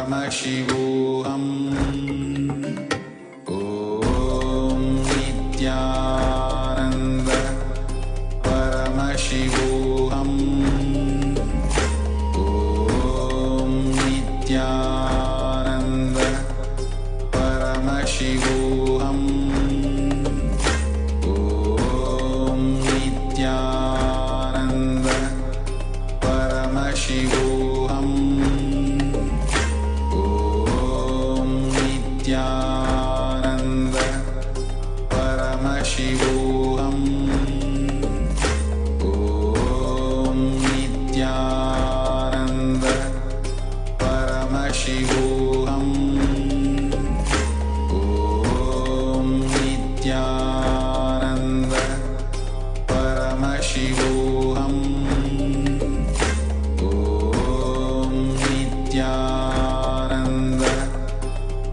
Paramashivam. Om Nithyananda Paramashivam. Om Nithyananda Paramashivam. Om Nithyananda Paramashivam. Om Nithyananda Paramashivam. Om Nithyananda Paramashivam. Om Nithyananda Paramashivam. Om Nithyananda Paramashivam. Om Nithyananda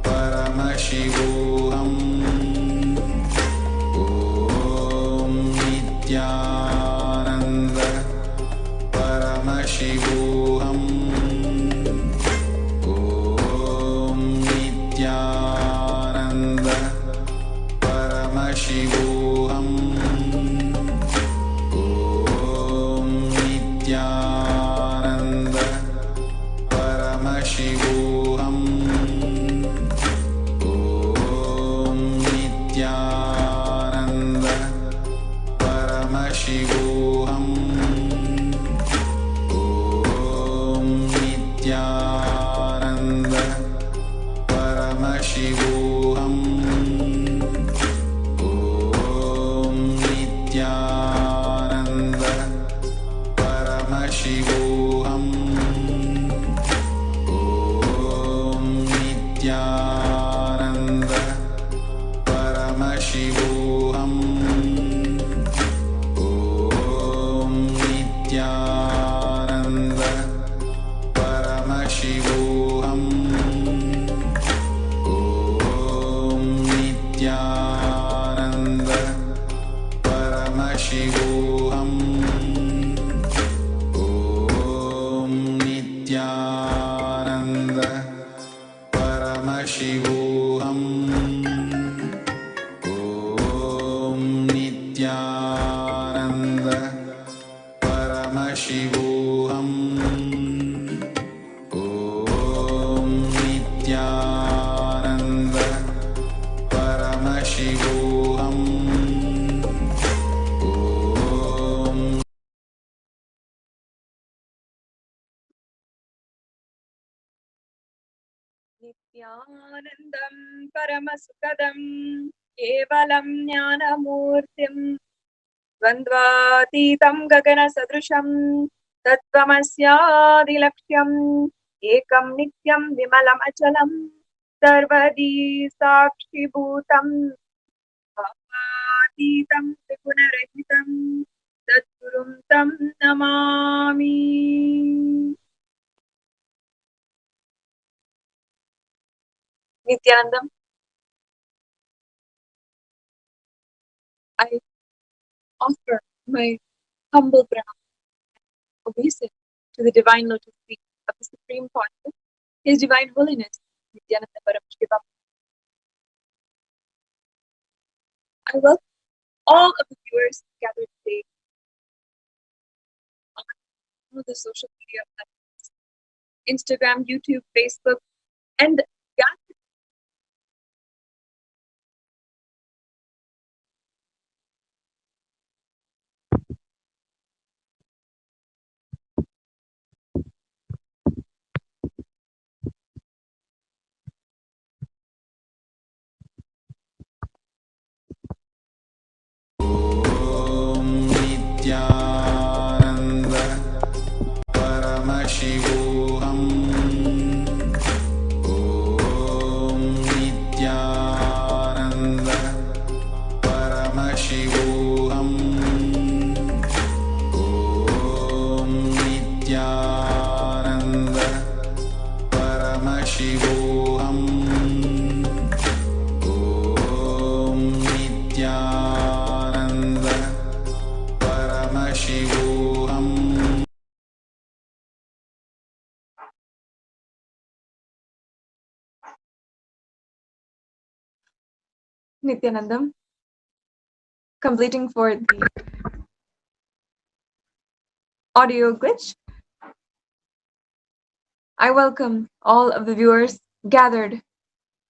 Paramashivam. Om Nithyananda Paramashivam. Om Nithyananda Paramashivam. Om Nithyananda Paramashivam. Om Nithyananda Paramashivam. Om Nithyananda Paramashivam. Om Nithyananda Paramashivam. Om Nithyananda Paramashivam. Om Nithyananda Paramashivam. Om Nithyananda Paramashivam. Om Nithyananda Paramashivam. Om Nithyananda Paramashivam. Om Nithyanandam Paramasukadam Kevalam Jnanamurtim Dvandvatitam Gagana Sadrusham Tattvamasyaadilaksham Ekam Nityam Vimalam Achalam Sarvadi Sakshibhutam Bhavatitam Trigunarahitam Tatgurum Tam Namami. Nithyanandam, I offer my humble pranam obeisance to the divine lotus feet of the Supreme Pontiff, His Divine Holiness, Nithyananda Paramashivam. I welcome all of the viewers gathered today on all the social media platforms, Instagram, YouTube, Facebook, and Om Nithyananda Paramashivam. Om Nithyananda Paramashivam. Om Nithyananda Paramashivam. Om Nithyananda Paramashivam. Nithyananda, completing for the audio glitch. I welcome all of the viewers gathered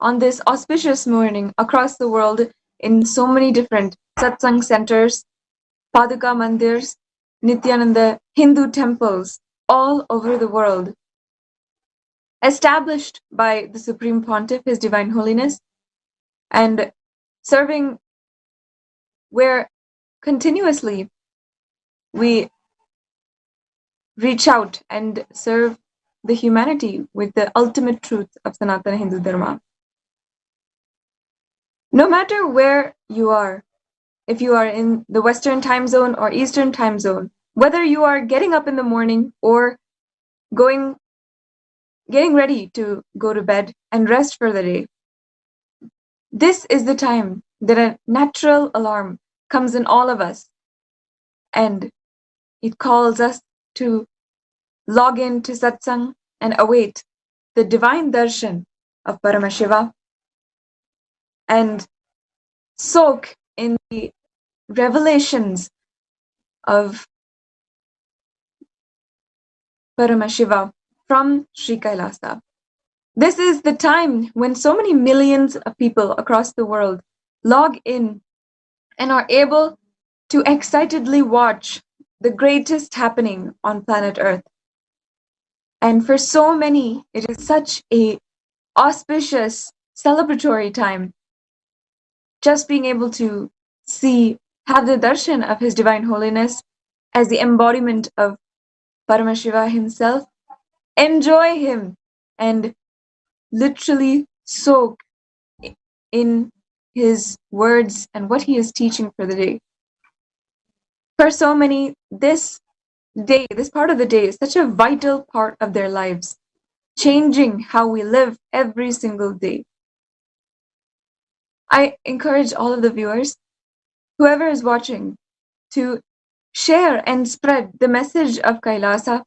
on this auspicious morning across the world in so many different Satsang centers, Paduka mandirs, Nithyananda Hindu temples all over the world, established by the Supreme Pontiff, His Divine Holiness, and serving where continuously we reach out and serve the humanity with the ultimate truth of Sanatana Hindu Dharma. No matter where you are, if you are in the Western time zone or Eastern time zone, whether you are getting up in the morning or getting ready to go to bed and rest for the day, this is the time that a natural alarm comes in all of us, and it calls us to log in to Satsang and await the divine darshan of Paramashiva and soak in the revelations of Paramashiva from Sri Kailasa. This is the time when so many millions of people across the world log in and are able to excitedly watch the greatest happening on planet Earth. And for so many, it is such a auspicious, celebratory time. Just being able to have the darshan of His Divine Holiness as the embodiment of Paramashiva himself, enjoy him and literally soak in his words and what he is teaching for the day. For so many, this part of the day is such a vital part of their lives, changing how we live every single day. I encourage all of the viewers, whoever is watching, to share and spread the message of Kailasa.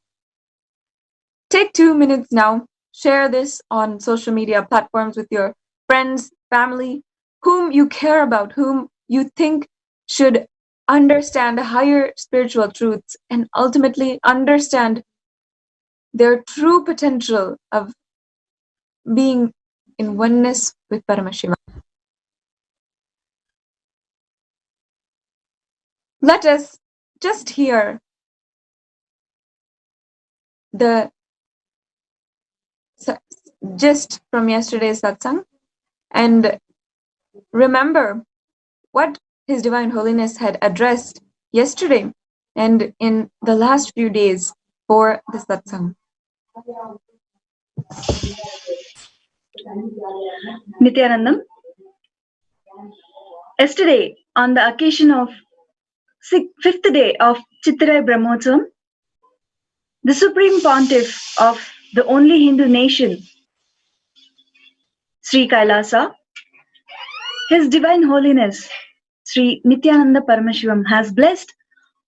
Take 2 minutes now, share this on social media platforms with your friends, family, whom you care about, whom you think should understand higher spiritual truths and ultimately understand their true potential of being in oneness with Paramashiva. Let us just hear the gist from yesterday's satsang and remember what His Divine Holiness had addressed yesterday and in the last few days for the satsang. Nithyanandam, yesterday on the occasion of fifth day of Chittirai Brahmotsavam, the Supreme Pontiff of the only Hindu nation, Sri Kailasa, His Divine Holiness, Sri Nithyananda Paramashivam, has blessed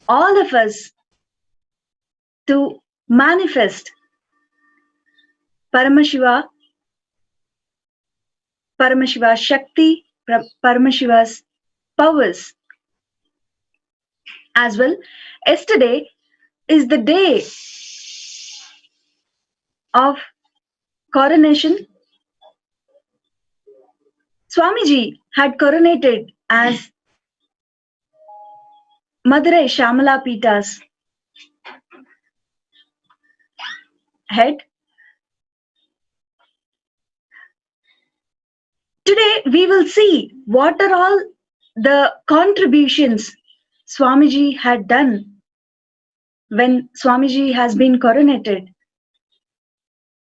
all of us to manifest Paramashiva's Shakti, Paramashiva's powers. As well, yesterday is the day of coronation. Swamiji had coronated as Madurai Shamala Pita's head. Today we will see what are all the contributions Swamiji had done when Swamiji has been coronated,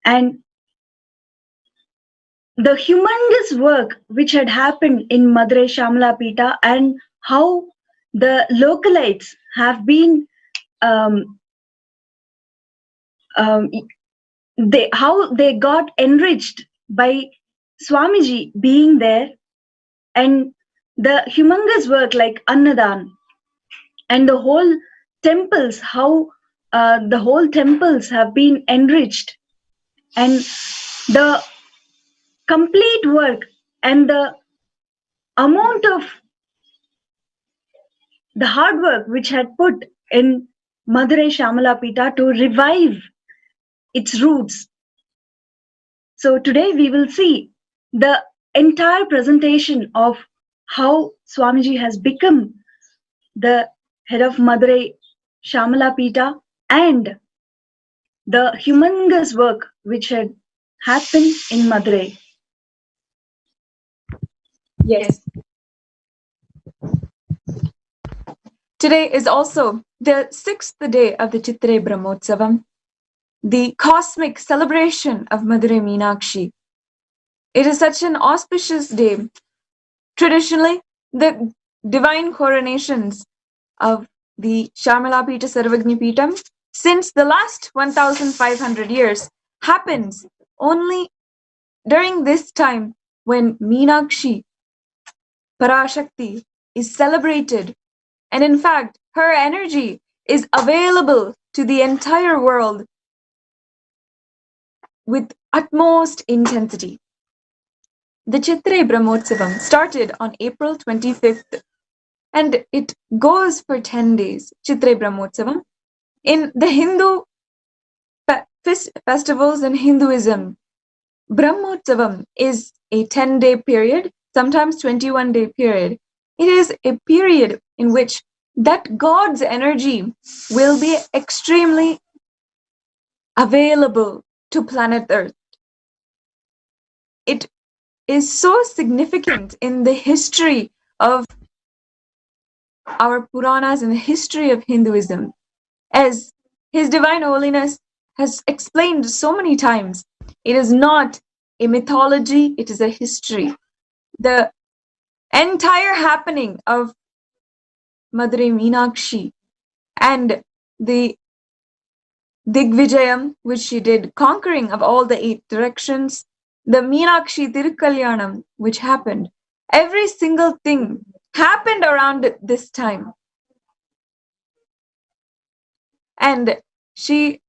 and the humongous work which had happened in Madurai Shamala Pita, and how the localites have been how they got enriched by Swamiji being there, and the humongous work like Annadan and the whole temples, how the whole temples have been enriched, and the complete work and the amount of the hard work which had put in Madurai Shamalapita to revive its roots. So today we will see the entire presentation of how Swamiji has become the head of Madurai Shamalapita and the humongous work which had happened in Madurai. Yes. Today is also the 6th day of the Chitrai Brahmotsavam, the cosmic celebration of Madurai Meenakshi. It is such an auspicious day. Traditionally, the divine coronations of the Shamalapita Sarvagnipitam since the last 1500 years happens only during this time when Meenakshi Parashakti is celebrated, and in fact her energy is available to the entire world with utmost intensity. The Chitrai Brahmotsavam started on April 25th and it goes for 10 days. Chitrai Brahmotsavam. In the Hindu festivals and Hinduism, Brahmotsavam is a 10-day period, sometimes 21-day period. It is a period in which that God's energy will be extremely available to planet Earth. It is so significant in the history of our Puranas and the history of Hinduism, as His Divine Holiness has explained so many times. It is not a mythology, it is a history. The entire happening of Madurai Meenakshi and the Digvijayam, which she did, conquering of all the 8 directions, the Meenakshi Tirukalyanam, which happened, every single thing happened around this time. And she,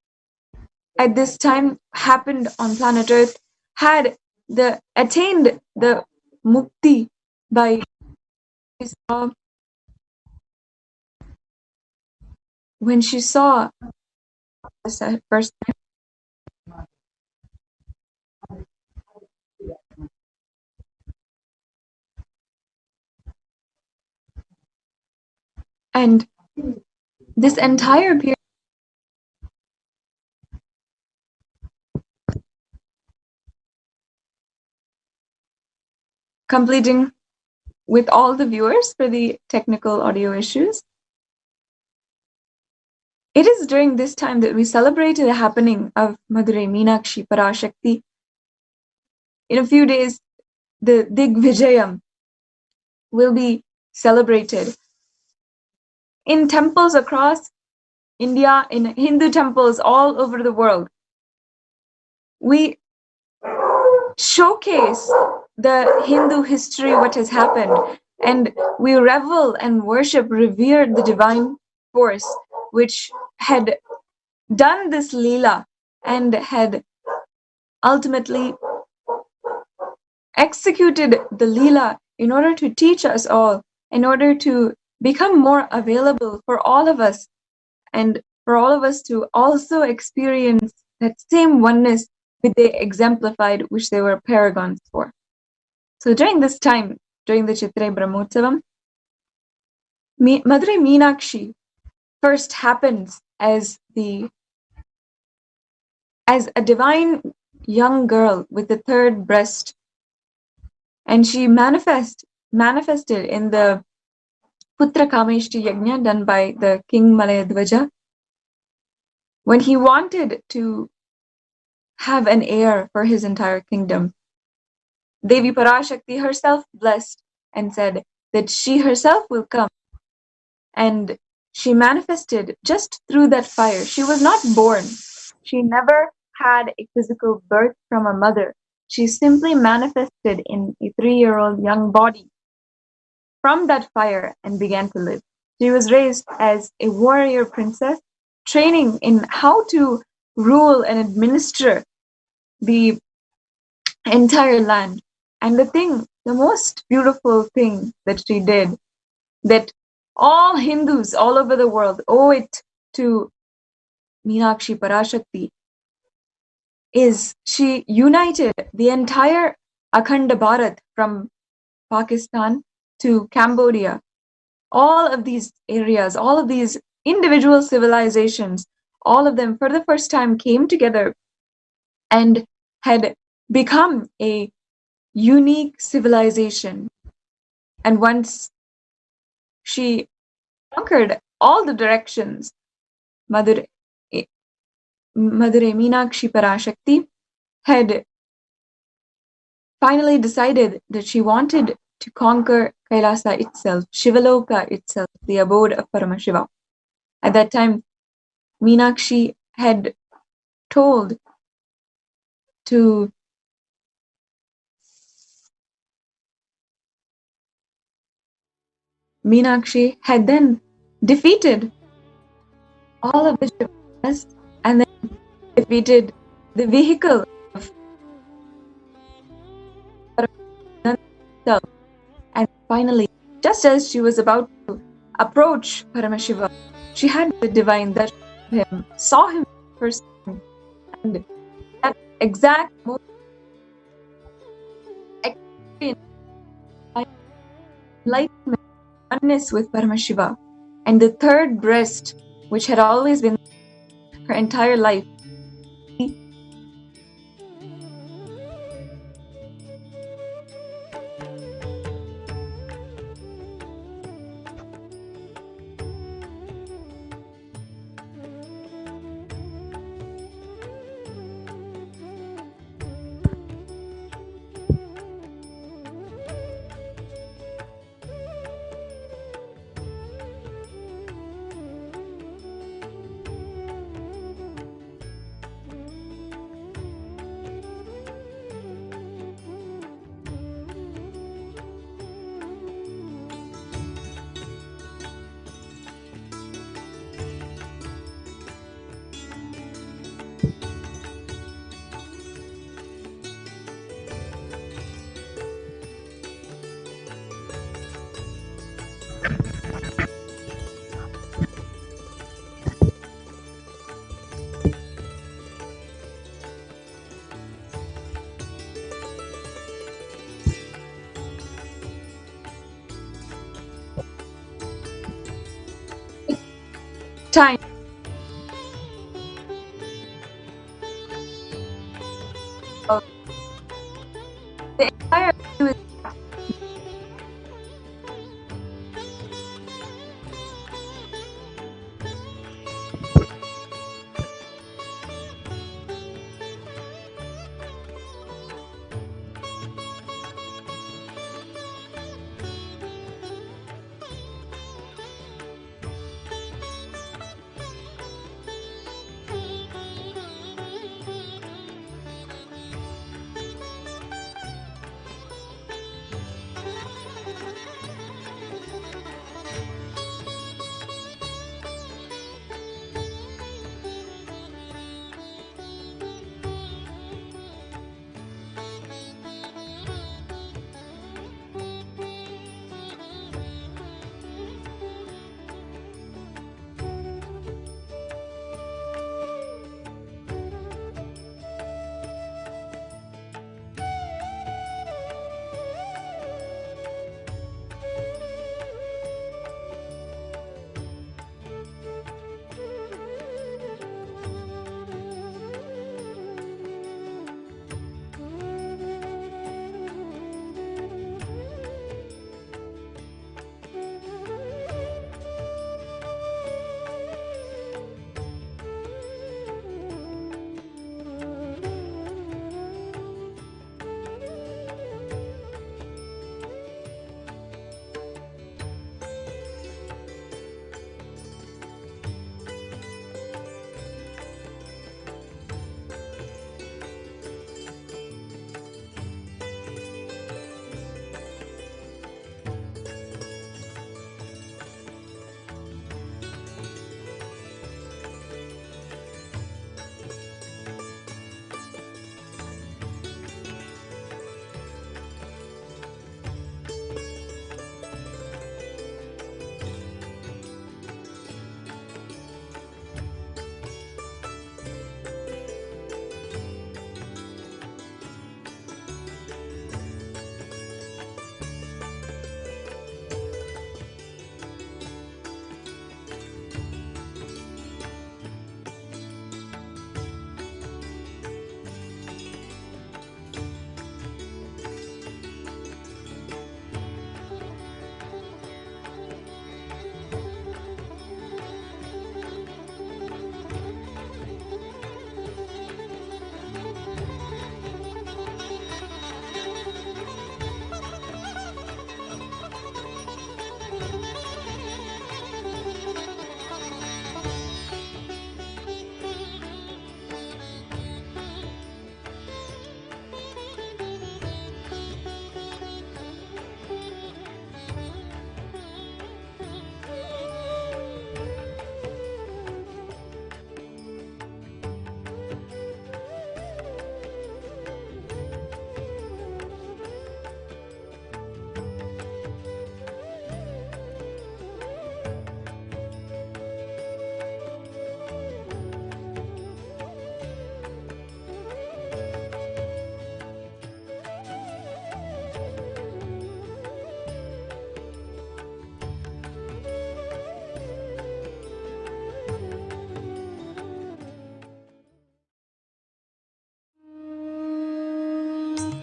at this time, happened on planet Earth, had attained the mukti by when she saw the first time. And this entire period, completing with all the viewers for the technical audio issues. It is during this time that we celebrate the happening of Madurai Meenakshi Parashakti. In a few days, the Digvijayam will be celebrated in temples across India, in Hindu temples all over the world. We showcase the Hindu history, what has happened, and we revel and worship, revere the divine force which had done this Leela and had ultimately executed the Leela in order to teach us all, in order to become more available for all of us, and for all of us to also experience that same oneness which they exemplified, which they were paragons for. So during this time, during the Chitrai Brahmotsavam, Madurai Meenakshi first happens as a divine young girl with the 3rd breast, and she manifested in the Putra Kameshti Yajna done by the King Malayadwaja when he wanted to have an heir for his entire kingdom. Devi Parashakti herself blessed and said that she herself will come, and she manifested just through that fire. She was not born. She never had a physical birth from a mother. She simply manifested in a 3-year-old young body from that fire and began to live. She was raised as a warrior princess, training in how to rule and administer the entire land. And the most beautiful thing that she did, that all Hindus all over the world owe it to Meenakshi Parashakti, is she united the entire Akhanda Bharat from Pakistan to Cambodia. All of these areas, all of these individual civilizations, all of them for the first time came together and had become a unique civilization. And once she conquered all the directions, Madurai, Madurai Meenakshi Parashakti had finally decided that she wanted to conquer Kailasa itself, Shivaloka itself, the abode of Paramashiva. At that time, Meenakshi had told to Meenakshi had then defeated all of the Shivas and then defeated the vehicle of Paramashiva itself. And finally, just as she was about to approach Paramashiva, she had the divine darshan of him, saw him first time, and that exact moment, enlightenment, oneness with Paramashiva, and the third breast, which had always been her entire life. Time. Of the entire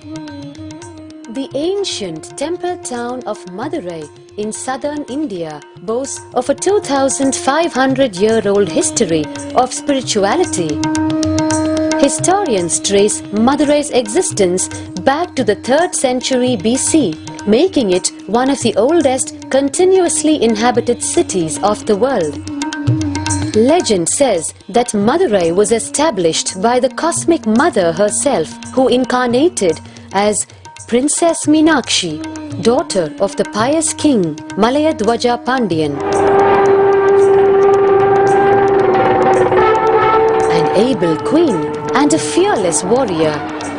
The ancient temple town of Madurai in southern India boasts of a 2,500-year-old history of spirituality. Historians trace Madurai's existence back to the 3rd century BC, making it one of the oldest continuously inhabited cities of the world. Legend says that Madurai was established by the cosmic mother herself, who incarnated as Princess Meenakshi, daughter of the pious king Malayadwaja Pandian. An able queen and a fearless warrior,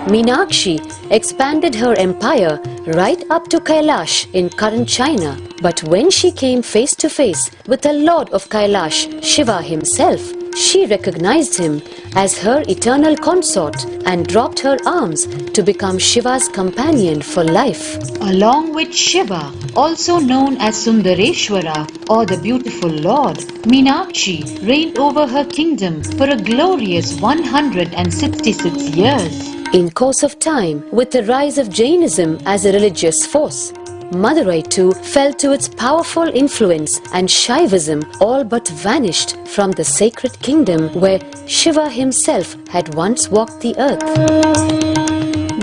Meenakshi expanded her empire right up to Kailasa in current China. But when she came face to face with the Lord of Kailasa, Shiva himself, she recognized him as her eternal consort and dropped her arms to become Shiva's companion for life. Along with Shiva, also known as Sundareshwara or the beautiful Lord, Meenakshi reigned over her kingdom for a glorious 166 years. In course of time, with the rise of Jainism as a religious force, Madurai too fell to its powerful influence, and Shaivism all but vanished from the sacred kingdom where Shiva himself had once walked the earth.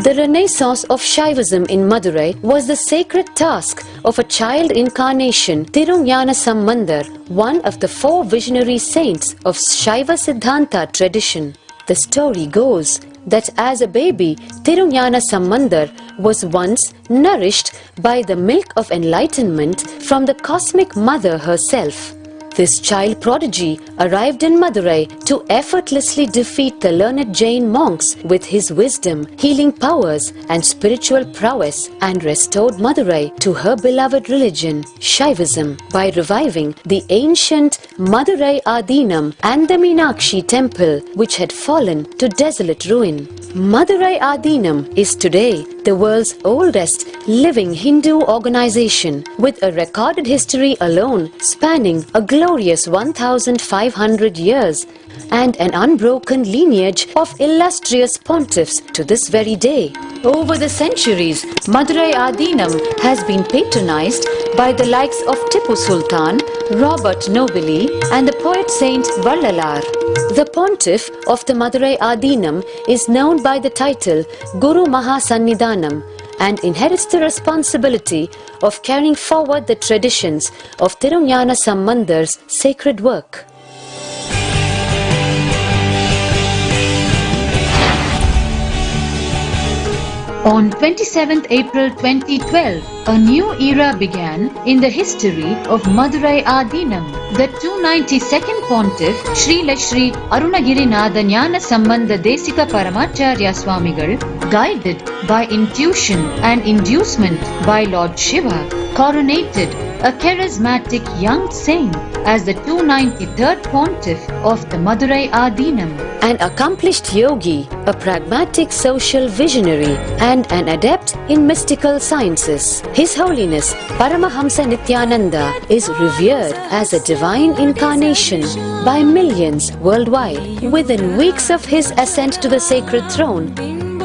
The renaissance of Shaivism in Madurai was the sacred task of a child incarnation, Tirunjana Sambandar, one of the 4 visionary saints of Shaiva Siddhanta tradition. The story goes that as a baby, Tirunjana Sambandar was once nourished by the milk of enlightenment from the cosmic mother herself. This child prodigy arrived in Madurai to effortlessly defeat the learned Jain monks with his wisdom, healing powers and spiritual prowess, and restored Madurai to her beloved religion, Shaivism, by reviving the ancient Madurai Adinam and the Meenakshi temple, which had fallen to desolate ruin. Madurai Adinam is today the world's oldest living Hindu organization, with a recorded history alone spanning a glorious 1,500 years and an unbroken lineage of illustrious pontiffs to this very day. Over the centuries, Madurai Adinam has been patronized by the likes of Tipu Sultan, Robert Nobili and the poet saint Vallalar. The pontiff of the Madurai Adinam is known by the title Guru Mahasannidhanam and inherits the responsibility of carrying forward the traditions of Tirunjana Sambandar's sacred work. On 27th April 2012, a new era began in the history of Madurai Adinam. The 292nd Pontiff, Srila Shri Arunagirinatha Jnana Sambandha Desika Paramacharya Swamigal, guided by intuition and inducement by Lord Shiva, coronated a charismatic young saint as the 293rd Pontiff of the Madurai Adinam. An accomplished yogi, a pragmatic social visionary, and an adept in mystical sciences. His Holiness Paramahamsa is revered as a divine incarnation by millions worldwide. Within weeks of his ascent to the sacred throne,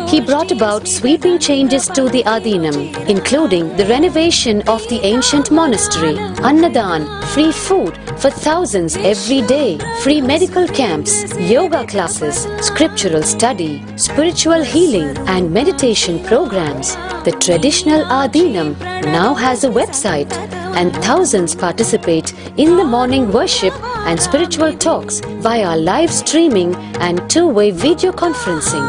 he brought about sweeping changes to the Adinam, including the renovation of the ancient monastery, Annadan, free food for thousands every day, free medical camps, yoga classes, scriptural study, spiritual healing and meditation programs. The traditional Adinam now has a website, and thousands participate in the morning worship and spiritual talks via live streaming and two-way video conferencing.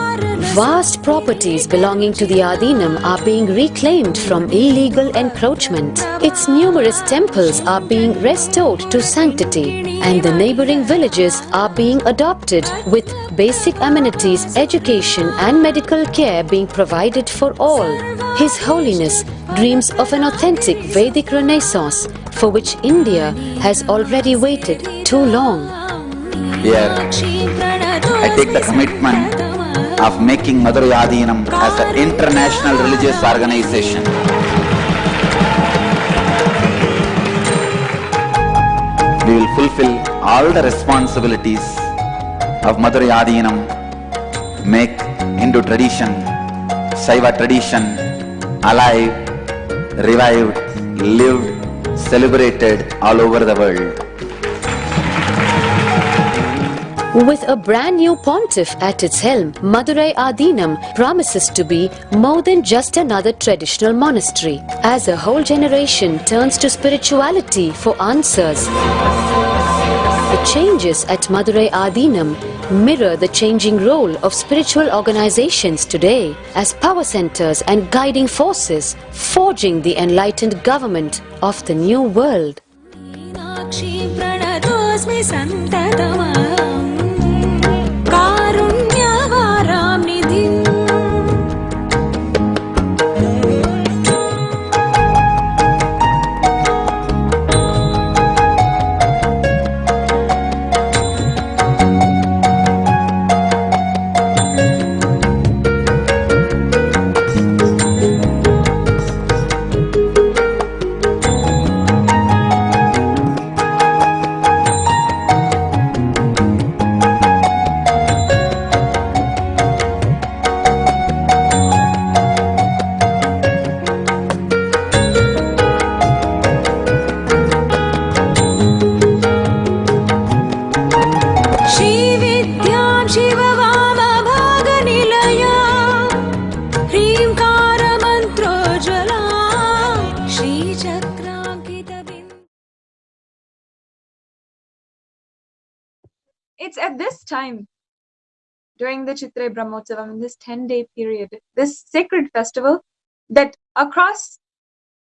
Vast properties belonging to the Adinam are being reclaimed from illegal encroachment. Its numerous temples are being restored to sanctity, and the neighboring villages are being adopted, with basic amenities, education and medical care being provided for all. His Holiness dreams of an authentic Vedic renaissance for which India has already waited too long. Here, I take the commitment of making Madurai Adinam as an international religious organization. We will fulfill all the responsibilities of Madurai Adinam, make Hindu tradition Shaiva tradition alive, revived, lived, celebrated all over the world. With a brand new pontiff at its helm, Madurai Adinam promises to be more than just another traditional monastery. As a whole generation turns to spirituality for answers, the changes at Madurai Adinam mirror the changing role of spiritual organizations today as power centers and guiding forces, forging the enlightened government of the new world. It's at this time, during the Chitre Brahmotsavam, in this 10-day period, this sacred festival, that across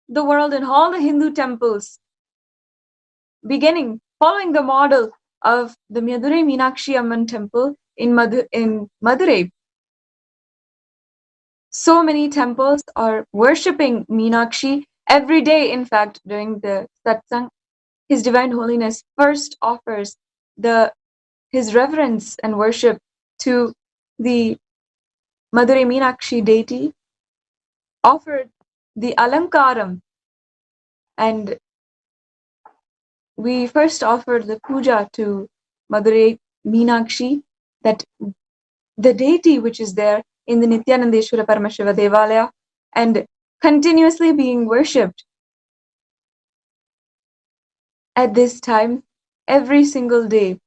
the world in all the Hindu temples, following the model of the Madurai Meenakshi Amman temple in Madurai, so many temples are worshipping Meenakshi every day. In fact, during the Satsang, His Divine Holiness first offers his reverence and worship to the Madurai Meenakshi deity, offered the Alankaram, and we first offered the puja to Madurai Meenakshi, that the deity which is there in the Nithyanandeshwara Paramashiva Devalaya and continuously being worshipped at this time, every single day,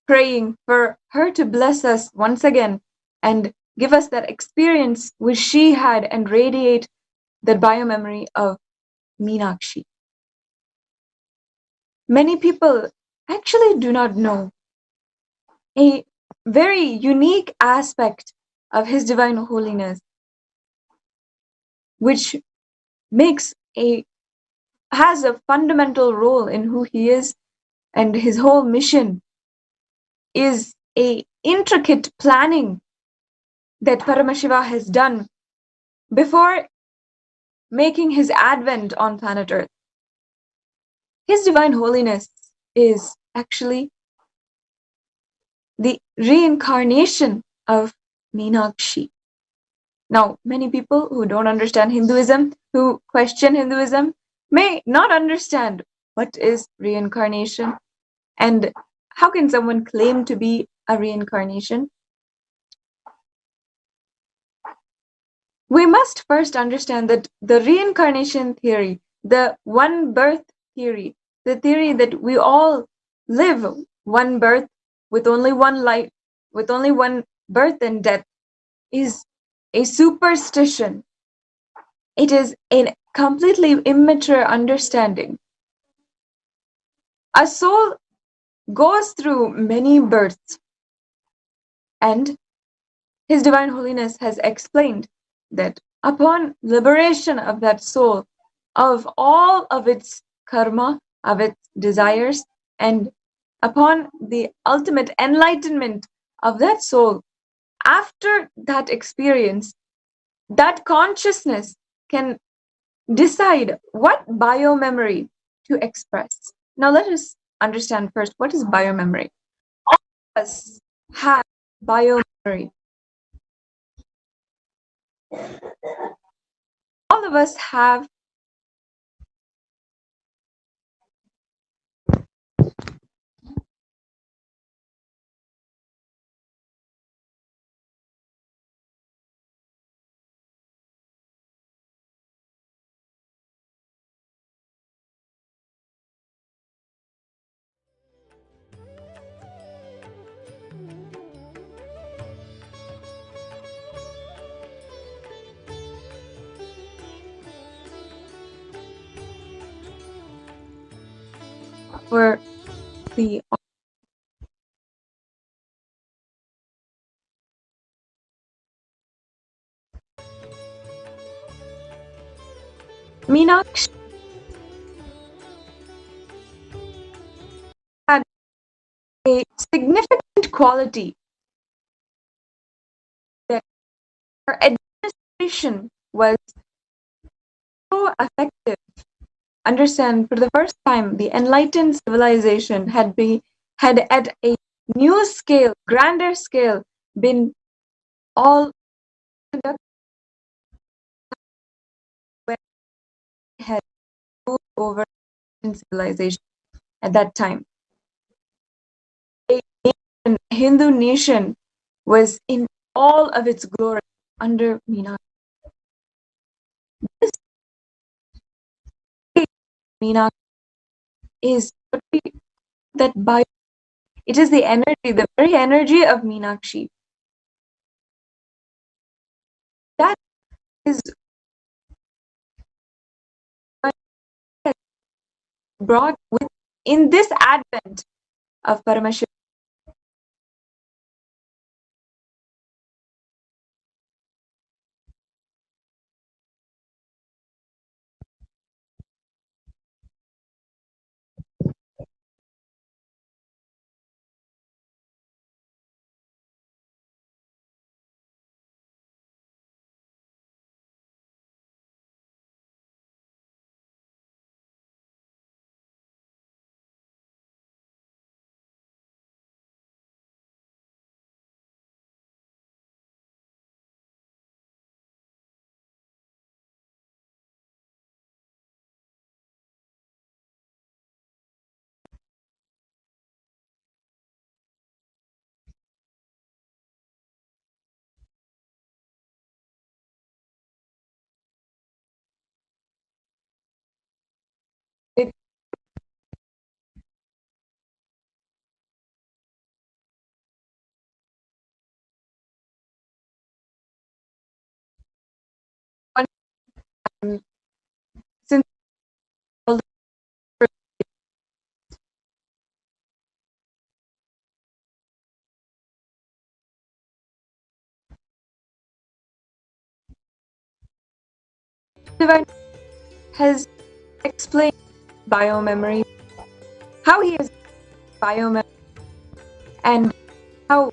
praying for her to bless us once again and give us that experience which she had and radiate the biomemory of Meenakshi. Many people actually do not know a very unique aspect of His Divine Holiness, which has a fundamental role in who He is, and His whole mission is a intricate planning that Paramashiva has done before making His advent on planet Earth. His Divine Holiness is actually the reincarnation of Meenakshi. Now, many people who don't understand Hinduism, who question Hinduism, may not understand what is reincarnation and how can someone claim to be a reincarnation. We must first understand that the reincarnation theory, the one birth theory, the theory that we all live one birth with only one life, with only one birth and death, is a superstition. It is a completely immature understanding. A soul goes through many births, and His Divine Holiness has explained that upon liberation of that soul of all of its karma, of its desires, and upon the ultimate enlightenment of that soul, after that experience, that consciousness can decide what biomemory to express. Now let us understand first, what is biomemory? All of us have biomemory. All of us have for the Meenakshi had a significant quality that her administration was so effective. Understand, for the first time, the enlightened civilization had at a new scale, grander scale, been all conducted when it had moved over in civilization at that time. A Hindu nation was in all of its glory under Meenakshi. This Meenakshi is that by it is the energy, the very energy of Meenakshi. That is what has brought with in this advent of Paramashiva. It since all the Divine has explained biomemory, how he is biomemory, and how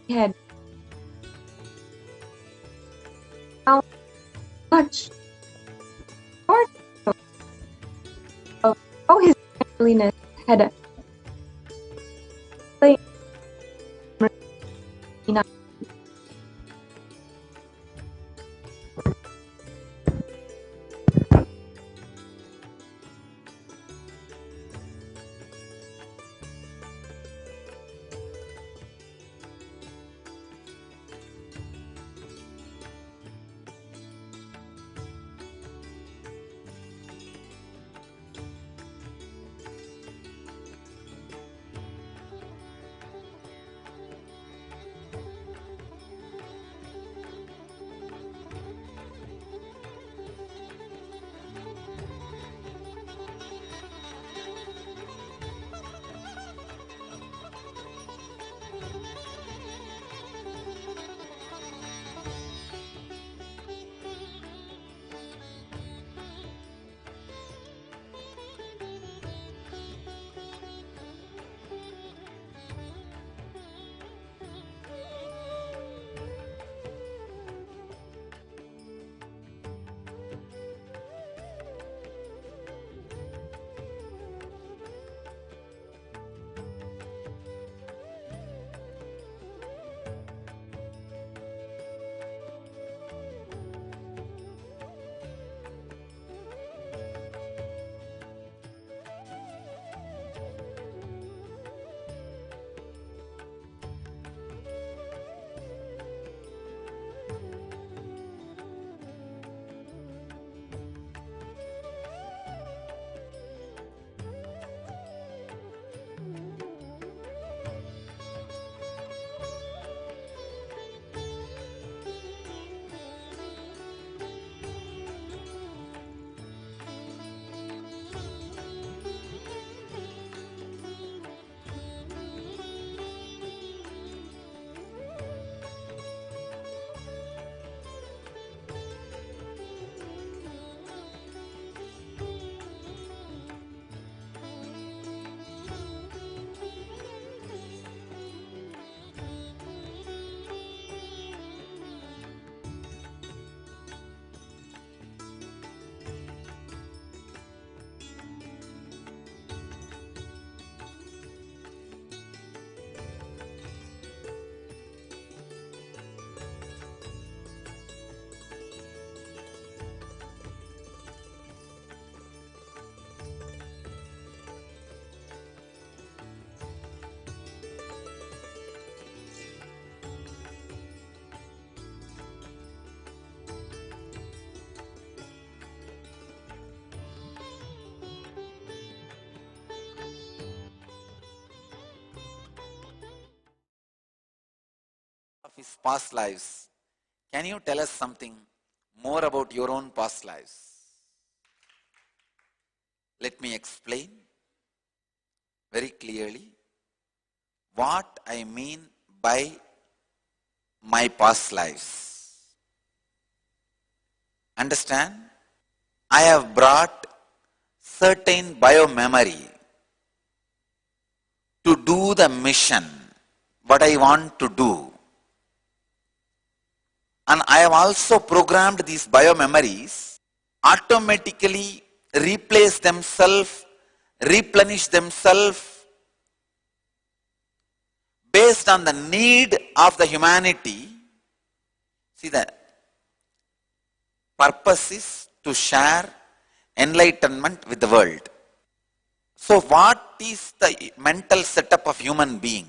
he had how much part of how his holiness had explained of his past lives. Can you tell us something more about your own past lives? Let me explain very clearly what I mean by my past lives. Understand? I have brought certain biomemory to do the mission, what I want to do. And I have also programmed these biomemories automatically replace themselves, replenish themselves based on the need of the humanity. See, the purpose is to share enlightenment with the world. So what is the mental setup of human being?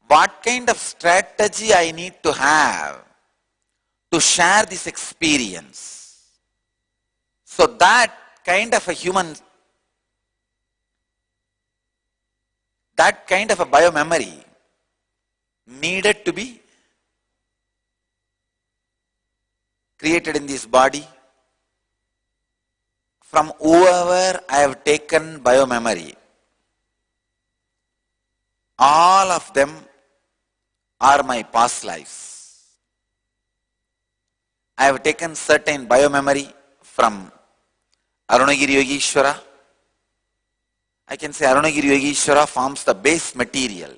What kind of strategy I need to have to share this experience? So that kind of a human, that kind of a biomemory needed to be created in this body from whoever I have taken biomemory. All of them are my past lives. I have taken certain biomemory from Arunagiri Yogeshwara. I can say Arunagiri Yogeshwara forms the base material.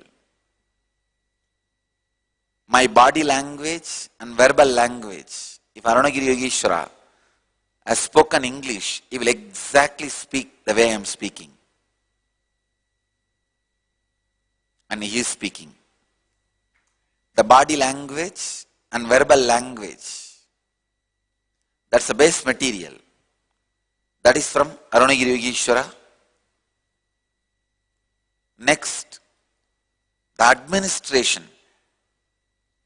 My body language and verbal language. If Arunagiri Yogeshwara has spoken English, he will exactly speak the way I am speaking. And he is speaking. The body language and verbal language, that's the base material. That is from Arunagiri Yogeshwara. Next, the administration.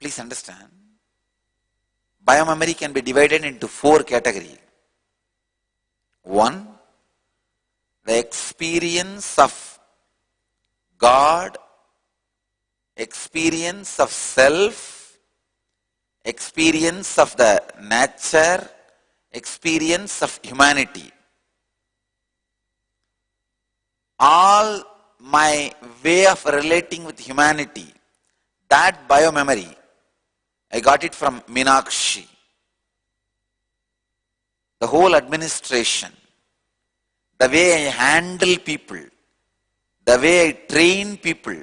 Please understand, biomemory can be divided into 4 categories. 1, the experience of God, experience of self, experience of the nature, experience of humanity. All my way of relating with humanity, that biomemory, I got it from Meenakshi. The whole administration, the way I handle people, the way I train people,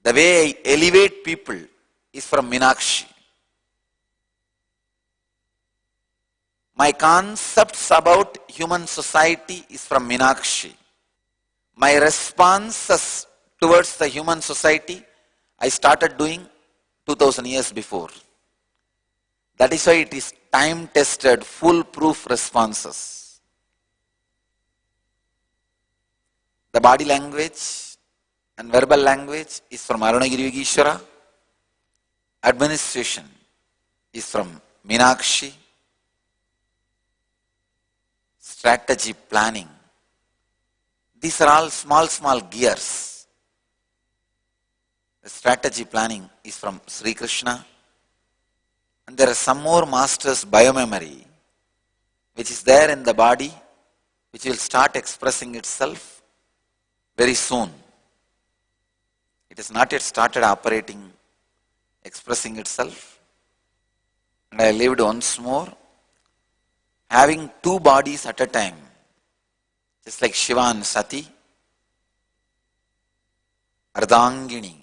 the way I elevate people is from Meenakshi. My concepts about human society is from Meenakshi. My responses towards the human society, I started doing 2000 years before. That is why it is time-tested, foolproof responses. The body language and verbal language is from Arunagiri Yogeshwara. Administration is from Meenakshi. Strategy planning. These are all small gears. The strategy planning is from Sri Krishna. And there are some more masters' biomemory which is there in the body, which will start expressing itself very soon. It has not yet started operating, expressing itself. And I lived once more, having 2 bodies at a time, just like Shiva and Sati, Ardhangini.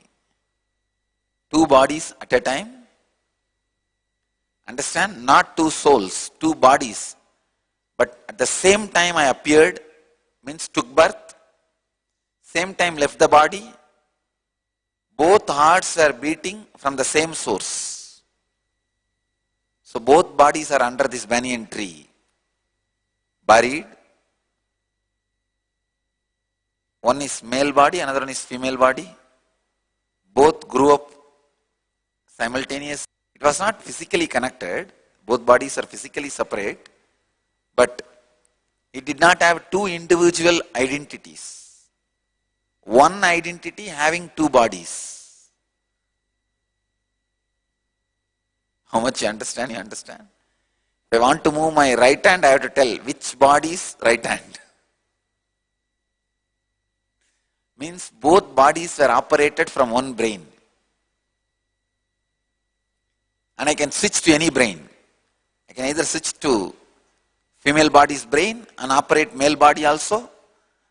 2 bodies at a time. Understand? Not 2 souls, 2 bodies. But at the same time I appeared, means took birth, same time left the body. Both hearts are beating from the same source. So both bodies are under this banyan tree, buried. One is male body, another one is female body. Both grew up simultaneously. It was not physically connected. Both bodies are physically separate. But it did not have 2 individual identities. One identity having 2 bodies. How much you understand, you understand. If I want to move my right hand, I have to tell which body is right hand. Means both bodies were operated from one brain. And I can switch to any brain. I can either switch to female body's brain and operate male body also,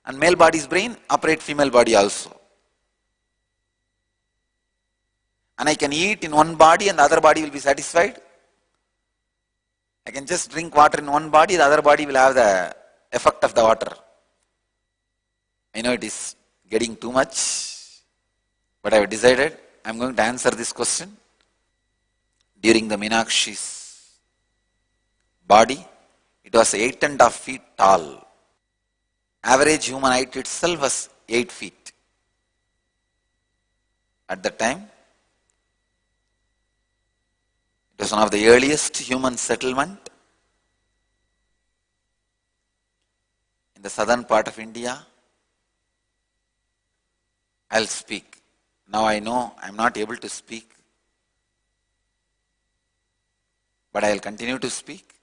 and male body's brain operate female body also. And I can eat in one body and the other body will be satisfied. I can just drink water in one body, the other body will have the effect of the water. I know it is getting too much, but I have decided I am going to answer this question. During the Meenakshi's body, it was 8.5 feet tall. Average human height itself was 8 feet. At the time, it was one of the earliest human settlement in the southern part of India. I'll speak. Now I know I'm not able to speak, but I'll continue to speak.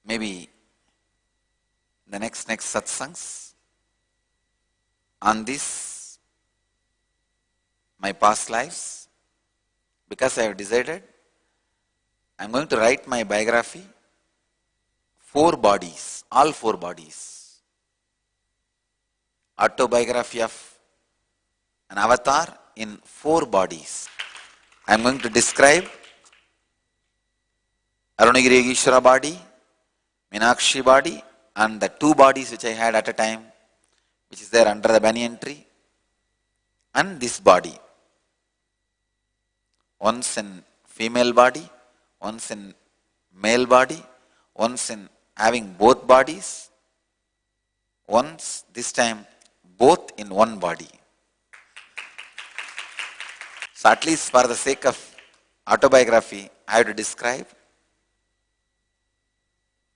Maybe the next satsangs on this, my past lives, because I have decided I'm going to write my biography, 4 bodies, all 4 bodies. Autobiography of an avatar in 4 bodies. I'm going to describe Arunagiri Yogeshwara body, Meenakshi body, and the 2 bodies which I had at a time, which is there under the banyan tree, and this body. Once in female body, once in male body, once in having both bodies, once this time both in one body. So at least for the sake of autobiography, I have to describe.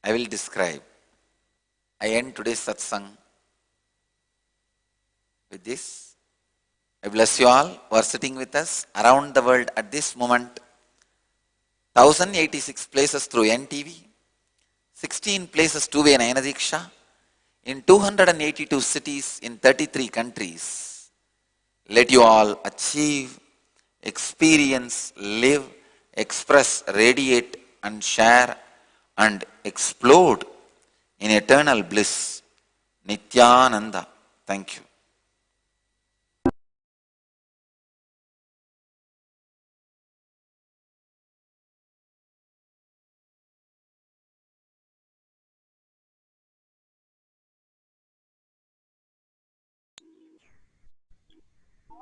I will describe. I end today's satsang with this. I bless you all who are sitting with us around the world at this moment. 1086 places through NTV, 16 places two-way Nayanadiksha, in 282 cities in 33 countries. Let you all achieve, experience, live, express, radiate and share and explode in eternal bliss. Nithyananda. Thank you.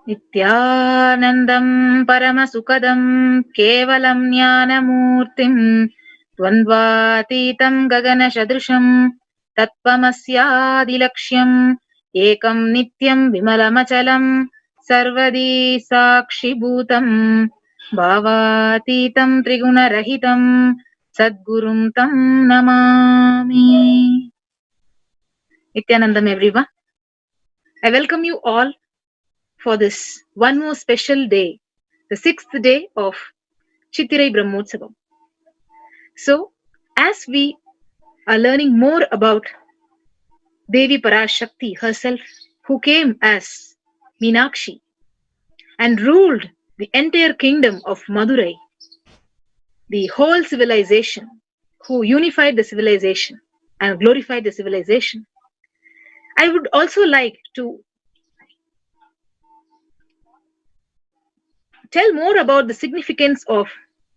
नित्यानन्दं परमसुखदं केवलं ज्ञानमूर्तिं द्वन्द्वातीतं गगनसदृशं तत्त्वमस्यादिलक्ष्यम् एकं नित्यं विमलमचलं सर्वदी साक्षिभूतं भावातीतं त्रिगुणरहितं सद्गुरुं तं Namami. Nithyanandam, everyone. I welcome you all for this one more special day, the 6th day of Chittirai Brahmotsavam. So, as we are learning more about Devi Parashakti herself, who came as Meenakshi and ruled the entire kingdom of Madurai, the whole civilization, who unified the civilization and glorified the civilization, I would also like to tell more about the significance of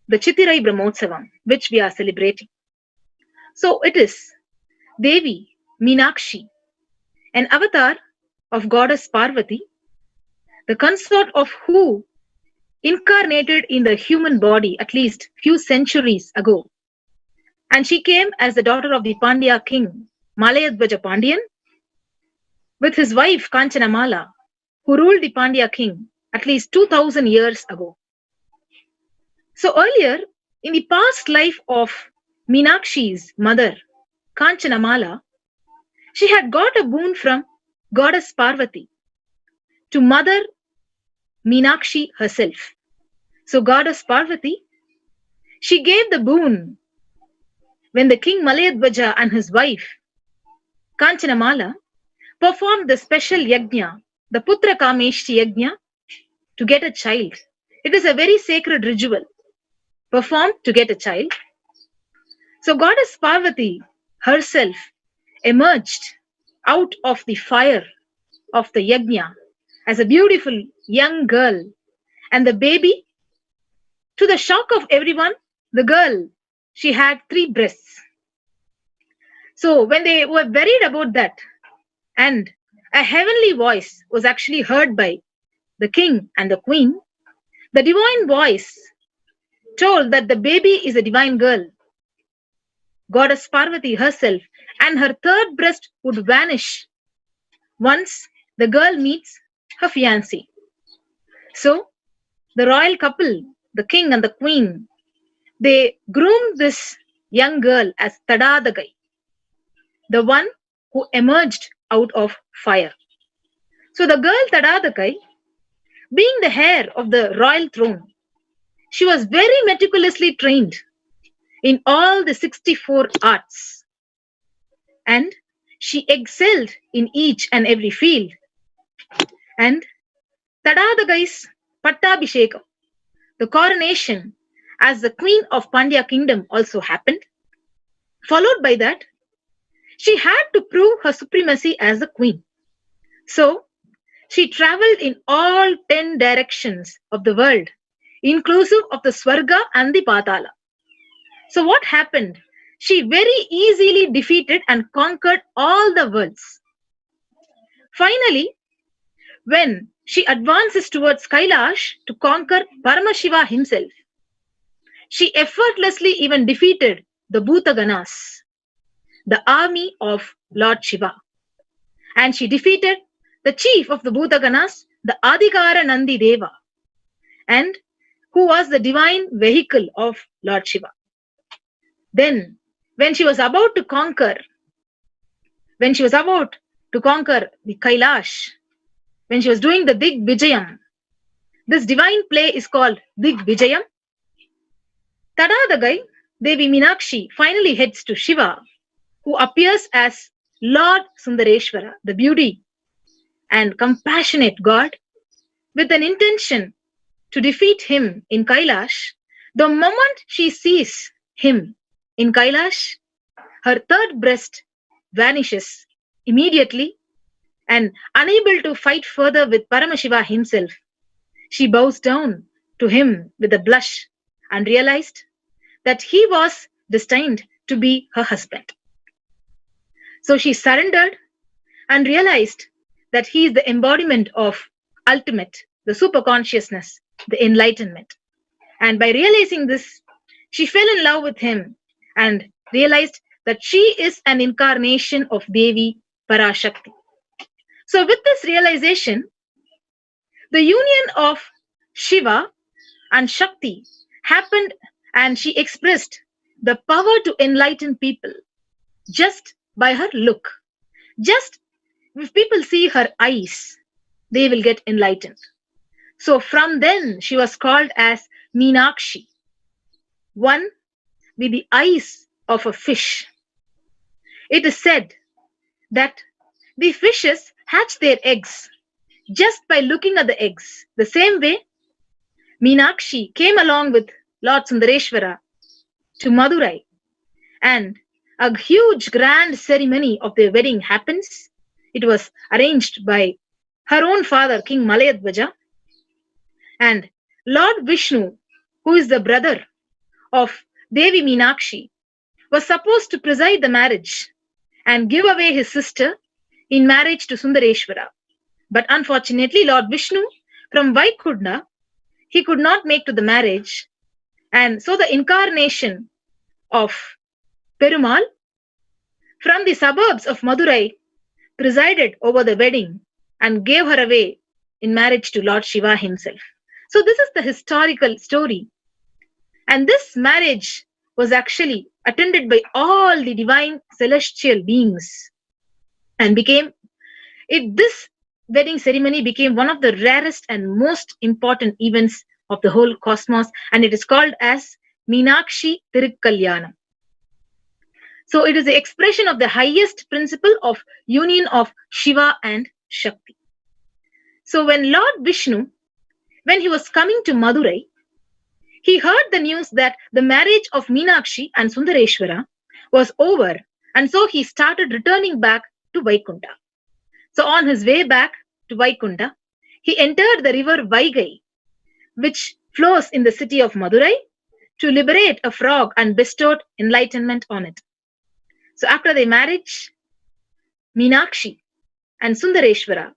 the Chittirai Brahmotsavam, which we are celebrating. So it is Devi Meenakshi, an avatar of goddess Parvati, the consort of who incarnated in the human body at least few centuries ago. And she came as the daughter of the Pandya king, Malayadvaja Pandyan, with his wife Kanchanamala, who ruled the Pandya king at least 2000 years ago. So earlier, in the past life of Meenakshi's mother, Kanchanamala, she had got a boon from goddess Parvati to mother Meenakshi herself. So goddess Parvati She gave the boon when the King Malayadvaja and his wife Kanchanamala performed the special yajna, the Putra Kameshti yajna, to get a child. It is a very sacred ritual performed to get a child. So Goddess Parvati herself emerged out of the fire of the yajna as a beautiful young girl, and the baby, to the shock of everyone, the girl, she had 3 breasts. So when they were worried about that, and a heavenly voice was actually heard by the king and the queen, the divine voice told that the baby is a divine girl. Goddess Parvati herself and her 3rd breast would vanish once the girl meets her fiancé. So the royal couple, the king and the queen, they groomed this young girl as Tadadagai, the one who emerged out of fire. So the girl Tadadagai, being the heir of the royal throne, she was very meticulously trained in all the 64 arts, and she excelled in each and every field. And Tadadagai's Pattabhishekam, the coronation as the queen of Pandya kingdom, also happened. Followed by that, she had to prove her supremacy as the queen. So she traveled in all 10 directions of the world, inclusive of the Swarga and the Patala. So what happened? She very easily defeated and conquered all the worlds. Finally, when she advances towards Kailash to conquer Paramashiva himself, she effortlessly even defeated the Bhutaganas, the army of Lord Shiva. And she defeated the chief of the Bhutaganas, the Adhikara Nandi Deva, and who was the divine vehicle of Lord Shiva. Then, when she was about to conquer the Kailash, when she was doing the Dig Vijayam, this divine play is called Dig Vijayam. Tadadagai, Devi Meenakshi, finally heads to Shiva, who appears as Lord Sundareshwara, the beauty and compassionate God, with an intention to defeat him in Kailash. The moment she sees him in Kailash, her 3rd breast vanishes immediately, and unable to fight further with Paramashiva himself, she bows down to him with a blush and realized that he was destined to be her husband. So she surrendered and realized that he is the embodiment of ultimate, the superconsciousness, the enlightenment. And by realizing this, she fell in love with him and realized that she is an incarnation of Devi Parashakti. So with this realization, the union of Shiva and Shakti happened, and she expressed the power to enlighten people just by her look. Just if people see her eyes, they will get enlightened. So from then she was called as Meenakshi, one with the eyes of a fish. It is said that the fishes hatch their eggs just by looking at the eggs. The same way, Meenakshi came along with Lord Sundareshwara to Madurai, and a huge grand ceremony of their wedding happens. It was arranged by her own father, King Malayadvaja, and Lord Vishnu, who is the brother of Devi Meenakshi, was supposed to preside the marriage and give away his sister in marriage to Sundareshwara. But unfortunately, Lord Vishnu from Vaikunta, he could not make to the marriage, and so the incarnation of Perumal from the suburbs of Madurai presided over the wedding and gave her away in marriage to Lord Shiva himself. So this is the historical story. And this marriage was actually attended by all the divine celestial beings, and this wedding ceremony became one of the rarest and most important events of the whole cosmos, and it is called as Meenakshi Tirukkalyanam. So it is the expression of the highest principle of union of Shiva and Shakti. So when Lord Vishnu, when he was coming to Madurai, he heard the news that the marriage of Meenakshi and Sundareshwara was over, and so he started returning back to Vaikunta. So on his way back to Vaikunta, he entered the river Vaigai, which flows in the city of Madurai, to liberate a frog and bestowed enlightenment on it. So after their marriage, Meenakshi and Sundareshwara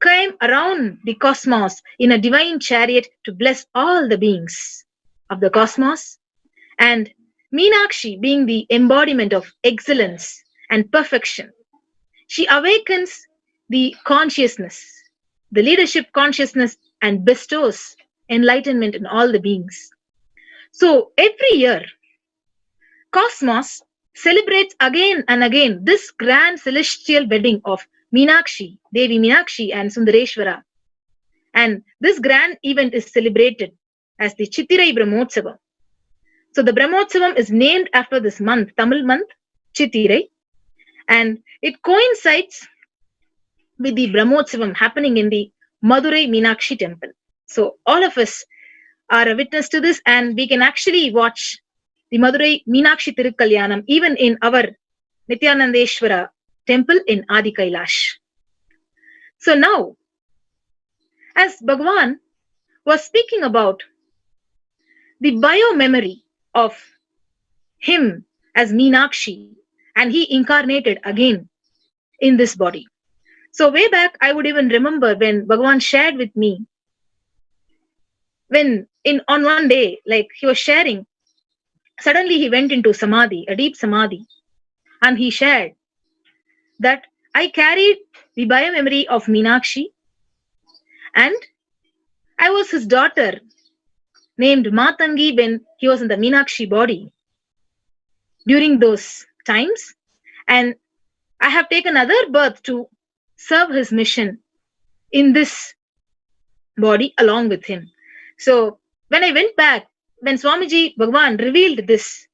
came around the cosmos in a divine chariot to bless all the beings of the cosmos, and Meenakshi being the embodiment of excellence and perfection, she awakens the consciousness, the leadership consciousness, and bestows enlightenment in all the beings. So every year, cosmos celebrates again and again this grand celestial wedding of Meenakshi, Devi Meenakshi and Sundareshwara. And this grand event is celebrated as the Chittirai Brahmotsavam. So the Brahmotsavam is named after this month, Tamil month, Chittirai, and it coincides with the Brahmotsavam happening in the Madurai Meenakshi temple. So all of us are a witness to this, and we can actually watch the Madurai Meenakshi Tirukkalyanam even in our Nithyanandeshwara temple in Adi Kailash. So now, as Bhagavan was speaking about the bio-memory of him as Meenakshi, and he incarnated again in this body. So way back, I would even remember when Bhagavan shared with me, when on one day, like he was sharing, suddenly he went into samadhi, a deep samadhi, and he shared that I carried the bio-memory of Meenakshi, and I was his daughter named Matangi when he was in the Meenakshi body during those times, and I have taken another birth to serve his mission in this body along with him. So when I went back, when Swamiji Bhagavan revealed this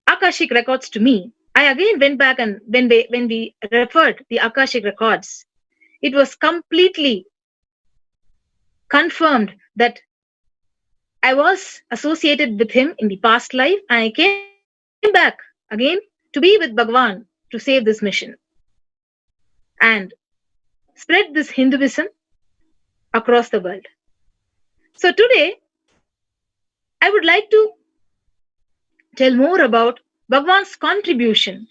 Akashic records to me, I again went back, and when we referred the Akashic records, it was completely confirmed that I was associated with him in the past life, and I came back again to be with Bhagavan to save this mission and spread this Hinduism across the world. So today, I would like to tell more about Bhagavan's contribution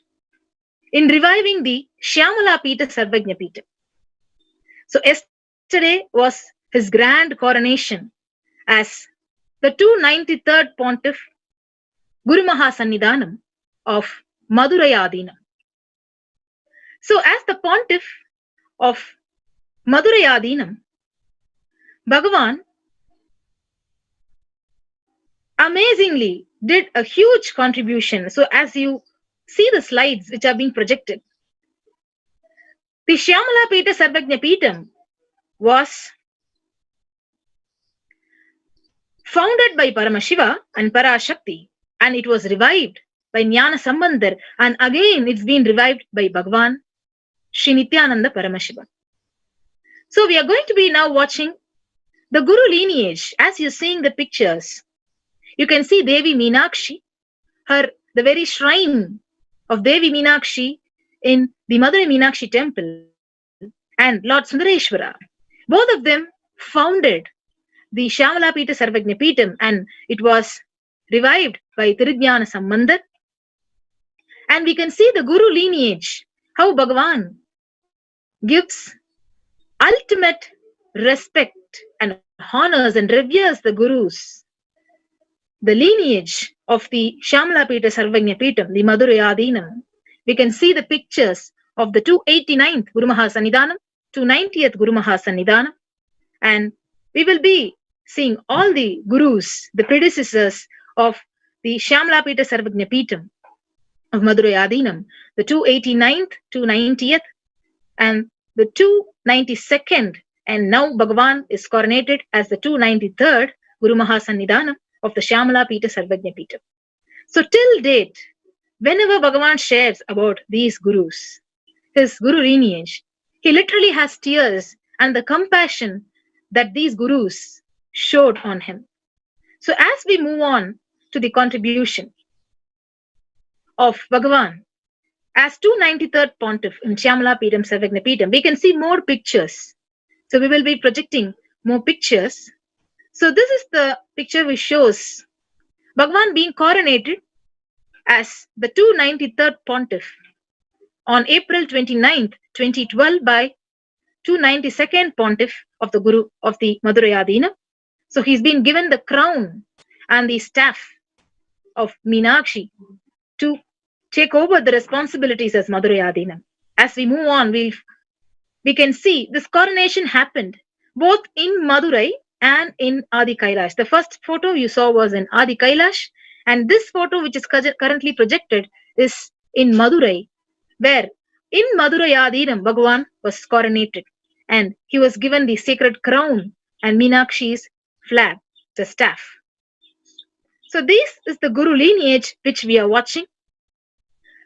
in reviving the Shyamala Pita Sarvajna Pita. So yesterday was his grand coronation as the 293rd Pontiff Guru Mahasannidhanam of Madurai Adinam. So as the Pontiff of Madurai Adinam, Bhagavan amazingly did a huge contribution. So as you see the slides which are being projected, the Shyamala Pita Sarvajna Pitam was founded by Paramashiva and Parashakti, and it was revived by Jnana Sambandar, and again it's been revived by Bhagavan Sri Nithyananda Paramashivam. So we are going to be now watching the Guru lineage. As you're seeing the pictures, you can see Devi Meenakshi, the very shrine of Devi Meenakshi in the Madurai Meenakshi temple, and Lord Sundareshwara. Both of them founded the Shyamala Pita Sarvajna Pitam, and it was revived by Tirujnana Sambandar. And we can see the Guru lineage, how Bhagavan gives ultimate respect and honors and reveres the Gurus. The lineage of the Shyamala Pita Sarvajna Pitam, the Madurai Adinam, we can see the pictures of the 289th Guru Mahasannidhanam, 290th Guru Mahasannidhanam, and we will be seeing all the Gurus, the predecessors of the Shyamala Pita Sarvajna Pitam of Madurai Adinam, the 289th, 290th, and the 292nd, and now Bhagavan is coronated as the 293rd Guru Mahasannidhanam of the Shyamala Pita Sarvajna Pita. So till date, whenever Bhagavan shares about these gurus, his guru lineage, he literally has tears and the compassion that these gurus showed on him. So as we move on to the contribution of Bhagavan as 293rd Pontiff in Shyamala Peetam Sarvajna Peetam, we can see more pictures. So we will be projecting more pictures. So this is the picture which shows Bhagavan being coronated as the 293rd Pontiff on April 29th, 2012 by 292nd Pontiff of the Guru of the Madhurayadina. So he's been given the crown and the staff of Meenakshi to take over the responsibilities as Madhurayadina. As we move on, we can see this coronation happened both in Madurai and in Adi Kailash. The first photo you saw was in Adi Kailash, and this photo which is currently projected is in Madurai, where in Madhurayadinam Bhagavan was coronated and he was given the sacred crown and Meenakshi's flag, the staff. So this is the Guru lineage which we are watching.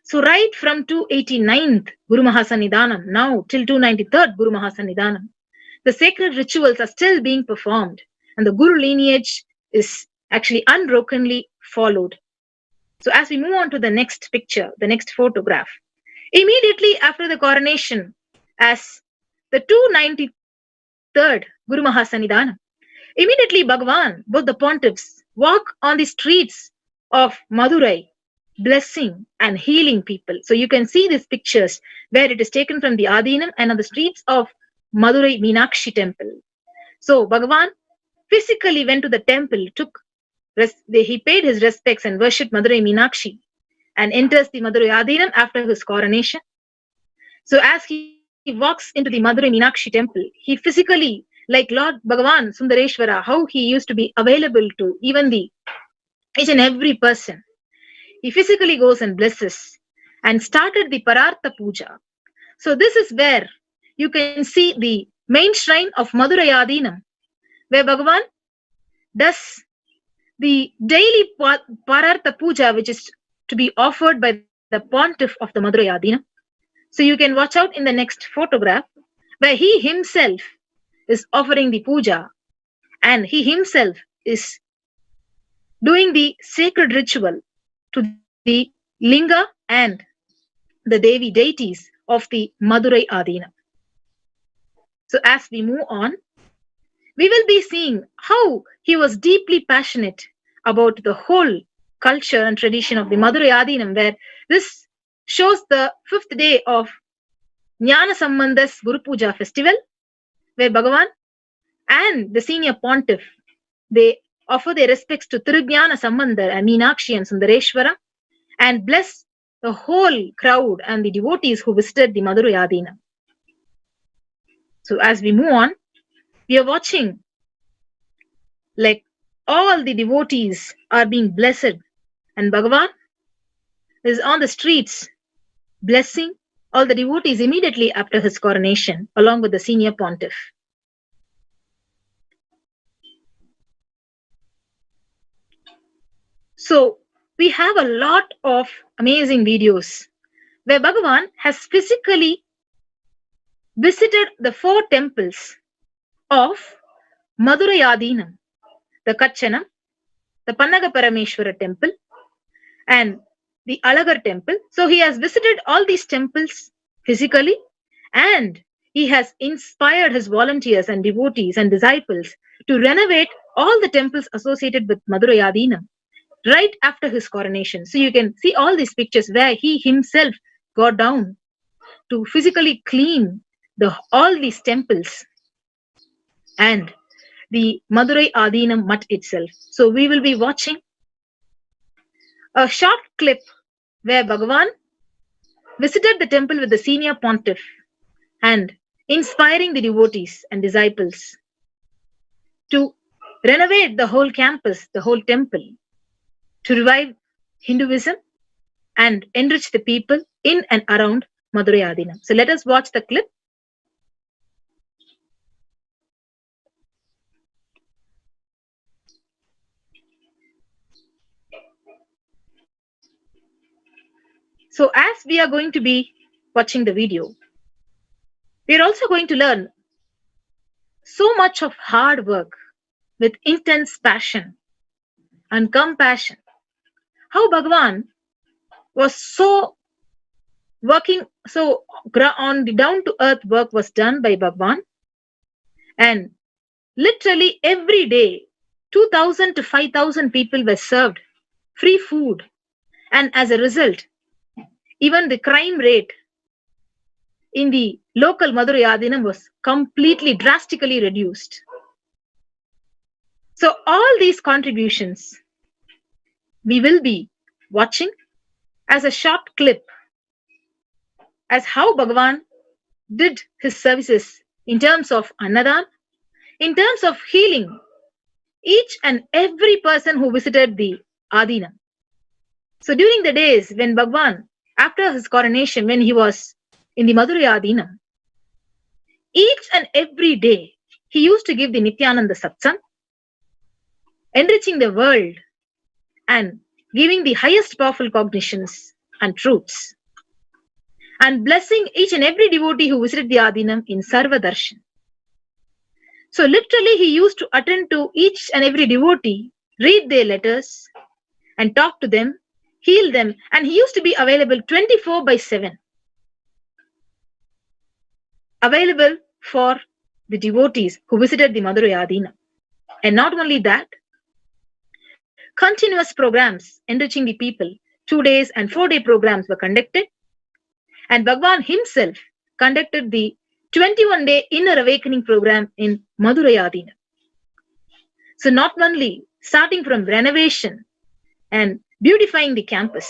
So right from 289th Guru Mahasannidhanam now till 293rd Guru Mahasannidhanam, the sacred rituals are still being performed and the Guru lineage is actually unbrokenly followed. So as we move on to the next picture, the next photograph, immediately after the coronation as the 293rd Guru Mahasannidhanam, immediately Bhagavan, both the pontiffs, walk on the streets of Madurai, blessing and healing people. So you can see these pictures where it is taken from the Adinam and on the streets of Madurai Meenakshi temple. So Bhagavan physically went to the temple, he paid his respects and worshipped Madurai Meenakshi and enters the Madurai Adinam after his coronation. So as he walks into the Madurai Meenakshi temple, he physically, like Lord Bhagavan Sundareshwara, how he used to be available to even each and every person, he physically goes and blesses and started the Parartha Puja. So this is where you can see the main shrine of Madurai Adinam, where Bhagavan does the daily Parartha Puja, which is to be offered by the Pontiff of the Madurai Adinam. So you can watch out in the next photograph where he himself is offering the puja and he himself is doing the sacred ritual to the Linga and the Devi deities of the Madurai Adinam. So as we move on, we will be seeing how he was deeply passionate about the whole culture and tradition of the Madurai Adinam, where this shows the 5th day of Jnana Sambandha's Guru Puja festival, where Bhagavan and the senior pontiff, they offer their respects to Tirujnana Sambandhar and Meenakshi and Sundareshwara and bless the whole crowd and the devotees who visited the Madurai Adinam. So as we move on, we are watching like all the devotees are being blessed and Bhagavan is on the streets blessing all the devotees immediately after his coronation along with the senior pontiff. So we have a lot of amazing videos where Bhagavan has physically visited the 4 temples of Madurai Adinam, the Kachanam, the Pannaga Parameshwara temple and the Alagar temple. So he has visited all these temples physically and he has inspired his volunteers and devotees and disciples to renovate all the temples associated with Madurai Adinam right after his coronation. So you can see all these pictures where he himself got down to physically clean all these temples and the Madurai Adinam Mutt itself. So we will be watching a short clip where Bhagavan visited the temple with the senior pontiff and inspiring the devotees and disciples to renovate the whole campus, the whole temple, to revive Hinduism and enrich the people in and around Madurai Adinam. So let us watch the clip. So as we are going to be watching the video, we are also going to learn so much of hard work with intense passion and compassion. How Bhagavan was so working, so on the down to earth work was done by Bhagavan, and literally every day 2,000 to 5,000 people were served free food, and as a result, even the crime rate in the local Madurai Adinam was completely drastically reduced. So all these contributions we will be watching as a short clip as how Bhagavan did his services in terms of Annadan, in terms of healing each and every person who visited the Adinam. So during the days when Bhagavan, after his coronation, when he was in the Madurai Adinam, each and every day he used to give the Nithyananda Satsang, enriching the world and giving the highest powerful cognitions and truths, and blessing each and every devotee who visited the Adinam in Sarva Darshan. So literally he used to attend to each and every devotee, read their letters and talk to them, heal them, and he used to be available 24/7. Available for the devotees who visited the Madurai Adinam. And not only that, continuous programs enriching the people, 2 days and 4-day programs were conducted, and Bhagavan himself conducted the 21-day inner awakening program in Madurai Adinam. So not only starting from renovation and beautifying the campus,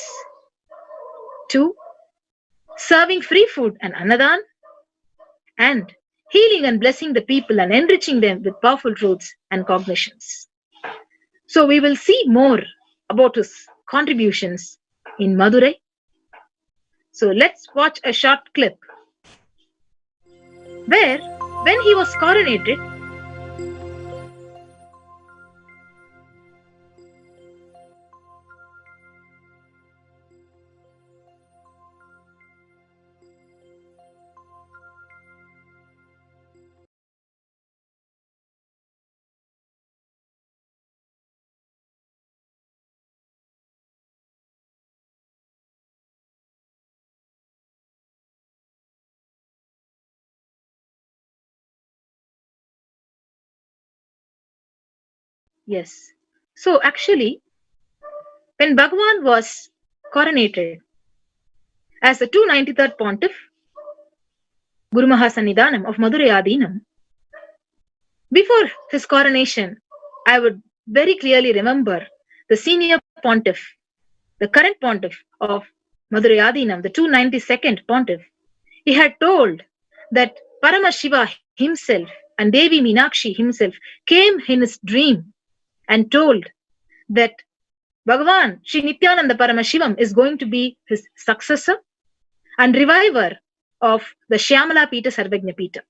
to serving free food and Annadan, and healing and blessing the people and enriching them with powerful truths and cognitions. So we will see more about his contributions in Madurai. So let's watch a short clip where, when he was coronated, yes. So actually, when Bhagavan was coronated as the 293rd Pontiff, Guru Mahasannidhanam of Madurai Adinam, before his coronation, I would very clearly remember the senior Pontiff, the current Pontiff of Madurai Adinam, the 292nd Pontiff. He had told that Paramashiva himself and Devi Meenakshi himself came in his dream and told that Bhagavan Sri Nithyananda Paramashivam is going to be his successor and reviver of the Shyamala Pita Sarvajna Pita.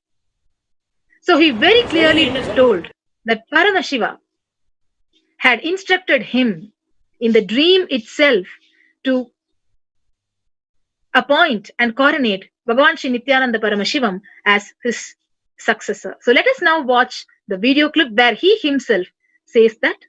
So he very clearly told that Paramashiva had instructed him in the dream itself to appoint and coronate Bhagavan Sri Nithyananda Paramashivam as his successor. So let us now watch the video clip where he himself says that.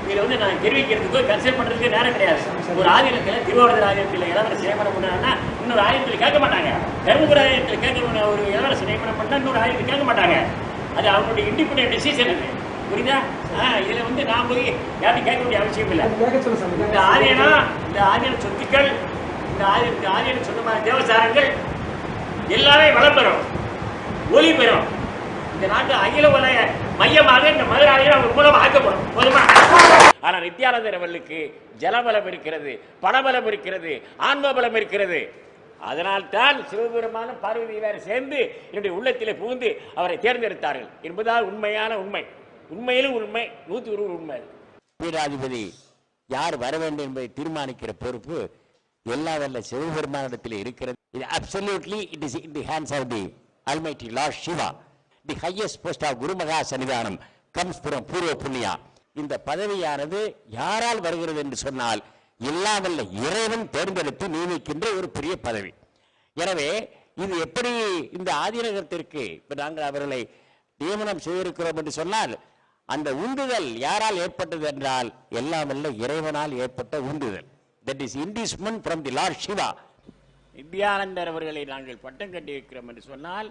இதில் நான் தெரிவிக்கிறதுக்கோ consult பண்ணுறதுக்கு நேரம் கிடையாது. ஒரு ஆதீனத்தில் திருவாவூர் ஆதீனத்தில் இளவரச நியமனம் பண்ணாங்கன்னா இன்னொரு ஆதீனத்தில் கேட்க மாட்டாங்க. தர்மபுரி ஆதீனத்தில் கேட்கணும், ஒரு இளவரச நியமனம் பண்ணால் இன்னொரு ஆதீனத்தில் கேட்க மாட்டாங்க. அது அவங்களுடைய இண்டிபெண்டன்ட் டிசிஷன். அது புரியுதா? இதில் நான் போய் யாரும் கேட்க வேண்டிய அவசியம் இல்லை. இந்த ஆதீன சொத்துக்கள், இந்த ஆதீன சொந்தமான தேவசாரங்கள் எல்லாமே வளம் பெறும், ஒளி பெறும். இந்த நாட்டு அகில உலக மையமாக இந்த மதுராலயம் அவர் மூலம் ஆக்கப்படும். போதுமா? ஆனால் நித்யானந்தர் அவர்களுக்கு ஜலபலம் இருக்கிறது, பணபலம் இருக்கிறது, ஆன்மபலம் இருக்கிறது. அதனால்தான் சிவபெருமான பார்வதியார் சேர்ந்து என்னுடைய உள்ளத்திலே புகுந்து அவரை தேர்ந்தெடுத்தார்கள் என்பதால் உண்மையான உண்மை. உண்மையிலும் உண்மை, 120 உண்மை. பீடாதிபதி யார் வர வேண்டும் என்பதை தீர்மானிக்கிற பொறுப்பு எல்லா வல்ல சிவபெருமானிடத்தில் இருக்கிறது. இது absolutely it is in the hands of the almighty lord Shiva. The highest post of Guru Mahasannidhanam comes from பூர்வ புண்ணியா. இந்த பதவியானது யாரால் வருகிறது என்று சொன்னால் இல்லாமல் இறைவன் தேர்ந்தெடுத்து நியமிக்கின்ற ஒரு பெரிய பதவி. எனவே இது எப்படி இந்த ஆதீனகத்திற்கு இப்ப நாங்கள் அவர்களை நியமனம் செய்திருக்கிறோம் என்று சொன்னால் அந்த உந்துதல் யாரால் ஏற்பட்டது என்றால் எல்லாம் வல்ல இறைவனால் ஏற்பட்ட உந்துதல். That is inducement from the lord Shiva. நித்யானந்தர் அவர்களை நாங்கள் பட்டம் கட்டியிருக்கிறோம் என்று சொன்னால்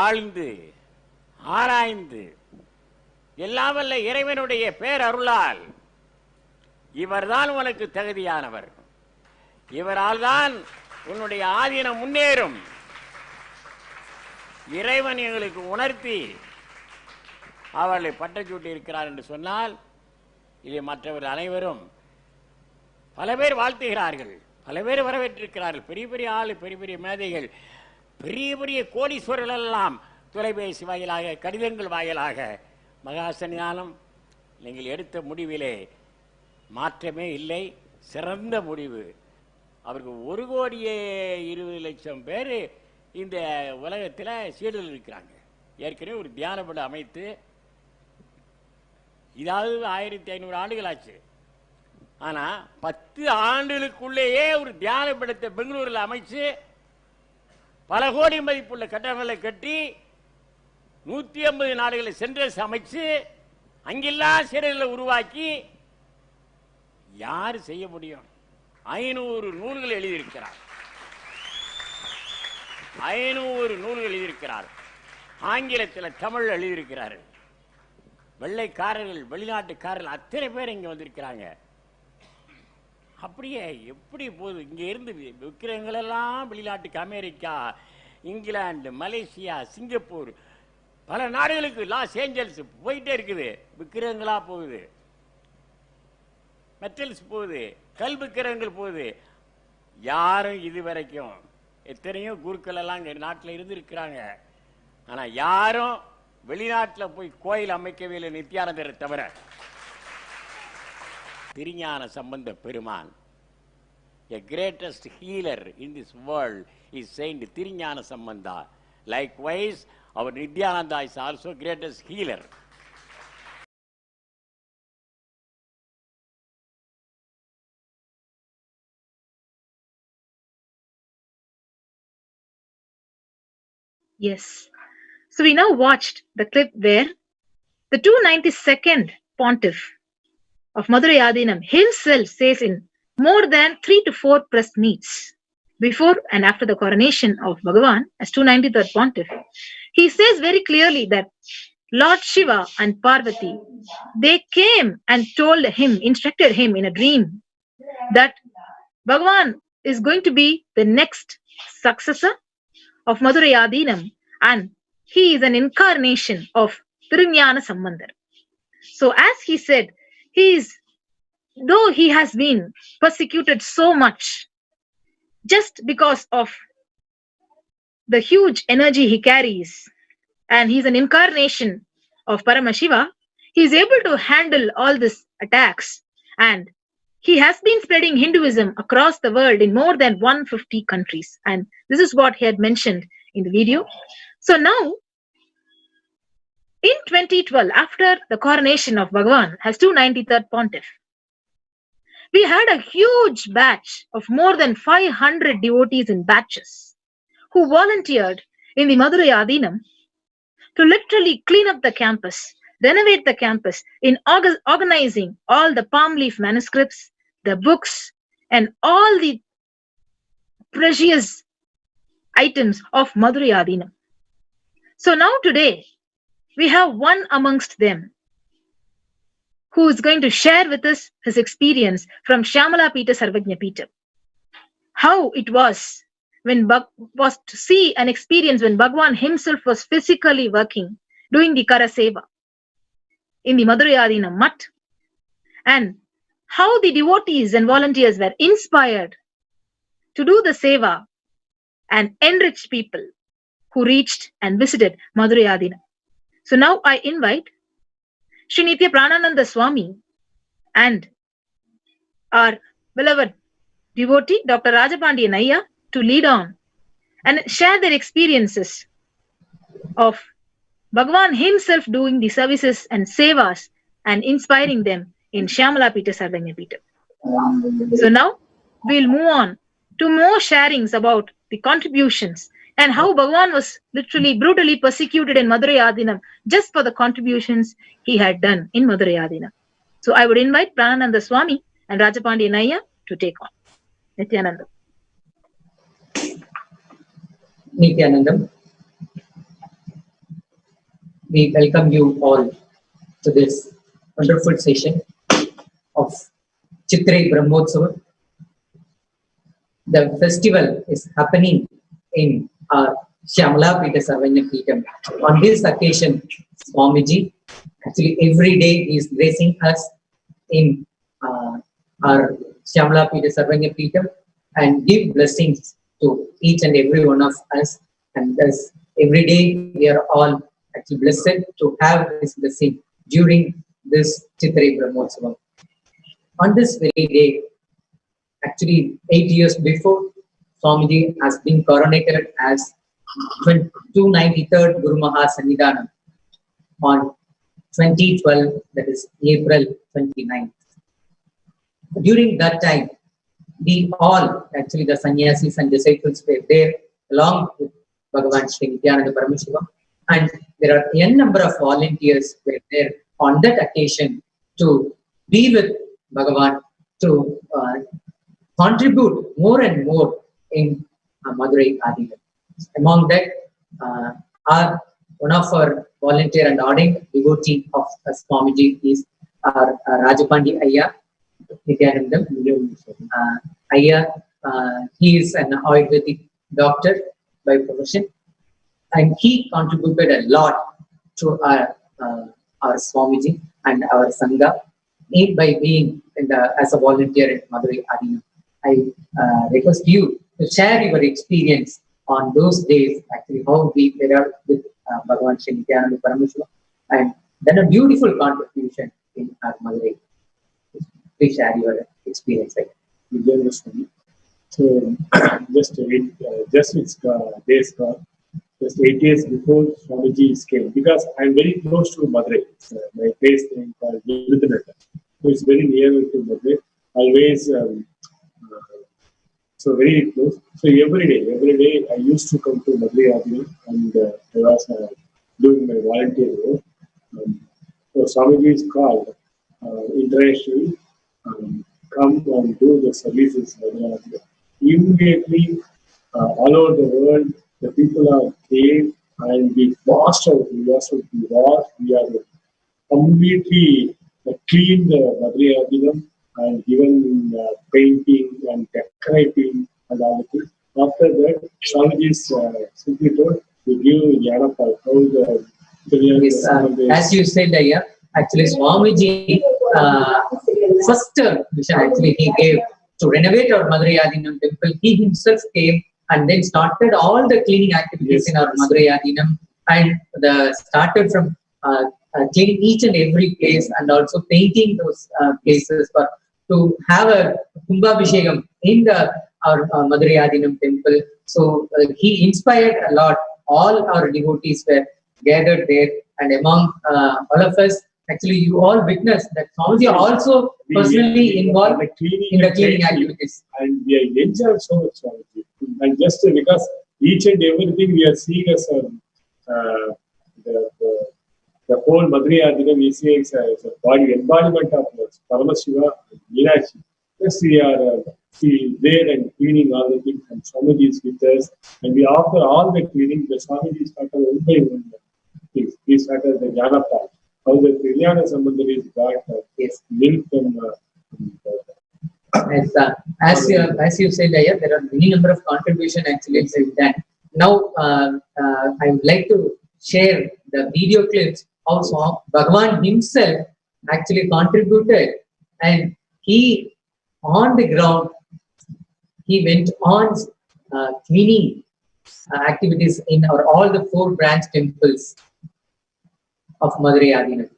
ஆழ்ந்து ஆராய்ந்து எல்லாம் வல்ல இறைவனுடைய பேரருளால் இவர்தான் உனக்கு தகுதியானவர், இவரால் தான் உன்னுடைய ஆதீனம் முன்னேறும், இறைவன் எங்களுக்கு உணர்த்தி அவர்களை பட்டச்சூட்டி இருக்கிறார் என்று சொன்னால் இதை மற்றவர் அனைவரும் பல பேர் வாழ்த்துகிறார்கள், பல பேர் வரவேற்றிருக்கிறார்கள். பெரிய பெரிய ஆளு, பெரிய பெரிய மேதைகள், பெரிய பெரிய கோடீஸ்வரர்கள் எல்லாம் தொலைபேசி வாயிலாக கடிதங்கள் வாயிலாக மகாசன்னிதானம் நீங்கள் எடுத்த முடிவிலே மாற்றமே இல்லை, சிறந்த முடிவு. அவருக்கு 1,20,00,000 பேர் இந்த உலகத்தில் சீடர்கள் இருக்கிறாங்க. ஏற்கனவே ஒரு தியானப்படம் அமைத்து இதாவது 1500 ஆண்டுகள் ஆச்சு. ஆனால் 10 ஆண்டுகளுக்குள்ளேயே ஒரு தியானப்படத்தை பெங்களூரில் அமைச்சு பல கோடி மதிப்புள்ள கட்டடங்களை கட்டி 150 நாடுகளை சென்டர்ஸ் அமைச்சு அங்கெல்லாம் சீடர்களை உருவாக்கி யார் செய்ய முடியும்? 500 நூல்கள் எழுதியிருக்கிறார், 500 நூல்கள் எழுதியிருக்கிறார். ஆங்கிலத்தில் தமிழ் எழுதியிருக்கிறார். வெள்ளைக்காரர்கள், வெளிநாட்டுக்காரர்கள் அத்தனை பேர் இங்கே வந்திருக்கிறாங்க. அப்படியே எப்படி போகுது? இங்கே இருந்து விக்கிரகங்களெல்லாம் வெளிநாட்டுக்கு அமெரிக்கா, இங்கிலாந்து, மலேசியா, சிங்கப்பூர், பல நாடுகளுக்கு, லாஸ் ஏஞ்சல்ஸ் போயிட்டே இருக்குது. விக்கிரகங்களா போகுது, மெட்டல்ஸ் போகுது, கல் விக்கிரகங்கள் போகுது. யாரும் இதுவரைக்கும் எத்தனையோ குருக்கள் எல்லாம் இங்கே நாட்டில் இருந்திருக்கிறாங்க. ஆனால் யாரும் வெளிநாட்டில் போய் கோயில் அமைக்கவே இல்லை நித்யானந்தரை தவிர. திருஞான சம்பந்த பெருமான், a greatest healer in this world is Saint Tirunjana Sambandha. Likewise, our Nithyananda is also greatest healer. Yes. So we now watched the clip where the 292nd Pontiff of Madurai Adinam himself says in more than 3 to 4 press meets before and after the coronation of Bhagavan as 293rd Pontiff, he says very clearly that Lord Shiva and Parvati, they came and told him, instructed him in a dream that Bhagavan is going to be the next successor of Madurai Adinam and he is an incarnation of Tirunjana Sambandhar. So as he said, though he has been persecuted so much just because of the huge energy he carries, and he's an incarnation of Paramashiva, he is able to handle all these attacks, and he has been spreading Hinduism across the world in more than 150 countries. And this is what he had mentioned in the video. So now, in 2012, after the coronation of Bhagavan as 293rd Pontiff, we had a huge batch of more than 500 devotees in batches who volunteered in the Madurai Adinam to literally clean up the campus, renovate the campus, in organizing all the palm leaf manuscripts, the books, and all the precious items of Madurai Adinam. So now today, we have one amongst them who is going to share with us his experience from Shyamala Pita Sarvajna Pita. How it was to see an experience when Bhagavan himself was physically working, doing the Karaseva in the Madurai Adinam Mutt, and how the devotees and volunteers were inspired to do the Seva and enrich people who reached and visited Madurai Adinam. So now I invite Sri Nithya Pranananda Swami and our beloved devotee Dr. Rajapandian Ayya to lead on and share their experiences of Bhagavan himself doing the services and sevas and inspiring them in Shyamala Pita Sarvanya Pita. So now we'll move on to more sharings about the contributions and how Bhagavan was literally brutally persecuted in Madurai Adinam just for the contributions he had done in Madurai Adinam. So I would invite Pranananda Swami and Rajapandi Naya to take on. Nithyananda. Nithyanandam, we welcome you all to this wonderful session of Chitre Brahmotsava. The festival is happening in our Shyamala Pita Sarvanya Pitam. On this occasion, Swamiji, actually every day he is gracing us in our Shyamala Pita Sarvanya Pitam and give blessings to each and every one of us. And thus, every day we are all actually blessed to have this blessing during this Chitre Brahmotsava. On this very day, actually 8 years before, Swamiji has been coronated as 293rd Guru Mahasannidhanam on 2012, that is April 29th. During that time, we all, actually the sannyasis and disciples were there along with Bhagavan Sri Nithyananda Paramashivam, and there are n number of volunteers were there on that occasion to be with Bhagavan, to contribute more and more in Madurai Adinam. Among that, one of our volunteer and ordained devotee of Swamiji is our Rajapandi Ayya, Nithyanandam. Ayya, he is an Ayurvedic doctor by profession, and he contributed a lot to our Swamiji and our Sangha by being as a volunteer at Madurai Adinam. I request you to share your experience on those days, actually how we were with Bhagavan Sri Nithyananda Paramashiva and done a beautiful contribution in our Madurai. Please share your experience. So just it's days gone, just 8 years before Swamiji came, because I'm very close to Madurai. My place name called Revered. So it's very near to Madurai. Always, so very close. So every day I used to come to Madurai Adinam, and I was doing my volunteer work. So Swamiji is called internationally, come and do the services. Immediately, all over the world, the people are came and we washed out. We are completely cleaned the Madurai Adinam and given painting and decorating and all the things. After that, Swamiji simply told to give Yanapal, how the yes, as you said, actually Swamiji first mission actually he gave to renovate our Madurai Adinam temple. He himself came and then started all the cleaning activities in our Madurai Adinam, and started from cleaning each and every place and also painting those places to have a Kumbhabhishekam in our Madurai Adinam temple. So he inspired a lot. All our devotees were gathered there, and among all of us, actually you all witnessed that Swamiji also personally involved in the cleaning activities. And we enjoyed so much Swamiji. And just because each and everything we are seeing as the whole Madurai Adinam we see as a body embodiment of Paramashiva and Meenakshi. Yes, we are there and cleaning all the things, and Swamiji is with us. And we after all the cleaning, the Swamiji started one by one things. He started the Jnana part. How the Trilyana Sambandhari is got milk from as you said, there are many number of contributions actually done. Now, I would like to share the video clips also. Bhagavan himself actually contributed, and he on the ground, he went on cleaning activities in all the 4 branch temples of Madurai Adinam.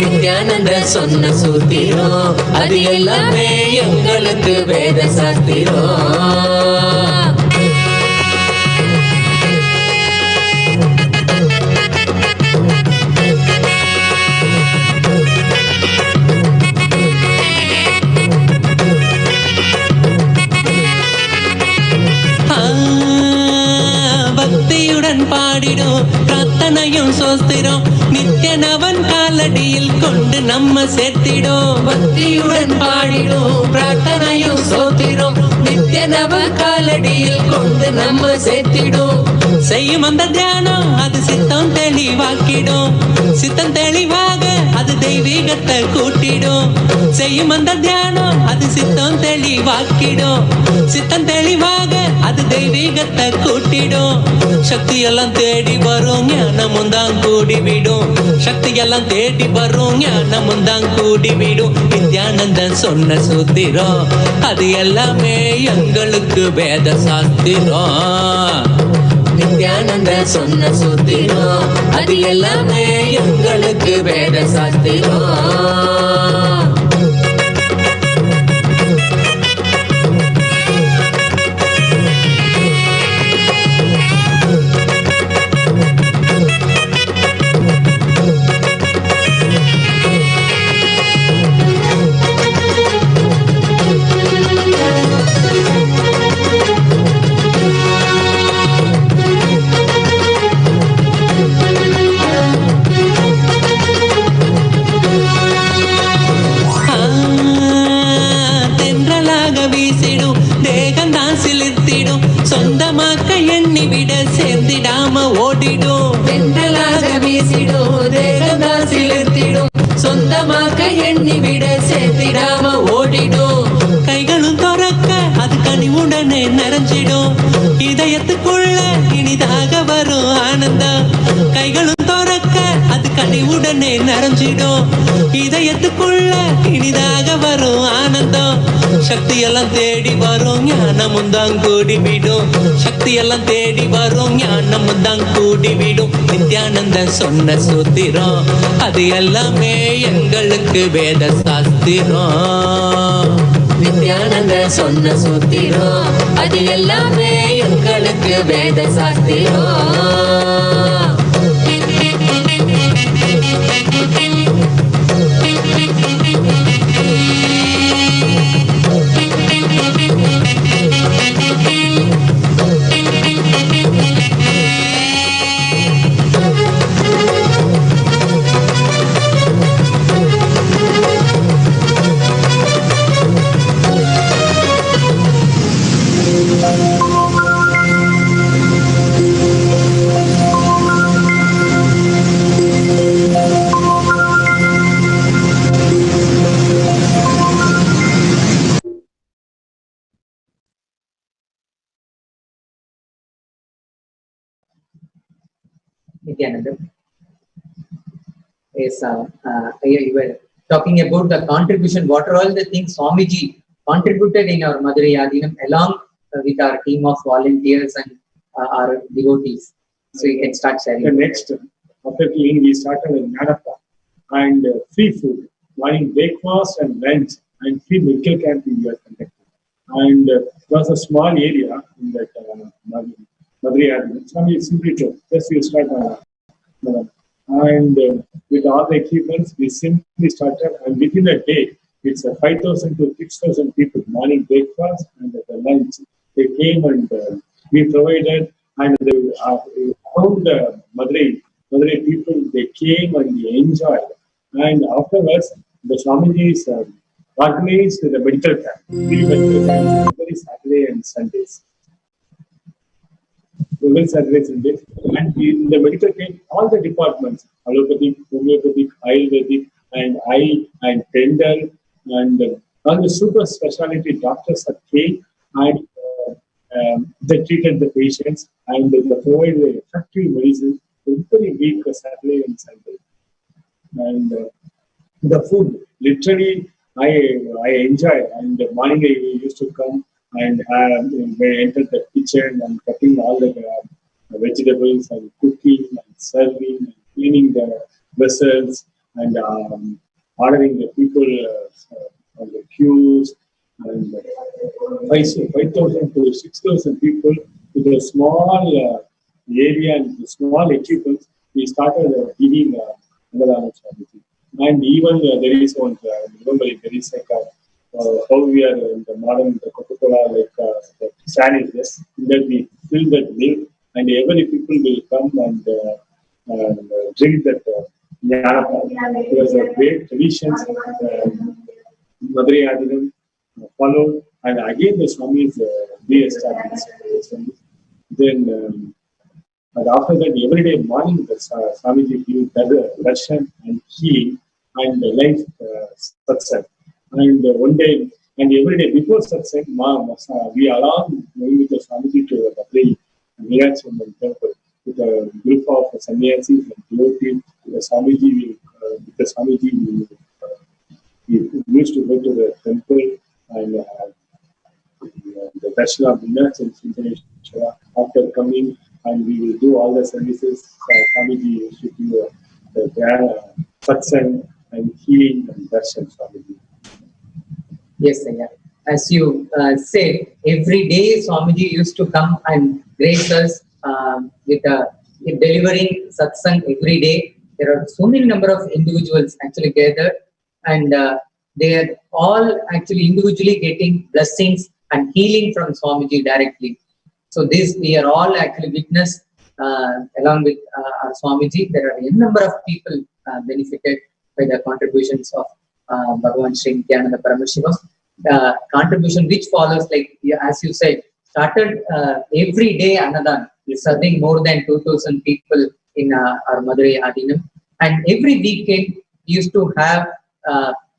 Nityananda சொன்ன சூத்திரம் அது எல்லாமே எங்களுக்கு வேத சாஸ்திரம். பக்தியுடன் பாடிடும் பிரார்த்தனையும் சோஸ்திரம் நித்யனவன் காலடியில் கொண்டு நம்ம சேர்த்திடும். பக்தியுடன் பாடிடும் பிரார்த்தனையும் சோத்திரம் நித்யனவன் காலடியில் கொண்டு நம்ம சேர்த்திடும். செய்யும் அந்த தியானம் அது சித்தம் தெளிவாக்கிடும். சித்தம் தெளிவாக அது தெய்வீகத்தை கூட்டிடும். செய்யும் அந்த தியானம் அது சித்தம் தெளிவாக்கிடும். சித்தம் தெளிவாக அது தெய்வீகத்தை கூட்டிடும். சக்தி எல்லாம் தேடி வரும் ஞானமும் தான் கூடிவிடும். சக்தி எல்லாம் தேடி வரும் ஞானமும் தான் கூடிவிடும். நித்யானந்தன் சொன்ன சூத்திரம் அது எல்லாமே எங்களுக்கு வேத சாஸ்திரம். நித்யானந்த சொன்ன சூத்திரம் அது எல்லாமே எங்களுக்கு வேத சாஸ்திரம். சொந்தமாக்க எண்ணி விட சேர்ந்திடாம ஓடிடும். தென்றலாக வீசிடும் தேகந்தா சிலிர்த்திடும். சொந்தமாக்க எண்ணி விட சேர்த்திடாம ஓடிடும். கைகளும் துறக்க அது கனிவுடனே நிறைஞ்சிடும். இதயத்துக்குள்ள இனிதாக வரும் ஆனந்தம். கைகளும் துறக்க அது கனிவுடனே நிறைஞ்சிடும். இதயத்துக்குள்ள இனிதாக வரும் ஆனந்தம். சக்தி எல்லாம் தேடி வரும் ஞானமும் தான் கூடிவிடும். சக்தி எல்லாம் தேடி வரும் ஞானமும் தான் கூடிவிடும். நித்யானந்த சொன்ன சூத்திரம் அது எல்லாமே எங்களுக்கு வேத சாஸ்திரம். நித்யானந்த சொன்ன சூத்திரம் அது எல்லாமே எங்களுக்கு வேத சாஸ்திரம். Nithyananda. Yes, you were talking about the contribution, what are all the things Swamiji contributed in our Madurai Adinam along with our team of volunteers and our devotees. So you can start sharing. The next, after cleaning, we started with Nadapa and free food, morning breakfast and lunch, and free medical camp we were conducting. And it was a small area in that Madurai Adinam. Swami simply told, just we start and with all the equipments, we simply started, and within a day, it's 5,000 to 6,000 people, morning breakfast and the lunch. They came and we provided, and around the Madurai people, they came and they enjoyed. And afterwards, the Swamiji's organized the medical camp, free medical camp, every Saturday and Sundays. Every Saturday, Sunday, and in the medical camp, all the departments, allopathic, homeopathic, Ayurvedic, and eye and dental, and all the super specialty doctors that came and they treated the patients and they provided effective medicine every week, Saturday and Sunday. And the food, literally, I enjoy. And the morning I used to come and we entered the kitchen and cutting all the vegetables and cooking and serving and cleaning the vessels and ordering the people on the queues, and 5,000 to 6,000 people with a small area and small equipment. We started giving Annadana Swamiji. And even there is one, remember, there is like how we are in the modern Coca-Cola, like the stand is there, that we fill that milk, and every people will come and drink that Jnana. It was a great traditions. Madhuri Adinam followed, and again the Swamis re-established. Then, and after that, every day morning, the Swamiji gives darshan and healing and life satsang. And one day, and every day before satsang, we along going with the Swamiji to the Nithyananda temple with a group of sannyasis and devotees. The Swamiji we used to go to the temple and the darshan of Vinayaka and Sundareswara. After coming, and we will do all the services. Swamiji used to do the satsang and healing and darshan. Swamiji. Yes, Sanya. As you said, every day Swamiji used to come and grace us with delivering satsang every day. There are so many number of individuals actually gathered, and they are all actually individually getting blessings and healing from Swamiji directly. So this we are all actually witness along with our Swamiji. There are a number of people benefited by the contributions of Bhagavan Sri Nithyananda Paramashivam. Contribution which follows, like as you said, started every day Annadan, serving more than 2,000 people in our Madurai Adinam, and every weekend we used to have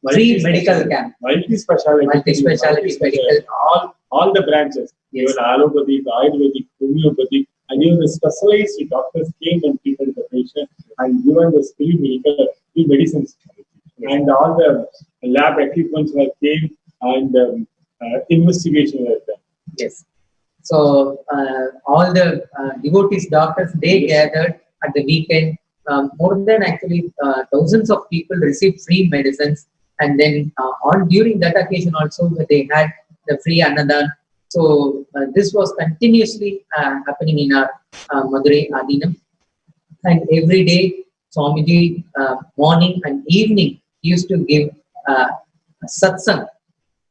free medical camp, multi-speciality medical, all the branches, even allopathic, Ayurvedic, homeopathic, and even the specialized doctors came and treated the patient and given the free medicines, and all the lab equipments were came and investigation was done. Yes. So all the devotees, doctors, they gathered at the weekend. More than actually thousands of people received free medicines, and then on during that occasion also they had the free Annadan. So this was continuously happening in our Madurai Adinam, and every day Swamiji morning and evening used to give satsang.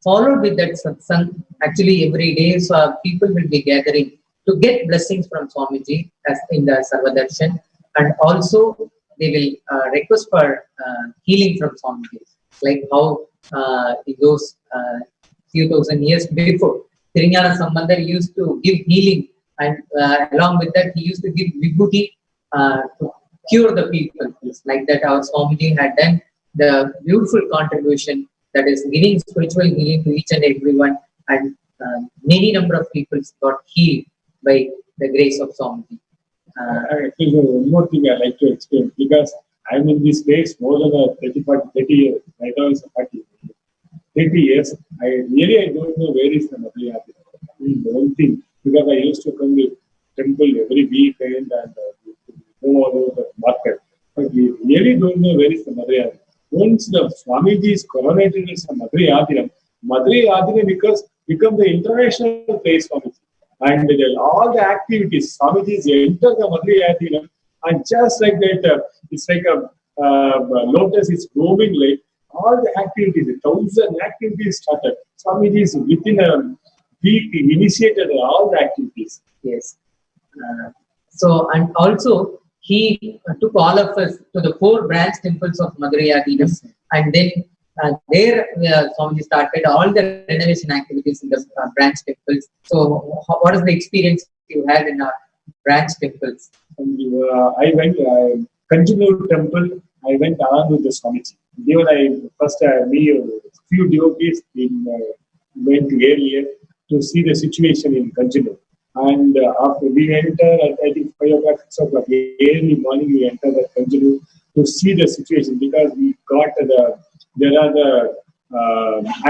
Followed with that satsang, actually every day so people will be gathering to get blessings from Swamiji as in the Sarvadarshan, and also they will request for healing from Swamiji, like how in those few thousand years before, Trinyana Sambandar used to give healing, and along with that he used to give vibhuti to cure the people. Like that our Swamiji had done the beautiful contribution, that is giving spiritual healing to each and everyone, and many number of people got healed by the grace of Swamiji. I think one more thing I like to explain, because I'm in this space more than 30 years. Right now it's 30 years. I don't know where is the Madurai Adinam. One thing, because I used to come to temple every weekend and go all over the market. But we really don't know where is the Madurai Adinam. Once the Swamiji is coronated as a Madurai Adinam become the international place Swamiji. And all the activities, Swamiji enter the Madurai Adinam, and just like that, it's like a lotus is blooming, like all the activities, 1,000 activities started. Swamiji is within a week initiated all the activities. Yes. So, and also he took all of us to the 4 branch temples of Madurai Adinam, and then there Swamiji started all the renovation activities in the branch temples. So what is the experience you had in our branch temples? I went Kanjuru temple. I went along with the Swamiji. There I first few devotees went earlier to see the situation in Kanjuru. And after we enter at I think 5 o'clock, 6 o'clock, early morning we enter the Kanjuru to see the situation, because we got there are the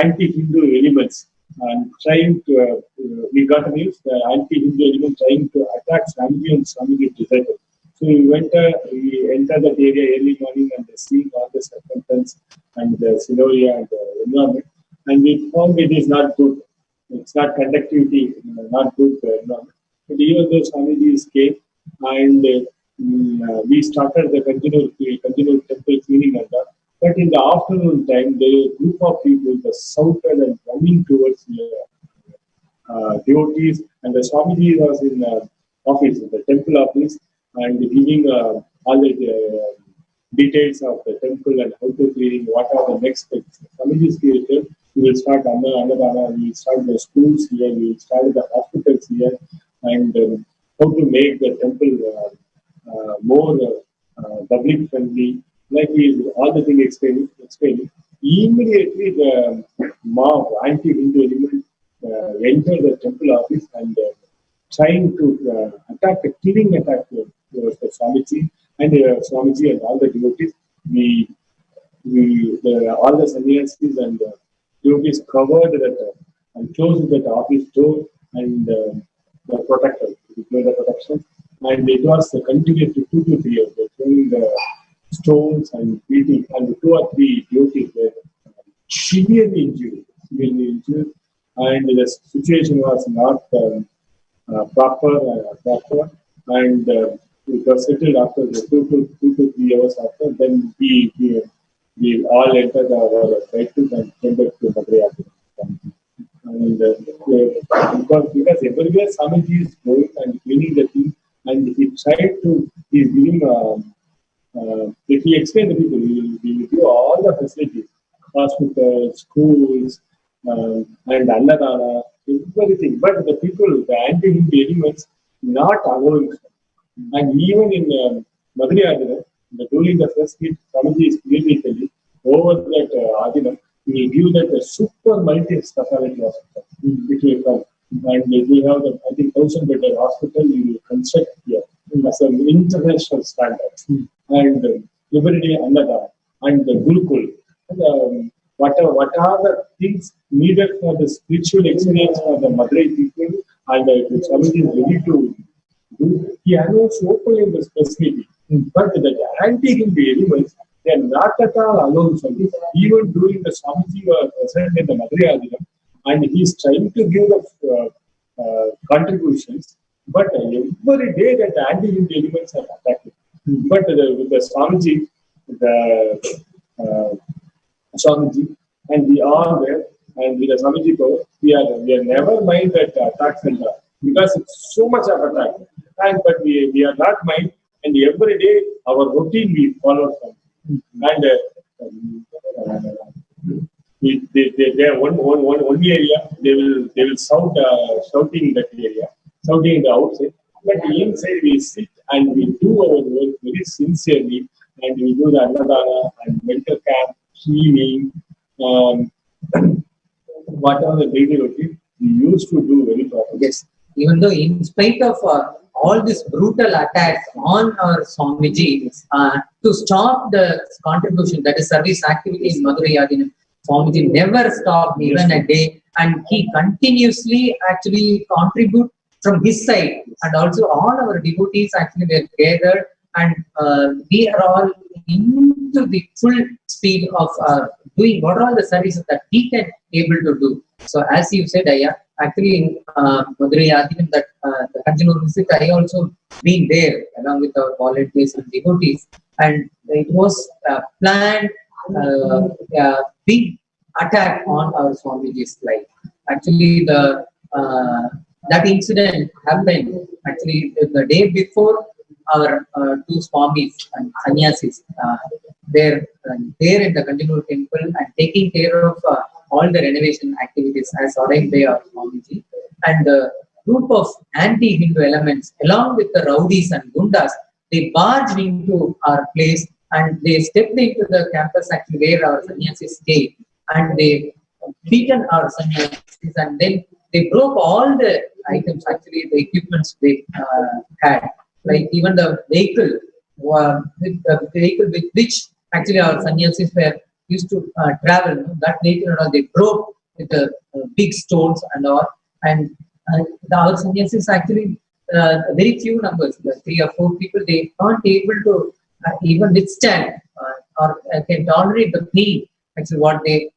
anti-Hindu elements and trying to we got the news the anti-Hindu element trying to attack Swamiji and Swamiji deserted. So we enter that area early morning and seeing all the circumstance and the scenario and the environment, and we found it is not good. It's not conductivity, not good environment. But even though Swamiji's came and we started the continued temple cleaning and that. But in the afternoon time, the group of people shouted and running towards the devotees, and the Swamiji was in office, in the temple office, and giving all the details of the temple and how to clean, what are the next steps. Swamiji stated, we will start Annadana, we will start the schools here, we will start the hospitals here, and how to make the temple more public friendly, like all the things explaining. Immediately the mob, anti-Hindu element entered the temple office and trying to attack, a killing attack towards the Swamiji and all the devotees. All the sannyasis and devotees covered that and closed that office door and the protector, the protection. And it was continued to 2 to 3 years. They throwing the stones and beating, and 2 or 3 devotees were severely injured. And the situation was not proper, and it was settled after the 2 to 3 hours after. Then we all entered our vehicles and came back to Madurai. And because everywhere Swamiji is going and cleaning the thing, and he tried to, he's giving, if he explained to people, we will give all the facilities, hospitals, schools, and Annadana, everything. But the people, the anti-Hindu elements, not allowing. And even in Madurai, during the first hit, Swamiji is clearly telling over that Adinam, we give that a super multi-speciality hospital. It will come. And we have the, I think, 1,000-bedded hospital we will construct here as an international standard. And every day Annadana and the Gurukul. And, what are the things needed for the spiritual experience for the Madurai people, and Swamiji is ready to do. He announced openly in this facility. But the anti-Hindu elements, they are not at all allowed. Even during the Swamiji was present in the Madurai Adinam, and he is trying to give the contributions, but every day that the anti-Hindu elements are attacking. But with the Swamiji, Swamiji, and we are there, and with the Swamiji power, we are never mind that attacks and because it's so much of attack. And but we are not mind, and every day our routine we follow from. And they are one area, they will shouting in that area, shouting in the outside. But inside we sit and we do our work very sincerely, and we do the Annadana and mental camp, healing, whatever the daily routine we used to do very properly. Yes, even though in spite of all this brutal attacks on our Swamiji, to stop the contribution, that is service activity in Madurai Adinam, Swamiji never stopped even a day, and he continuously actually contribute from his side, and also all our devotees actually were gathered, and we are all into the full speed of doing what are all the services that we can able to do. So as you said, Aya, actually in Madurai Adinam, that the continual visit, I also been there along with our volunteers and devotees, and it was planned big attack on our Swamiji's life. Actually, the that incident happened actually the day before our 2 Swamis and Sannyasis. They're there in the continual temple and taking care of all the renovation activities as ordained by our Swamiji. And the group of anti-Hindu elements, along with the rowdies and gundas, they barged into our place and they stepped into the campus actually where our sannyasis stayed, and they beaten our sannyasis, and then they broke all the items, actually the equipments they had, like even the vehicle, with which actually our sannyasis were used to travel. That vehicle and all they broke with the big stones and all, and our sannyasis actually very few numbers, 3 or 4 people, they can't able to even withstand or can tolerate the pain, actually what they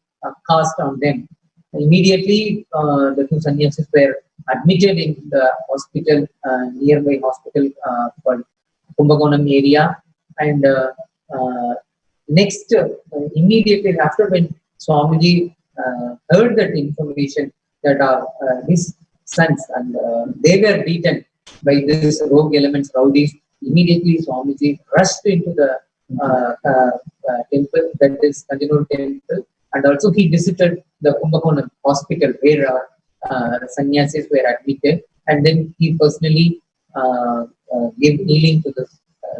cast on them. Immediately, the 2 sannyasis were admitted in the hospital, nearby hospital called Kumbakonam area, and next, immediately after, when Swamiji heard that information that his sons and they were beaten by these rogue elements, rowdies, immediately Swamiji rushed into the temple, that is Kanjanur temple, and also he visited the Kumbakonam hospital where sannyasis were admitted, and then he personally gave healing to the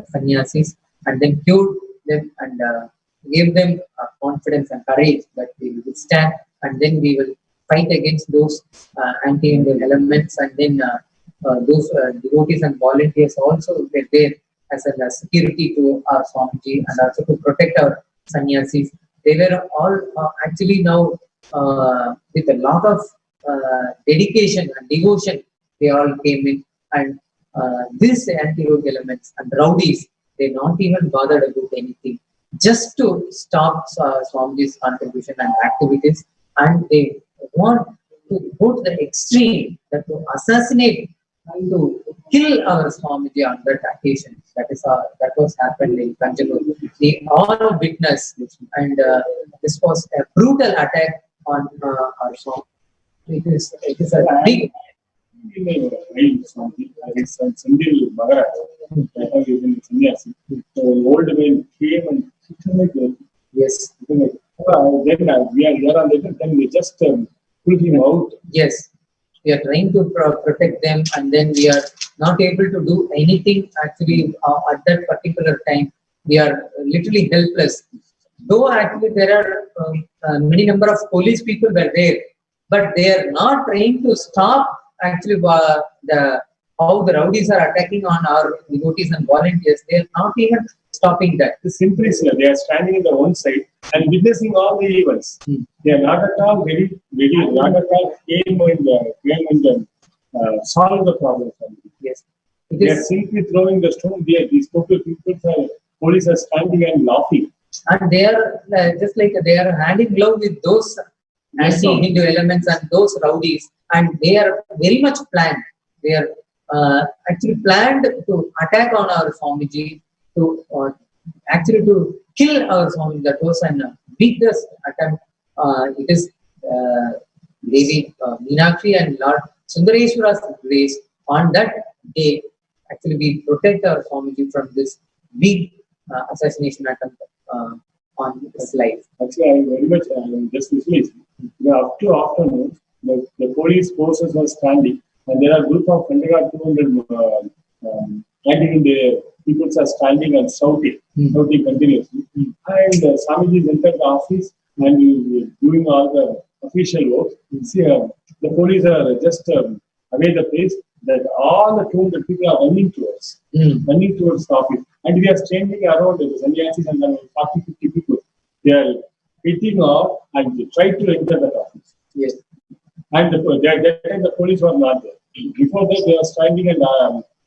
sannyasis, and then cured them and gave them confidence and courage that we will withstand, and then we will fight against those anti-Hindu elements, and then those devotees and volunteers also were there as a security to our Swamiji and also to protect our sannyasis. They were all actually now with a lot of dedication and devotion, they all came in, and these anti-rogue elements and rowdies, they not even bothered about anything, just to stop Swamiji's contribution and activities, and they want to go to the extreme that to assassinate and to kill our Swamiji on that occasion. That was happened in Kanjanur. They all witnessed this, and this was a brutal attack on our Swamiji. It is a big. Old man came and Yes. Then we are here on the then we just pull him out. Yes, we are trying to protect them, and then we are not able to do anything actually at that particular time. We are literally helpless. Though actually there are many number of police people were there, but they are not trying to stop actually how the rowdies are attacking on our devotees and volunteers. They are not even stopping that. Simply, they are standing in their own side and witnessing all the events. They are not at all very, not at all came and solve the problem. Yes. They are simply throwing the stone there. These total people, police are standing and laughing. And they are just like they are hand in glove with those anti-Hindu elements and those rowdies, and they are very much planned. They are actually planned to attack on our Swamiji, to actually to kill our Swamiji. That was an biggest attempt. It is Devi Meenakshi and Lord Sundareshwara's grace on that day. Actually, we protect our Swamiji from this big assassination attempt on his life. Actually, I very much just visualizing. Up to afternoon, the police forces were standing, and there are a group of 100 or 200 anti-Hindu people are standing and shouting continuously. And Swamiji entered the office and doing all the official work. See, the police are just away the place. That all the 200 people are running towards the office, and we are standing around the sannyasis and 40-50 people. They are hitting off and they try to enter that office. Yes. And that time the police were not there. Before that, they are standing and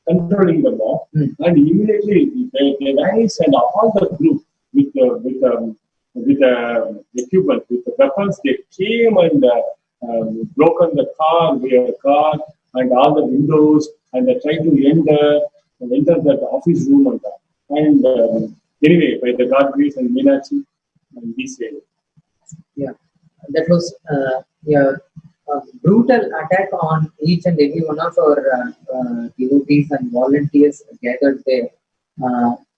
controlling the law, and immediately they rise, and all the group with equipment, with the weapons, they came and broken the car, and all the windows, and they tried to enter that office room and that. And anyway, by the God grace and Meenakshi, and we say, yeah, that was a brutal attack on each and every one of our devotees and volunteers gathered there.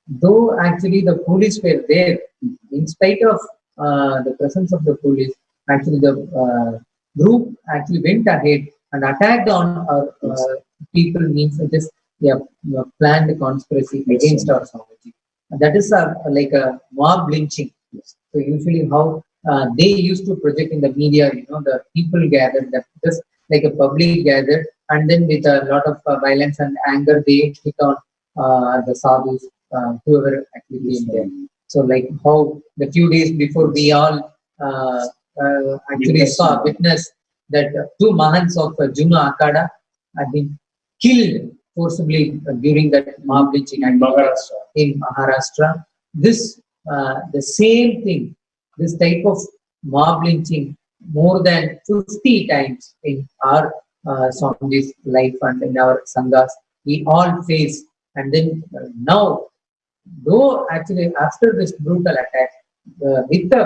Though actually the police were there, in spite of the presence of the police, actually the group actually went ahead and attacked on our people. Means it is planned conspiracy against our Swamiji. That is like a mob lynching. So usually how they used to project in the media, the people gathered, that just like a public gathered, and then with a lot of violence and anger, they hit on the sadhus, whoever actually came there. So like how the few days before we all actually witnessed that 2 Mahants of Juna Akada had been killed forcibly during that mob lynching in Maharashtra. This the same thing, this type of mob lynching more than 50 times in our Swamiji's life and in our sanghas, we all face. And then now, though actually after this brutal attack, with the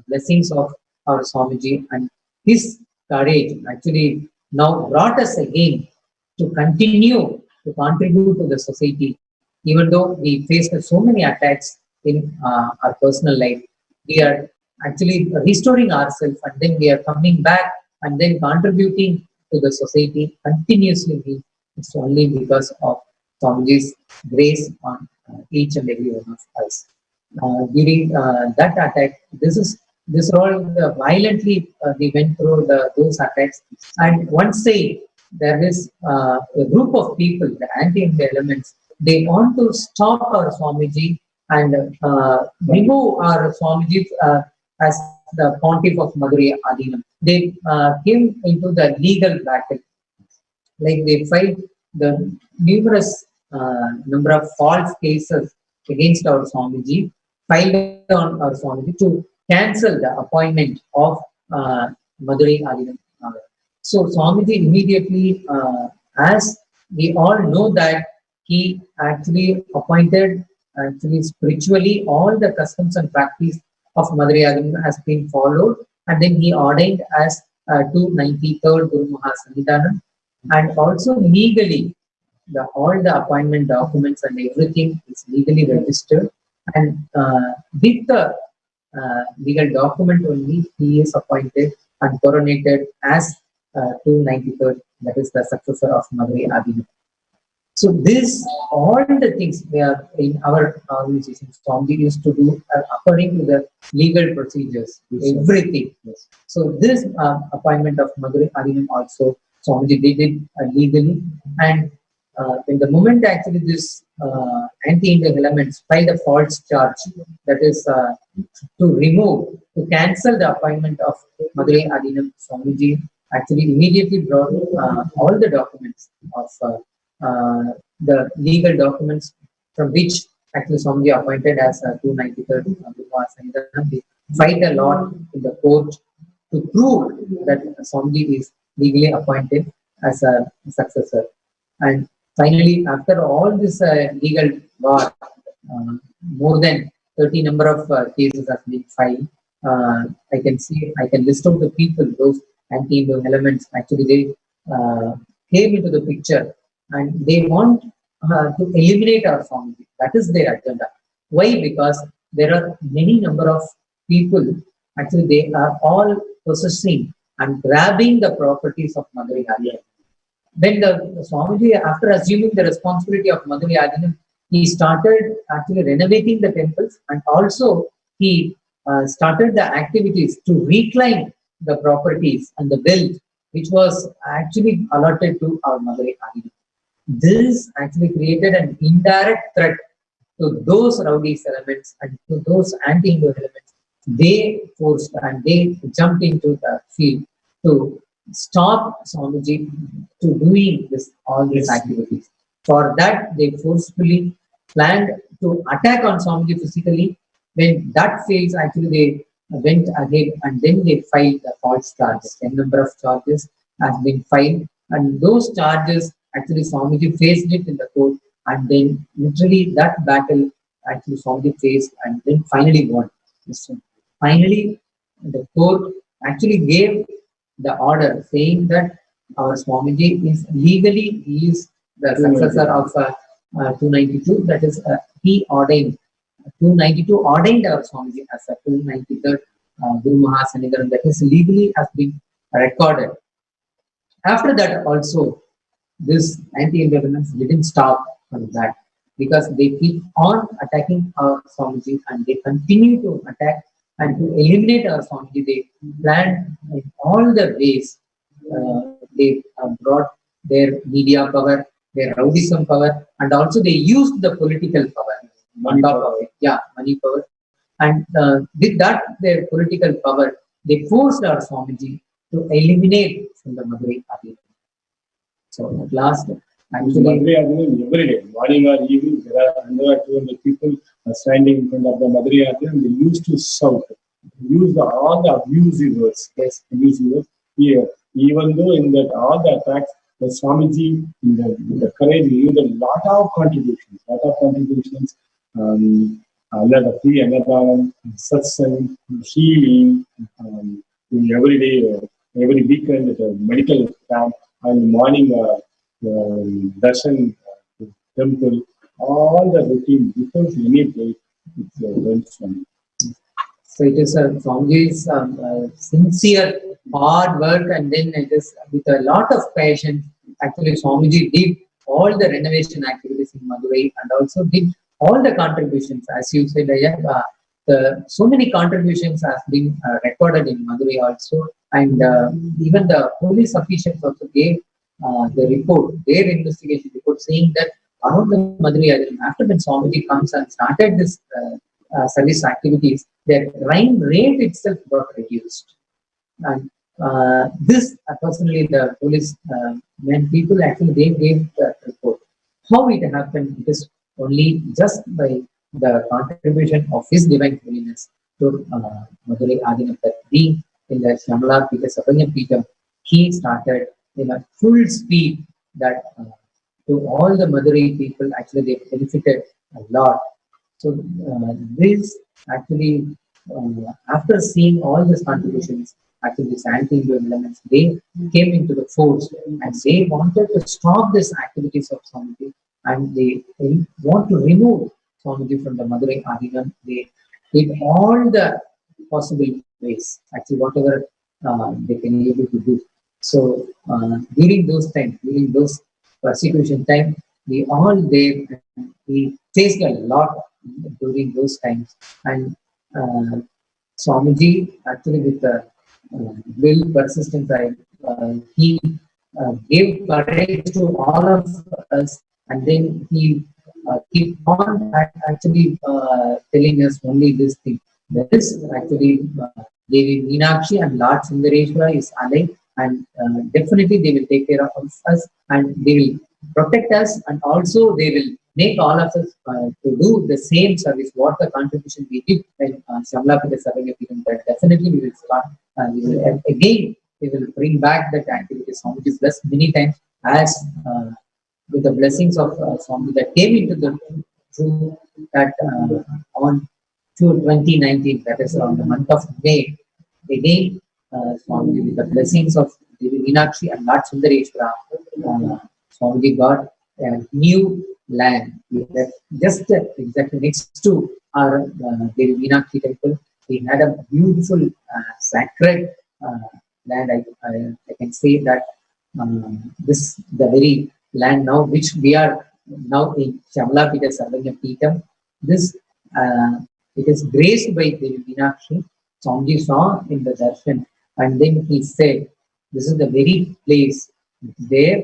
blessings of our Swamiji and his courage, actually now brought us again to continue to contribute to the society. Even though we faced so many attacks in our personal life, we are actually restoring ourselves, and then we are coming back and then contributing to the society continuously. It's only because of Swamiji's grace on each and every one of us. During that attack, this all violently we went through those attacks. And one say there is a group of people, the anti-India elements, they want to stop our Swamiji and remove our Swamiji as the Pontiff of Madurai Adinam. They came into the legal battle. Like they filed the numerous number of false cases against our Swamiji, filed on our Swamiji to cancel the appointment of Madurai Adinam. So Swamiji immediately, as we all know that he actually appointed, actually spiritually, all the customs and practice of Madurai Adinam has been followed, and then he ordained as 293rd Guru Mahasannidhanam, and also legally all the appointment documents and everything is legally registered, and with the legal document only he is appointed and coronated as 293rd, that is the successor of Madurai Adinam. So this, all the things we are in our organization, Swamiji used to do according to the legal procedures, everything. Yes. So this appointment of Madurai Adinam also Swamiji did it legally, and in the moment actually this anti-India elements filed a false charge, that is to cancel the appointment of Madurai Adinam, Swamiji actually immediately brought all the documents of the legal documents from which actually Swamiji appointed as 293rd Guru. They fight a lot in the court to prove that Swamiji is legally appointed as a successor. And finally, after all this legal war, more than 30 number of cases have been filed. I can list out the people, those anti-Hindu elements, actually they came into the picture and they want to eliminate our Swamiji. That is their agenda. Why? Because there are many number of people, actually they are all possessing and grabbing the properties of Madurai Adinam. When the Swamiji, after assuming the responsibility of Madurai Adinam, he started actually renovating the temples, and also he started the activities to reclaim the properties and the wealth which was actually allotted to our Madurai Adinam. This actually created an indirect threat to those rowdy elements and to those anti-Hindu elements. They forced and they jumped into the field to stop Swamiji to doing all these activities. For that, they forcefully planned to attack on Swamiji physically. When that fails, actually they went ahead and then they filed the false charges. A number of charges has been filed, and those charges actually Swamiji faced it in the court, and then literally that battle actually Swamiji faced and then finally won. So finally, the court actually gave the order saying that our Swamiji is legally, he is the successor of 292, that is he ordained, 292 ordained our Swamiji as a 293rd Guru Mahasannidhanam, that is legally has been recorded. After that also, this anti-independence didn't stop from that, because they keep on attacking our Swamiji and they continue to attack and to eliminate our Swamiji. They planned in all the ways. They brought their media power, their rowdyism power, and also they used the political power on top of it. Yeah, money power. And with that, their political power, they forced our Swamiji to eliminate from the Madurai Adinam. So at last, Actually, every day, morning or evening, there are 100 or 200 people standing in front of the Madhurya and they used to shout, use all the abusive words. Yes, abusive words. Here, even though in that all the attacks, the Swamiji, in the courage, he used a lot of contributions. Under the free Anadhanam, Satsang, healing, every day, every weekend at a medical camp, and morning darshan temple, all the routine before any break, it's well done. So it is Swamiji's sincere hard work, and then it is with a lot of passion. Actually, Swamiji did all the renovation activities in Madurai and also did all the contributions. As you said, so many contributions have been recorded in Madurai also, and even the police officials also gave the report, their investigation report, saying that around the Madurai, after when Swamiji comes and started this service activities, their crime rate itself got reduced. And this personally, the police men people actually they gave the report. How it happened? It is only just by the contribution of His Divine Holiness to Madurai Adinam, that being in the Shamla Pita Sabanya Pita, he started in a full speed that to all the Madurai people actually they benefited a lot. So this actually, after seeing all these contributions, actually these anti-Hindu elements, they came into the force and they wanted to stop these activities of Swamiji, and they want to remove Swamiji from the Madurai Adinam. They did all the possible ways, actually whatever they can be able to do. So during those times, during those persecution time, we all there, we faced a lot during those times, and Swamiji actually with the will persistence, he gave courage to all of us, and then he keep on actually telling us only this thing. That is actually Devi Meenakshi and Lord Sundareshwara is alive, and definitely they will take care of us and they will protect us, and also they will make all of us to do the same service, what the contribution we did when Shamla Pita Sabanya Pita, that definitely we will start, we will, again, we will bring back that activity. Swamiji blessed many times, as with the blessings of Swamiji that came into the through that on 2019, that is around the month of May, again, Swamiji with the blessings of Devi Meenakshi and Lord Sundareshwara, Swamiji got a new land. Just exactly next to our Devi Meenakshi temple, we had a beautiful sacred land. I can say that this the very land now which we are now in Shamla Pita Sarvanya Pitam. This it is graced by Devi Meenakshi. Swamiji saw in the darshan, and then he said, "This is the very place where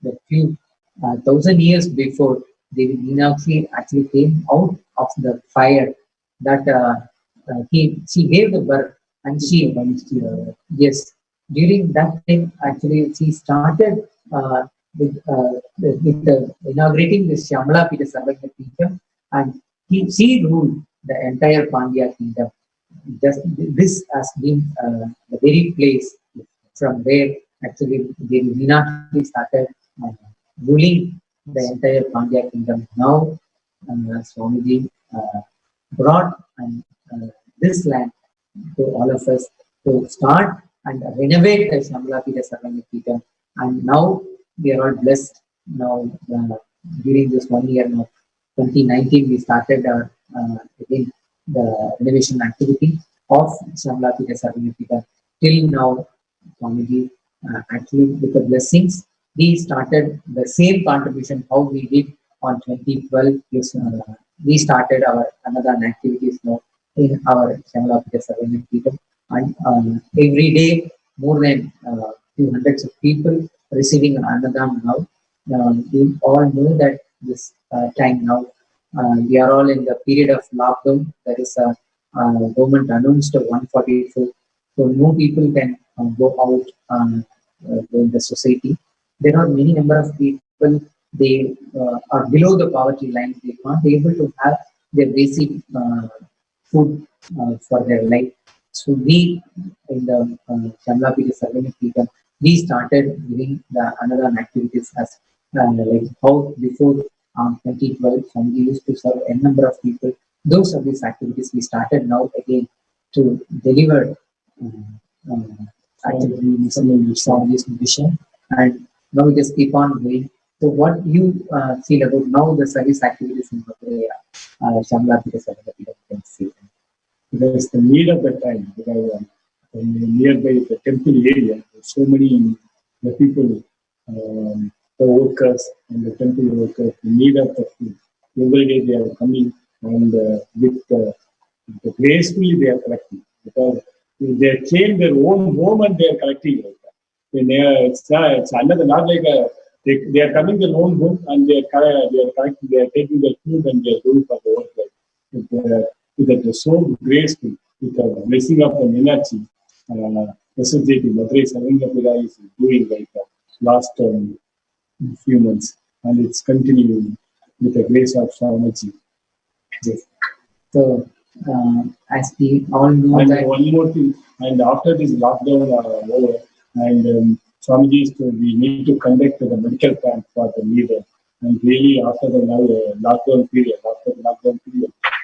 the few 1,000 years before Devi Meenakshi actually came out of the fire, that she gave the birth, and she yes, during that time actually she started with inaugurating this Shamla Pita Sarvanya Pita, and she ruled the entire Pandya kingdom. Just this has been the very place from where actually Devi Meenakshi started ruling the entire Pandya kingdom. Now, Swamiji brought this land to all of us to start and renovate the Shamla Pita Sarvanya Pita. And now we are all blessed. Now, during this 1 year now, 2019, we started our again the renovation activity of Shamla Pita Sarvanya Pita. Till now, Swamiji actually with the blessings, we started the same contribution how we did on 2012. We started our another activities now in our Shamla Pita Sarvanya Pita, and every day more than few hundreds of people receiving Annadam now. You all know that this time now we are all in the period of lockdown. There is a government announced 144, so no people can go out in the society. There are many number of people people, they are below the poverty line. They can't be able to have their basic food for their life. So we, in the Shamla Pita Sarvani Pita, we started doing the another activities as like how before 2012, Swamiji used to serve a number of people. Those are these activities we started now again to deliver Swamiji's mission, and now we just keep on doing. So what you feel about now the service activities in Madurai, Shamla Pita Sarvani Pita, you can see. There's the need of the time, because nearby the temple area, so many the people, the workers and the temple workers, the need of the food. Every day they are coming, and with gracefully they are collecting, because they claim their own home and they are collecting like that. It's another, not like they are coming their own home and they are collecting, they are taking their food and they are doing for the work like with that so graceful, with the blessing of the Minachi, Resuscitating Madurai Sarvanga is doing like last few months, and it's continuing with the grace of Swamiji. Yes. So, as we all know, and that one more thing, and after this lockdown over, and Swamiji, we need to conduct the medical camp for the leader. And really, after the lockdown period,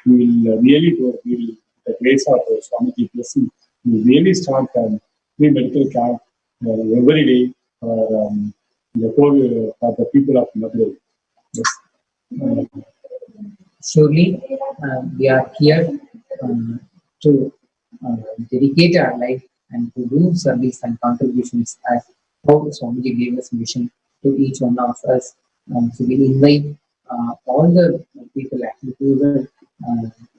we will really do, with the grace of Swamiji blessing, we will really start free medical camp every day for the people of Madurai. Yes. Surely, we are here to dedicate our life and to do service and contributions as how Swamiji gave us mission to each one of us. So we invite all the people actually who were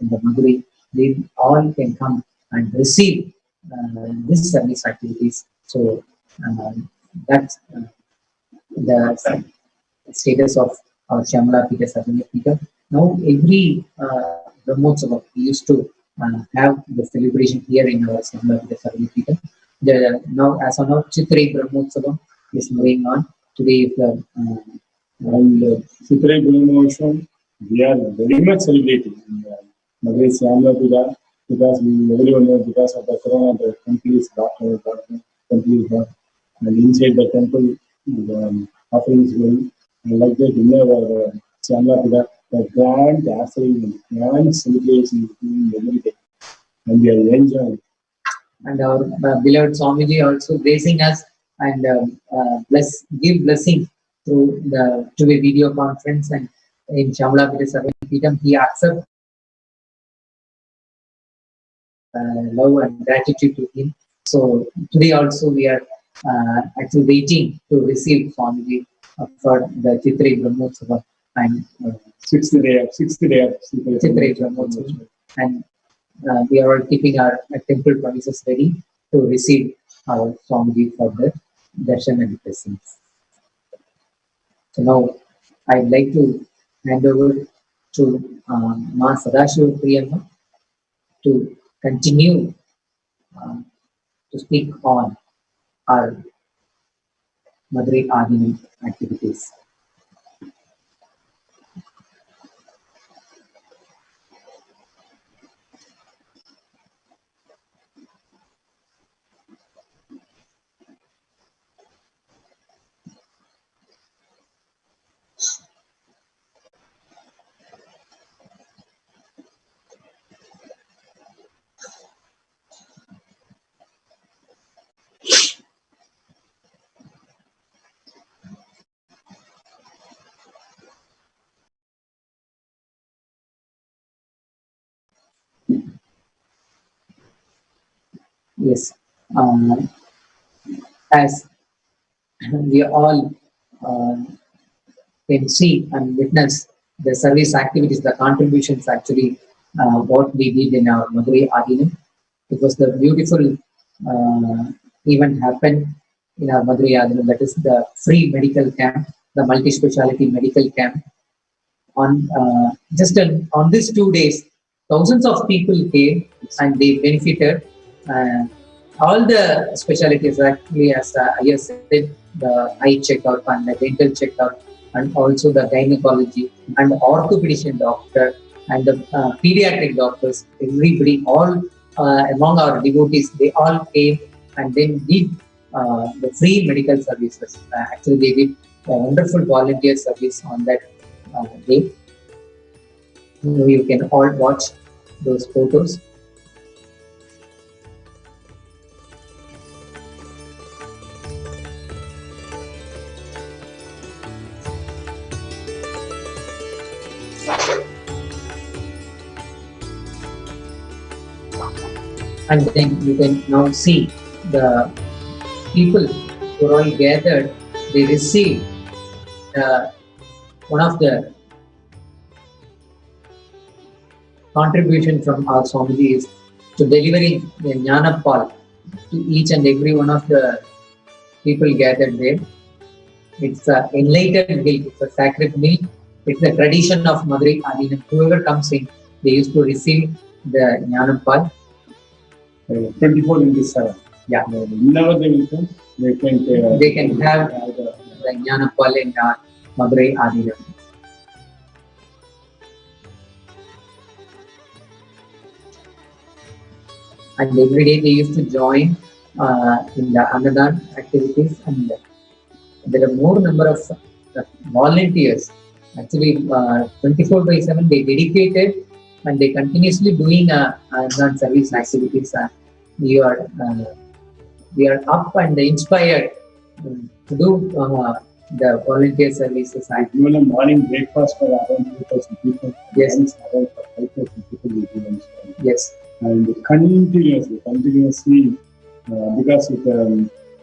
in the Madurai, they all can come and receive this service activities. So that's the status of Shamla Pita Sarvani Pita. Now every Brahmotsava we used to have the celebration here in our Shamla Pita Sarvani Pita. Now as of now, Chitrai Brahmotsava is going on. Today is the Chitrai Brahmotsava, we are very much celebrating in Madurai Shamla Pita, because everyone knows because of the corona, the temple is blocked, and inside the temple, the offerings going. And like that, in our Shamla Pita, the grand offering, grand celebration is doing every day, and we are enjoying. And our beloved Swamiji also blessing us and give blessing through a video conference, and in Shamla Pita Sarvani Pita, he accepts love and gratitude to him. So today also we are actually waiting to receive Swamiji for the Chitrai Brahmotsava and sixth day of Chitrai Brahmotsava, and we are keeping our temple premises ready to receive our Swamiji for the darshan and blessings. So now I'd like to hand over to Ma Sadashiva Priyamma to continue to speak on our Madurai Adinam activities. Yes, as we all can see and witness the service activities, the contributions actually what we did in our Madurai Adinam. It was the beautiful event happened in our Madurai Adinam, that is the free medical camp, the multi-speciality medical camp. On just on these 2 days, thousands of people came and they benefited. All the specialties actually, as I said, the eye checkup and the dental checkup and also the gynecology and orthopedician doctor and the pediatric doctors, everybody, all among our devotees, they all came and then did the free medical services. Actually, they did a wonderful volunteer service on that day. You can all watch those photos. And then you can now see the people who are all gathered. They received one of the contribution from our Swamiji is to delivering the Jnana Pal to each and every one of the people gathered there. It's an enlightened milk, it's a sacred milk. It's the tradition of Madurai Adinam. Whoever comes in, they used to receive the Jnana Pal. 24 into 7. Yeah. Whenever they will come, they can have the Jnana Pal in Madurai Adinam. And every day they used to join in the Annadan activities, and there are more number of volunteers. Actually, 24/7 they dedicated and they continuously doing Annadan service activities. We are up and inspired to do the volunteer services. Even a morning breakfast for around 2,000 people. Yes. Around 5,000 people will be on. Yes. And continuously, because with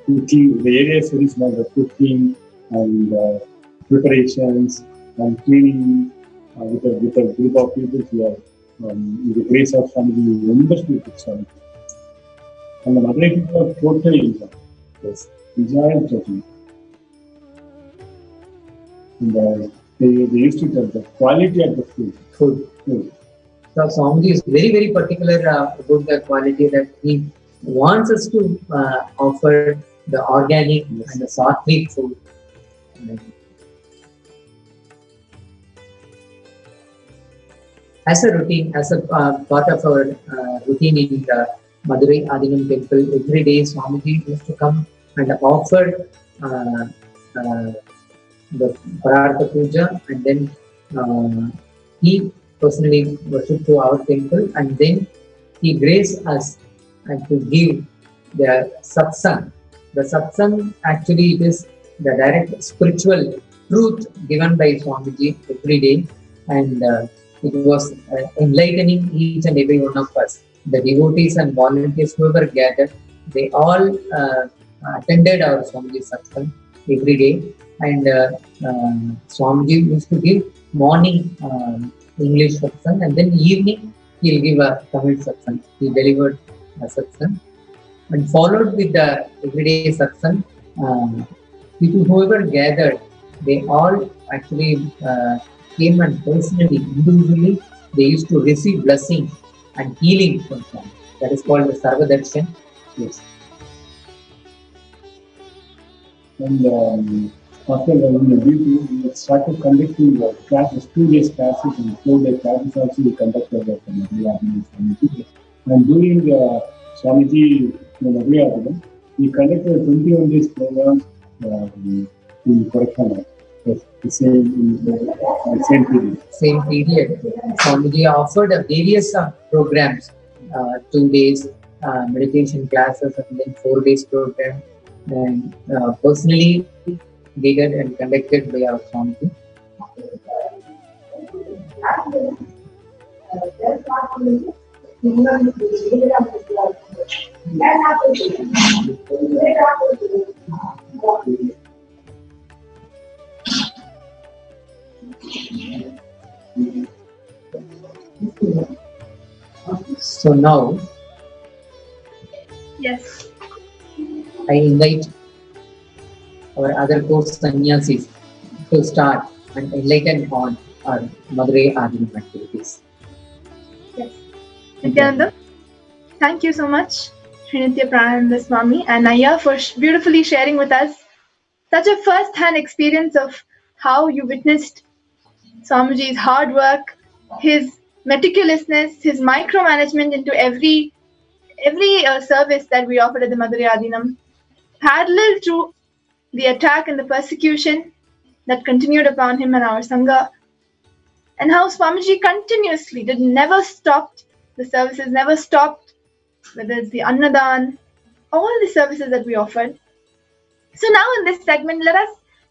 cooking, the area is very small, the cooking and preparations and cleaning with a group of people here, with the grace of family, wonderfully good. And the Madurai people are totally enjoyed. Yes. Enjoyed totally. And they used to tell the quality of the food. So Swamiji is very, very particular about the quality that he wants us to offer the organic and the sattvic food. As a routine, as a part of our routine in the Madurai Adinam temple, every day Swamiji used to come and offer the Parartha Puja, and then he personally worship to our temple, and then he graced us and to give the Satsang. The Satsang actually it is the direct spiritual truth given by Swamiji every day, and it was enlightening each and every one of us. The devotees and volunteers whoever gathered, they all attended our Swamiji Satsang every day, and Swamiji used to give morning English satsang, and then evening he'll give a Tamil satsang. He delivered a satsang, and followed with the everyday satsang. People whoever gathered, they all actually came and personally, individually, they used to receive blessing and healing from Swami. That is called the Sarva Darshan. Yes. And after we started conducting classes, 2 days classes and 4 day classes also we conducted at the Madurai Swamiji. And during the Swamiji Madurai, we conducted 21 days programs in Korakana. The same period. Same period. Swamiji offered various programs, 2 days meditation classes, and then 4 days program, and personally guided and conducted by our Swamiji. So now, Yes. I invite our other course sannyasis to start and enlighten on our Madurai Adinam activities. Yes. Nithyananda, thank you so much, Srinitya Prananda Swami and Naya, for beautifully sharing with us such a first-hand experience of how you witnessed Swamiji's hard work, his meticulousness, his micromanagement into every service that we offered at the Madurai Adinam, parallel to the attack and the persecution that continued upon him and our Sangha, and how Swamiji continuously never stopped the services, never stopped, whether it's the Annadan, all the services that we offered. So now in this segment, let us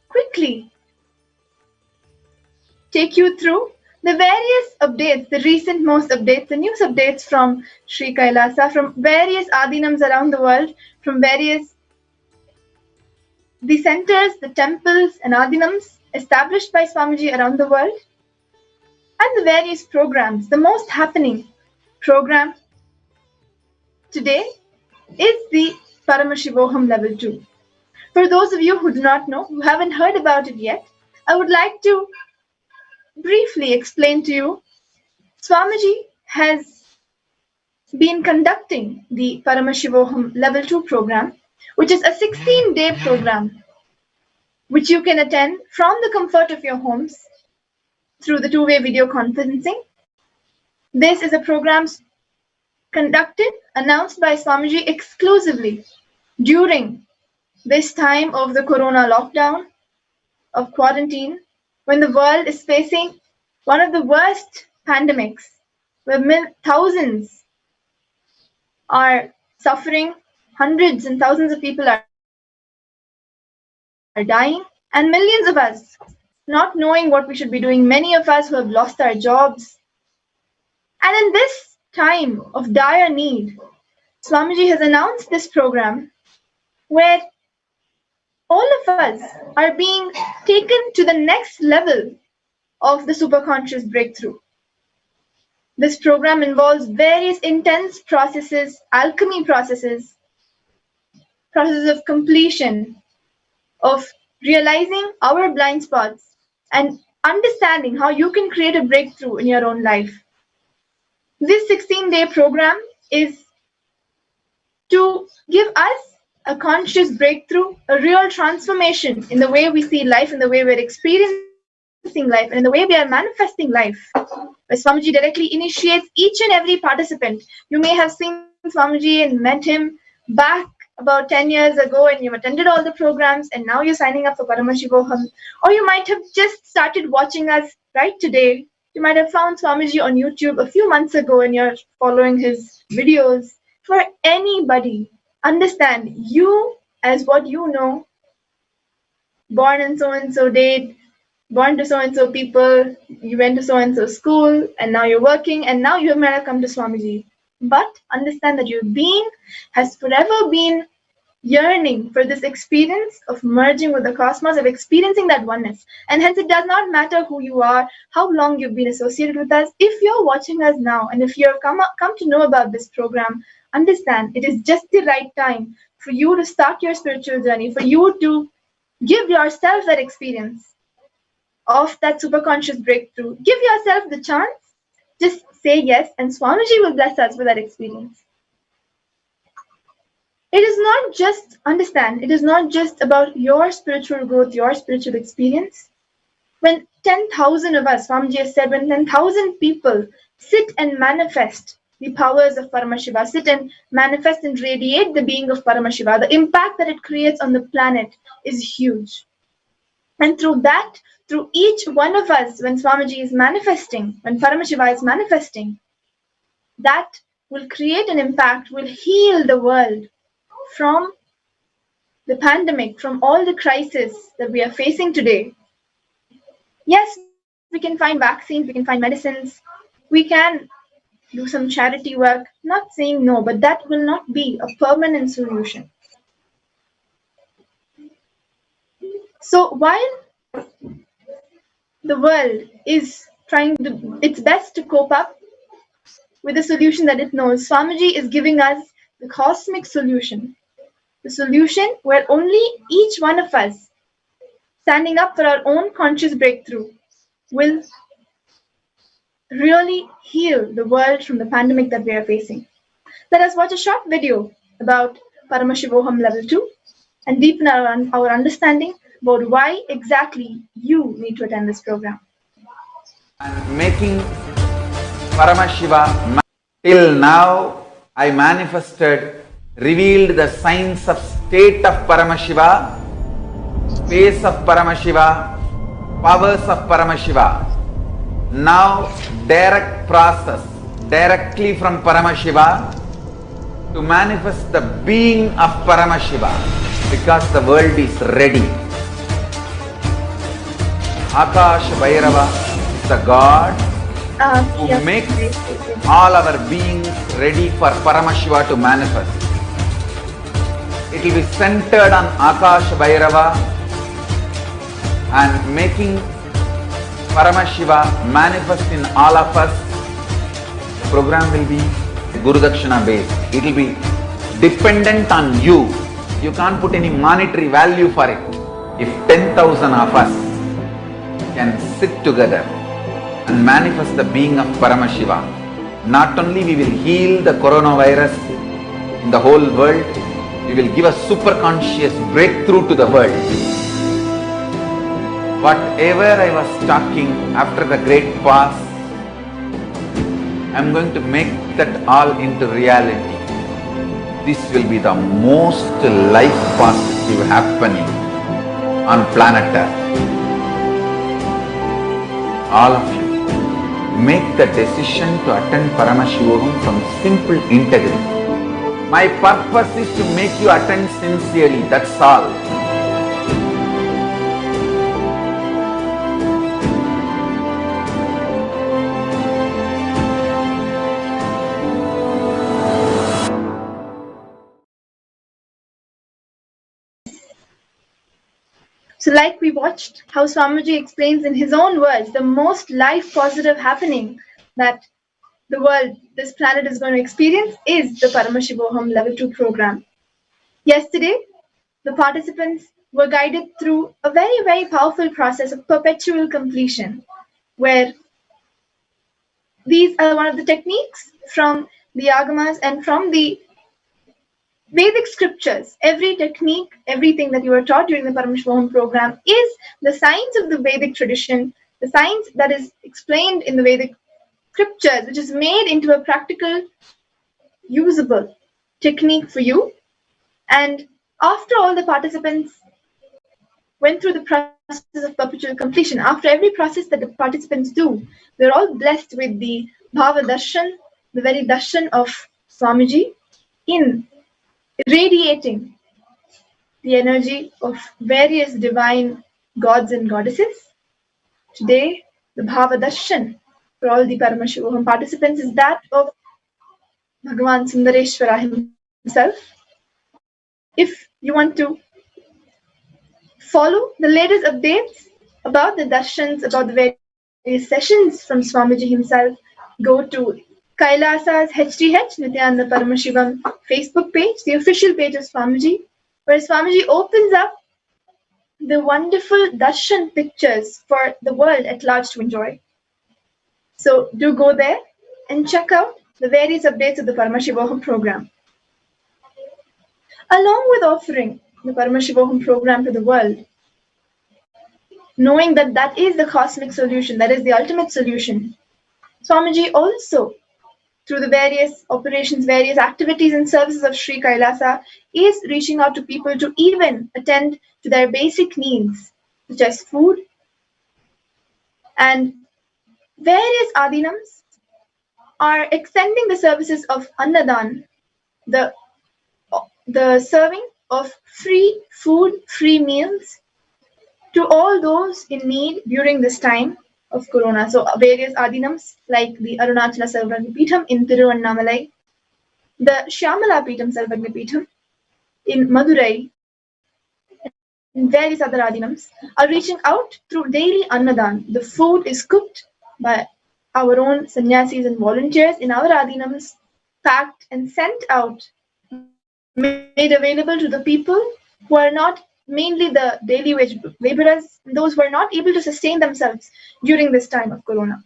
quickly take you through the various updates, the recent most updates, the news updates from Sri Kailasa, from various Adinams around the world, from various the centers, the temples and Adinams established by Swamiji around the world, and the various programs. The most happening program today is the Paramashivoham Level 2. For those of you who do not know, who haven't heard about it yet, I would like to briefly explain to you. Swamiji has been conducting the Paramashivoham Level 2 program, which is a 16-day program, which you can attend from the comfort of your homes through the two-way video conferencing. This is a program conducted, announced by Swamiji exclusively during this time of the corona lockdown, of quarantine, when the world is facing one of the worst pandemics, where thousands are suffering, hundreds and thousands of people are dying, and millions of us not knowing what we should be doing, many of us who have lost our jobs. And in this time of dire need, Swamiji has announced this program where all of us are being taken to the next level of the superconscious breakthrough. This program involves various intense processes, alchemy processes of completion, of realizing our blind spots and understanding how you can create a breakthrough in your own life. This 16-day program is to give us a conscious breakthrough, a real transformation in the way we see life, in the way we're experiencing life, and in the way we are manifesting life. Where Swamiji directly initiates each and every participant. You may have seen Swamiji and met him back about 10 years ago, and you've attended all the programs, and now you're signing up for Paramashivoham. Or you might have just started watching us right today. You might have found Swamiji on YouTube a few months ago, and you're following his videos. For anybody, understand, you as what you know, born in so-and-so date, born to so-and-so people, you went to so-and-so school, and now you're working, and now you might have come to Swamiji. But understand that your being has forever been yearning for this experience of merging with the cosmos, of experiencing that oneness. And hence it does not matter who you are, how long you've been associated with us. If you're watching us now, and if you've come to know about this program, understand it is just the right time for you to start your spiritual journey, for you to give yourself that experience of that superconscious breakthrough. Give yourself the chance. Just say yes, and Swamiji will bless us with that experience. It is not just, understand, it is not just about your spiritual growth, your spiritual experience. When 10,000 of us, Swamiji has said, when 10,000 people sit and manifest the powers of Paramashiva, sit and manifest and radiate the being of Paramashiva, the impact that it creates on the planet is huge. And through that, through each one of us, when Swamiji is manifesting, when Paramashiva is manifesting, that will create an impact, will heal the world from the pandemic, from all the crises that we are facing today. Yes, we can find vaccines, we can find medicines, we can do some charity work, not saying no, but that will not be a permanent solution. So while the world is trying its best to cope up with the solution that it knows, Swamiji is giving us the cosmic solution. The solution where only each one of us standing up for our own conscious breakthrough will really heal the world from the pandemic that we are facing. Let us watch a short video about Paramashivoham Level 2 and deepen our understanding about why exactly you need to attend this program. And making Paramashiva. Till now, I manifested, revealed the signs of state of Paramashiva, space of Paramashiva, powers of Paramashiva. Now, direct process, directly from Paramashiva to manifest the being of Paramashiva, because the world is ready. Akash Bhairava is the God who makes all our beings ready for Paramashiva to manifest. It will be centered on Akash Bhairava and making Paramashiva manifest in all of us. The program will be Guru Dakshina based. It will be dependent on you. You can't put any monetary value for it. If 10,000 of us can sit together and manifest the being of Paramashiva, not only we will heal the coronavirus in the whole world, we will give a super conscious breakthrough to the world. Whatever I was talking after the great past, I am going to make that all into reality. This will be the most life positive happening on planet Earth. All of you, make the decision to attend Paramashivam from simple integrity. My purpose is to make you attend sincerely, that's all. So like we watched how Swamiji explains in his own words, the most life positive happening that the world, this planet is going to experience is the Paramashivoham Level 2 program. Yesterday, the participants were guided through a very, very powerful process of perpetual completion, where these are one of the techniques from the Agamas and from the Vedic scriptures. Every technique, everything that you were taught during the Paramashivoham program is the science of the Vedic tradition, the science that is explained in the Vedic scriptures, which is made into a practical, usable technique for you. And after all the participants went through the process of perpetual completion, after every process that the participants do, they're all blessed with the Bhava Darshan, the very darshan of Swamiji, in radiating the energy of various divine gods and goddesses. Today, the Bhava Darshan for all the Paramashivoham participants is that of Bhagavan Sundareshwara himself. If you want to follow the latest updates about the darshans, about the various sessions from Swamiji himself, go to Kailasa's HTH, Nithyananda Paramashivam Facebook page, the official page of Swamiji, where Swamiji opens up the wonderful darshan pictures for the world at large to enjoy. So do go there and check out the various updates of the Paramashivoham program. Along with offering the Paramashivoham program to the world, knowing that that is the cosmic solution, that is the ultimate solution, Swamiji also, through the various operations, various activities and services of Sri Kailasa, is reaching out to people to even attend to their basic needs, such as food and various adinams are extending the services of Annadan, the serving of free food, free meals to all those in need during this time of Corona. So various adinams like the Arunachala Sarvagni Peetham in Tiruvannamalai, the Shyamala Peetham Sarvagni Peetham in Madurai, and various other adinams are reaching out through daily Annadan. The food is cooked by our own sannyasis and volunteers in our adinams, packed and sent out, made available to the people who are not mainly the daily wage laborers, those who are not able to sustain themselves during this time of Corona.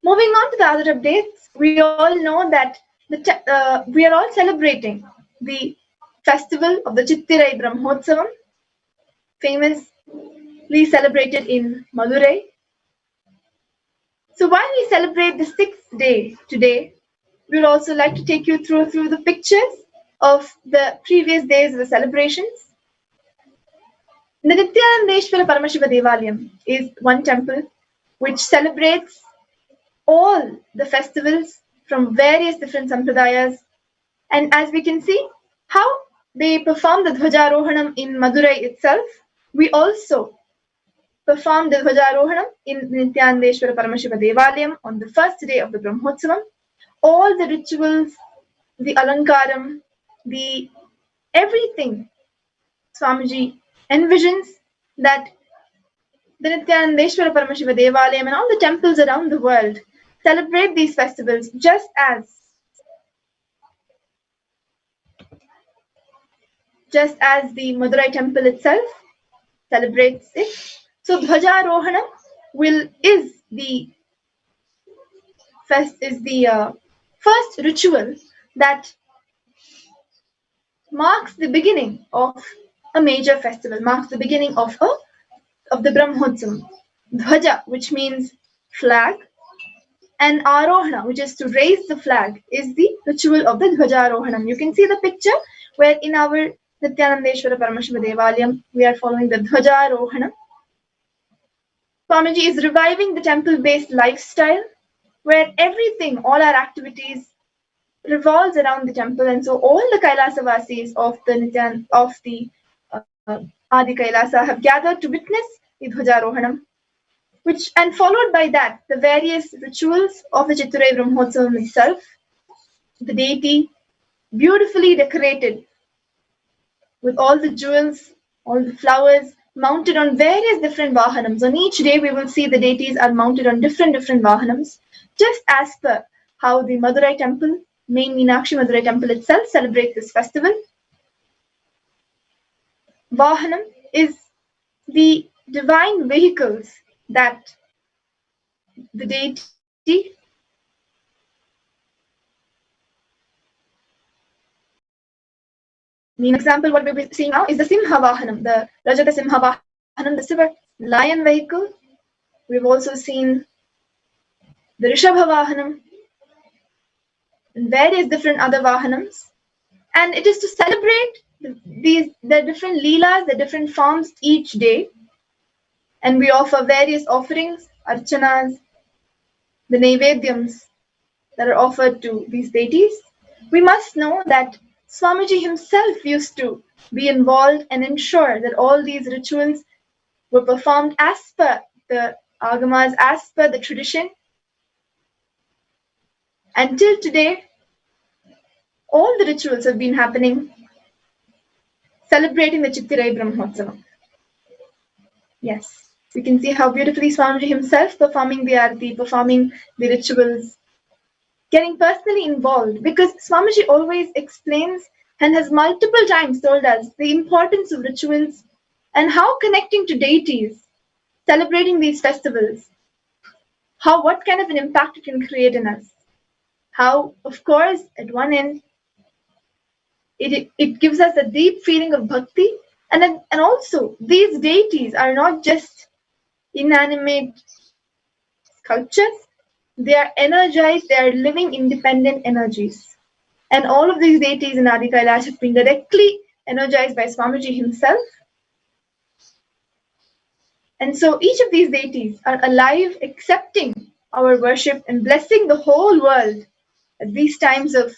Moving on to the other updates, we all know that we are all celebrating the festival of the Chittirai Brahmotsavam famously celebrated in Madurai. So while we celebrate the 6th day today, we would also like to take you through the pictures of the previous days of the celebrations. The Nithyanandeshwara Paramashiva Devalayam is one temple which celebrates all the festivals from various different sampradayas. And as we can see how they perform the Dhwajarohanam in Madurai itself, we also perform the Dhwajarohanam in Nithyanandeshwara Paramashiva Devalayam on the first day of the Brahmotsavam. All the rituals, the alankaram, the everything Swamiji envisions that the Nithyanandeshwara Paramashiva Devalayam and all the temples around the world celebrate these festivals just as the Madurai temple itself celebrates it. So Dhwajarohanam is the first ritual that marks the beginning of a major festival, marks the beginning of the Brahmotsavam. Dhwaja, which means flag, and Arohana, which is to raise the flag, is the ritual of the Dhwajarohanam. You can see the picture where in our Nithyanandeshwara Paramashiva Devalayam, we are following the Dhwajarohanam. Swamiji is reviving the temple-based lifestyle where everything, all our activities revolves around the temple, and so all the Kailasa Vasis of the Adi Kailasa have gathered to witness the Dhwajarohanam, and followed by that the various rituals of the Chitturai Brahmotsavam itself, the deity beautifully decorated with all the jewels, all the flowers, mounted on various different vahanams. On each day we will see the deities are mounted on different vahanams, just as per how the Madurai temple, main Meenakshi Madurai temple itself, celebrates this festival. Vahanam is the divine vehicles that the deity an example what we'll be seeing now is the Simha Vahanam, the Rajata Simha Vahanam, the silver lion vehicle. We've also seen the Rishabha Vahanam and various different other Vahanams. And it is to celebrate the different Leelas, the different forms each day. And we offer various offerings, archanas, the Naivedyams that are offered to these deities. We must know that Swamiji himself used to be involved and ensure that all these rituals were performed as per the agamas, as per the tradition. Until today, all the rituals have been happening celebrating the Chittirai Brahmotsavam. Yes, you can see how beautifully Swamiji himself performing the arati, performing the rituals, getting personally involved, because Swamiji always explains and has multiple times told us the importance of rituals and how connecting to deities, celebrating these festivals, what kind of an impact it can create in us. How, of course, at one end, it gives us a deep feeling of bhakti, and also these deities are not just inanimate sculptures, they are energized, they are living independent energies. And all of these deities in Adi Kailash have been directly energized by Swamiji himself. And so each of these deities are alive, accepting our worship and blessing the whole world at these times of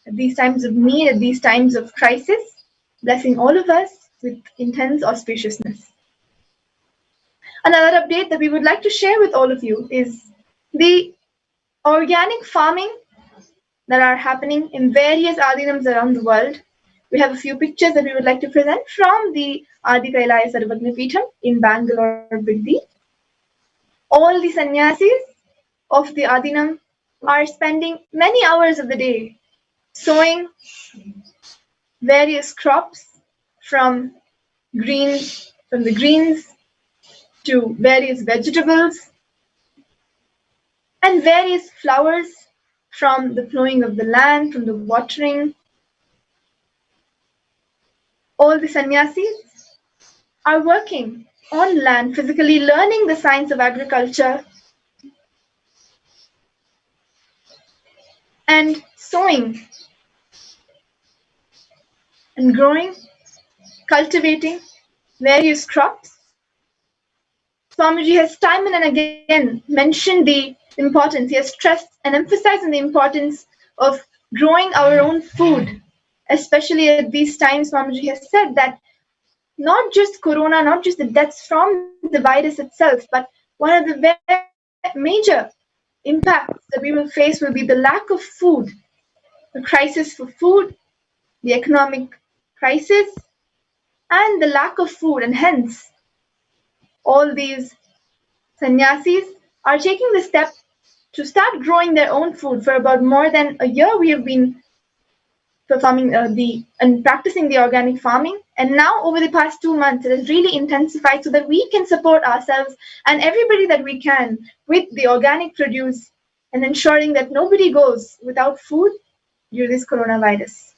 need, at these times of crisis, blessing all of us with intense auspiciousness. Another update that we would like to share with all of you is the organic farming that are happening in various adinams around the world. We have a few pictures that we would like to present from the Adi Kailaya Sarvagna Peetham in Bangalore, Biddi. All the sannyasis of the adinam are spending many hours of the day sowing various crops from the greens to various vegetables and various flowers, from the plowing of the land, from the watering. All the sannyasis are working on land, physically learning the science of agriculture and sowing and growing, cultivating various crops. Swamiji has time and again mentioned the importance, he has stressed and emphasized on the importance of growing our own food. Especially at these times, Swamiji has said that not just corona, not just the deaths from the virus itself, but one of the major impacts that we will face will be the lack of food, the crisis for food, the economic crisis, and the lack of food. And hence, all these sannyasis are taking the step to start growing their own food. For about more than a year, we have been performing and practicing the organic farming, and now over the past 2 months it has really intensified so that we can support ourselves and everybody that we can with the organic produce and ensuring that nobody goes without food due to this coronavirus.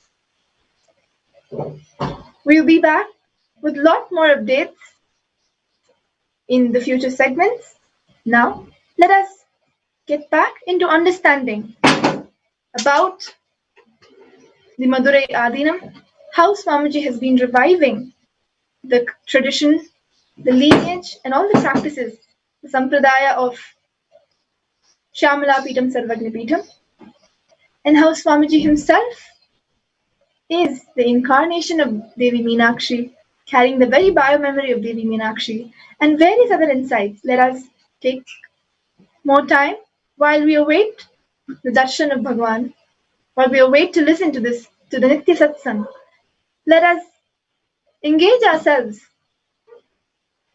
We'll be back with a lot more updates in the future segments. Now let us get back into understanding about the Madurai Adinam, how Swamiji has been reviving the tradition, the lineage, and all the practices, the sampradaya of Shyamala Peetham Sarvagna Peetham, and how Swamiji himself is the incarnation of Devi Meenakshi, carrying the very bio-memory of Devi Meenakshi, and various other insights. Let us take more time while we await the darshan of Bhagwan, while we await to listen to the Nitya Satsang. Let us engage ourselves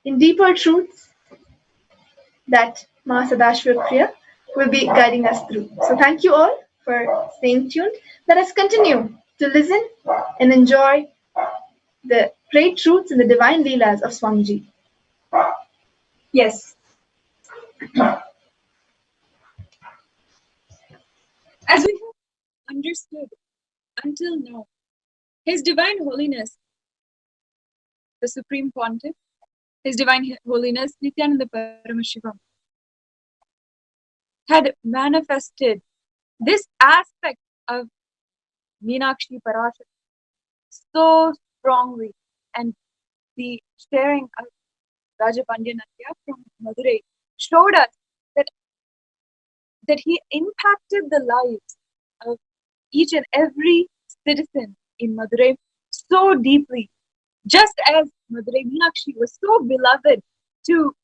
in deeper truths that Ma Sadashva Priya will be guiding us through. So thank you all for staying tuned. Let us continue to listen and enjoy the great truths and the divine leelas of Swamiji. Yes. As we have understood until now, His Divine Holiness, the Supreme Pontiff, His Divine Holiness Nithyananda Paramashivam, had manifested this aspect of Meenakshi Parashar so strongly, and the sharing of Raja Pandya Natya from Madurai showed us that he impacted the lives of each and every citizen in Madurai so deeply, just as Madurai Meenakshi was so beloved to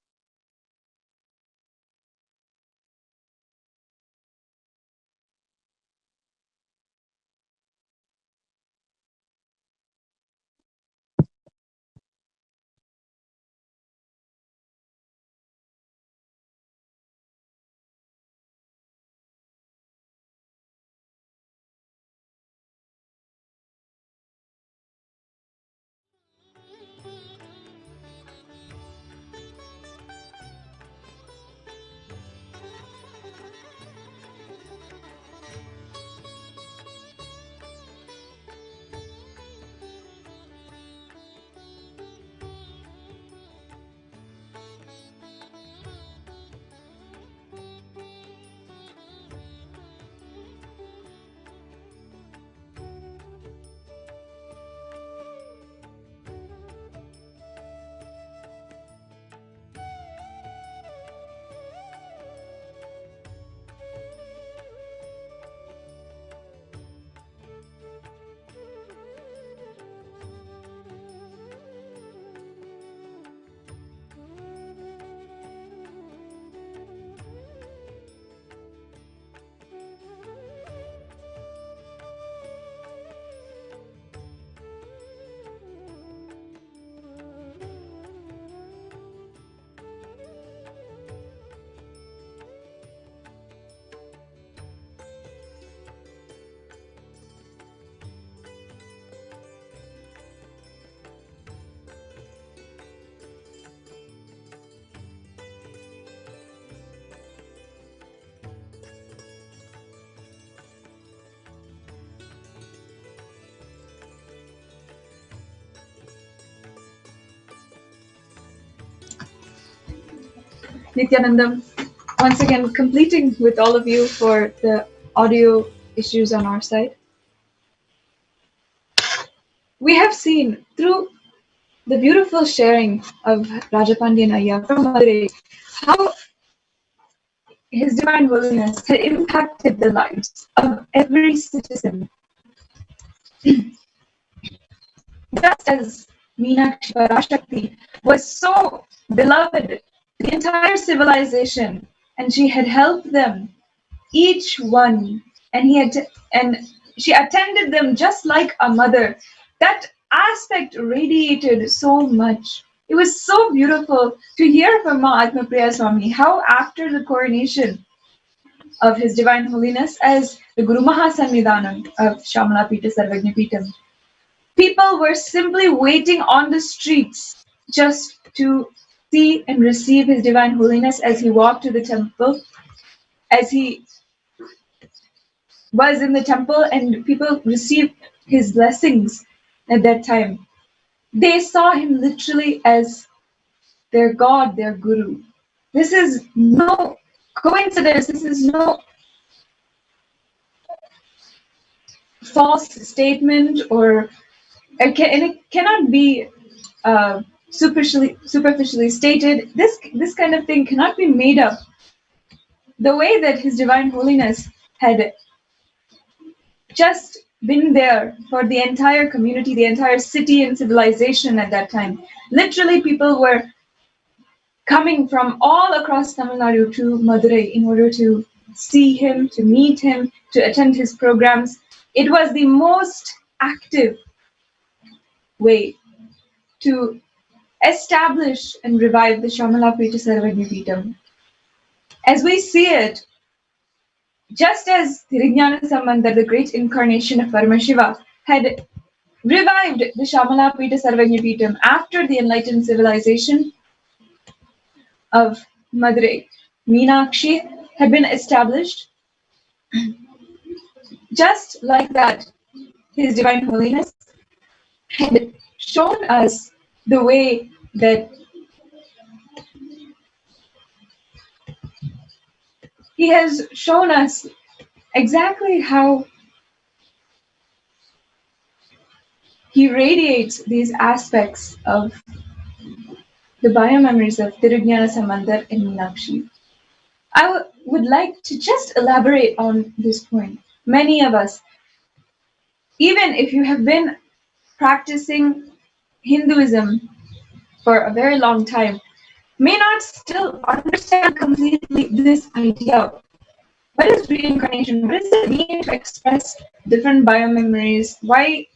Nithyananda, once again completing with all of you for the audio issues on our side. We have seen through the beautiful sharing of Rajapandian Ayya from Madurai how His Divine Holiness had impacted the lives of every citizen. Just as Meenakshi Parashakti was so beloved, the entire civilization, and she had helped them, each one, and she attended them just like a mother. That aspect radiated so much. It was so beautiful to hear from Ma Atmapriya Swami how after the coronation of His Divine Holiness as the Guru Mahasannidhanam of Shamalapita Sarvajnapitam, people were simply waiting on the streets just to see and receive His Divine Holiness as he walked to the temple, as he was in the temple, and people received his blessings at that time. They saw him literally as their God, their Guru. This is no coincidence. This is no false statement, and it cannot be superficially stated. This kind of thing cannot be made up. The way that His Divine Holiness had just been there for the entire community, the entire city and civilization at that time. Literally, people were coming from all across Tamil Nadu to Madurai in order to see him, to meet him, to attend his programs. It was the most active way to establish and revive the Shamalapita Sarvajnapitam. As we see it, just as Tirujnana Sambandar, the great incarnation of Paramashiva, had revived the Shamalapita Sarvajnapitam after the enlightened civilization of Madurai, Meenakshi had been established. Just like that, His Divine Holiness had shown us the way that He has shown us exactly how He radiates these aspects of the biomemories of Tirujnana Sambandar and Meenakshi. I would like to just elaborate on this point. Many of us, even if you have been practicing Hinduism for a very long time, may not still understand completely this idea. What is reincarnation? What does it mean to express different biomemories? Why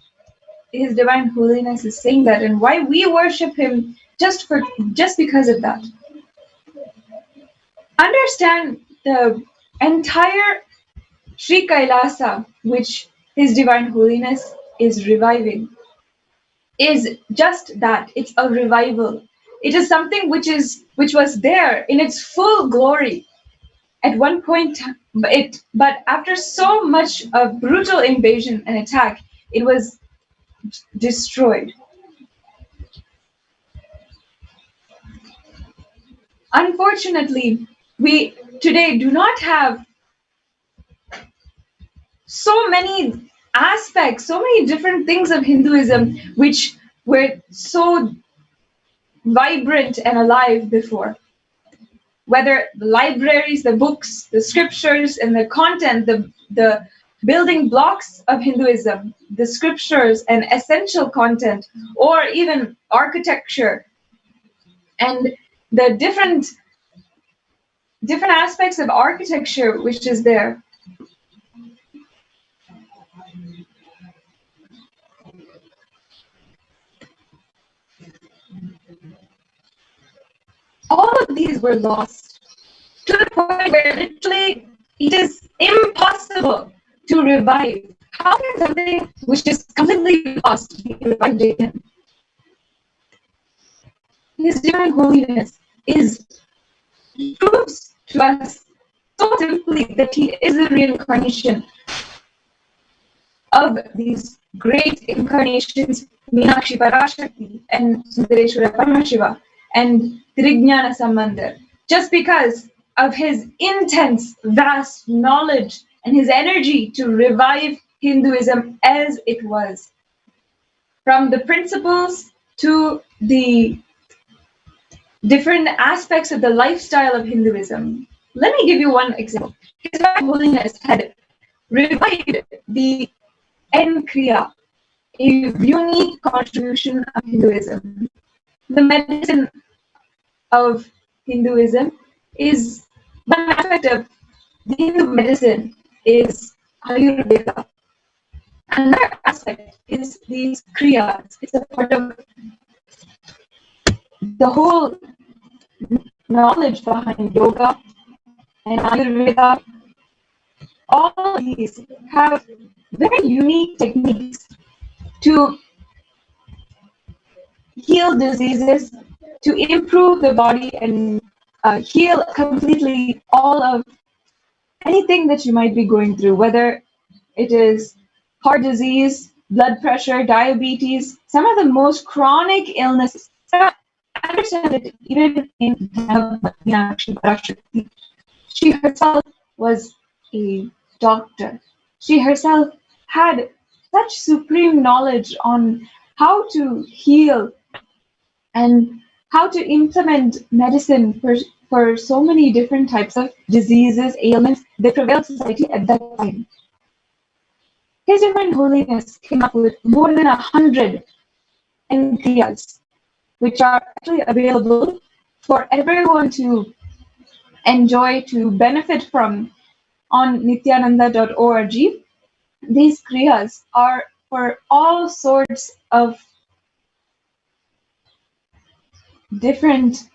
His Divine Holiness is saying that, and why we worship Him just because of that. Understand the entire Sri Kailasa, which His Divine Holiness is reviving, is just that. It's a revival. It is something which was there in its full glory at one point, but after so much of brutal invasion and attack, it was destroyed. Unfortunately, we today do not have so many aspects, so many different things of Hinduism which were so vibrant and alive before. Whether the libraries, the books, the scriptures, and the content, the building blocks of Hinduism, the scriptures and essential content, or even architecture, and the different aspects of architecture which is there. All of these were lost to the point where literally it is impossible to revive. How can something which is completely lost be revived again? His Divine Holiness proves to us so simply that He is a reincarnation of these great incarnations, Meenakshi Parashakti and Sundareshwara Paramashiva and Tirujnana Sambandar. just because of his intense, vast knowledge and his energy to revive Hinduism as it was. From the principles to the different aspects of the lifestyle of Hinduism. Let me give you one example. His Holiness had revived the Nkriya, a unique contribution of Hinduism. The medicine of Hinduism is one aspect of the Hindu medicine is Ayurveda. Another aspect is these kriyas. It's a part of the whole knowledge behind yoga and Ayurveda. All of these have very unique techniques to heal diseases, to improve the body and heal completely all of anything that you might be going through, whether it is heart disease, blood pressure, diabetes, some of the most chronic illnesses. I understand it even in Meenakshi. She herself was a doctor. She herself had such supreme knowledge on how to heal and how to implement medicine for so many different types of diseases, ailments that prevailed in society at that time. His Divine Holiness came up with more than 100 Nkriyas, which are actually available for everyone to enjoy, to benefit from on nithyananda.org. These kriyas are for all sorts of different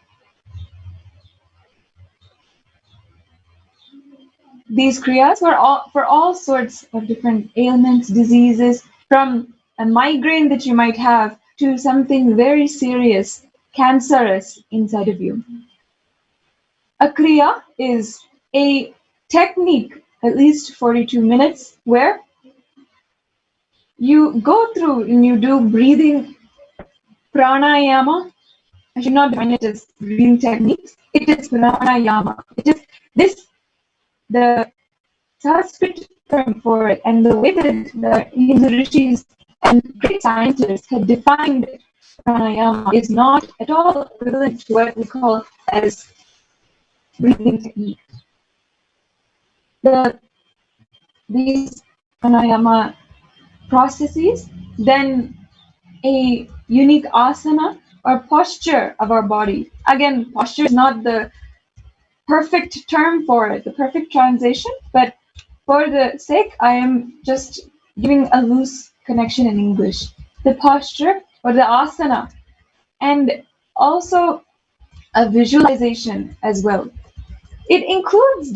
for all sorts of different ailments, diseases, from a migraine that you might have to something very serious, cancerous inside of you. A kriya is a technique, at least 42 minutes, where you go through and you do breathing pranayama. I should not define it as breathing techniques. It is pranayama. It is this, the Sanskrit term for it, and the way that the Hindu rishis and great scientists had defined pranayama is not at all equivalent to what we call as breathing technique. These pranayama processes, then a unique asana or posture of our body. Again, posture is not the perfect term for it, the perfect translation, but for the sake, I am just giving a loose connection in English. The posture or the asana, and also a visualization as well. It includes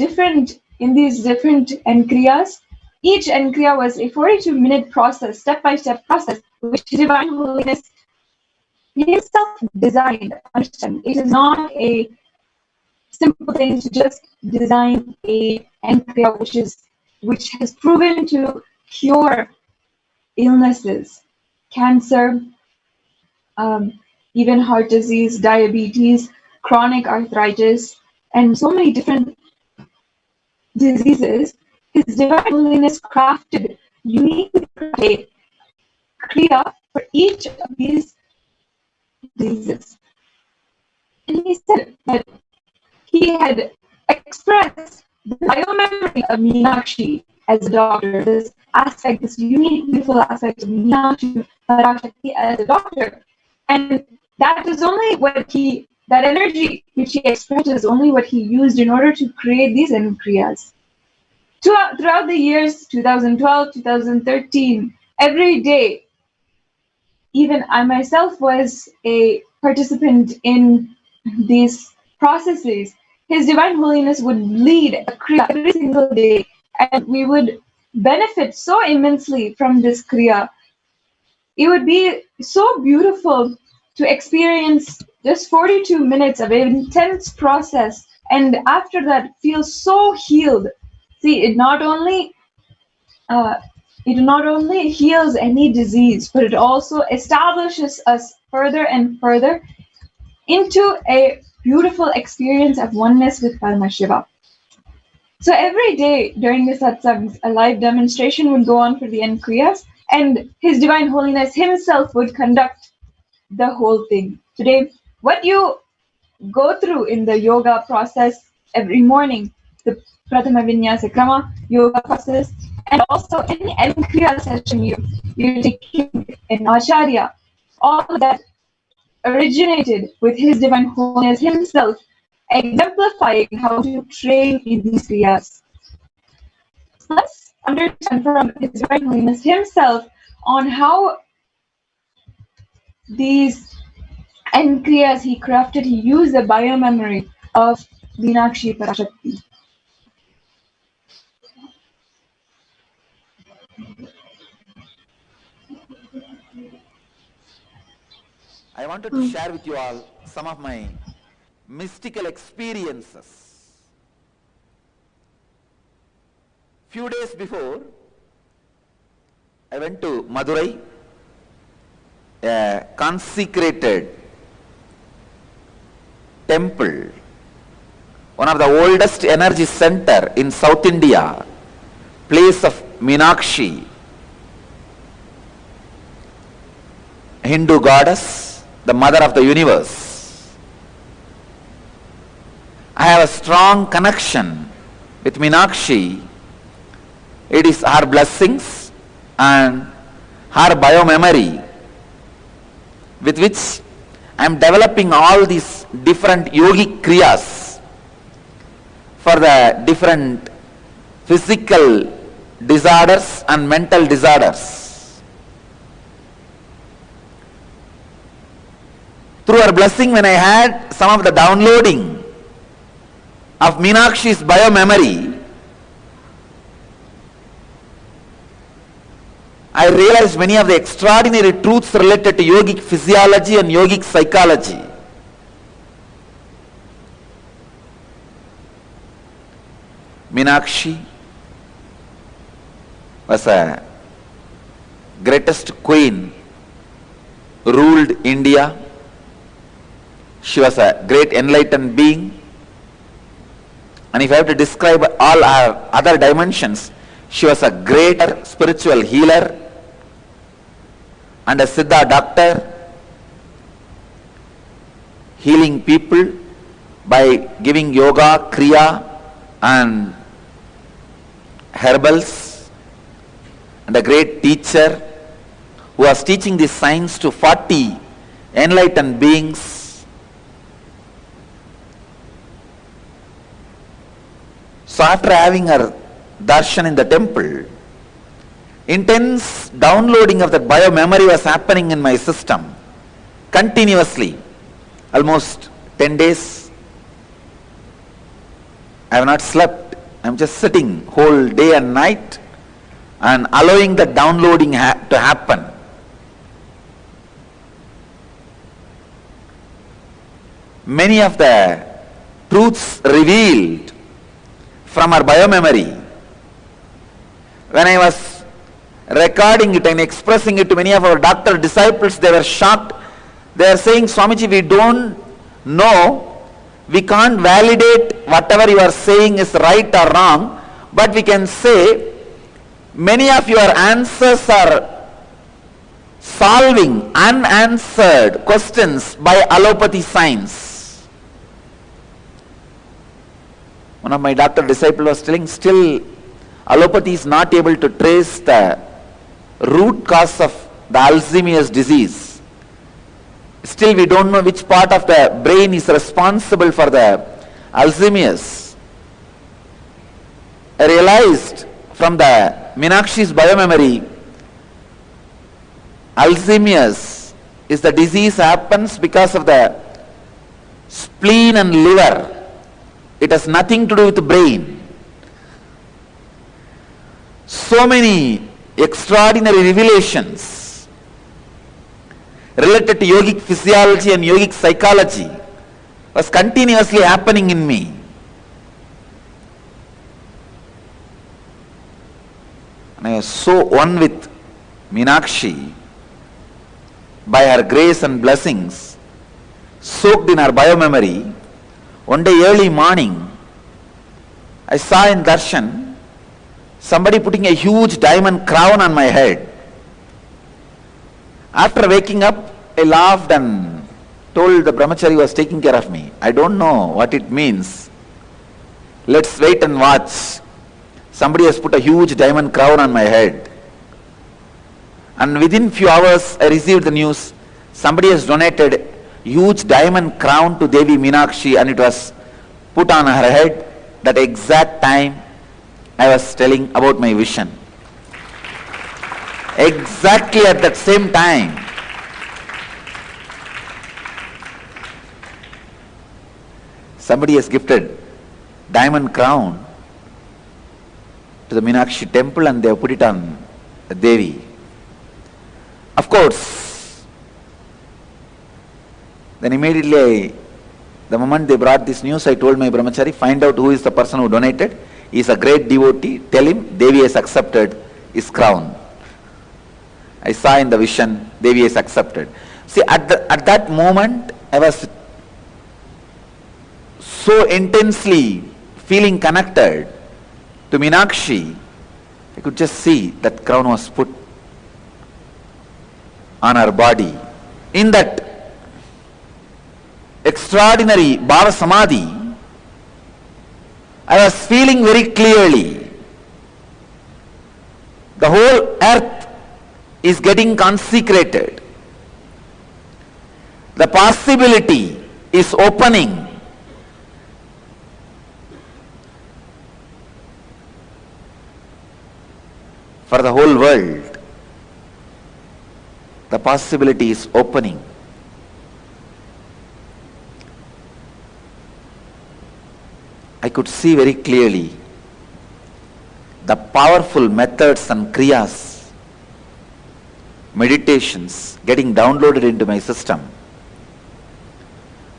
in these different Nkriyas. Each Nkriya was a 42-minute process, step-by-step process, which Divine Holiness himself designed. Understand, it is not a simple thing to just design a Nkriya which has proven to cure illnesses, cancer, even heart disease, diabetes, chronic arthritis, and so many different diseases. His Divine Holiness crafted uniquely a kriya for each of these diseases. And he said that he had expressed the biomemory of Meenakshi as a doctor, this aspect, this unique, beautiful aspect of Meenakshi as a doctor. And that is only that energy which he expressed is only what he used in order to create these Nkriyas. Throughout the years 2012, 2013, every day, even I myself was a participant in these processes. His Divine Holiness would lead a kriya every single day, and we would benefit so immensely from this kriya. It would be so beautiful to experience just 42 minutes of an intense process, and after that feel so healed. See, it not only heals any disease, but it also establishes us further and further into a beautiful experience of oneness with Paramashiva. So every day during the satsangs, a live demonstration would go on for the end kriyas, and His Divine Holiness himself would conduct the whole thing. Today, what you go through in the yoga process every morning, the Prathama Vinyasa Krama yoga process, and also any end kriya session you take in Acharya, all of that originated with His Divine Holiness himself, exemplifying how to train in these kriyas. Let's understand from His Divine Holiness himself on how these end kriyas he crafted. He used the biomemory of Meenakshi Parashakti. I wanted to share with you all some of my mystical experiences. Few days before, I went to Madurai, a consecrated temple, one of the oldest energy center in South India, place of Meenakshi, Hindu goddess, the mother of the universe. I have a strong connection with Meenakshi. It is her blessings and her biomemory with which I am developing all these different yogic kriyas for the different physical disorders and mental disorders. Through her blessing, when I had some of the downloading of Meenakshi's biomemory, I realized many of the extraordinary truths related to yogic physiology and yogic psychology. Meenakshi was a greatest queen, ruled India. She was a great enlightened being. And if I have to describe all her other dimensions, she was a great spiritual healer and a Siddha doctor, healing people by giving yoga, kriya and herbals, and a great teacher who was teaching this science to 40 enlightened beings. So after having her darshan in the temple, intense downloading of that biomemory was happening in my system continuously, almost 10 days. I have not slept. I am just sitting whole day and night and allowing the downloading to happen. Many of the truths revealed from our biomemory, when I was recording it and expressing it to many of our doctor disciples, they were shocked. They are saying, Swamiji, we don't know, we can't validate whatever you are saying is right or wrong, but we can say many of your answers are solving unanswered questions by allopathy science. One of my doctor disciples was telling, still allopathy is not able to trace the root cause of the Alzheimer's disease. Still we don't know which part of the brain is responsible for the Alzheimer's. I realized from the Meenakshi's biomemory, Alzheimer's is the disease happens because of the spleen and liver. It has nothing to do with the brain. So many extraordinary revelations related to yogic physiology and yogic psychology was continuously happening in me. And I was so one with Meenakshi by her grace and blessings, soaked in her biomemory, One day early morning, I saw in darshan somebody putting a huge diamond crown on my head. After waking up, I laughed and told the brahmachari who was taking care of me, I don't know what it means. Let's wait and watch. Somebody has put a huge diamond crown on my head. And within few hours, I received the news, somebody has donated huge diamond crown to Devi Meenakshi and it was put on her head. That exact time I was telling about my vision. Exactly at that same time. Somebody has gifted diamond crown to the Meenakshi temple and they have put it on the Devi. Of course, then immediately the moment they brought this news, I told my brahmachari, find out who is the person who donated. He is a great devotee. Tell him Devi has accepted his crown. I saw in the vision, Devi has accepted. See, at that moment, I was so intensely feeling connected to Meenakshi, I could just see that crown was put on her body. In that extraordinary Bhava Samadhi, I was feeling very clearly the whole earth is getting consecrated. The possibility is opening. For the whole world, the possibility is opening. I could see very clearly the powerful methods and kriyas, meditations getting downloaded into my system.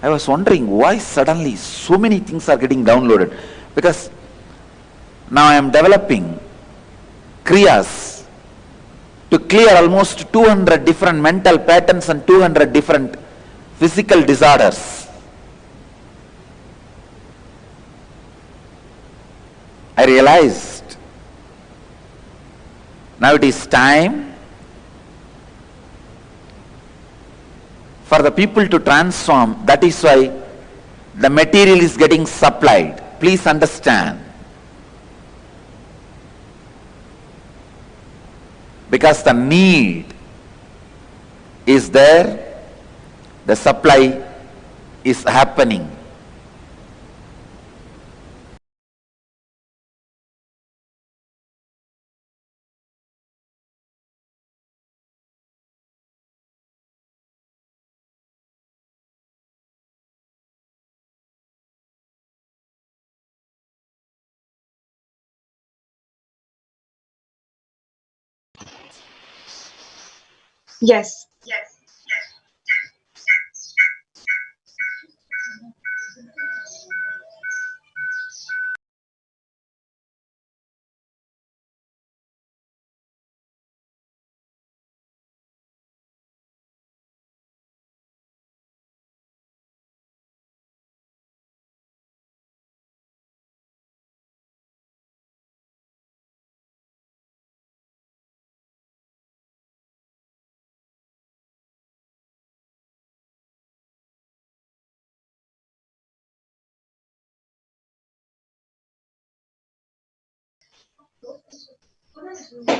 I was wondering why suddenly so many things are getting downloaded, because now I am developing kriyas to clear almost 200 different mental patterns and 200 different physical disorders. I realized now it is time for the people to transform. That is why the material is getting supplied. Please understand. Because the need is there, the supply is happening. Yes.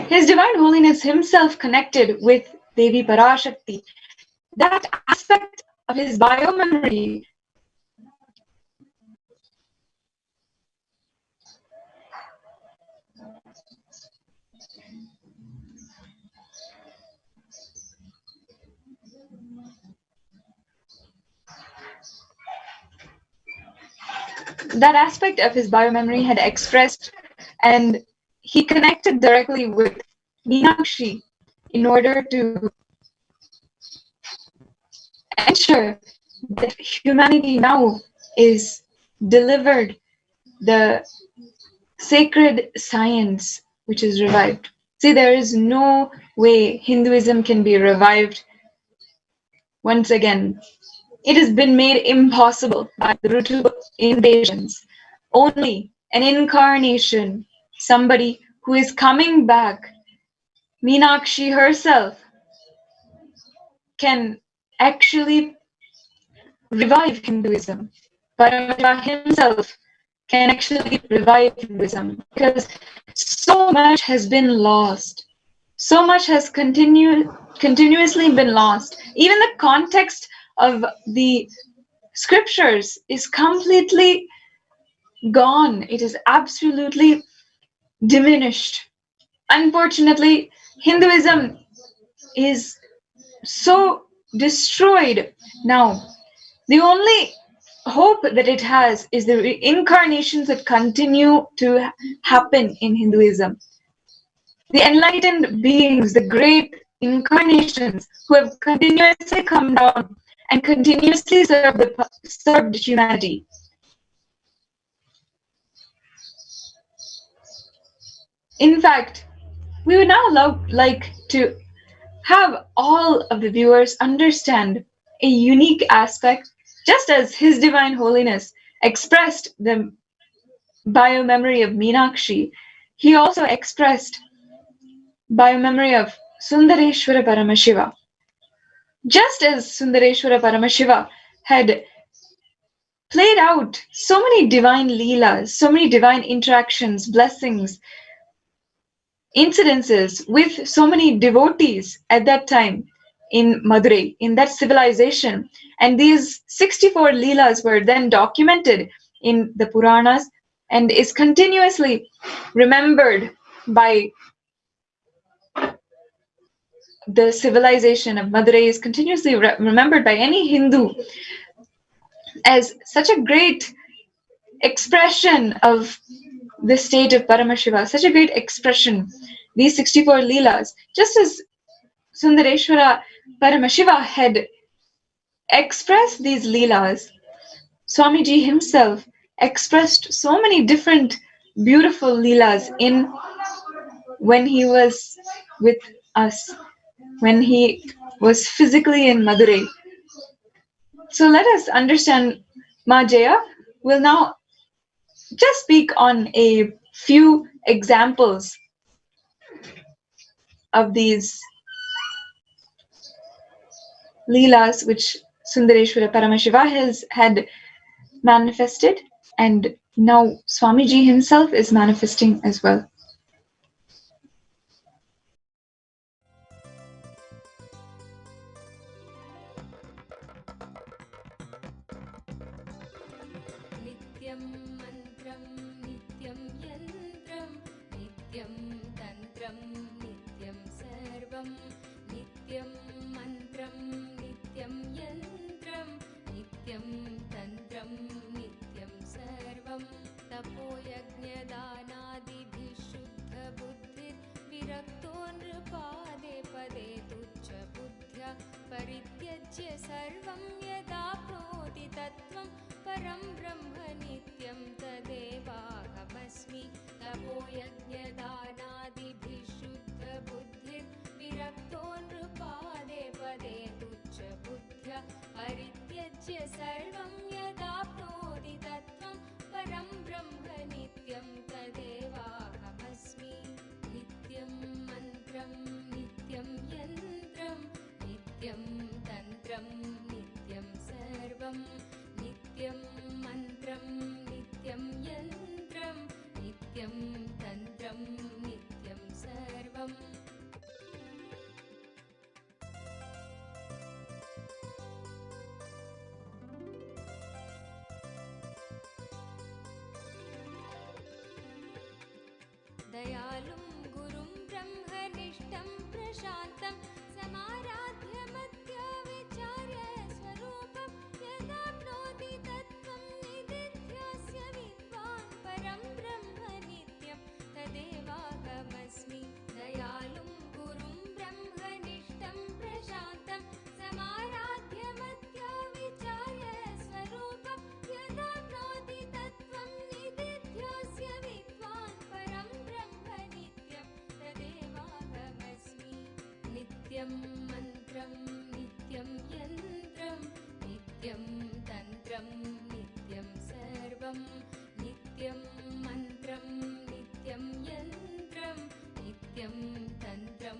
His Divine Holiness himself connected with Devi Parashakti. That aspect of his biomemory had expressed, and he connected directly with Meenakshi in order to ensure that humanity now is delivered the sacred science which is revived. See, there is no way Hinduism can be revived once again. It has been made impossible by the brutal invasions. Only an incarnation, somebody who is coming back, Meenakshi herself, can actually revive Hinduism. Paramashiva himself can actually revive Hinduism because so much has been lost. So much has continuously been lost. Even the context of the scriptures is completely gone. It is absolutely diminished. Unfortunately, Hinduism is so destroyed now. The only hope that it has is the reincarnations that continue to happen in Hinduism. The enlightened beings, the great incarnations who have continuously come down and continuously served humanity. In fact, we would now like to have all of the viewers understand a unique aspect, just as His Divine Holiness expressed the biomemory of Meenakshi, he also expressed biomemory of Sundareshwara Paramashiva. Just as Sundareshwara Paramashiva had played out so many divine leelas, so many divine interactions, blessings, incidences with so many devotees at that time in Madurai, in that civilization. And these 64 leelas were then documented in the Puranas and is continuously remembered by the civilization of Madurai, is continuously remembered by any Hindu as such a great expression of the state of Paramashiva, such a great expression, these 64 leelas. Just as Sundareshwara Paramashiva had expressed these leelas, Swamiji himself expressed so many different beautiful leelas in when he was with us, when he was physically in Madurai. So let us understand. Ma Jaya will now just speak on a few examples of these leelas which Sundareshwara Paramashiva had manifested, and now Swamiji himself is manifesting as well. नित्यं मन्त्रं नित्यं यन्त्रं नित्यं तन्त्रं नित्यं सर्वं नित्यं मन्त्रं नित्यं यन्त्रं नित्यं तन्त्रं नित्यं सर्वं तपोयज्ञदानादिभिः शुद्धबुद्धिर्विरक्तो नृपादे पदे तुच्छबुद्ध्या परित्यज्य सर्वं यदाप्नोति तत्त्वं परं ब्रह्म नित्यं तदेवाहमस्मि तपोयज्ञदानादिभिः शुद्धबुद्धिर्विरक्तो नृपादे पदे तुच्छबुद्ध्या परित्यज्य सर्वं यदाप्नोति तत्त्वं परं ब्रह्म नित्यं तदेवाहमस्मि नित्यं मन्त्रं नित्यं यन्त्रं नित्यं तन्त्रं नित्यं सर्वं नित्यं मन्त्रं नित्यं यन्त्रं नित्यं तन्त्रं नित्यं सर्वम् दयालुं गुरुं ब्रह्मनिष्ठं प्रशान्तं समाराध्य मध्य विचार्य स्वरूपं यदाप्नोति तत्त्वं निदिध्यास्य विद्वान् परं ब्रह्म नित्यं तदेवाहमस्मि दयालुं गुरुं ब्रह्मनिष्ठं प्रशान्तं समाराध्य मध्य विचार्य स्वरूपं यदाप्नोति तत्त्वं निदिध्यास्य विद्वान् परं ब्रह्म नित्यं तदेवाहमस्मि नित्यं मन्त्रं नित्यं यन्त्रं नित्यं तन्त्रं नित्यं सर्वं शिवं नित्यं मन्त्रं नित्यं यन्त्रं नित्यं तन्त्रं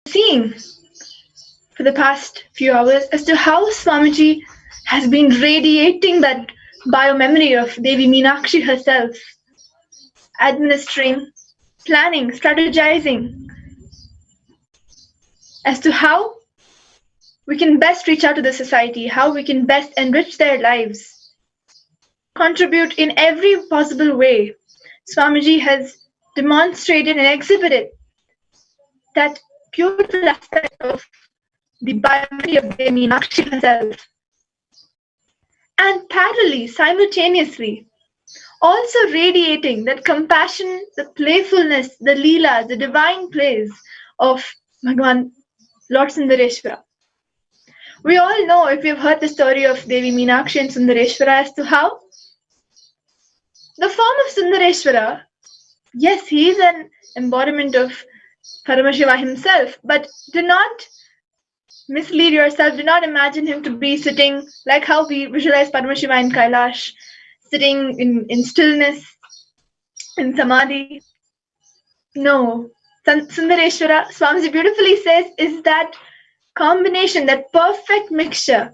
Seeing for the past few hours as to how Swamiji has been radiating that biomemory of Devi Meenakshi herself, administering, planning, strategizing as to how we can best reach out to the society, how we can best enrich their lives, contribute in every possible way. Swamiji has demonstrated and exhibited that beautiful aspect of the biomemory of Devi Meenakshi herself. And parallelly, simultaneously, also radiating that compassion, the playfulness, the leela, the divine plays of Bhagavan Lord Sundareshwara. We all know, if we've heard the story of Devi Meenakshi and Sundareshwara, as to how the form of Sundareshwara, yes, he is an embodiment of Paramashiva himself, but do not mislead yourself. Do not imagine him to be sitting like how we visualize Paramashiva in Kailash, sitting in stillness, in samadhi. No. Sundareshwara, Swamiji beautifully says, is that combination, that perfect mixture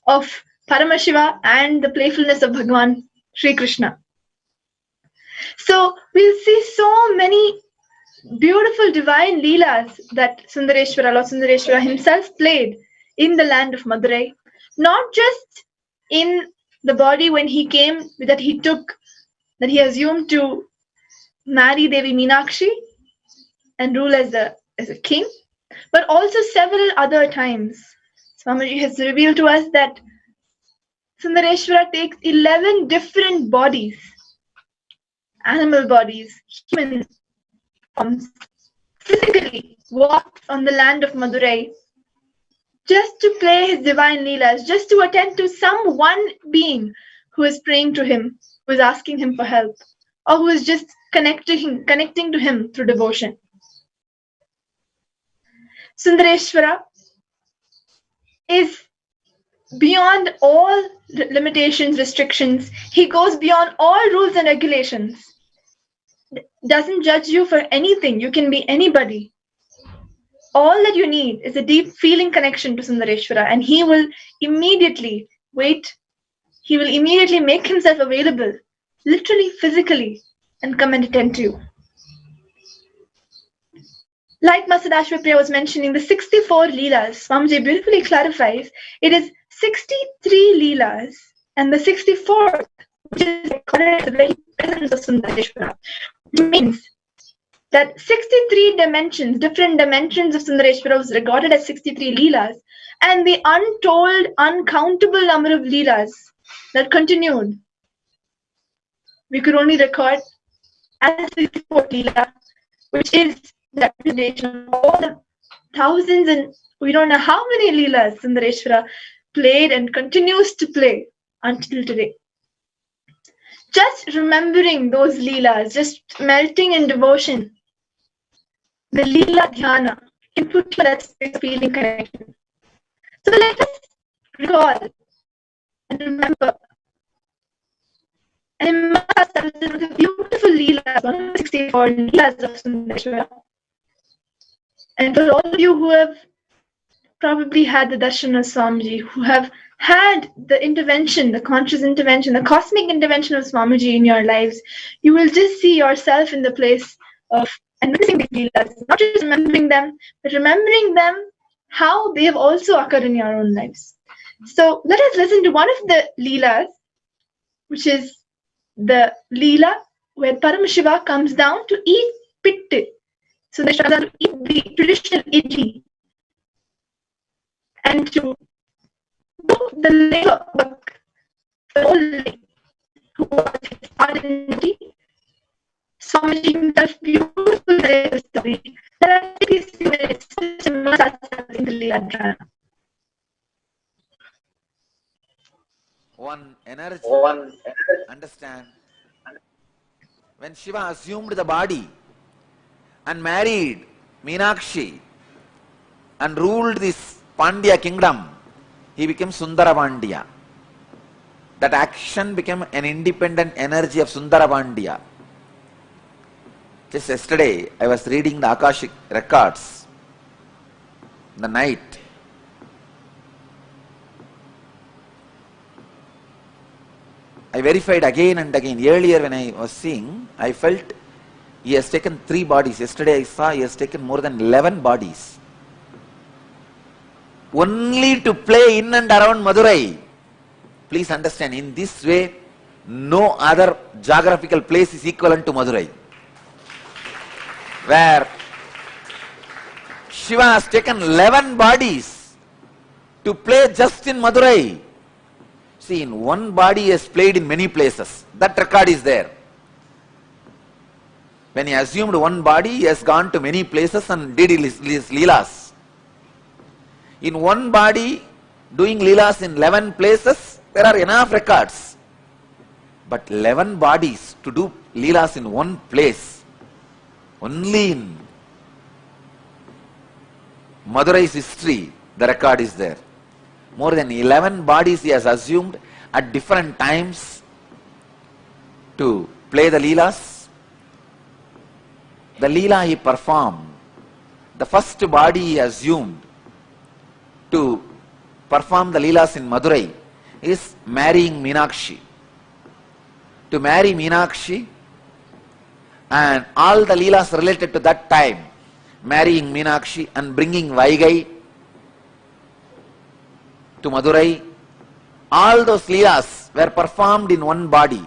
of Paramashiva and the playfulness of Bhagavan Sri Krishna. So we'll see so many beautiful divine leelas that Sundareshwara, Lord Sundareshwara himself played in the land of Madurai. Not just in the body when he came, that he assumed to marry Devi Meenakshi and rule as a king, but also several other times. Swamiji has revealed to us that Sundareshwara takes 11 different bodies, animal bodies, human forms, physically walks on the land of Madurai just to play his divine leelas, just to attend to some one being who is praying to him, who is asking him for help, or who is just connecting to him through devotion. Sundareshwara is beyond all limitations, restrictions. He goes beyond all rules and regulations. Doesn't judge you for anything. You can be anybody. All that you need is a deep feeling connection to Sundareshwara, and he will immediately he will immediately make himself available, literally, physically, and come and attend to you. Like Masadashva Priya was mentioning, the 64 Leelas, Swamiji beautifully clarifies, it is 63 Leelas, and the 64th, which is recorded as the very presence of Sundareshwara, means that 63 dimensions, different dimensions of Sundareshwara was regarded as 63 Leelas, and the untold, uncountable number of Leelas that continued, we could only record as 64 Leela, which is the representation of all the thousands and we don't know how many Leelas Sundareshwara played and continues to play until today. Just remembering those Leelas, just melting in devotion, the Leela Dhyana can put you in that space of feeling connection. So let us recall and remember and immerse ourselves in the beautiful Leelas, 164 Leelas of Sundareshwara. And for all of you who have probably had the darshan of Swamiji, who have had the intervention, the conscious intervention, the cosmic intervention of Swamiji in your lives, you will just see yourself in the place of and witnessing these leelas, not just remembering them, but remembering them how they have also occurred in your own lives. So let us listen to one of the leelas, which is the leela where Paramashiva comes down to eat pitte. So they comes down to eat the traditional idli and to do the labor work for all who was his identity. Swamiji himself beautiful story. Let us take these few minutes to immerse ourselves in the Leela Dhyana. One energy, understand when Shiva assumed the body and married Meenakshi and ruled this Pandya kingdom, he became Sundara Pandya. That action became an independent energy of Sundara Pandya. Just yesterday, I was reading the Akashic records in the night. I verified again and again. Earlier when I was seeing, I felt he has taken 3 bodies. Yesterday I saw he has taken more than 11 bodies. Only to play in and around Madurai. Please understand, in this way, no other geographical place is equivalent to Madurai. Where Shiva has taken 11 bodies to play just in Madurai. See, in one body he has played in many places. That record is there. When he assumed one body, he has gone to many places and did his leelas. In one body, doing leelas in 11 places, there are enough records. But 11 bodies to do leelas in one place, only in Madurai's history, the record is there. More than 11 bodies he has assumed at different times to play the leelas. The leela he performed, the first body he assumed to perform the leelas in Madurai is marrying Meenakshi. To marry Meenakshi and all the leelas related to that time, marrying Meenakshi and bringing Vaigai to Madurai, all those leelas were performed in one body.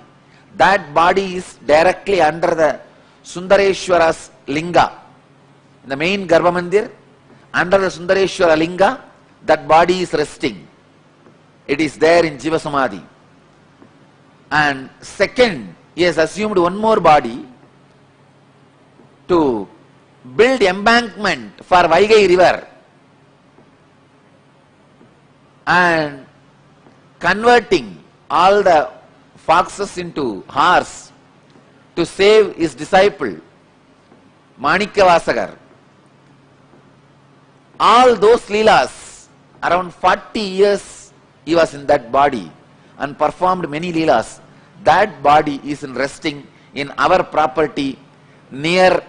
That body is directly under the Sundareshwara's linga. In the main Garbha Mandir, under the Sundareshwara linga, that body is resting. It is there in Jiva Samadhi. And second, he has assumed one more body to build embankment for Vaigai river and converting all the foxes into horse to save his disciple Manikyavasagar. All those leelas, around 40 years he was in that body and performed many leelas. That body is resting in our property near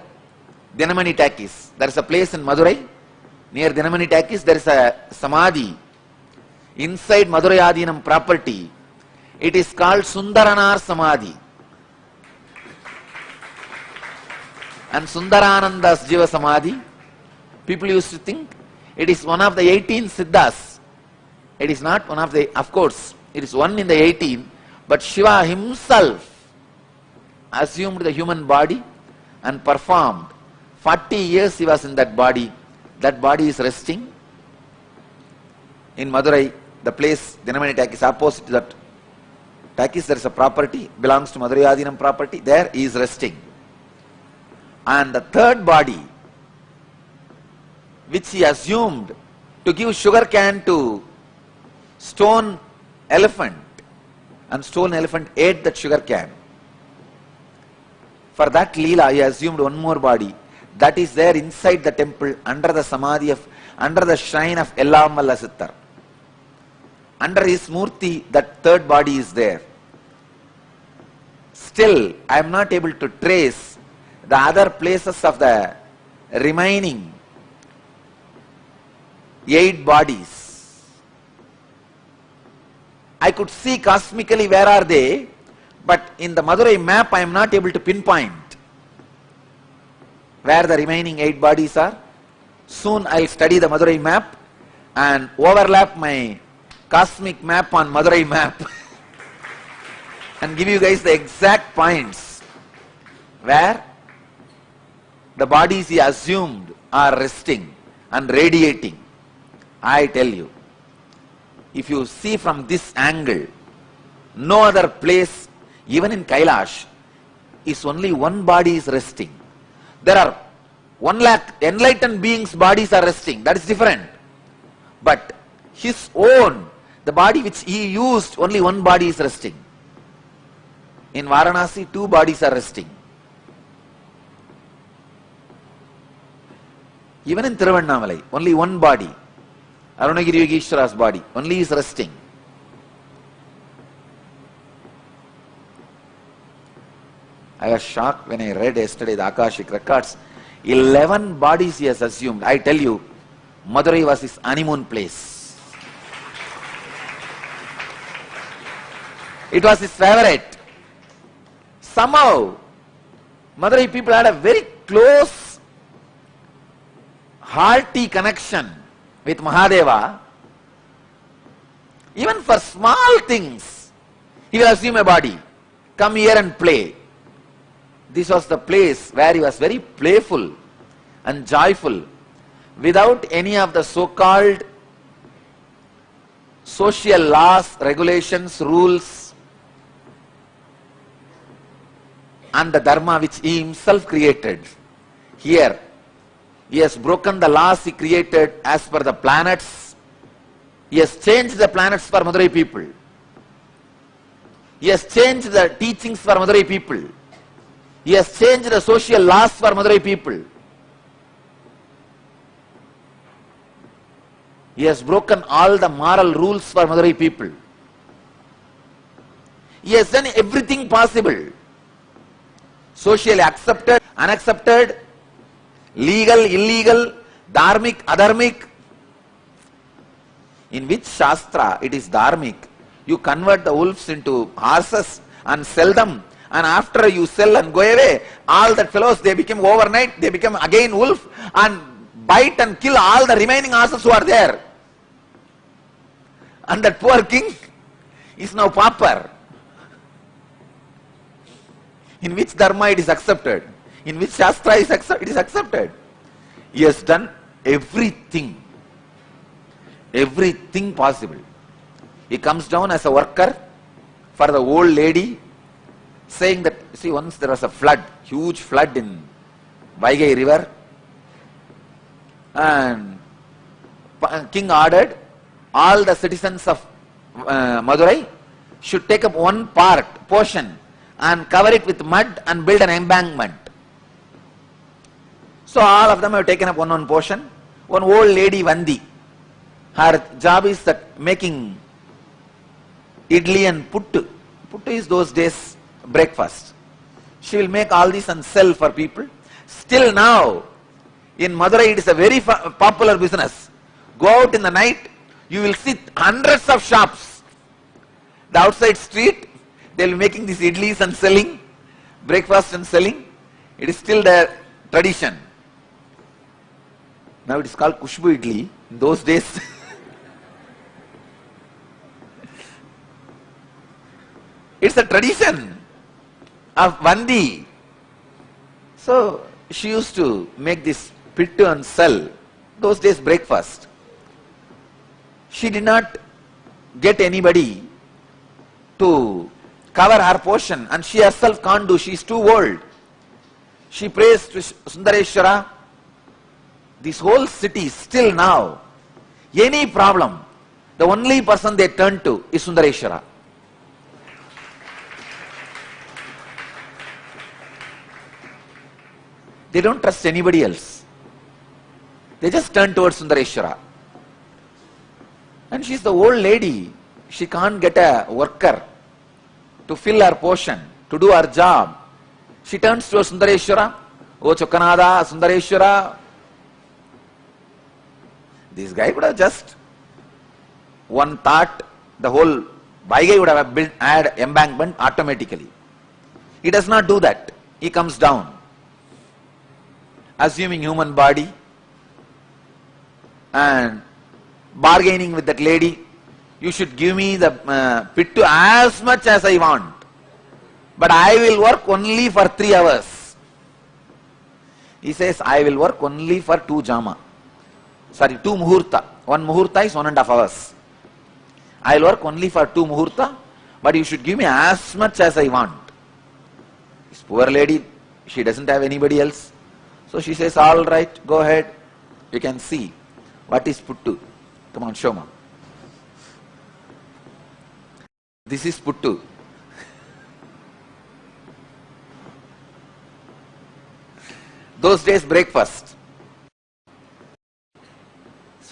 Dinamani Takis. There is a place in Madurai, near Dinamani Takis, there is a Samadhi inside Madurai Adinam property. It is called Sundaranar Samadhi. And Sundarananda's Jiva Samadhi, people used to think it is one of the 18 Siddhas. It is not one of the, of course, it is one in the 18, but Shiva himself assumed the human body and performed. 40 years he was in that body. That body is resting in Madurai, the place Dinamani Takis, opposite to that Takis, there is a property, belongs to Madurai Adinam property, there he is resting. And the third body, which he assumed to give sugar cane to stone elephant, and stone elephant ate that sugar cane. For that leela, he assumed one more body that is there inside the temple under the samadhi of, under the shrine of Ellamalla Sittar. Under his murti, that third body is there. Still, I am not able to trace the other places of the remaining 8 bodies. I could see cosmically where are they, but in the Madurai map I am not able to pinpoint where the remaining 8 bodies are. Soon I will study the Madurai map and overlap my cosmic map on Madurai map and give you guys the exact points where the bodies he assumed are resting and radiating. I tell you, if you see from this angle, no other place, even in Kailash, is only one body is resting. There are 1 lakh enlightened beings' bodies are resting. That is different. But his own, the body which he used, only one body is resting. In Varanasi, 2 bodies are resting. Even in Thiruvannamalai, only one body, Arunagiri Yogeshwara's body, only is resting. I was shocked when I read yesterday the Akashic records. 11 bodies he has assumed. I tell you, Madurai was his honeymoon place. It was his favorite. Somehow, Madurai people had a very close, hearty connection with Mahadeva. Even for small things, he will assume a body. Come here and play. This was the place where he was very playful and joyful, without any of the so-called social laws, regulations, rules, and the dharma which he himself created. Here, he has broken the laws he created as per the planets. He has changed the planets for Madurai people. He has changed the teachings for Madurai people. He has changed the social laws for Madurai people. He has broken all the moral rules for Madurai people. He has done everything possible. Socially accepted, unaccepted, legal, illegal, dharmic, adharmic. In which Shastra it is dharmic? You convert the wolves into horses and sell them. And after you sell and go away, all that fellows, they become overnight, they become again wolf and bite and kill all the remaining horses who are there. And that poor king is now pauper. In which dharma it is accepted? In which Shastra it is accepted? He has done everything. Everything possible. He comes down as a worker for the old lady, saying that, see, once there was a flood, huge flood in Vaigai river, and king ordered all the citizens of Madurai should take up one portion and cover it with mud and build an embankment. So all of them have taken up one portion. One old lady, Vandi, her job is that making idli and puttu. Puttu is those days breakfast. She will make all this and sell for people. Still now, in Madurai it is a very popular business. Go out in the night, you will see hundreds of shops. The outside street, they will be making these idlis and selling, breakfast and selling. It is still their tradition. Now it is called Kushbu idli. In those days, it's a tradition of Vandi. So she used to make this pittu and sell. Those days breakfast. She did not get anybody to cover her portion, and she herself can't do. She is too old. She prays to Sundareshwara. This whole city still now, any problem, the only person they turn to is Sundareshwara. They don't trust anybody else. They just turn towards Sundareshwara. And she's the old lady. She can't get a worker to fill her portion, to do her job. She turns towards Sundareshwara. Oh Chokanada, Sundareshwara. This guy could have just one thought, the whole Vaigai would have built, add embankment automatically. He does not do that. He comes down, assuming human body and bargaining with that lady. You should give me the pittu as much as I want, but I will work only for 3 hours. He says, I will work only for 2 jama. Sorry, 2 muhurta. 1 muhurta is 1.5 hours. I will work only for 2 muhurta, but you should give me as much as I want. This poor lady, she doesn't have anybody else. So she says, all right, go ahead. You can see what is puttu. Come on, show me. This is puttu. Those days breakfast.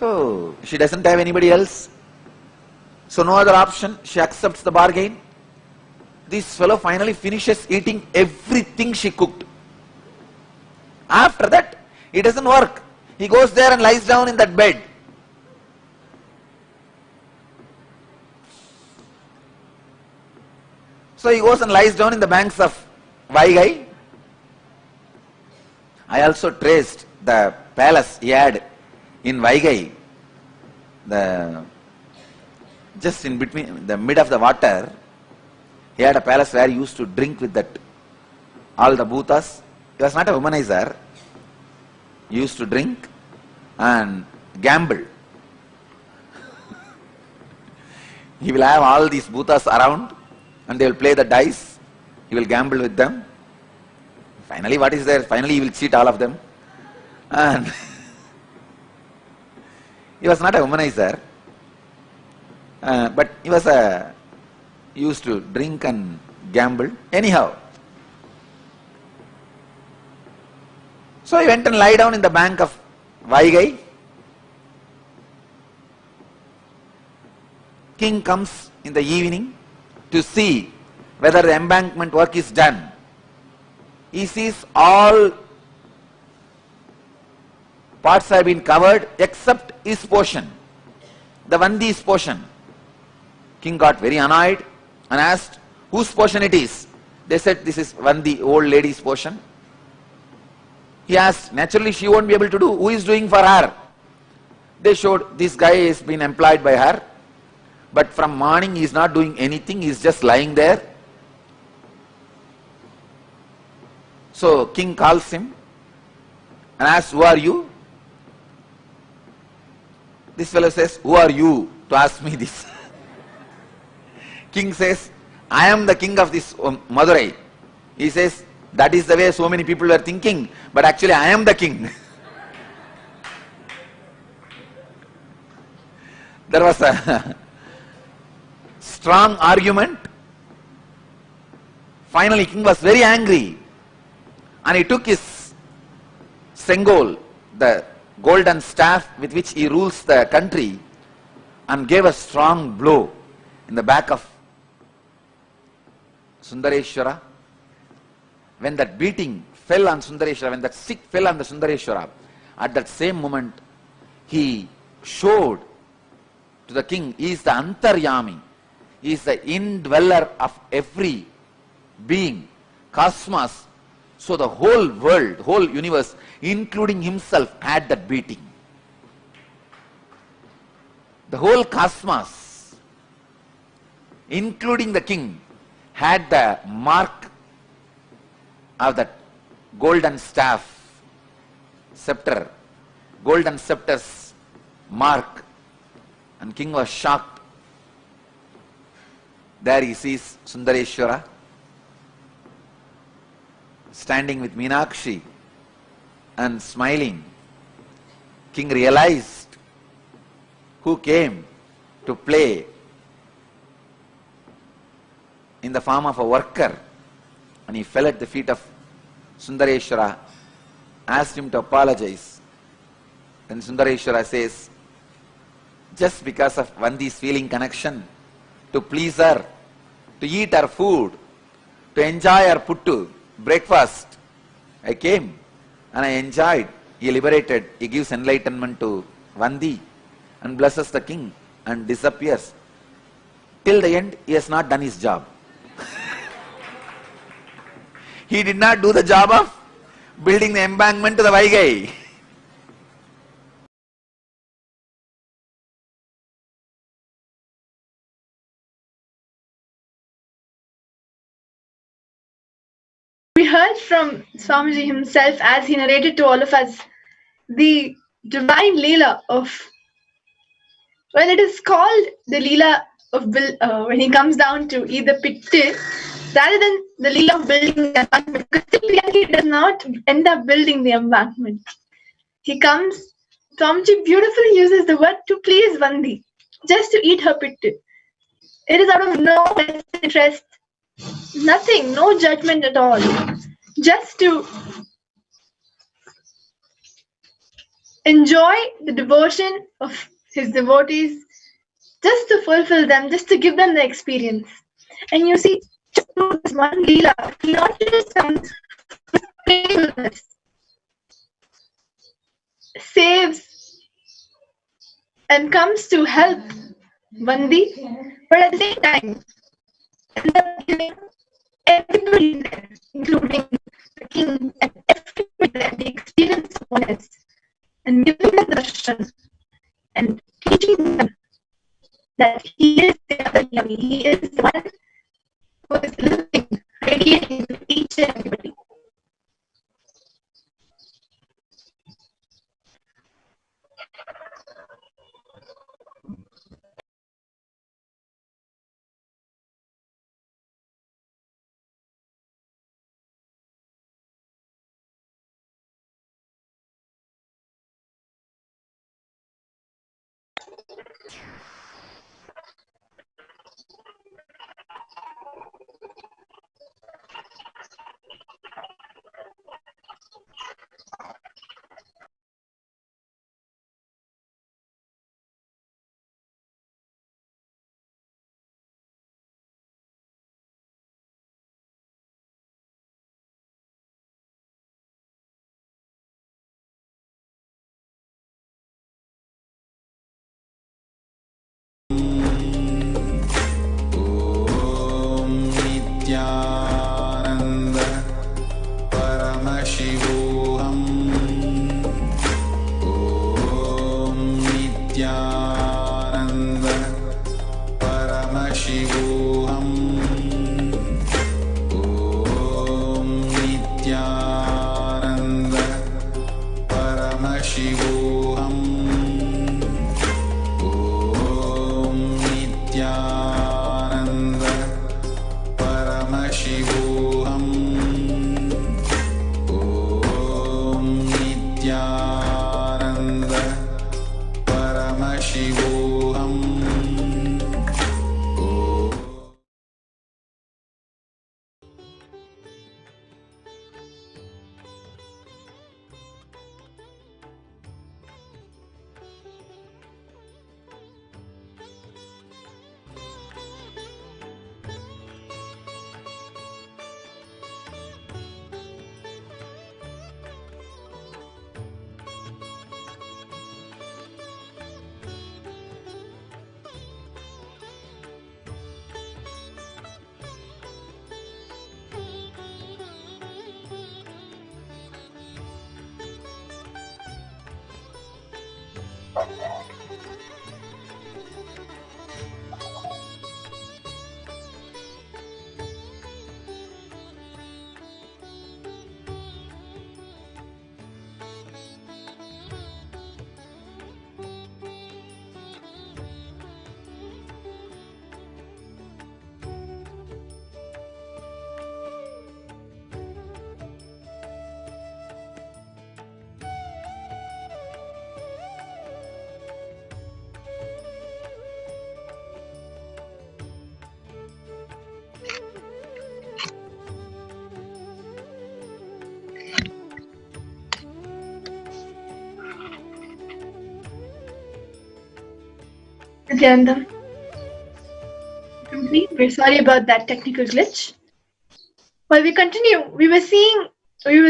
So she doesn't have anybody else. So no other option. She accepts the bargain. This fellow finally finishes eating everything she cooked. After that, it doesn't work. He goes there and lies down in that bed. So he goes and lies down in the banks of Vaigai. I also traced the palace he had in Vaigai. Just in between, the mid of the water, he had a palace where he used to drink with that, all the bhutas. He was not a womanizer. He used to drink and gamble. He will have all these bhutas around and they will play the dice. He will gamble with them. Finally, what is there? Finally, he will cheat all of them. And he was not a womanizer, but he used to drink and gamble. Anyhow, so he went and lie down in the bank of Vaigai. King comes in the evening to see whether the embankment work is done. He sees all parts have been covered except his portion, the Vandi's portion. King got very annoyed and asked whose portion it is. They said this is Vandi, old lady's portion. He asked, naturally she won't be able to do. Who is doing for her? They showed this guy has been employed by her, but from morning he is not doing anything, he is just lying there. So king calls him and asks, who are you? This fellow says, who are you to ask me this? King says, I am the king of this Madurai. He says, that is the way so many people were thinking, but actually I am the king. There was a strong argument. Finally, king was very angry and he took his sengol, the golden staff with which he rules the country, and gave a strong blow in the back of Sundareshwara. When that beating fell on Sundareshwara, when that stick fell on the Sundareshwara, at that same moment he showed to the king, he is the Antaryami, he is the indweller of every being, cosmos. So the whole world, whole universe, including himself, had that beating. The whole cosmos, including the king, had the mark of that golden staff, scepter, golden scepter's mark. And king was shocked. There he sees Sundareshwara standing with Meenakshi and smiling. King realized who came to play in the form of a worker, and he fell at the feet of Sundareshwara, asked him to apologize. Then Sundareshwara says, just because of Vandi's feeling connection, to please her, to eat her food, to enjoy her puttu, breakfast, I came and I enjoyed. He liberated, he gives enlightenment to Vandi and blesses the king and disappears. Till the end, he has not done his job. He did not do the job of building the embankment to the Vaigai. We heard from Swamiji himself as he narrated to all of us the divine Leela of, well, it is called the Leela of when he comes down to eat the pitti, rather than the Leela of building the embankment, because in reality he does not end up building the embankment. He comes, Swamiji beautifully uses the word to please Vandi, just to eat her pitti. It is out of no interest, nothing, no judgment at all. Just to enjoy the devotion of his devotees, just to fulfill them, just to give them the experience. And you see, just through this one Leela, he not just comes with playfulness, saves and comes to help Bandi, but at the same time, ends up giving everybody there, including the king and everybody there, the experience of oneness, and giving them the darshan and teaching them that he is the other yummy, he is the one who is living, radiating to each and everybody. ॐ नित्यानन्द परमशिवोऽहम् ॐ नित्यानन्द परमशिवोऽहम् ॐ नित्यानन्द परमशिवोऽहम् ॐ नित्यानन्द परमशिवोऽहम् ॐ नित्यानन्द परमशिवोऽहम् Nithyananda, complete. We're sorry about that technical glitch. While we continue, we were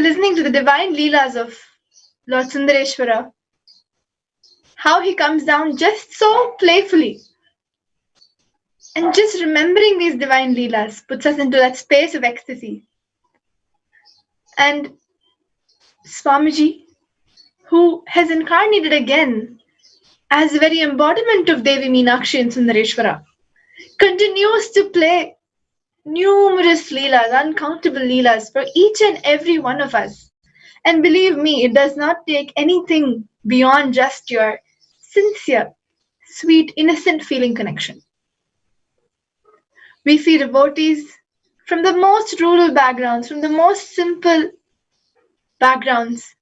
listening to the divine Leelas of Lord Sundareshwara, how he comes down just so playfully. And just remembering these divine Leelas puts us into that space of ecstasy. And Swamiji, who has incarnated again as the very embodiment of Devi Meenakshi and Sundareshwara, continues to play numerous Leelas, uncountable Leelas for each and every one of us. And believe me, it does not take anything beyond just your sincere, sweet, innocent feeling connection. We see devotees from the most rural backgrounds, from the most simple backgrounds,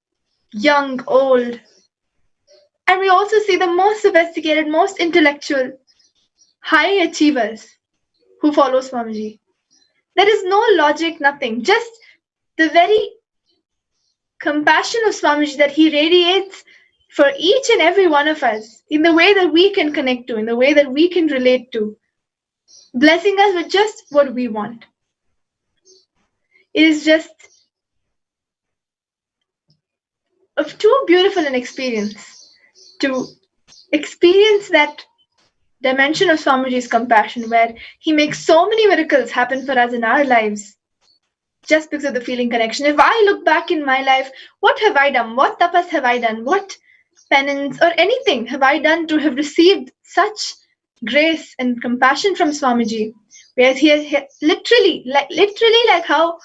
young, old. And we also see the most sophisticated, most intellectual, high achievers who follow Swamiji. There is no logic, nothing, just the very compassion of Swamiji that he radiates for each and every one of us in the way that we can connect to, in the way that we can relate to, blessing us with just what we want. It is just of too beautiful an experience to experience that dimension of Swamiji's compassion, where he makes so many miracles happen for us in our lives just because of the feeling connection. If I look back in my life, what have I done? What tapas have I done? What penance or anything have I done to have received such grace and compassion from Swamiji? Whereas he literally like how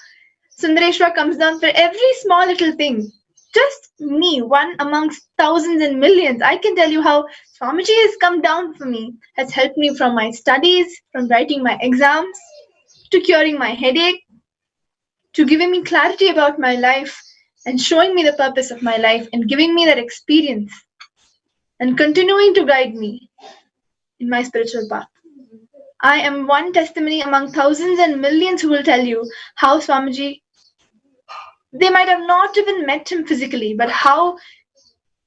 Sundareshwar comes down for every small little thing. Just me, one amongst thousands and millions. I can tell you how Swamiji has come down for me, has helped me from my studies, from writing my exams, to curing my headache, to giving me clarity about my life and showing me the purpose of my life and giving me that experience and continuing to guide me in my spiritual path. I am one testimony among thousands and millions who will tell you how Swamiji, they might have not even met him physically, but how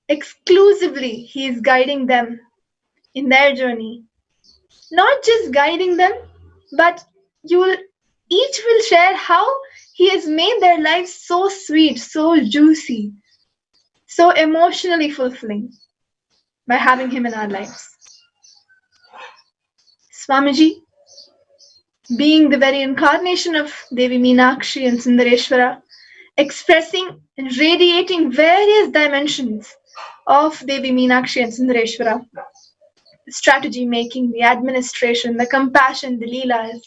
exclusively he is guiding them in their journey. Not just guiding them, but each will share how he has made their lives so sweet, so juicy, so emotionally fulfilling by having him in our lives. Swamiji, being the very incarnation of Devi Meenakshi and Sundareshwara, expressing and radiating various dimensions of Devi Meenakshi and Sundareshwara, the strategy making, the administration, the compassion, the leelas.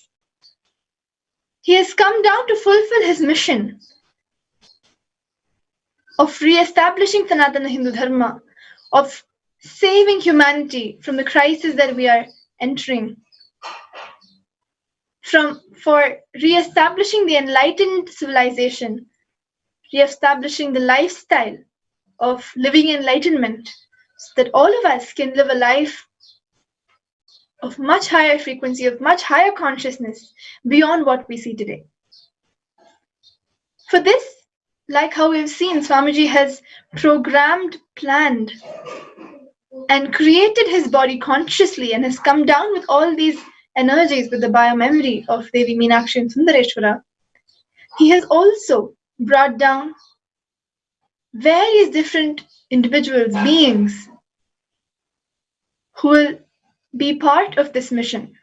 He has come down to fulfill his mission of re-establishing Sanatana Hindu Dharma, of saving humanity from the crisis that we are entering, for re-establishing the enlightened civilization, re-establishing the lifestyle of living enlightenment, so that all of us can live a life of much higher frequency, of much higher consciousness beyond what we see today. For this, like how we've seen, Swamiji has programmed, planned, and created his body consciously and has come down with all these energies with the biomemory of Devi Meenakshi and Sundareshwara. He has also brought down various different individuals, beings, who will be part of this mission.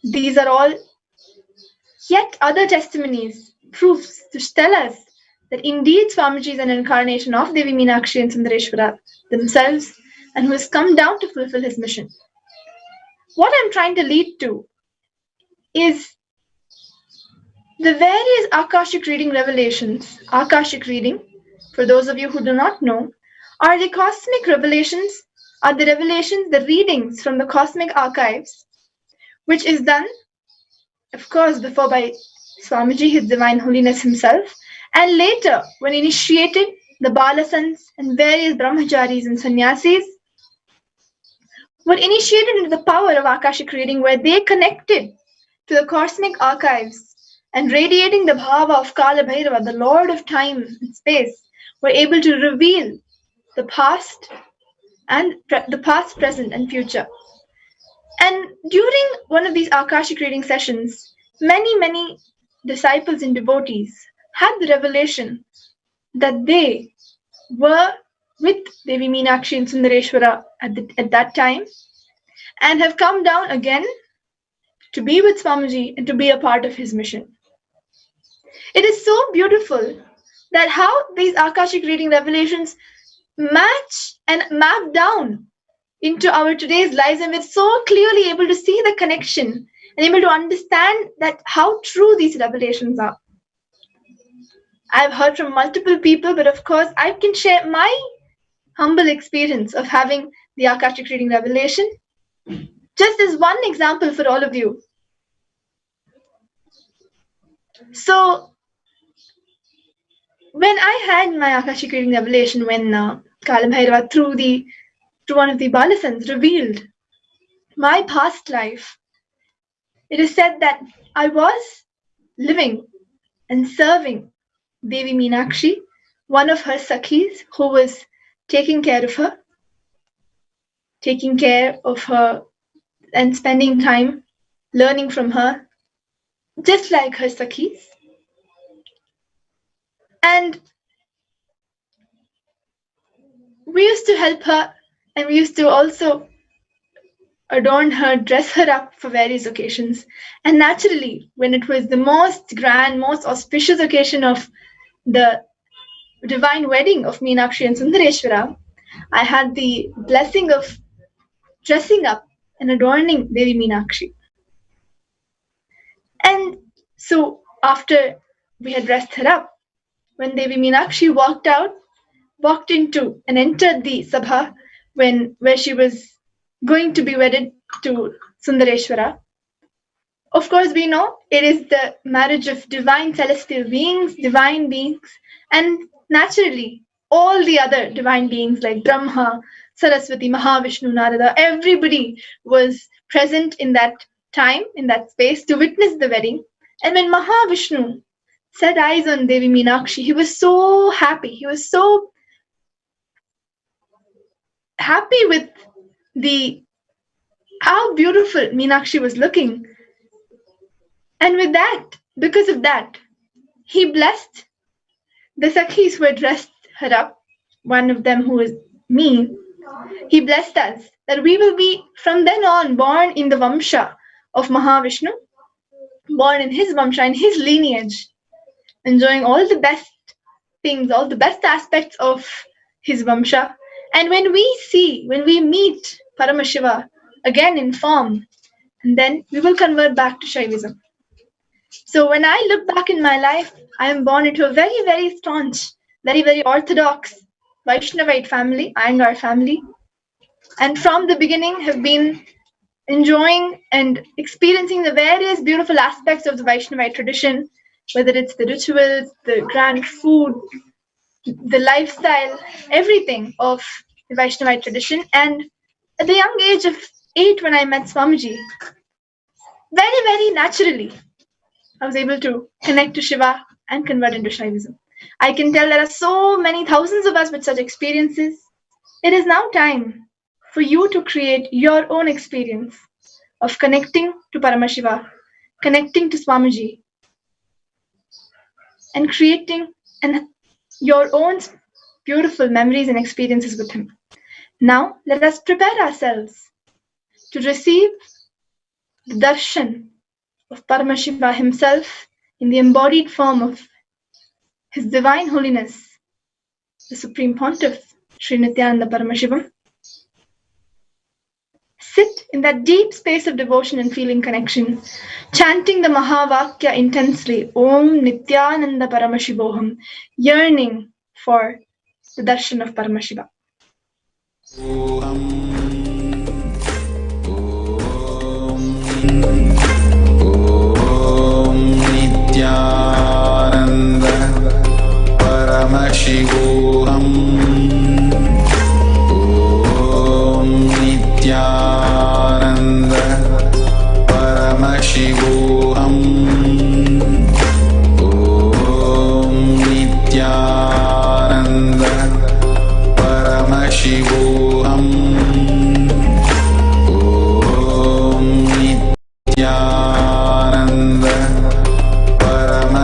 These are all yet other testimonies, proofs to tell us that indeed Swamiji is an incarnation of Devi Meenakshi and Sundareshwara themselves, and who has come down to fulfill his mission. What I'm trying to lead to is the various Akashic reading revelations. Akashic reading, for those of you who do not know, are the cosmic revelations, are the revelations, the readings from the cosmic archives, which is done, of course, before by Swamiji, His Divine Holiness himself, and later when initiated, the Balasans and various Brahmacharis and Sannyasis were initiated into the power of Akashic reading, where they connected to the cosmic archives and radiating the bhava of Kala Bhairava, the Lord of time and space, were able to reveal the past, present, and future. And during one of these Akashic reading sessions, many disciples and devotees had the revelation that they were with Devi Meenakshi and Sundareshwara at that time, and have come down again to be with Swamiji and to be a part of his mission. It is so beautiful that how these Akashic reading revelations match and map down into our today's lives, and we're so clearly able to see the connection and able to understand that how true these revelations are. I've heard from multiple people, but of course I can share my humble experience of having the Akashic reading revelation just as one example for all of you. So when I had my Akashic reading revelation, when Kala Bhairava through one of the Balasans revealed my past life, it is said that I was living and serving Devi Meenakshi, one of her Sakhis, who was taking care of her and spending time learning from her, just like her Sakhis. And we used to help her, and we used to also adorn her, dress her up for various occasions. And naturally, when it was the most grand, most auspicious occasion of the divine wedding of Meenakshi and Sundareshwara, I had the blessing of dressing up and adorning Devi Meenakshi. And so after we had dressed her up, when Devi Meenakshi walked into and entered the sabha where she was going to be wedded to Sundareshwara, of course we know it is the marriage of divine celestial beings, divine beings, and naturally all the other divine beings like Brahma, Saraswati, Mahavishnu, Narada, everybody was present in that time, in that space to witness the wedding. And when Mahavishnu set eyes on Devi Meenakshi, he was so happy. He was so happy with how beautiful Meenakshi was looking. And with that, because of that, he blessed the Sakhis who had dressed her up, one of them who was me. He blessed us that we will be from then on born in the Vamsha of Mahavishnu, born in his Vamsha, in his lineage, enjoying all the best things, all the best aspects of his Vamsha. And when we meet Paramashiva again in form, and then we will convert back to Shaivism. So when I look back in my life, I am born into a very, very staunch, very, very orthodox Vaishnavite family, Iyengar family. And from the beginning have been enjoying and experiencing the various beautiful aspects of the Vaishnavite tradition, whether it's the rituals, the grand food, the lifestyle, everything of the Vaishnavite tradition. And at the young age of 8, when I met Swamiji, very, very naturally, I was able to connect to Shiva and convert into Shaivism. I can tell there are so many thousands of us with such experiences. It is now time for you to create your own experience of connecting to Paramashiva, connecting to Swamiji, and creating your own beautiful memories and experiences with him. Now, let us prepare ourselves to receive the darshan of Paramashiva himself in the embodied form of His Divine Holiness, the Supreme Pontiff, Sri Nithyananda Paramashivam. Sit in that deep space of devotion and feeling connection, chanting the Mahavakya intensely, Om Nithyananda Paramashivoham, yearning for the darshan of Paramashiva. Nithyananda Paramashivoham. Om Nithyananda Paramashivoham. Om Nithyananda Paramashivoham. Om Nithyananda Paramashivoham.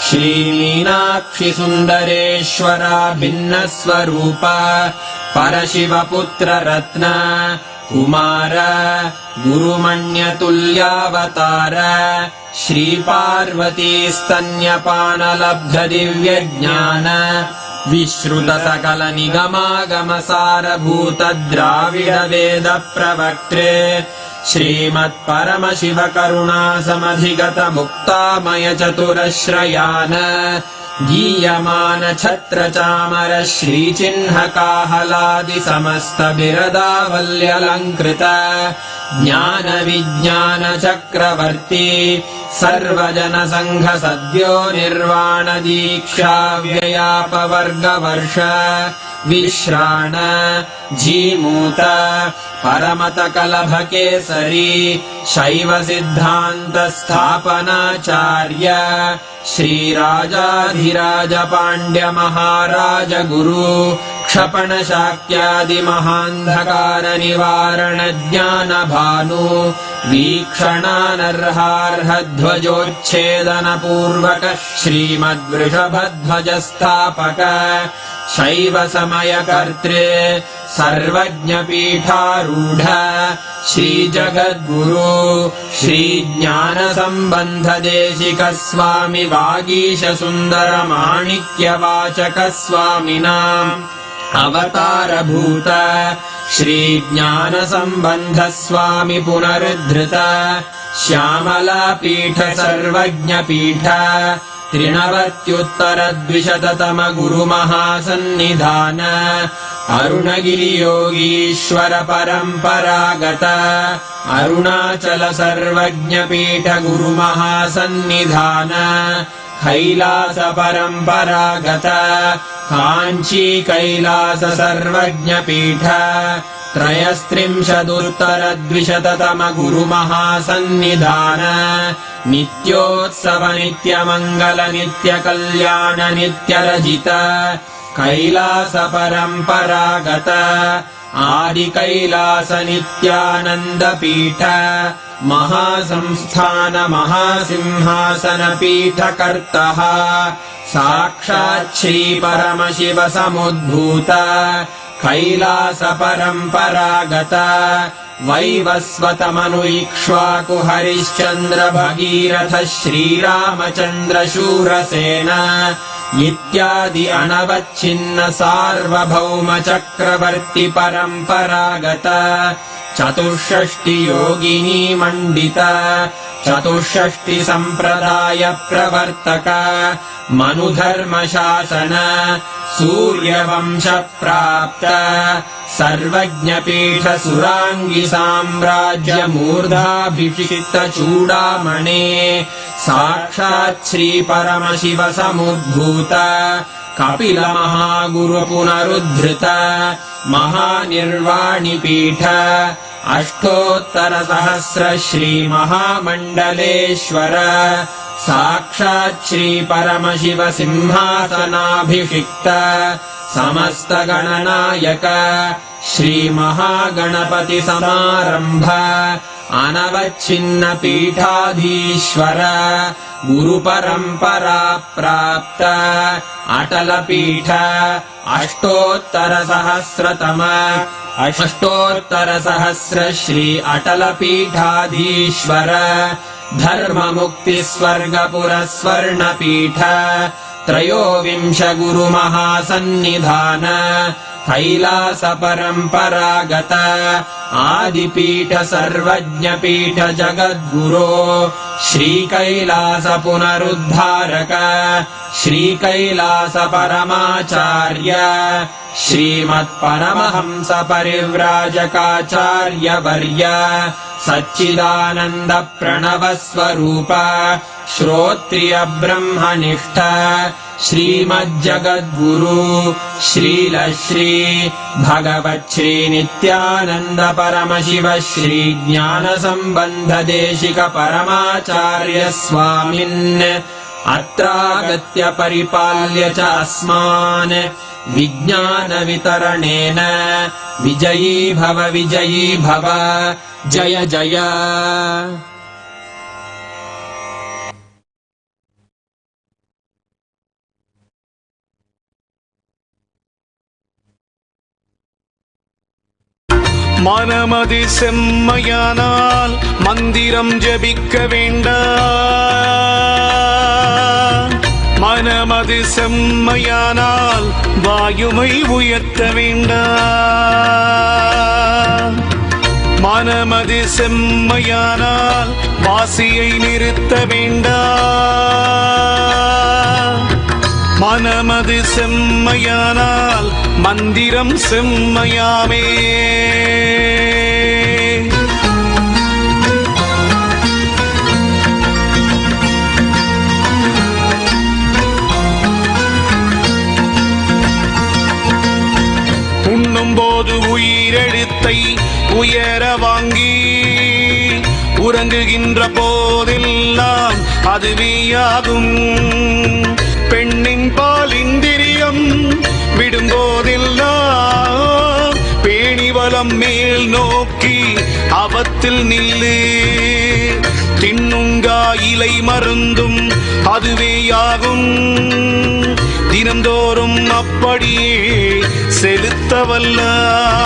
श्रीमीनाक्षि सुन्दरेश्वरा भिन्नस्वरूप परशिवपुत्र रत्न कुमार गुरुमण्यतुल्यावतार श्रीपार्वती स्तन्यपानलब्ध दिव्यज्ञान विश्रुत सकल निगमागमसारभूत द्राविड वेद प्रवक्त्रे श्रीमत्परमशिव करुणा समधिगत मुक्तामय चतुरश्रयान गीयमान छत्र चामर श्रीचिह्न काहलादि समस्त बिरदावल्यलङ्कृत ज्ञान विज्ञान चक्रवर्ती सर्वजन संघ सद्यो निर्वाण दीक्षा व्ययापवर्गवर्ष विश्राण जीमूत परमत कलभ केसरी शैव सिद्धान्त स्थापनाचार्य श्रीराजाधिराज पाण्ड्य महाराज गुरु क्षपण शाक्यादि महान्धकार निवारण ज्ञान भानु वीक्षणानर्हार्ह ध्वजोच्छेदन पूर्वक श्रीमद्वृषभध्वज स्थापक शैव समय कर्त्रे सर्वज्ञ पीठारूढ़ श्री जगद्गुरु श्री ज्ञान संबंध देशिक स्वामी वागीश सुंदर माणिक्य वाचक स्वामिनाम् अवतार भूत श्री ज्ञान संबंध स्वामी पुनरुद्धृत श्यामला पीठ सर्वज्ञ पीठ त्रिनवत्युत्तरद्विशततम गुरु महासन्निधान अरुणगिरि योगीश्वर परम्परागत अरुणाचल सर्वज्ञ पीठ गुरु महासन्निधान कैलास परम्परागत काञ्ची कैलास सर्वज्ञ पीठ त्रयस्त्रिंशदुत्तरद्विशततम गुरु महासन्निधान नित्योत्सव नित्यमङ्गल नित्य कल्याण नित्यरजित कैलास परम्परागत आदि कैलास नित्यानंद पीठ महासंस्थान महासिंहासन पीठ कर्तः साक्षात् श्री परमशिव समुद्भूत कैलास परम्परागत वैवस्वतमनु इक्ष्वाकु हरिश्चन्द्र भगीरथ श्रीरामचन्द्र शूरसेन इत्यादि अनवच्छिन्न सार्वभौम चक्रवर्ति परम्परागत चतुष्षष्टि योगिनी मंडित चतुष्षष्टि संप्रदाय प्रवर्तक मनुधर्म शासन सूर्यवंश प्राप्त सर्वज्ञ पीठ सुरांगी साम्राज्य मूर्धाभिषिक्त चूडामणे साक्षात् श्री परमशिव समुद्भूत कपिल महागुरु पुनरुद्धृत महानिर्वाणि पीठ अष्टोत्तर सहस्र श्री महामण्डलेश्वर साक्षात् श्री परमशिव सिंहासनाभिषिक्त समस्त गणनायक श्री महागणपति समारंभ अनवच्छिन्न पीठाधीश्वर गुरु परंपरा प्राप्त अटल पीठ अष्टोत्तर सहस्र श्री अटल पीठाधीश्वर धर्म मुक्ति स्वर्गपुर स्वर्ण पीठ त्रयोविंश गुरु महासन्निधान कैलास परम्परागत आदिपीठ सर्वज्ञ पीठ जगद्गुरो श्री कैलास पुनरुद्धारक श्री कैलास परमाचार्य श्रीमत्परमहंस परिव्राजकाचार्य वर्य सच्चिदानंद प्रणव स्वरूप श्रोत्रिय ब्रह्मनिष्ठ श्रीमज्जगद्गुरु श्रील श्री भगवत् श्री नित्यानंद परमशिव श्री ज्ञान संबंध देशिक परमाचार्य स्वामिन् अत्रागत्य परिपाल्य च अस्मान् विज्ञान वितरणेन विजयी भव जय जय। மனமது செம்மையானால் மந்திரம் ஜபிக்க வேண்டாம். மனமது செம்மையானால் வாயுமை உயர்த்த வேண்டாம். மனமது செம்மையானால் வாசியை நிறுத்த வேண்டாம். மனமது செம்மையானால் மந்திரம் செம்மையாமே. உண்ணும்போது உயிரெழுத்தை உயர வாங்கி உறங்குகின்ற போதெல்லாம் அதுவேயாகும். பெண்ணின் பால் இந்திரியம் விடும்போதெல்லாம் பேணிவலம் மேல் நோக்கி அவத்தில் நில்லு. தின்னுங்கா இலை மருந்தும் அதுவேயாகும். தினந்தோறும் அப்படியே செலுத்தவல்லார்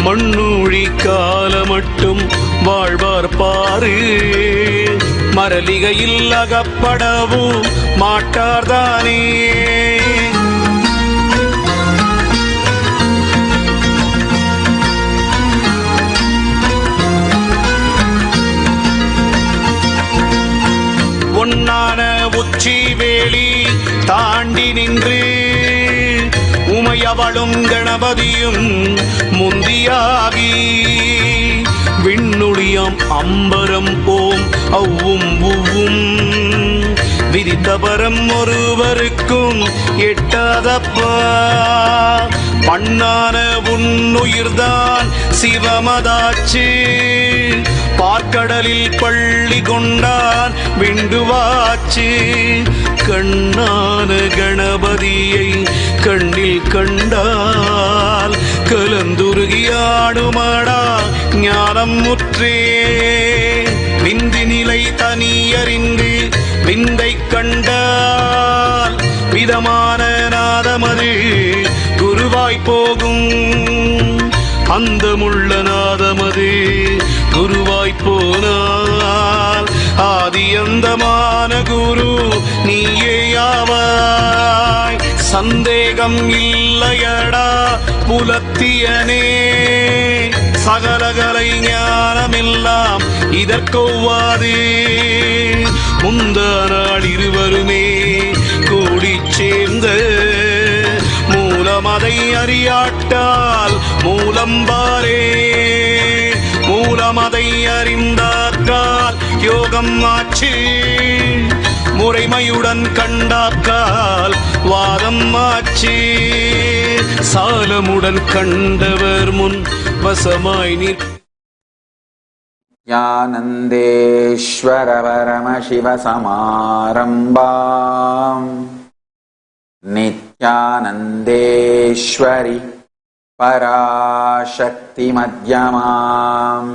மண்ணூழி கால மட்டும் வாழ்வார் பாரு. மரலிகையில் அகப்படவும் மாட்டார்தானே. ஒன்னான உச்சி வேளி தாண்டி நின்று உமையவளும் கணபதியும் முந்தியாகி விண்ணுளியம் அம்பரம் ஓம் அவ்வும் உவ்வும் விதித்தபரம் ஒருவருக்கும் எட்டாதப்பா. பண்ணான உன்னுயிர்தான் சிவமதாச்சு. பார்க்கடலில் பள்ளி கொண்டான் விண்டுவாச்சு. கண்ணான கணபதியை கண்ணில் கண்டால் கலந்துருகியாடுமாடா ஞானம் முற்றே. விந்தி நிலை தனியறிந்து விந்தை கண்டால் விதமான நாதமது குருவாய் போகும். அந்தமுள்ள நாதமது குருவாய் போனால் ஆதியந்தமான குரு நீயேயாவாய். சந்தேகம் இல்லையடா புலத்தியனே. சகலகலை ஞானமெல்லாம் இதற்கொவ்வாது. முந்தா நாள் இருவருமே கூடி சேர்ந்த மூலமதை அறியாட்டால் மூலம்பாரே. மூலமதை அறிந்தாக்கால் யோகம் ஆச்சு. முறைமையுடன் கண்டாக்கால் வாதம் ஆச்சு. சாலமுடன் கண்டவர் முன் வசமாய் நிற் ஞானந்தேஸ்வர பரமசிவ சமாரம்பாம் நித்யானந்தேஸ்வரி பராசக்தி மத்யமாம்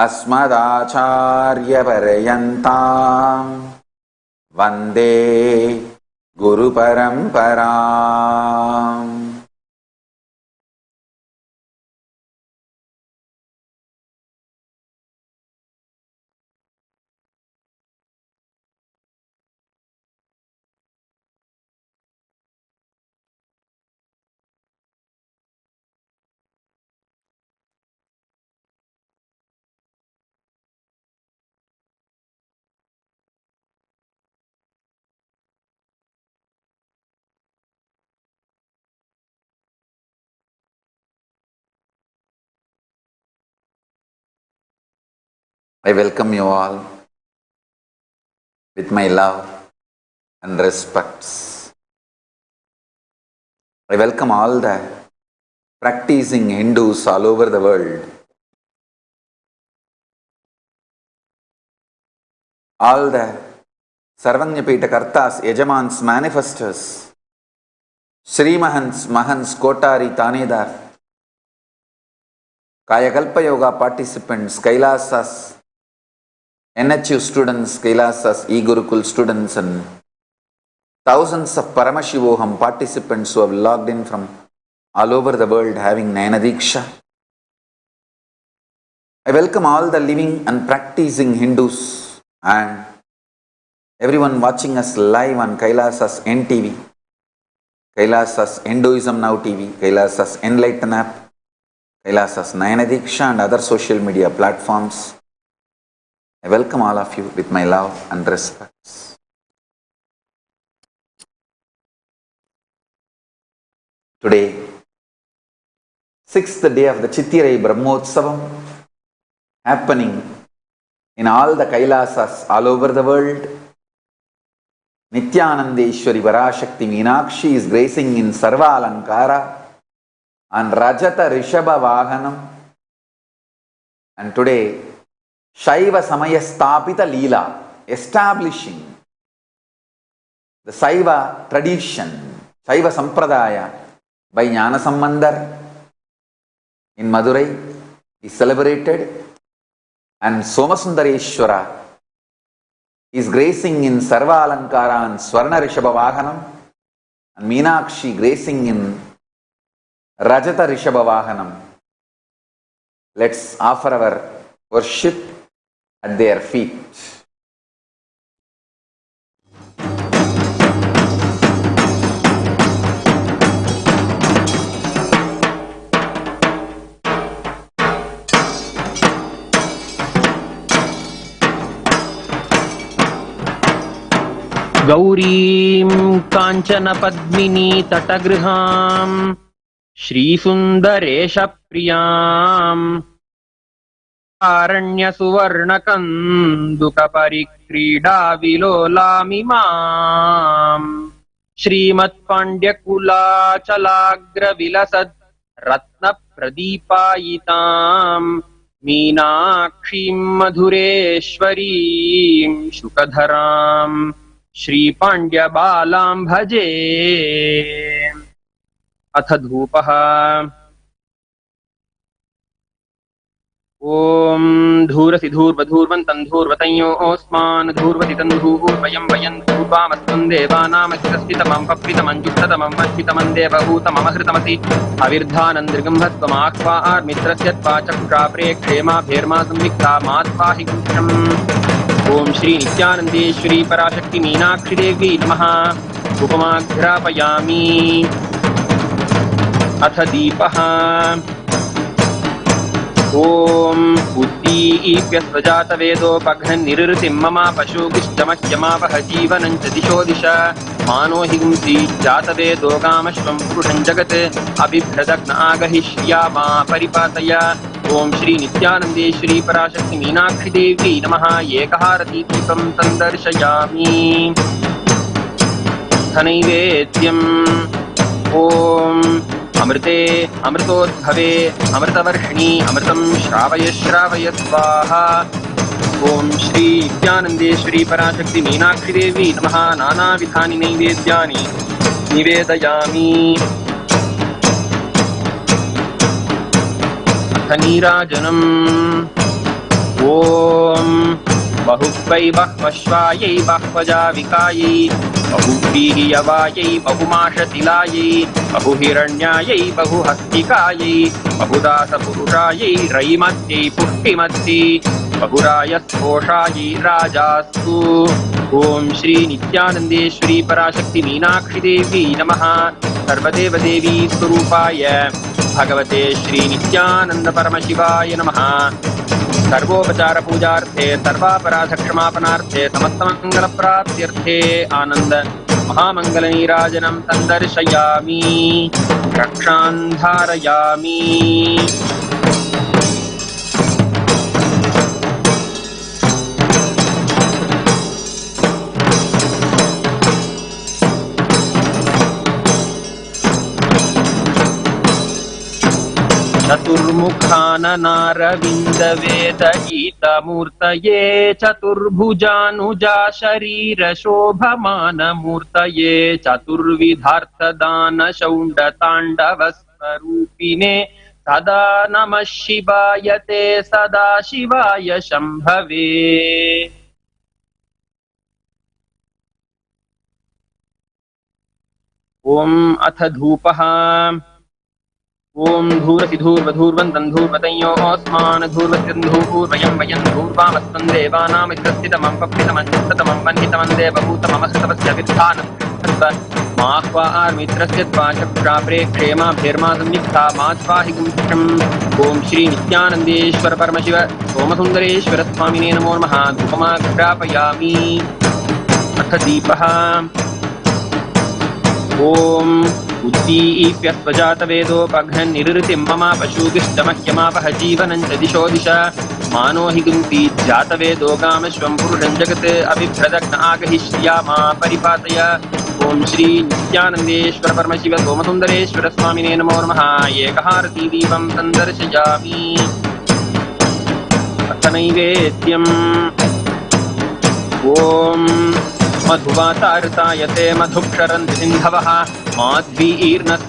அஸ்மதாச்சார்ய பர்யந்தாம் வந்தே குரு பரம்பராம். I welcome you all with my love and respects. I welcome all the practicing Hindus all over the world, all the Sarvanyapita Kartas, Yajamans, manifestors, Sri Mahans, Kotari, Tanedar, Kayakalpa Yoga participants, Kailasas, NHU students, Kailasas, E-Gurukul students, and thousands of Paramashivoham participants who have logged in from all over the world having Nayana Diksha. I welcome all the living and practicing Hindus and everyone watching us live on Kailasa's NTV, Kailasa's Hinduism Now TV, Kailasa's Enlightened app, Kailasa's Nayanadiksha and other social media platforms. I welcome all of you with my love and respects. Today, 6th day of the Chittirai Brahmotsavam, happening in all the Kailasas all over the world. Nithyanandeshwari Varashakti Meenakshi is gracing in Sarva Alankara on Rajata Rishabha Vahanam. And today, Shaiva Samaya Stapita Leela, establishing the Saiva tradition, Shaiva Sampradaya by Jnana Sambandar in Madurai is celebrated. And Somasundareshwara is gracing in Sarva Alankara and Swarna Rishabha Vahanam, and Meenakshi gracing in Rajata Rishabha Vahanam. Let's offer our worship at their feet. गौरीं काञ्चनपद्मिनी तटगृहाम् श्रीसुन्दरेशप्रियाम् आरण्यसुवर्णकन्दुकपरिक्रीडाविलोलामिमाम् श्रीमत्पाण्ड्यकुलाचलाग्रविलसद् रत्नप्रदीपायिताम् मीनाक्षीं मधुरेश्वरीं शुकधराम् श्रीपाण्ड्यबालां भजे। अथ धूपः। ॐ धूरसि धूर्वधूर्वन्तं धूर्वतयोऽस्मान् धूर्वति तन्धूर्वयं वयं धूर्वामस्मन् देवानामखिलस्थितमं पप्रितमं जुष्टतमं वह्नितमं देवभूतममहृतमसि अविर्धानन्दृगम्भस्त्वमाह्वार्मित्रस्य त्वा चक्षुषा प्रेक्षेमा भेर्मा संविक्ता मात्पाहि गुष्टम्। ओम श्री नित्यानंदेश्वरी पराशक्ति मीनाक्षी देवी नमः। उपमाघ्रापयामि। अथ दीपः। ओम उद्दीप्य स्वजातवेदोपघ्नन्निरृतिं मम पशुगिष्टमह्यमावह जीवनं च दिशो दिश मानो हिंसी जातवेदो गामश्वं पुरुषं जगत् अबिभ्रदग्न आगहिष्यामा परिपातय। ओम श्री नित्यानंदेश्वरी पराशक्ति मीनाक्षी देवी नमः। एकहारती दीपं संदर्शयामि। धनैवेद्यम्। ओम अमृते अमृतोद्भवे अमृतवर्षिणी अमृतं श्रावय श्रावय स्वाहा। ओम श्री नित्यानंदेश्वरी पराशक्ति मीनाक्षी देवी नमः। नानाविधानि नैवेद्यानि निवेदयामि। नीराजनम्। ओम बहुवै बह्वश्वायै बह्वजाविकायै बहुव्रीहियवायै बहुमाशतिलायै बहुहिरण्यायै बहुहस्तिकायै बहुदासपुरुषायै रैमत्यै पुष्टिमत्यै बहुरायस्पोषायै राजास्तु। ओम श्री नित्यानंदेश्वरी पराशक्ति मीनाक्षी देवी नमः। सर्वदेव देवी स्वरूपाय भगवते श्री नित्यानंद परमशिवाय नमः। सर्वोपचार पूजार्थे सर्वापराध क्षमापनार्थे समस्तमंगल प्राप्त्यर्थे आनंद महामंगल नीराजनं संदर्शयामि। रक्षान् धारयामि। चतुर्मुखाननारविन्दवेदगीतमूर्तये चतुर्भुजानुजा शरीरशोभमानमूर्तये चतुर्विधार्थदानशौण्डताण्डवस्वरूपिणे सदा नमः शिवाय ते सदा शिवाय शम्भवे। ओम अथ धूपः। ॐ धूरसिधूर्वधूर्वन्तं धूर्वतयोऽस्मान् धूर्वसिन्धूर्वयं वयं धूर्वामस्तं देवानामित्रस्थितमं पप्पितमं चित्तमं वह्नितमं देवभूतममस्तवस्य विद्धानं माह्वार्मित्रस्य त्वाचक्षाप्रेक्षेमाभिर्मा संयुक्ता माध्वाहि गुंशम् ॐ श्री नित्यानन्देश्वर परमशिव सोमसुन्दरेश्वर स्वामिने नमो नमः धूपमाघ्रापयामि अथ दीपः ॐ उद्दीप्यस्वजातवेदोपघ्नन्निरृतिं मम पशुभिश्चमह्यमापह जीवनं च दिशो दिश मानो हि गुन्ति जातवेदो गामश्वं पुरुषं जगत् अभिभ्रदग्न आगहि श्रिया मा परिपातय ॐ श्री नित्यानन्देश्वर परमशिव सोमसुन्दरेश्वर स्वामिने नमो नमः एकहारती दीपं सन्दर्शयामि अथ नैवेद्यम् ॐ मधुवातारतायते मधुक्षरन्ति सिन्धवः माध्वीर्नः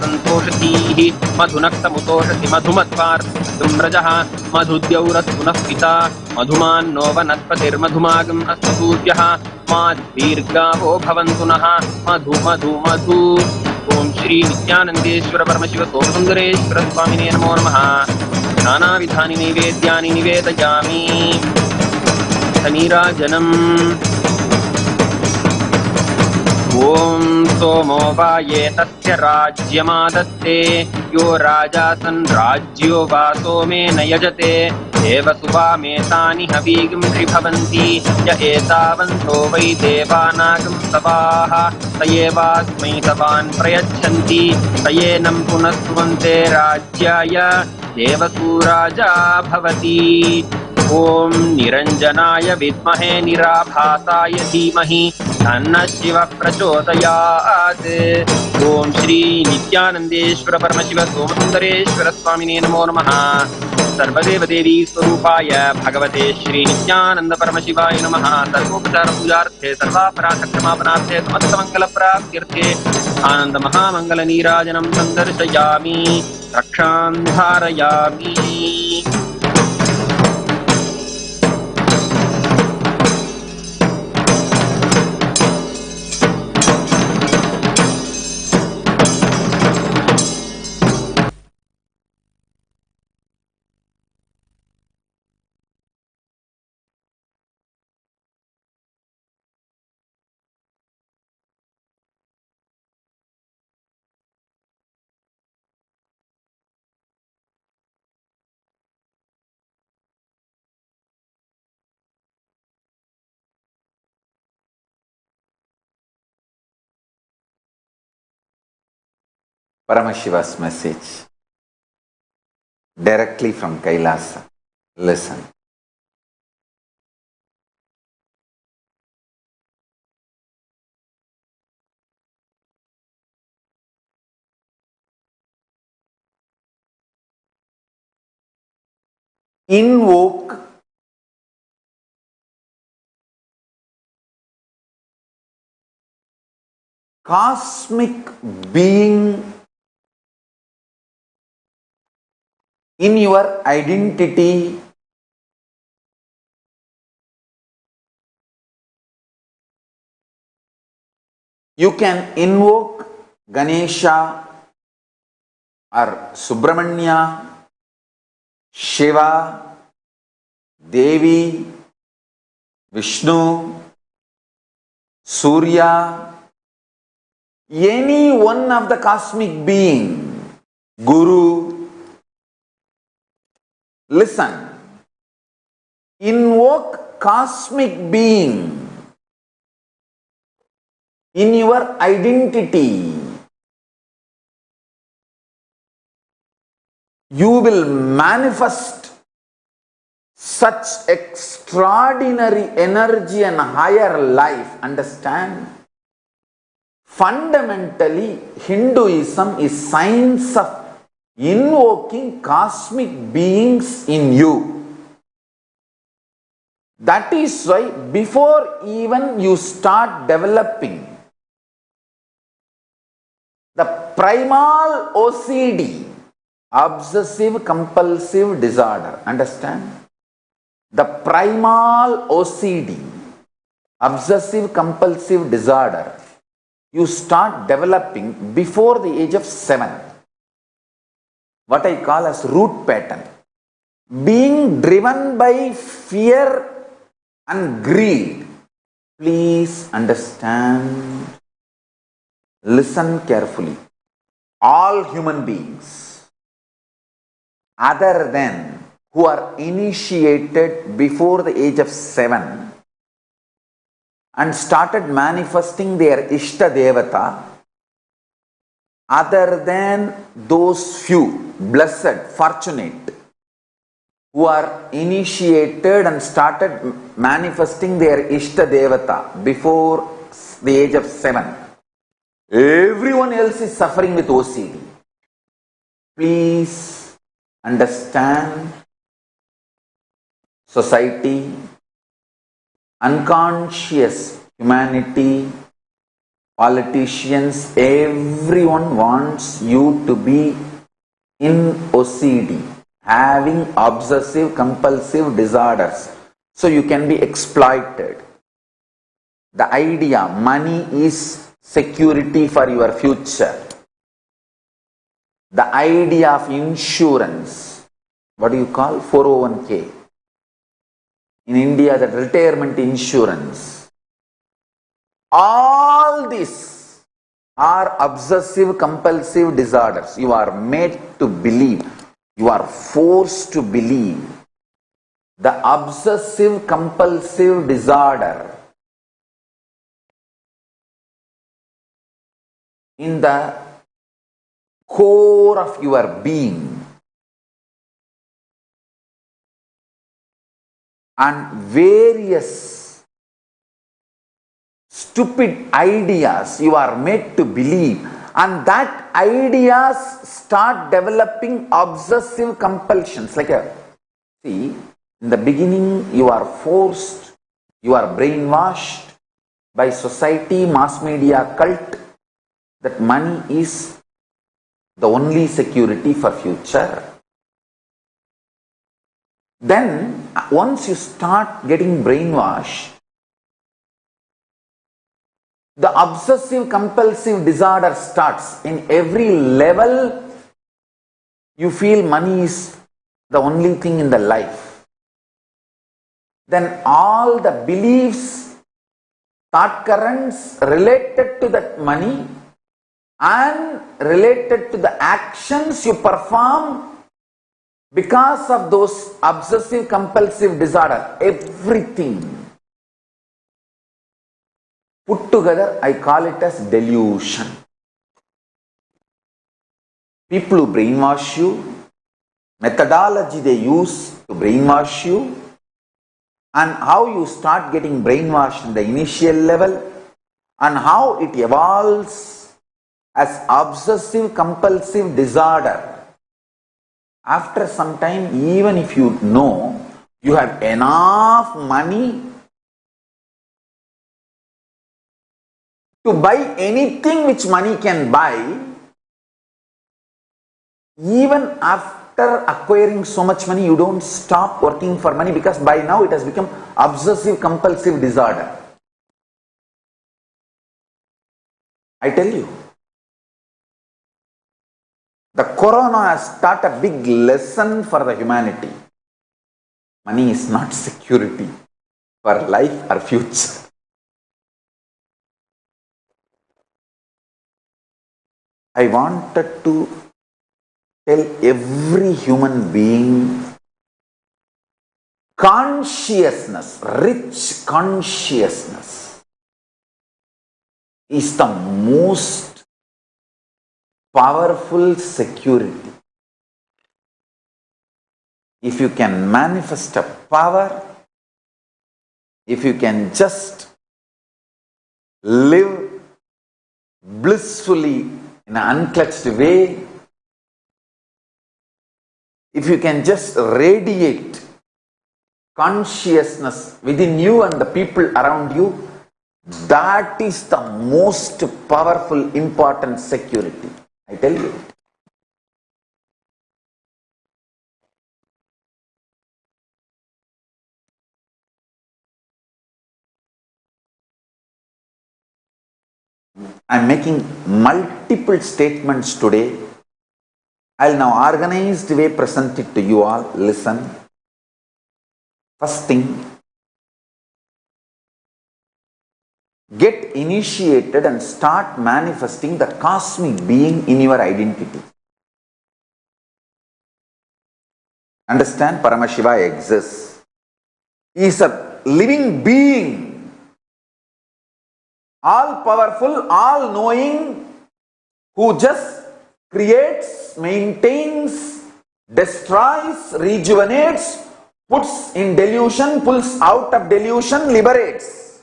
मधुनक्तमुतोषति मधुमत्वार्तुम्रजः मधुद्यौरस्तुनः पिता मधुमान्नो वनस्पतिर्मधुमागम् अस्तु सूर्यः माध्वीर्गावो भवन्तु नः मधु मधु मधु ॐ श्री नित्यानन्देश्वर परमशिव सोमसुन्दरेश्वर स्वामिने नमो नमः नानाविधानि नैवेद्यानि निवेदयामि नीराजनम् ॐ सोमो वा ये तस्य राज्यमादत्ते यो राजा सन् राज्यो वा सोमेन यजते देवसुवामेतानि हवीगुं भवन्ति य एतावन्तो वै देवानागं सवाः स एवास्मै सवान् प्रयच्छन्ति स एनं पुनस्तुवन्ते राज्याय देवसूराजा भवति ॐ निरञ्जनाय विद्महे निराभासाय धीमहि तन्नः शिवः प्रचोदयात् ॐ श्री नित्यानन्देश्वर परमशिव सोमसुन्दरेश्वर स्वामिने नमो नमः सर्वदेवदेवी स्वरूपाय भगवते श्री नित्यानन्द परमशिवाय नमः सर्वोपचार पूजार्थे सर्वापराधक्षमापनार्थे समस्तमङ्गलप्राप्त्यर्थे आनन्द महामङ्गल नीराजनं सन्दर्शयामि रक्षां धारयामि Paramashiva's message directly from Kailasa. Listen. Invoke cosmic being in your identity you can invoke Ganesha or Subramanya, Shiva, Devi, Vishnu, Surya, any one of the cosmic being, Guru. Listen, invoke cosmic being in your identity. You will manifest such extraordinary energy and higher life. Understand? Fundamentally, Hinduism is science of invoking cosmic beings in you. That is why before even you start developing the primal OCD, obsessive compulsive disorder, understand? The primal OCD, obsessive compulsive disorder, you start developing before the age of 7. what I call as root pattern. Being driven by fear and greed. Please understand, listen carefully. All human beings, other than who are initiated before the age of 7 and started manifesting their Ishtadevata, other than those few, blessed, fortunate, who are initiated and started manifesting their Ishtadevata before the age of 7, everyone else is suffering with OCD. Please understand, society, unconscious humanity, politicians, everyone wants you to be in OCD, having obsessive compulsive disorders, so you can be exploited. The idea money is security for your future. The idea of insurance, what do you call 401k? In India, the retirement insurance. All these are obsessive compulsive disorders. You are made to believe, you are forced to believe. The obsessive compulsive disorder in the core of your being, and various stupid ideas you are made to believe, and that ideas start developing obsessive compulsions. See, in the beginning you are forced, you are brainwashed by society, mass media, cult, that money is the only security for future. Then once you start getting brainwashed, the obsessive compulsive disorder starts. In every level you feel money is the only thing in the life. Then all the beliefs, thought currents related to that money and related to the actions you perform because of those obsessive compulsive disorder, everything put together, I call it as delusion. People who brainwash you, methodology they use to brainwash you, and how you start getting brainwashed in the initial level, and how it evolves as obsessive compulsive disorder. After some time, even if you know you have enough money to buy anything which money can buy, even after acquiring so much money, you don't stop working for money, because by now it has become obsessive compulsive disorder. I tell you, the corona has taught a big lesson for the humanity. Money is not security for life or future. I wanted to tell every human being, consciousness, rich consciousness is the most powerful security. If you can manifest a power, if you can just live blissfully in an unclutched way, if you can just radiate consciousness within you and the people around you, that is the most powerful, important security. I tell you. I am making multiple statements today I'll now organized way present it to you all. Listen. First thing, get initiated and start manifesting the cosmic being in your identity. Understand? Paramashiva exists. He is a living being, all powerful, all knowing, who just creates, maintains, destroys, rejuvenates, puts in delusion, pulls out of delusion, liberates.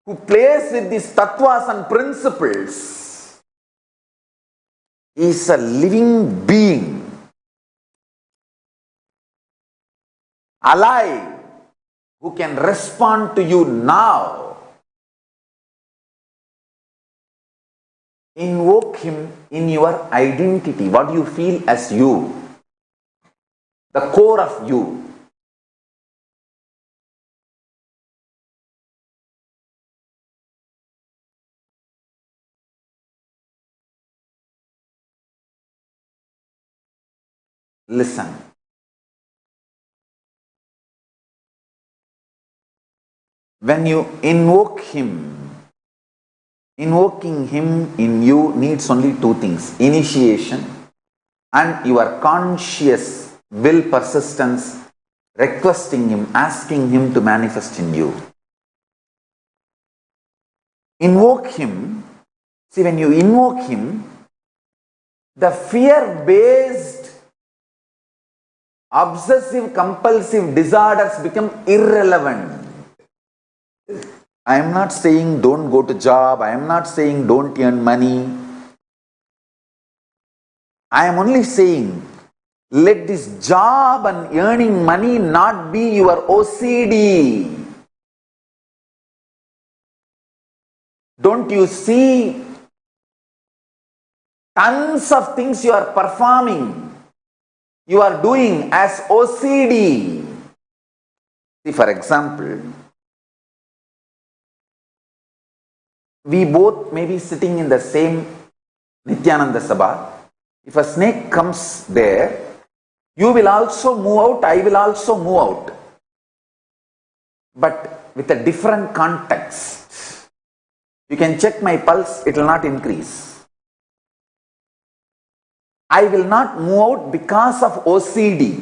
Who plays with these tattvas and principles. He is a living being, alive, who can respond to you now. Invoke him in your identity, what you feel as you, the core of you. Listen. When you invoke him, invoking him in you needs only two things: initiation and your conscious will persistence, requesting him, asking him to manifest in you. Invoke him. See, when you invoke him, the fear-based, obsessive, compulsive disorders become irrelevant. I am not saying don't go to job. I am not saying don't earn money. I am only saying let this job and earning money not be your OCD. Don't you see tons of things you are performing, you are doing as OCD? See, for example, we both may be sitting in the same Nithyananda Sabha. If a snake comes there, you will also move out, I will also move out. But with a different context. You can check my pulse, it will not increase. I will not move out because of OCD.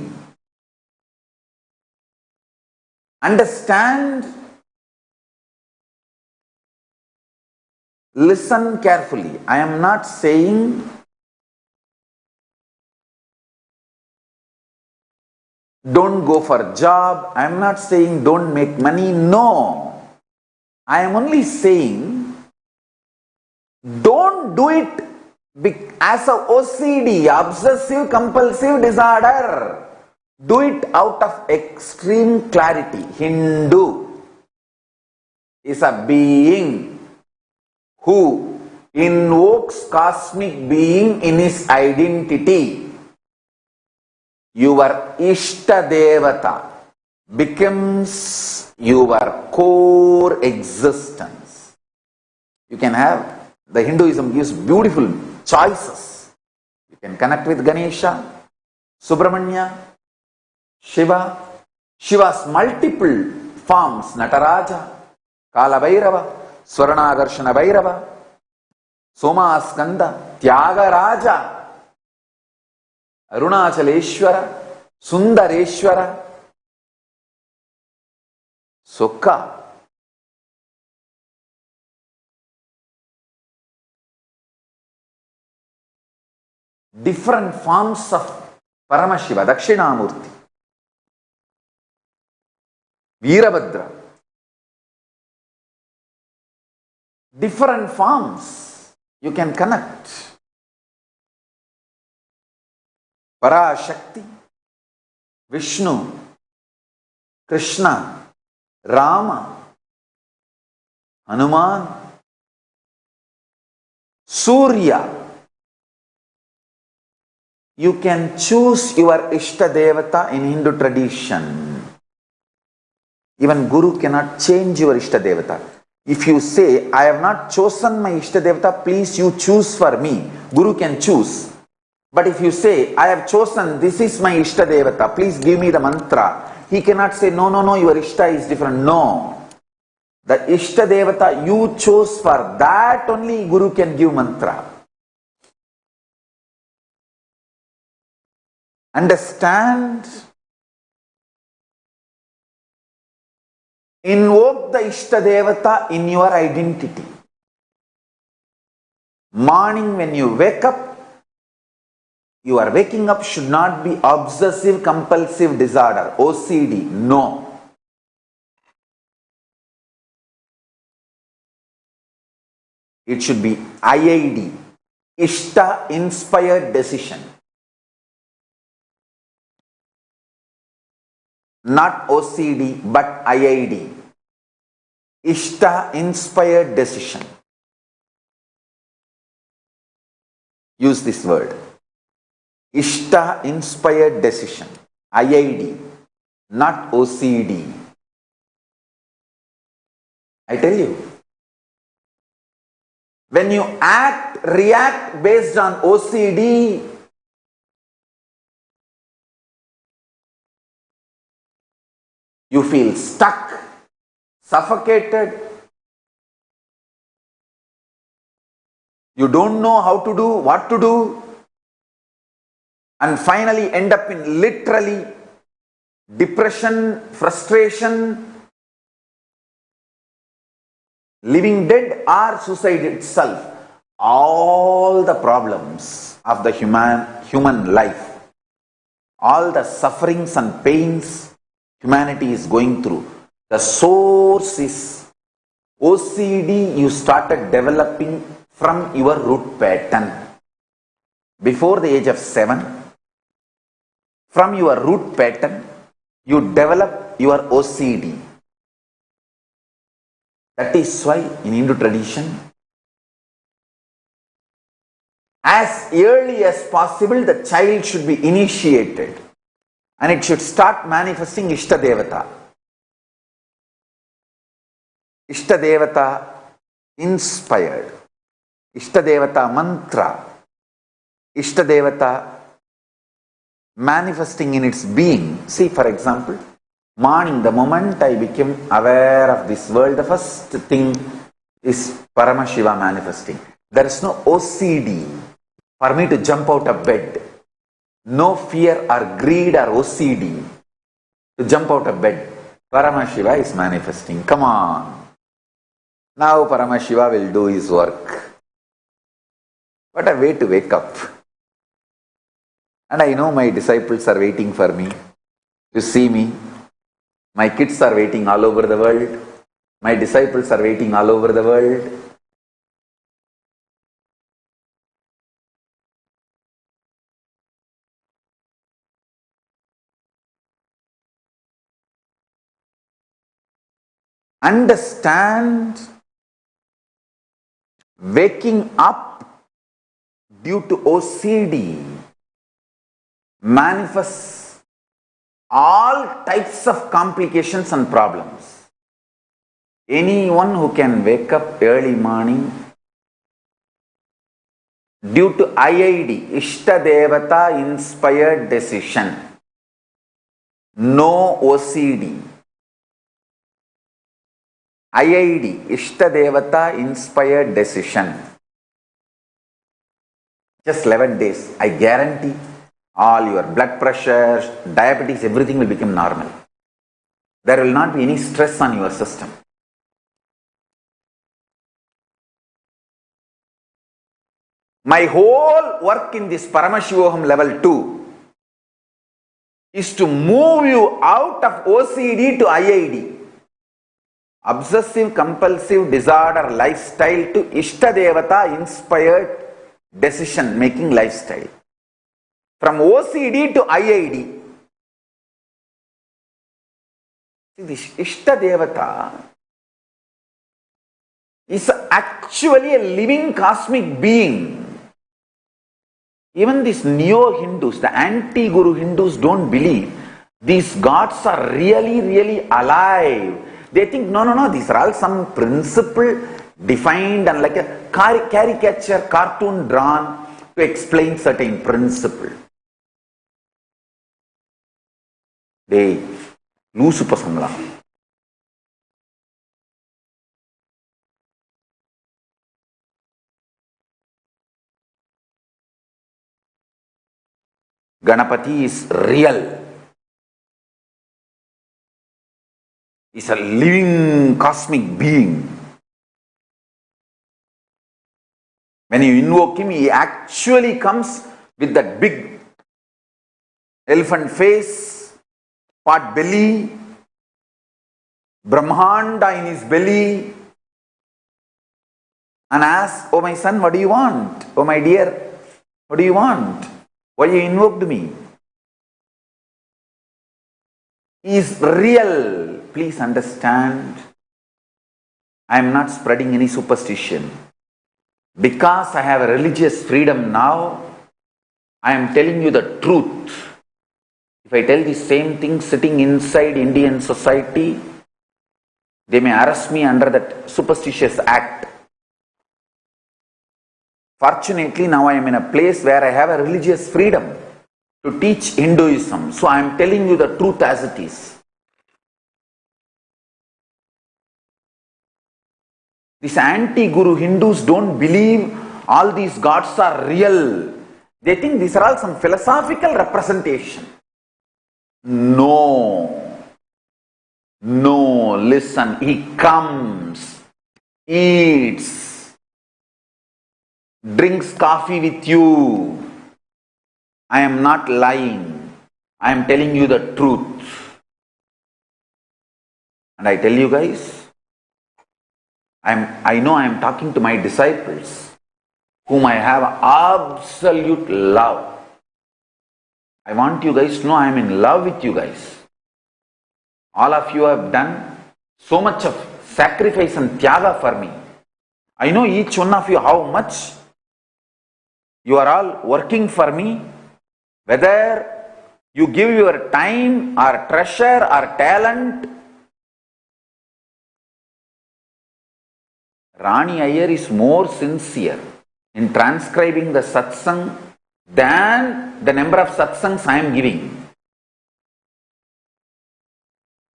Understand? Listen carefully. I am not saying don't go for a job. I am not saying don't make money. No. I am only saying don't do it as a OCD, obsessive compulsive disorder. Do it out of extreme clarity. Hindu is a being who invokes cosmic being in his identity. Your Ishtadevata becomes your core existence. You can have, the Hinduism gives beautiful choices. You can connect with Ganesha, Subramanya, Shiva, Shiva's multiple forms, Nataraja, Kala Bhairava, Swaranagarshana Bhairava, Somaskanda, Tyagaraja, Arunachaleshwara, Sundareshwara, Sukha. Different forms of Paramashiva, Dakshinamurti, Veerabhadra. Different forms you can connect. Parashakti, Vishnu, Krishna, Rama, Hanuman, Surya. You can choose your Ishtadevata in Hindu tradition. Even Guru cannot change your Ishtadevata. If you say, I have not chosen my Ishtadevata, please you choose for me. Guru can choose. But if you say, I have chosen, this is my Ishtadevata, please give me the mantra. He cannot say, no, your Ishta is different. No. The Ishtadevata you chose, for that only Guru can give mantra. Understand? Invoke the Ishtadevata in your identity. Morning when you wake up, your waking up should not be obsessive compulsive disorder, OCD. No. It should be IID, Ishta inspired decision. Not OCD, but IID. Ishta inspired decision. Use this word. Ishta inspired decision. IID, not OCD. I tell you. When you react based on OCD, you feel stuck, suffocated. You don't know how to do, what to do, and finally end up in literally depression, frustration, living dead, or suicide itself. All the problems of the human life, all the sufferings and pains humanity is going through, the source is OCD you started developing from your root pattern. Before the age of 7, from your root pattern, you develop your OCD. That is why in Hindu tradition, as early as possible, the child should be initiated and it should start manifesting Ishtadevata. Ishtadevata inspired, Ishtadevata mantra, Ishtadevata manifesting in its being. See, for example, morning, the moment I became aware of this world, the first thing is Paramashiva manifesting. There is no OCD for me to jump out of bed. No fear or greed or OCD to jump out of bed. Paramashiva is manifesting. Come on. Now Paramashiva will do his work. What a way to wake up. And I know my disciples are waiting for me to see me. My kids are waiting all over the world. My disciples are waiting all over the world. Understand, waking up due to OCD manifests all types of complications and problems. Anyone who can wake up early morning due to IID, Ishtadevata inspired decision, no OCD, IID, Ishtadevata inspired decision, just 11 days, I guarantee all your blood pressure, diabetes, everything will become normal. There will not be any stress on your system. My whole work in this Paramashivam level 2 is to move you out of OCD to IID, obsessive compulsive disorder lifestyle, to Ishtadevata inspired decision making lifestyle. From OCD to IID. See, this Ishtadevata is actually a living cosmic being. Even these neo-Hindus, the anti-Guru Hindus don't believe these gods are really alive. They think, no, these are all some principle defined and like a caricature, cartoon drawn to explain certain principle. They lose pasangla. Ganapati is real. He's a living cosmic being. When you invoke him, he actually comes with that big elephant face, pot belly, Brahmanda in his belly, and asks, oh my son, what do you want? Oh my dear, what do you want? Why you invoked me? He is real. Please understand, I am not spreading any superstition. Because I have a religious freedom now, I am telling you the truth. If I tell the same thing sitting inside Indian society, they may arrest me under that superstitious act. Fortunately, now I am in a place where I have a religious freedom to teach Hinduism. So I am telling you the truth as it is. These anti-Guru Hindus don't believe all these gods are real. They think these are all some philosophical representation. No, listen, he comes, eats, drinks coffee with you. I am not lying. I am telling you the truth. And I tell you guys, I know I am talking to my disciples, whom I have absolute love. I want you guys to know I am in love with you guys. All of you have done so much of sacrifice and tyaga for me. I know each one of you how much you are all working for me. Whether you give your time or treasure or talent. Rani Iyer is more sincere in transcribing the satsang than the number of satsangs I am giving.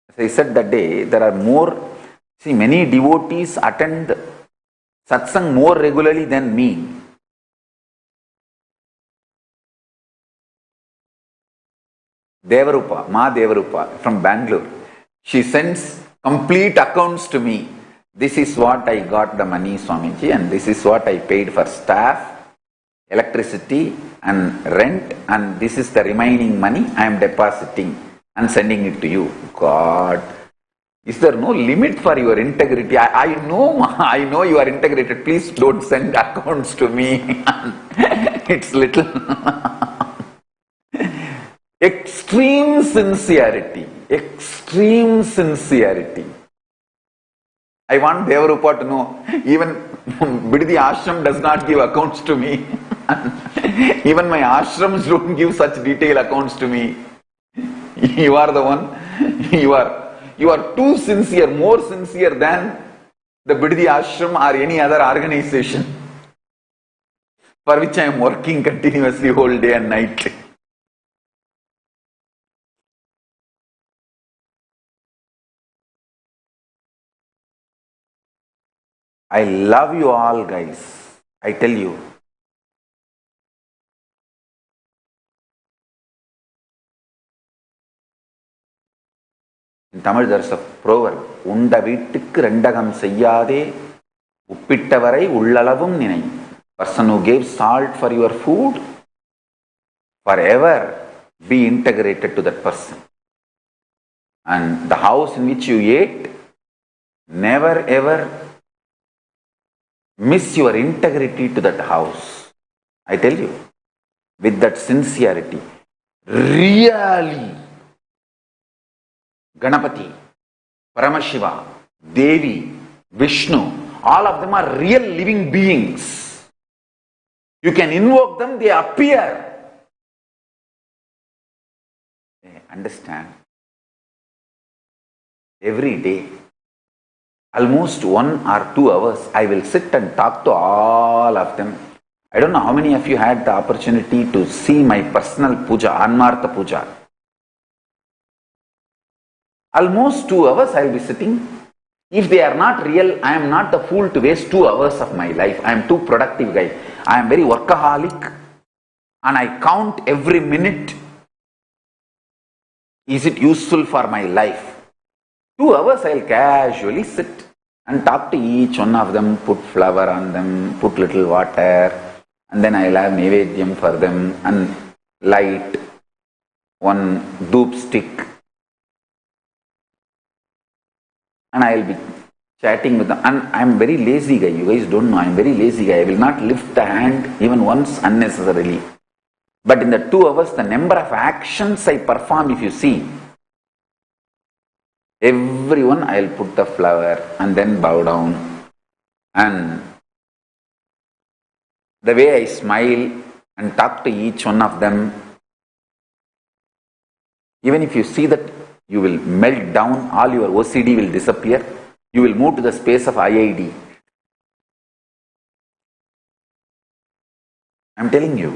As I said that day, there are many devotees attend satsang more regularly than me. Devarupa, Ma Devarupa from Bangalore, she sends complete accounts to me. This is what I got the money, Swamiji, and this is what I paid for staff, electricity and rent, and this is the remaining money I am depositing and sending it to you. God, is there no limit for your integrity? I know you are integrated. Please don't send accounts to me. It's little extreme sincerity. I want Devarupa to know, even Biddi ashram does not give accounts to me. Even my ashrams don't give such detailed accounts to me. You are the one, you are too sincere, more sincere than the Biddi ashram or any other organization for which I am working continuously whole day and night. I love you all, guys. I tell you. In Tamil there is a proverb, Unda vittukku rendagam seyyade, uppittavarai ullalavum ninai. Person who gave salt for your food, forever be integrated to that person. And the house in which you ate, never ever miss your integrity to that house. I tell you, with that sincerity, really, Ganapati, Paramashiva, Devi, Vishnu, all of them are real living beings. You can invoke them, they appear. Understand? Every day, almost 1 or 2 hours, I will sit and talk to all of them. I don't know how many of you had the opportunity to see my personal puja, Anmartha puja. Almost 2 hours I will be sitting. If they are not real, I am not the fool to waste 2 hours of my life. I am too productive guy. I am very workaholic and I count every minute. Is it useful for my life? 2 hours I will casually sit and talk to each one of them, put flower on them, put little water, and then I will have Nevedyam for them and light one doop stick. And I will be chatting with them. And I am very lazy guy. You guys don't know. I am very lazy guy. I will not lift the hand even once unnecessarily. But in the 2 hours, the number of actions I perform, if you see, everyone I will put the flower and then bow down. And the way I smile and talk to each one of them, even if you see that, you will melt down, all your OCD will disappear, you will move to the space of IID. I am telling you.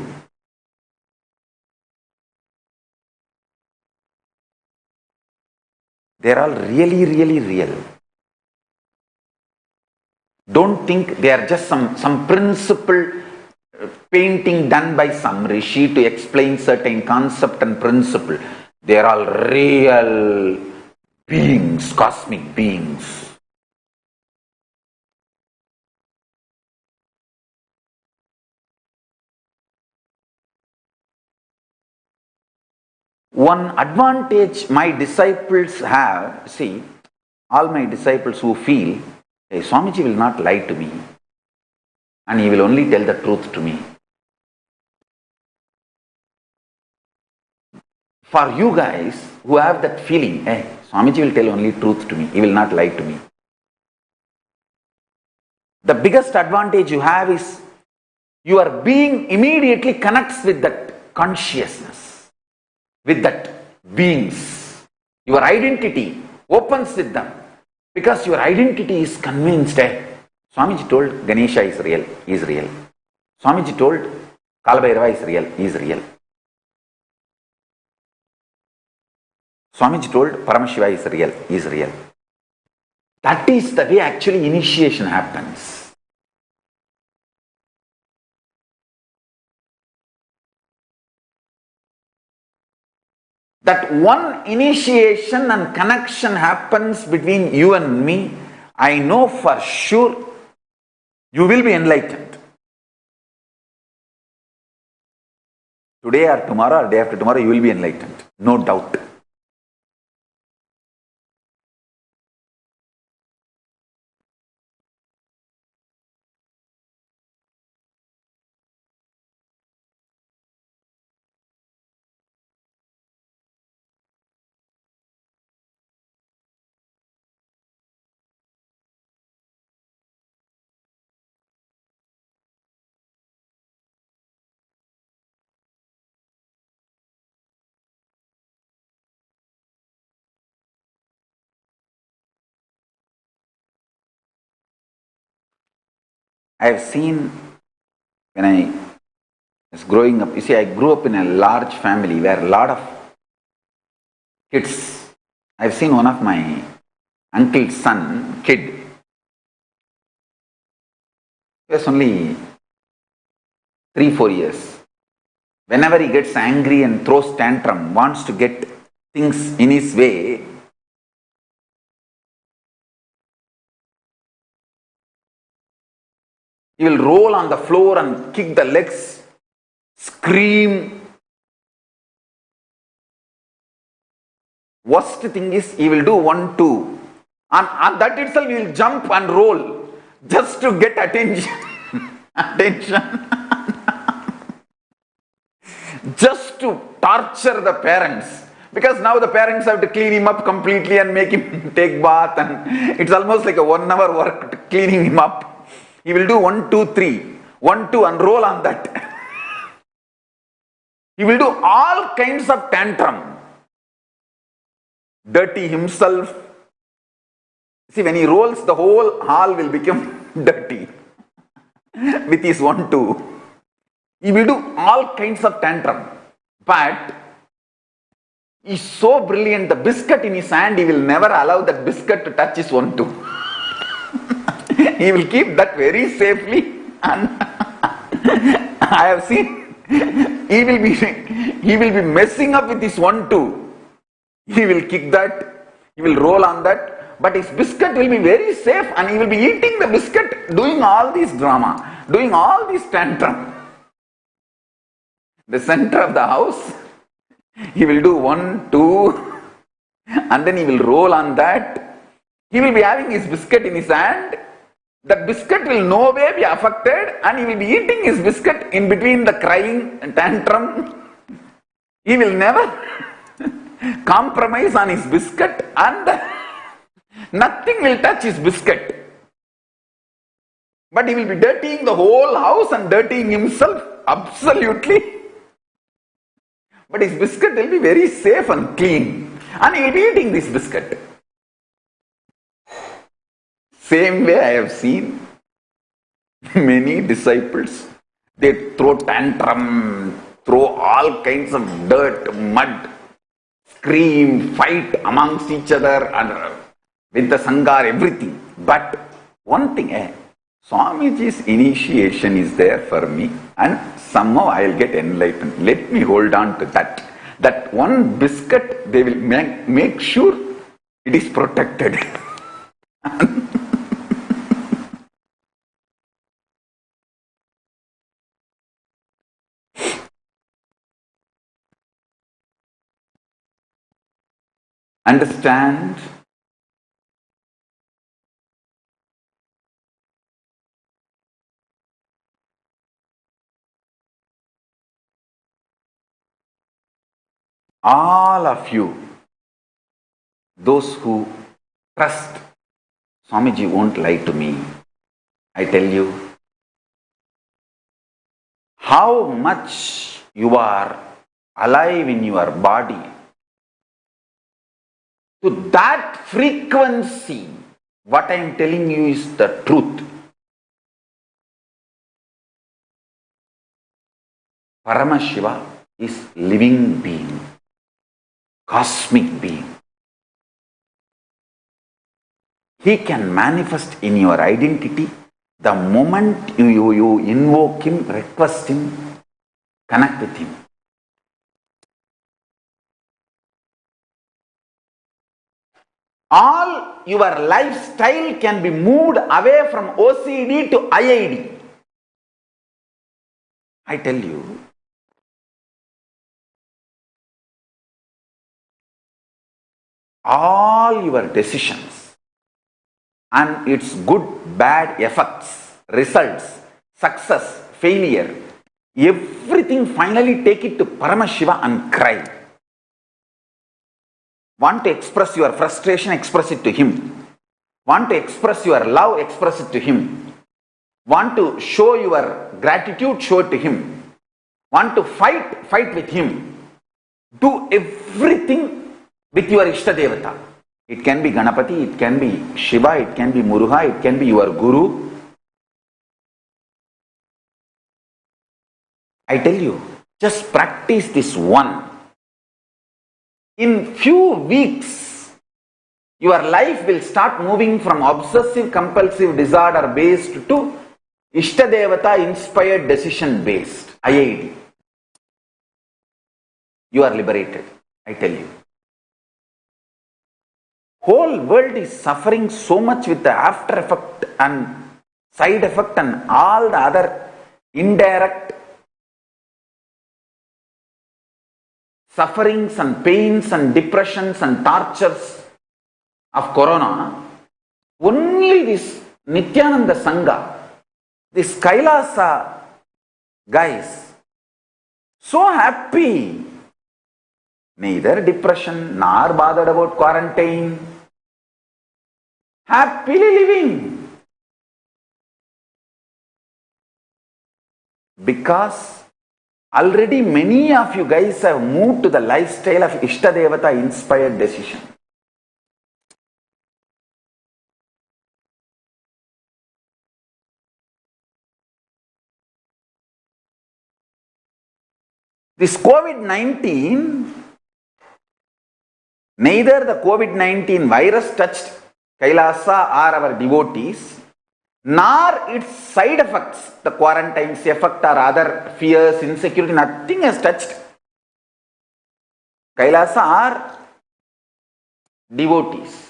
They are all really, really real. Don't think they are just some principle painting done by some rishi to explain certain concept and principle. They are all real beings, cosmic beings. One advantage my disciples have, see, all my disciples who feel, hey, Swamiji will not lie to me and he will only tell the truth to me. For you guys who have that feeling, hey, Swamiji will tell only truth to me, he will not lie to me. The biggest advantage you have is your being immediately connects with that consciousness, with that beings. Your identity opens with them because your identity is convinced. Swamiji told Ganesha is real, he is real. Swamiji told Kalabhairava is real, he is real. Swamiji told Paramashiva is real, he is real. That is the way actually initiation happens. That one initiation and connection happens between you and me, I know for sure you will be enlightened. Today or tomorrow or day after tomorrow you will be enlightened, no doubt. I have seen when I was growing up, you see, I grew up in a large family where a lot of kids. I have seen one of my uncle's son, kid. He was only 3-4 years. Whenever he gets angry and throws tantrum, wants to get things in his way, he will roll on the floor and kick the legs, scream. Worst thing is he will do 1, 2. And that itself he will jump and roll just to get attention. Attention. Just to torture the parents. Because now the parents have to clean him up completely and make him take bath, and it's almost like a 1 hour work cleaning him up. He will do 1, 2, 3. 1, 2 and roll on that. He will do all kinds of tantrum. Dirty himself. See, when he rolls, the whole hall will become dirty with his 1-2. He will do all kinds of tantrum. But he's so brilliant, the biscuit in his hand, he will never allow that biscuit to touch his 1-2. He will keep that very safely. And I have seen, he will be messing up with his 1-2. He will kick that, he will roll on that. But his biscuit will be very safe and he will be eating the biscuit, doing all this drama, doing all this tantrum. The center of the house, he will do 1, 2, and then he will roll on that. He will be having his biscuit in his hand. That biscuit will no way be affected and he will be eating his biscuit in between the crying and tantrum. He will never compromise on his biscuit and nothing will touch his biscuit. But he will be dirtying the whole house and dirtying himself absolutely. But his biscuit will be very safe and clean. And he will be eating this biscuit. Same way I have seen many disciples. They throw tantrum, throw all kinds of dirt, mud, scream, fight amongst each other and with the Sangha, everything. But one thing, Swamiji's initiation is there for me and somehow I will get enlightened. Let me hold on to that. That one biscuit, they will make sure it is protected. Understand? All of you, those who trust Swamiji won't lie to me, I tell you, how much you are alive in your body, to that frequency, what I am telling you is the truth. Paramashiva is living being, cosmic being. He can manifest in your identity the moment you invoke him, request him, connect with him. All your lifestyle can be moved away from OCD to IID. I tell you, all your decisions and its good, bad effects, results, success, failure, everything finally take it to Paramashiva and cry. Want to express your frustration, express it to him. Want to express your love, express it to him. Want to show your gratitude, show it to him. Want to fight, fight with him. Do everything with your Ishtadevata. It can be Ganapati, it can be Shiva, it can be Muruga, it can be your Guru. I tell you, just practice this one. In few weeks, your life will start moving from obsessive compulsive disorder based to Ishtadevata inspired decision based, IID. You are liberated, I tell you. Whole world is suffering so much with the after effect and side effect and all the other indirect sufferings and pains and depressions and tortures of corona. Only this Nithyananda Sangha, this Kailasa guys, so happy. Neither depression nor bothered about quarantine. Happily living. Because already many of you guys have moved to the lifestyle of Ishtadevata inspired decision. This COVID-19, neither the COVID-19 virus touched Kailasa or our devotees, nor its side effects, the quarantine's effect or other fears, insecurity, nothing has touched Kailasa or devotees.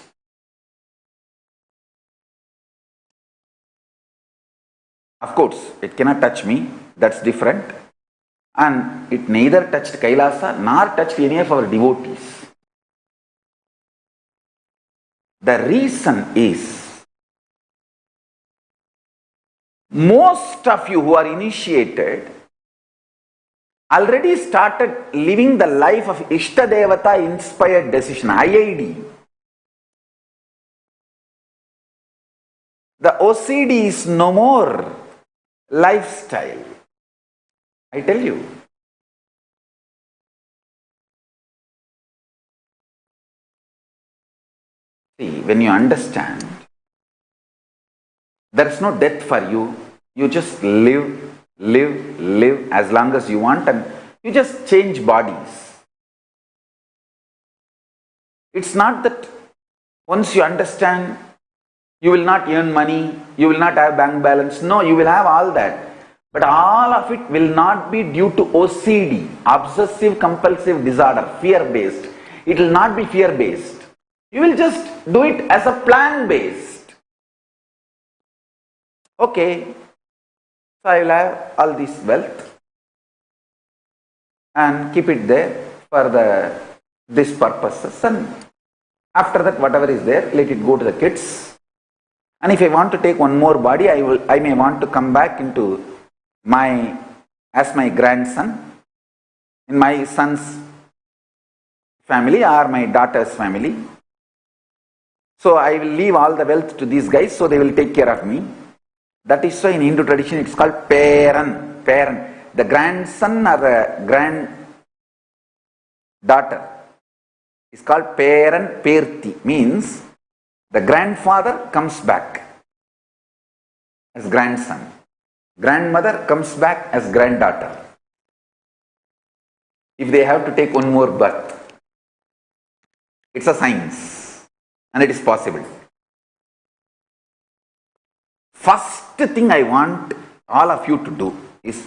Of course, it cannot touch me, that's different. And it neither touched Kailasa nor touched any of our devotees. The reason is, most of you who are initiated already started living the life of Ishtadevata inspired decision, IID. The OCD is no more lifestyle. I tell you. See, when you understand, there is no death for you. You just live as long as you want, and you just change bodies. It's not that once you understand, you will not earn money, you will not have bank balance. No, you will have all that. But all of it will not be due to OCD, obsessive compulsive disorder, fear-based. It will not be fear-based. You will just do it as a plan-based. Okay, so I will have all this wealth and keep it there for this purposes, and after that whatever is there, let it go to the kids. And if I want to take one more body, I may want to come back into as my grandson in my son's family or my daughter's family. So I will leave all the wealth to these guys, so they will take care of me. That is why in Hindu tradition it's called Paran. The grandson or the granddaughter is called Paran Perti, means the grandfather comes back as grandson. Grandmother comes back as granddaughter. If they have to take one more birth, it's a science and it is possible. First thing I want all of you to do is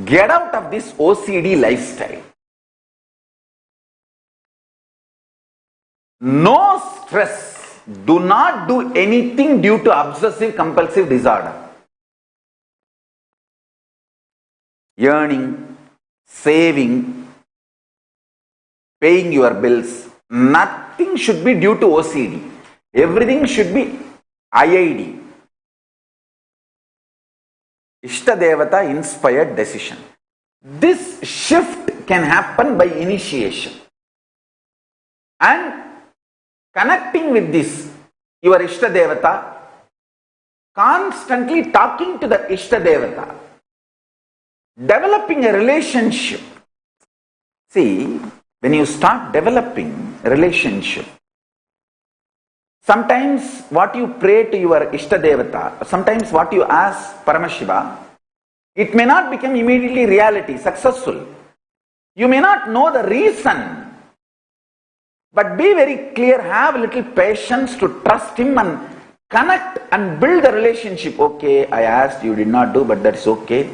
get out of this OCD lifestyle. No stress. Do not do anything due to obsessive compulsive disorder. Earning, saving, paying your bills, nothing should be due to OCD. Everything should be IID. Ishtadevata inspired decision. This shift can happen by initiation. And connecting with this, your Ishtadevata, constantly talking to the Ishtadevata, developing a relationship. See, when you start developing a relationship, sometimes what you pray to your Ishtadevata, sometimes what you ask Paramashiva, it may not become immediately reality, successful. You may not know the reason, but be very clear, have a little patience to trust him and connect and build a relationship. Okay, I asked, you did not do, but that's okay.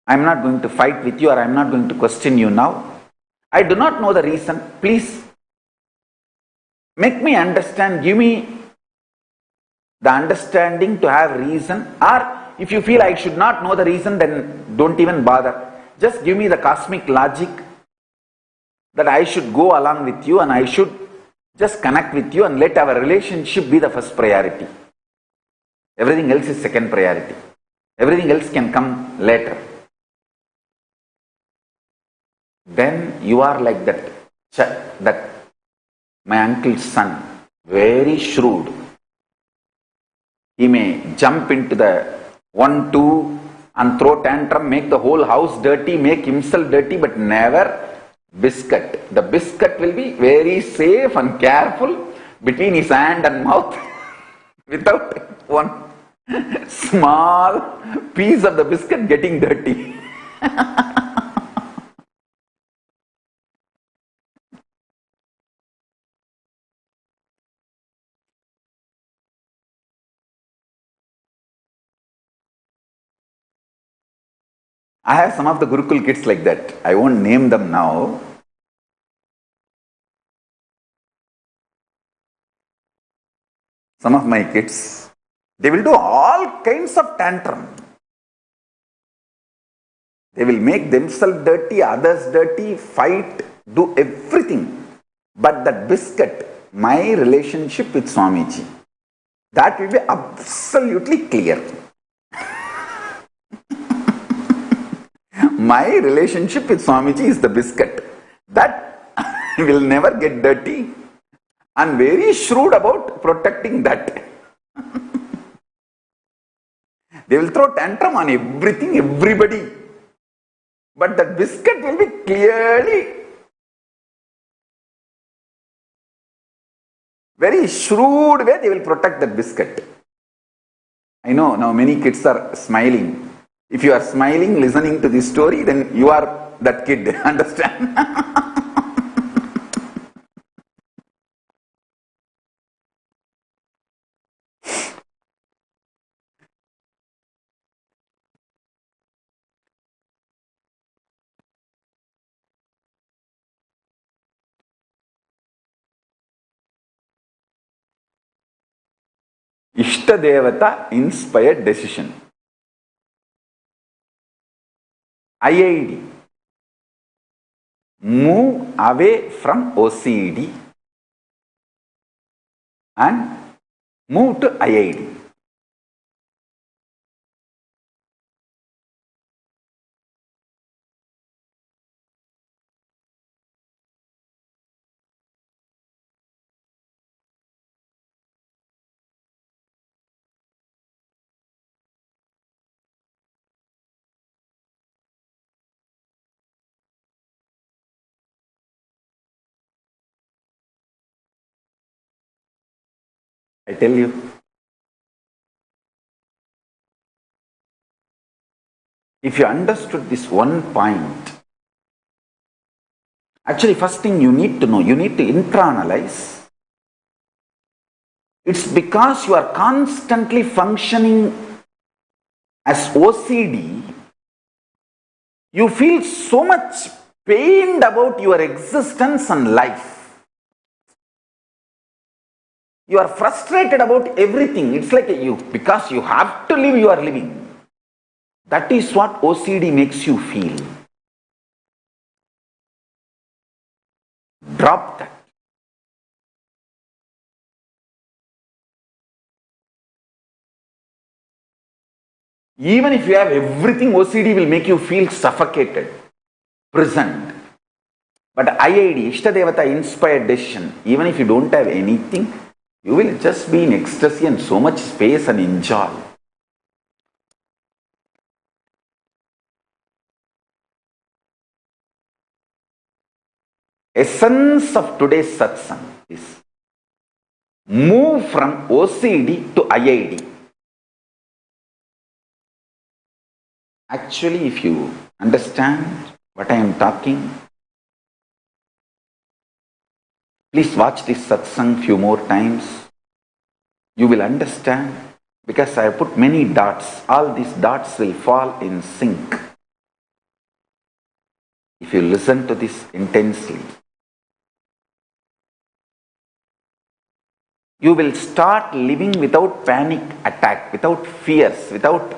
I am not going to fight with you, or I am not going to question you now. I do not know the reason. Please make me understand, give me the understanding to have reason, or if you feel I should not know the reason, then don't even bother. Just give me the cosmic logic that I should go along with you and I should just connect with you and let our relationship be the first priority. Everything else is second priority. Everything else can come later. Then you are like that my uncle's son, very shrewd. He may jump into the 1, 2 and throw tantrum, make the whole house dirty, make himself dirty, but never biscuit. The biscuit will be very safe and careful between his hand and mouth without one small piece of the biscuit getting dirty. I have some of the Gurukul kids like that. I won't name them now. Some of my kids, they will do all kinds of tantrum. They will make themselves dirty, others dirty, fight, do everything. But that biscuit, my relationship with Swamiji, that will be absolutely clear. My relationship with Swamiji is the biscuit. That will never get dirty. And very shrewd about protecting that. They will throw tantrum on everything, everybody. But that biscuit will be clearly, very shrewd way they will protect that biscuit. I know now many kids are smiling. If you are smiling, listening to this story, then you are that kid, understand? Ishtadevata inspired decision. IID. Move away from OCD and move to IID. I tell you, if you understood this one point, actually first thing you need to know, you need to internalize. It's because you are constantly functioning as OCD, you feel so much pained about your existence and life. You are frustrated about everything. It's like because you have to live, you are living. That is what OCD makes you feel. Drop that. Even if you have everything, OCD will make you feel suffocated, present. But IID, Ishtadevata inspired decision, even if you don't have anything, you will just be in ecstasy and so much space and enjoy. Essence of today's satsang is move from OCD to IID. Actually, if you understand what I am talking, please watch this satsang few more times. You will understand, because I have put many dots. All these dots will fall in sync. If you listen to this intensely, you will start living without panic attack, without fears, without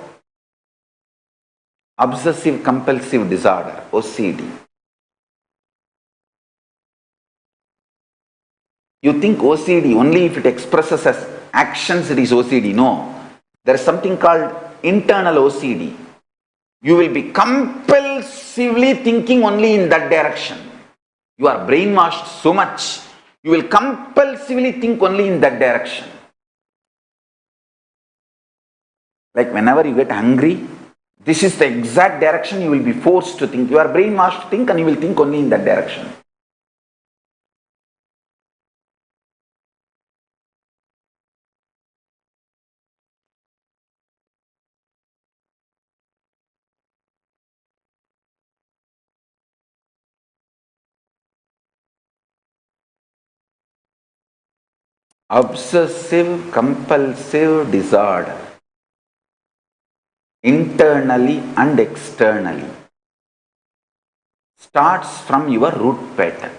obsessive compulsive disorder, OCD. You think OCD, only if it expresses as actions it is OCD. No. There is something called internal OCD. You will be compulsively thinking only in that direction. You are brainwashed so much, you will compulsively think only in that direction. Like whenever you get hungry, this is the exact direction you will be forced to think. You are brainwashed to think and you will think only in that direction. obsessive compulsive disorder, internally and externally, starts from your root pattern.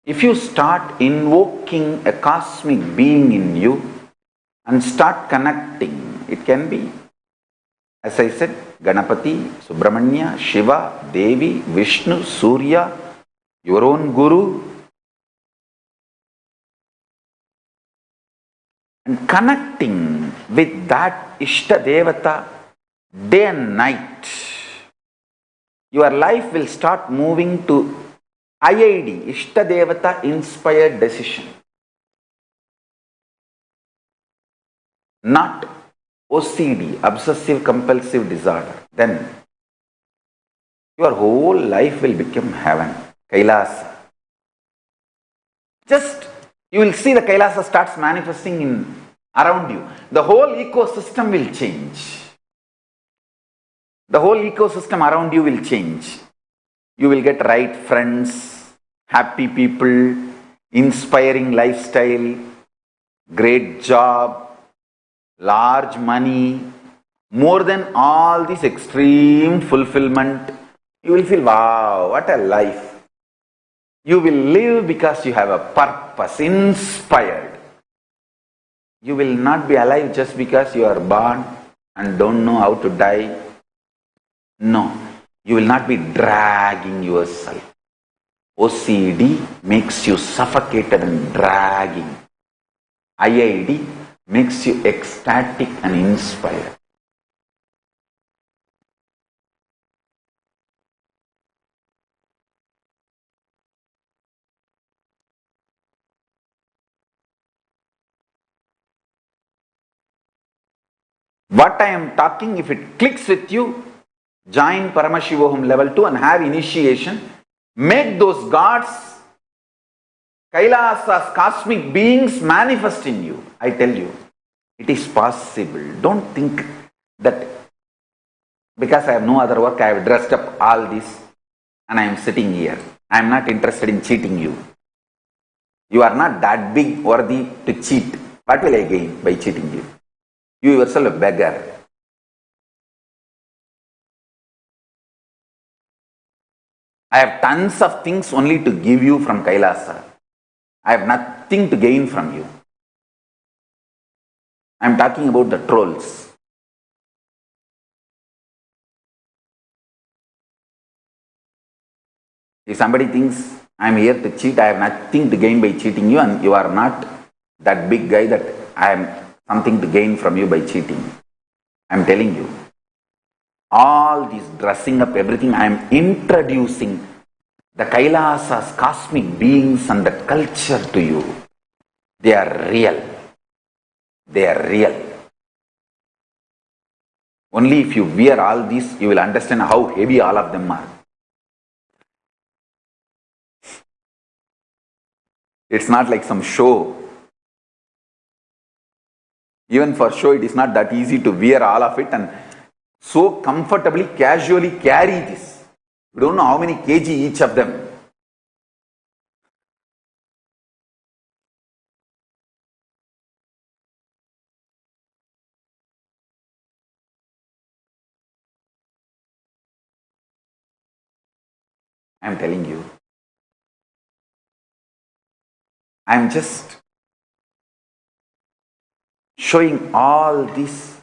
If you start invoking a cosmic being in you and start connecting, it can be, as I said, Ganapati, Subramanya, Shiva, Devi, Vishnu, Surya, your own Guru, and connecting with that Ishtadevata day and night, your life will start moving to IID, Ishtadevata inspired decision. Not OCD, obsessive compulsive disorder. Then your whole life will become heaven, Kailasa. Just you will see the Kailasa starts manifesting in around you. The whole ecosystem will change. The whole ecosystem around you will change. You will get right friends, happy people, inspiring lifestyle, great job, large money, more than all this extreme fulfillment. You will feel, wow, what a life. You will live because you have a purpose, inspired. You will not be alive just because you are born and don't know how to die. No, you will not be dragging yourself. OCD makes you suffocated and dragging. IID makes you ecstatic and inspired. What I am talking, if it clicks with you, join Paramashivam level 2 and have initiation. Make those gods, Kailasas, cosmic beings manifest in you. I tell you, it is possible. Don't think that because I have no other work, I have dressed up all this and I am sitting here. I am not interested in cheating you. You are not that big worthy to cheat. What will I gain by cheating you? You yourself a beggar. I have tons of things only to give you from Kailasa. I have nothing to gain from you. I am talking about the trolls. If somebody thinks I am here to cheat, I have nothing to gain by cheating you, and you are not that big guy that I am something to gain from you by cheating. I am telling you, all this dressing up, everything, I am introducing the Kailasas, cosmic beings and the culture to you. They are real. They are real. Only if you wear all this, you will understand how heavy all of them are. It's not like some show. Even for show, it is not that easy to wear all of it and so comfortably, casually carry this. You don't know how many kg each of them. I am telling you. I am just showing all this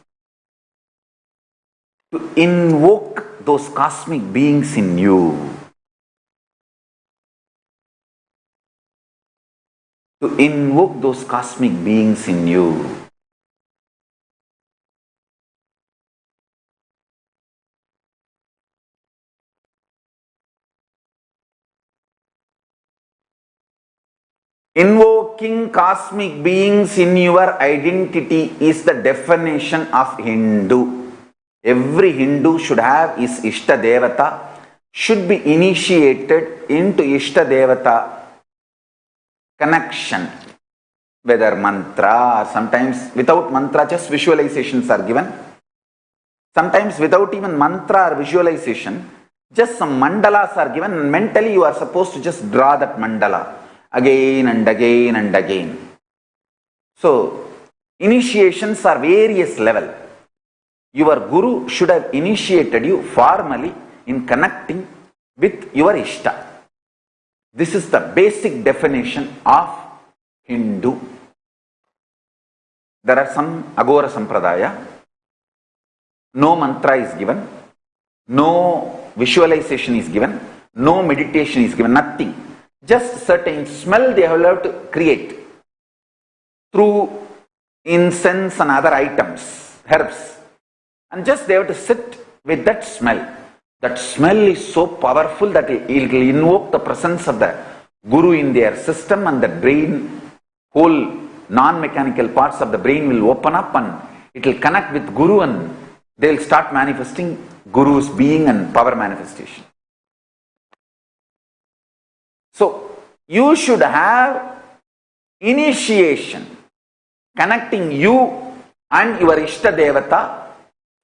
to invoke those cosmic beings in you. To invoke those cosmic beings in you. Invoking cosmic beings in your identity is the definition of Hindu. Every Hindu should have his Ishtadevata, should be initiated into Ishtadevata connection, whether mantra or sometimes without mantra, just visualizations are given. Sometimes without even mantra or visualization, just some mandalas are given and mentally you are supposed to just draw that mandala again and again and again. So, initiations are various level. Your guru should have initiated you formally in connecting with your Ishta. This is the basic definition of Hindu. There are some Agora Sampradaya. No mantra is given. No visualization is given. No meditation is given. Nothing. Just certain smell they have to create through incense and other items, herbs. And just they have to sit with that smell. That smell is so powerful that it will invoke the presence of the Guru in their system, and the brain, whole non-mechanical parts of the brain will open up and it will connect with Guru, and they will start manifesting Guru's being and power manifestation. So, you should have initiation connecting you and your Ishtadevata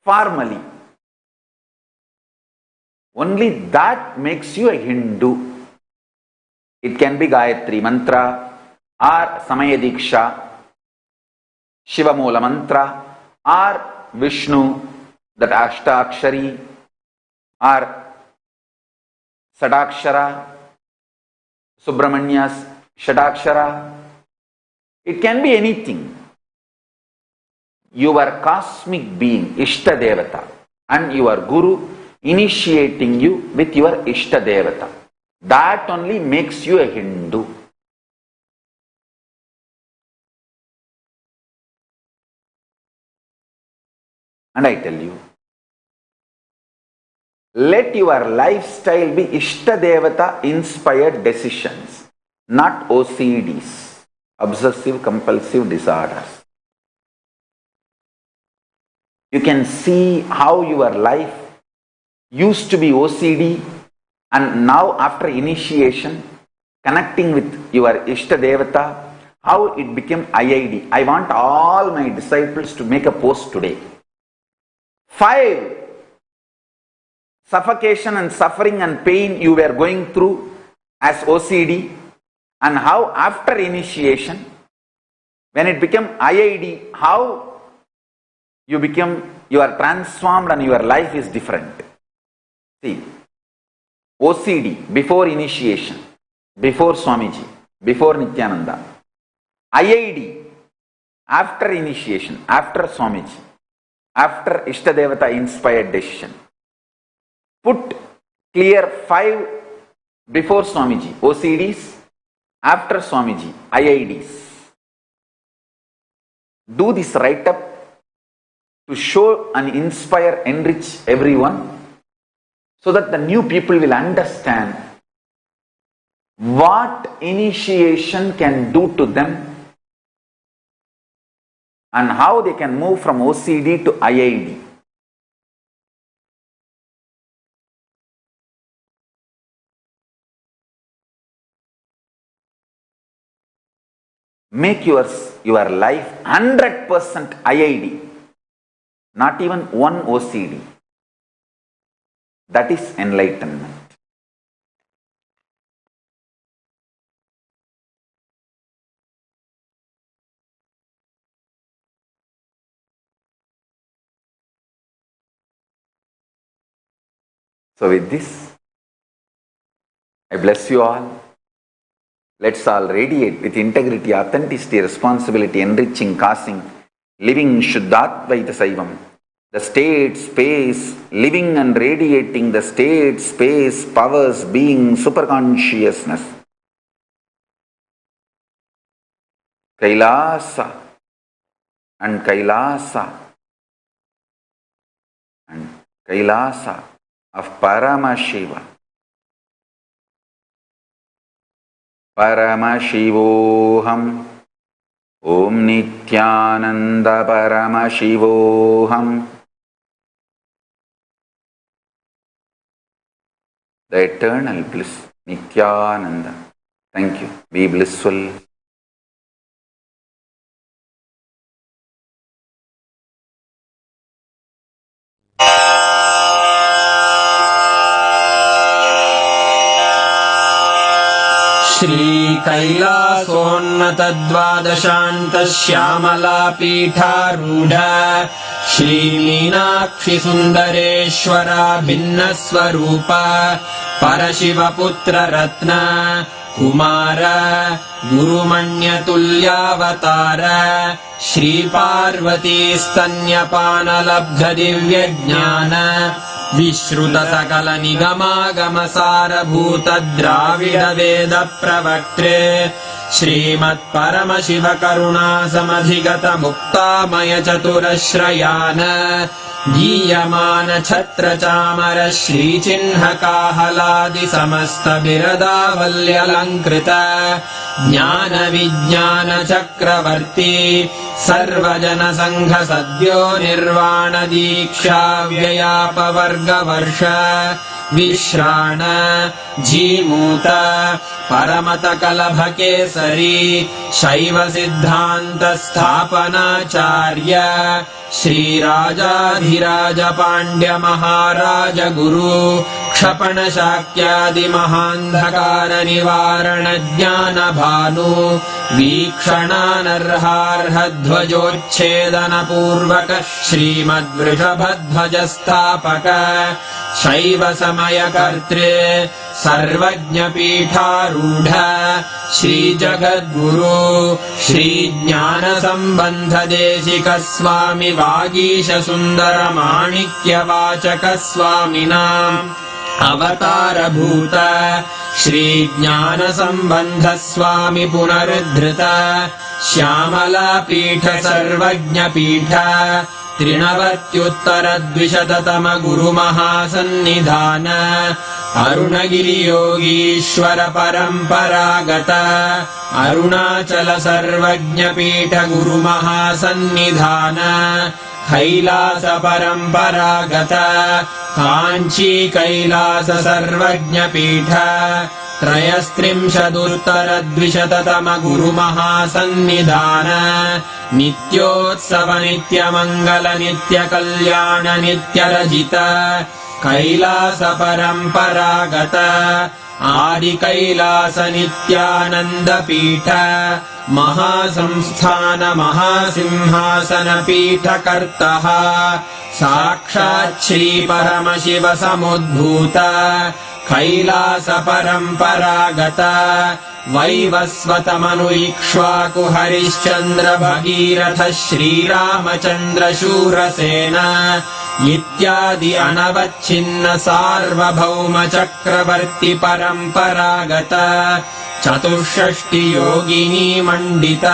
formally. Only that makes you a Hindu. It can be Gayatri Mantra or Samaya Diksha, Shiva Moola Mantra, or Vishnu, that Ashtakshari, or Sadakshara, Subramania's Shadakshara. It can be anything. Your cosmic being, Ishtadevata, and your Guru initiating you with your Ishtadevata. That only makes you a Hindu. And I tell you, let your lifestyle be Ishtadevata inspired decisions, not OCDs, obsessive compulsive disorders. You can see how your life used to be OCD, and now after initiation, connecting with your Ishtadevata, how it became IID. I want all my disciples to make a post today. 5 suffocation and suffering and pain you were going through as OCD, and how after initiation, when it became IID, how you are transformed and your life is different. See, OCD before initiation, before Swamiji, before Nithyananda. IID after initiation, after Swamiji, after Ishtadevata inspired decision. Put clear 5 before Swamiji, OCDs, after Swamiji, IIDs. Do this write-up to show and inspire, enrich everyone, so that the new people will understand what initiation can do to them and how they can move from OCD to IID. Make your life 100% IID, not even one OCD. That is enlightenment. So with this, I bless you all. Let's all radiate with integrity, authenticity, responsibility, enriching, causing, living Shuddhatvaita Saivam. The state, space, living and radiating the state, space, powers, being, superconsciousness. Kailasa and Kailasa and Kailasa of Paramashiva. Paramashivoham. Om Nithyananda Paramashivoham. The eternal bliss, Nithyananda. Thank you. Be blissful. श्रीकैलासोन्नतद्वादशान्तश्यामलापीठारूढ श्रीमीनाक्षिसुन्दरेश्वरा भिन्नस्वरूप परशिवपुत्ररत्न Kumar गुरुमण्यतुल्यावतार श्रीपार्वतीस्तन्यपानलब्धदिव्यज्ञान विश्रुतसकलनिगमागमसारभूतद्राविडवेदप्रवक्त्रे श्रीमत्परमशिवकरुणासमधिगतमुक्तामयचतुरश्रयान् गीयमानछत्रचामर श्रीचिह्नकाहलादिसमस्तबिरदावल्यलङ्कृत ज्ञानविज्ञानचक्रवर्ती सर्वजनसङ्घसद्यो निर्वाणदीक्षाव्ययापवर्गवर्ष विश्राण Jimuta परमतकलभकेसरी शैवसिद्धान्तस्थापनाचार्य श्रीराजाधिराजपाण्ड्यमहाराजगुरु क्षपणशाक्यादिमहान्धकारनिवारणज्ञानभानु वीक्षणानर्हार्हध्वजोच्छेदनपूर्वक श्रीमद्वृषभध्वजस्थापक शैवसमयकर्त्रे सर्वज्ञपीठारूढ श्रीजगद्गुरु श्रीज्ञानसम्बन्धदेशिकस्वामि वागीशसुन्दरमाणिक्यवाचकस्वामिनाम् अवतारभूत श्रीज्ञानसम्बन्धस्वामि पुनरुद्धृत श्यामलापीठ सर्वज्ञपीठ त्रिनवत्युत्तरद्विशततम गुरुमहासन्निधान अरुणगिरियोगीश्वर परम्परागत अरुणाचल सर्वज्ञपीठ गुरुमहासन्निधान कैलास परम्परागत काञ्ची कैलास सर्वज्ञपीठ त्रयस्त्रिंशदुत्तरद्विशततम गुरुमहासन्निधान नित्योत्सव नित्यमङ्गल नित्यकल्याण नित्यरजित कैलास परम्परागत आदिकैलास नित्यानन्दपीठ महासंस्थान महासिंहासनपीठकर्तः साक्षात् श्रीपरमशिव समुद्भूत कैलास परम्परागत वैवस्वतमनु इक्ष्वाकु हरिश्चन्द्र भगीरथ श्रीरामचन्द्र शूरसेन इत्यादि अनवच्छिन्न सार्वभौम चक्रवर्ति परम्परागत चतुष्षष्टि योगिनी मण्डित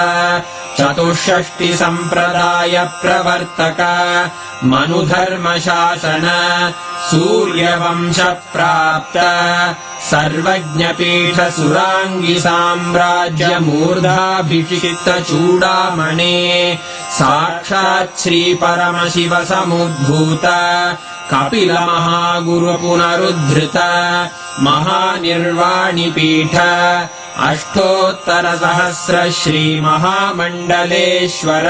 चतुष्षष्टि सम्प्रदाय प्रवर्तक मनुधर्मशासन सूर्यवंश प्राप्त सर्वज्ञपीठ सुराङ्गी साम्राज्य मूर्धाभिषिक्त चूडामणे साक्षात् श्री परमशिव समुद्भूत कपिल महागुरु पुनरुद्धृत महानिर्वाणिपीठ अष्टोत्तरसहस्र श्री महामण्डलेश्वर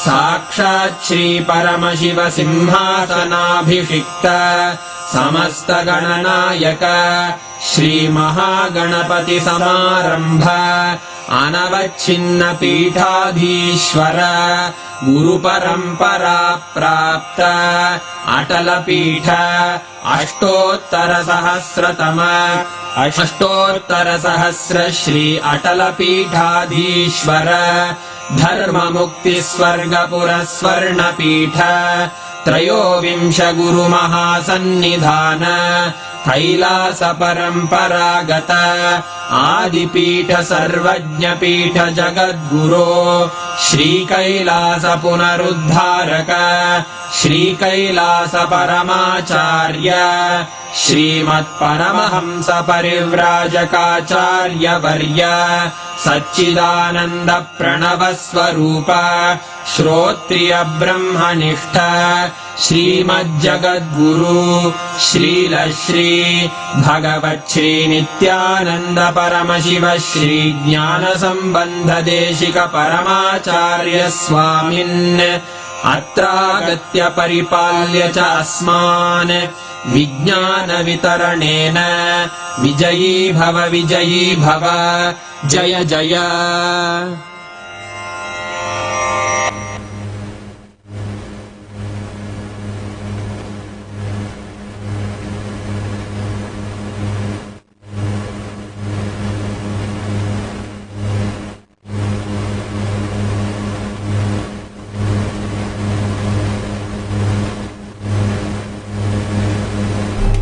साक्षात् श्री परमशिव सिंहासनाभिषिक्त समस्त गणनायक श्री महागणपति समारंभ अनवच्छिन्न पीठाधीश्वर गुरु परंपरा प्राप्त अटल पीठ अष्टोत्तर सहस्र श्री अटल पीठाधीश्वर धर्म मुक्ति स्वर्गपुर स्वर्ण पीठ त्रयोविंश गुरु महासन्निधान कैलास परम्परागत आदिपीठ सर्वज्ञपीठ जगद्गुरो श्रीकैलास पुनरुद्धारक श्रीकैलास परमाचार्य श्रीमत्परमहंस परिव्राजकाचार्य वर्य सच्चिदानंद प्रणव स्वरूप श्रोत्रिय ब्रह्मनिष्ठ श्रीमज्जगद्गुरु श्रील श्री भगवत् श्री नित्यानंद परमशिव श्री ज्ञान संबंध देशिक परमाचार्य स्वामिन् अत्रागत्य परिपाल्य च अस्मान् विज्ञानवितरणेन विजयी भव जय जय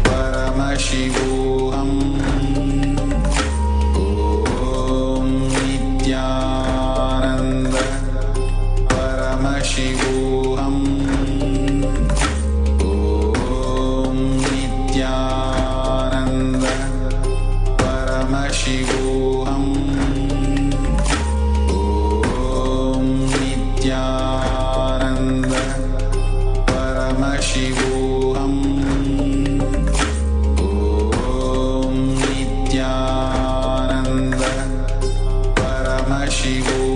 Paramashivam. Om Nithyananda. Paramashivam. Om Nithyananda. Paramashivam. Om Nithyananda. Paramashivam. Paramashivam.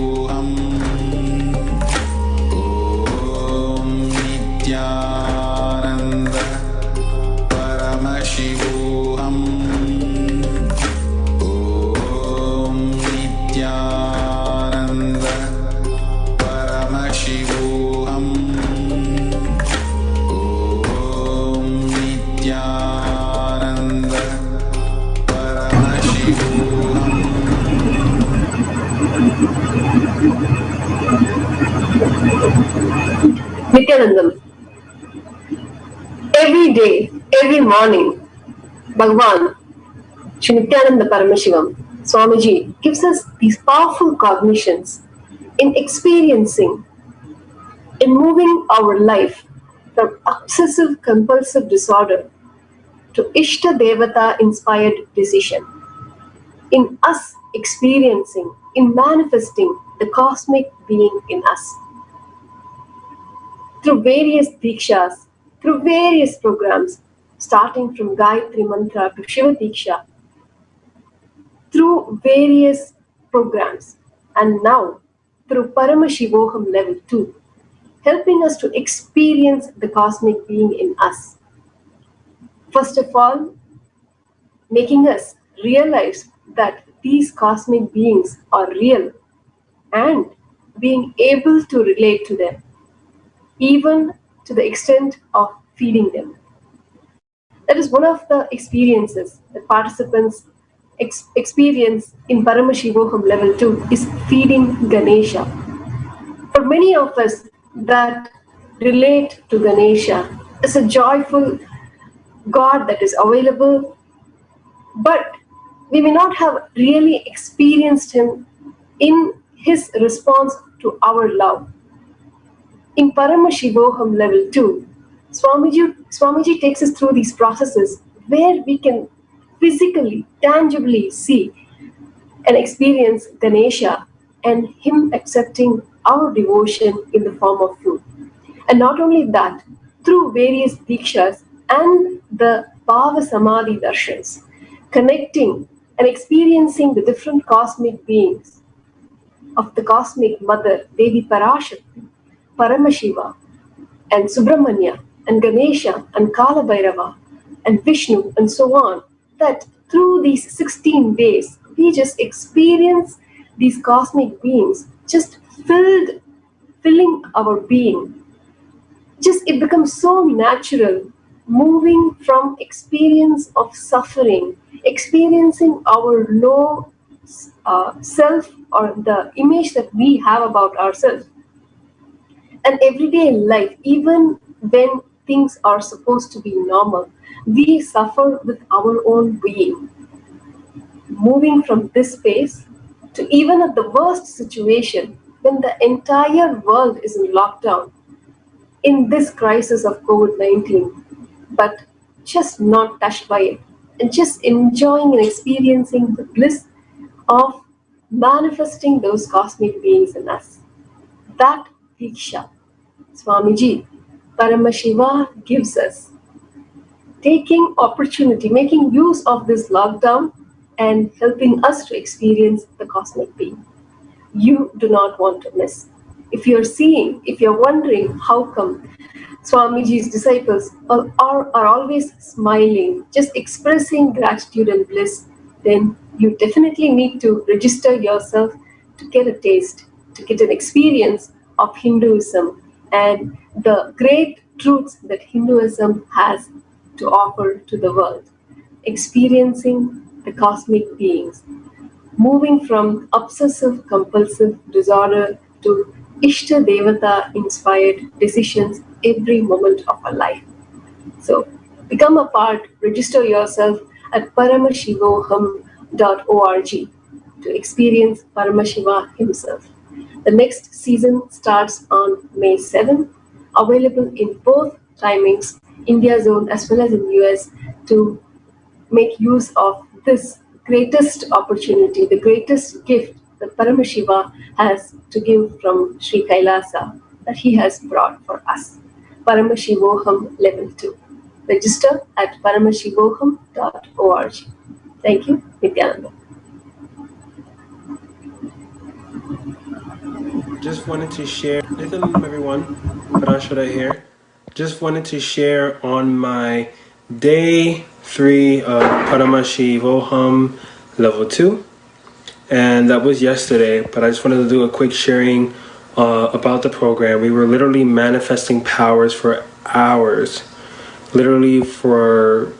Om Nithyananda. Paramashivam. Om Nithyananda. Paramashivam. Om Nithyananda. Paramashivam. Nithyanandam. Every day, every morning, Bhagavan, Shri Nithyananda Paramashivam, Swamiji gives us these powerful cognitions in experiencing, in moving our life from obsessive compulsive disorder to Ishtadevata inspired decision. In us experiencing, in manifesting the cosmic being in us. Through various Dikshas, through various programs, starting from Gayatri Mantra to Shiva Diksha, through various programs, and now through Paramashivoham level 2, helping us to experience the cosmic being in us. First of all, making us realize that these cosmic beings are real and being able to relate to them, even to the extent of feeding them. That is one of the experiences that participants experience in Paramashivoham level 2 is feeding Ganesha. For many of us that relate to Ganesha as a joyful God that is available, but we may not have really experienced him in his response to our love. In Paramashivoham level 2, Swamiji takes us through these processes where we can physically, tangibly see and experience Ganesha and him accepting our devotion in the form of food. And not only that, through various Dikshas and the Bhava Samadhi Darshans, connecting and experiencing the different cosmic beings of the cosmic mother, Devi Parashakti, Paramashiva, and Subramanya, and Ganesha, and Kala Bhairava, and Vishnu, and so on, that through these 16 days, we just experience these cosmic beings just filling our being. Just it becomes so natural, moving from experience of suffering, experiencing our low self or the image that we have about ourselves. And everyday life, even when things are supposed to be normal, we suffer with our own being. Moving from this space to even at the worst situation, when the entire world is in lockdown, in this crisis of COVID-19, but just not touched by it, and just enjoying and experiencing the bliss of manifesting those cosmic beings in us. That Diksha, Swamiji, Paramashiva gives us, taking opportunity, making use of this lockdown and helping us to experience the cosmic being. You do not want to miss. If you're wondering how come Swamiji's disciples are always smiling, just expressing gratitude and bliss, then you definitely need to register yourself to get a taste, to get an experience of Hinduism and the great truths that Hinduism has to offer to the world. Experiencing the cosmic beings, moving from obsessive compulsive disorder to Ishtadevata inspired decisions every moment of our life. So become a part, register yourself at paramashivoham.org to experience Paramashiva himself. The next season starts on May 7th, available in both timings, India zone as well as in US, to make use of this greatest opportunity, the greatest gift that Paramashiva has to give from Sri Kailasa that he has brought for us. Paramashivoham Level 2. Register at paramashivoham.org. Thank you, Nithyananda. Just wanted to share, Nithyananda everyone, Parashara here. Just wanted to share on my day 3 of Paramashivoham Level 2. And that was yesterday, but I just wanted to do a quick sharing about the program. We were literally manifesting powers for hours. Literally for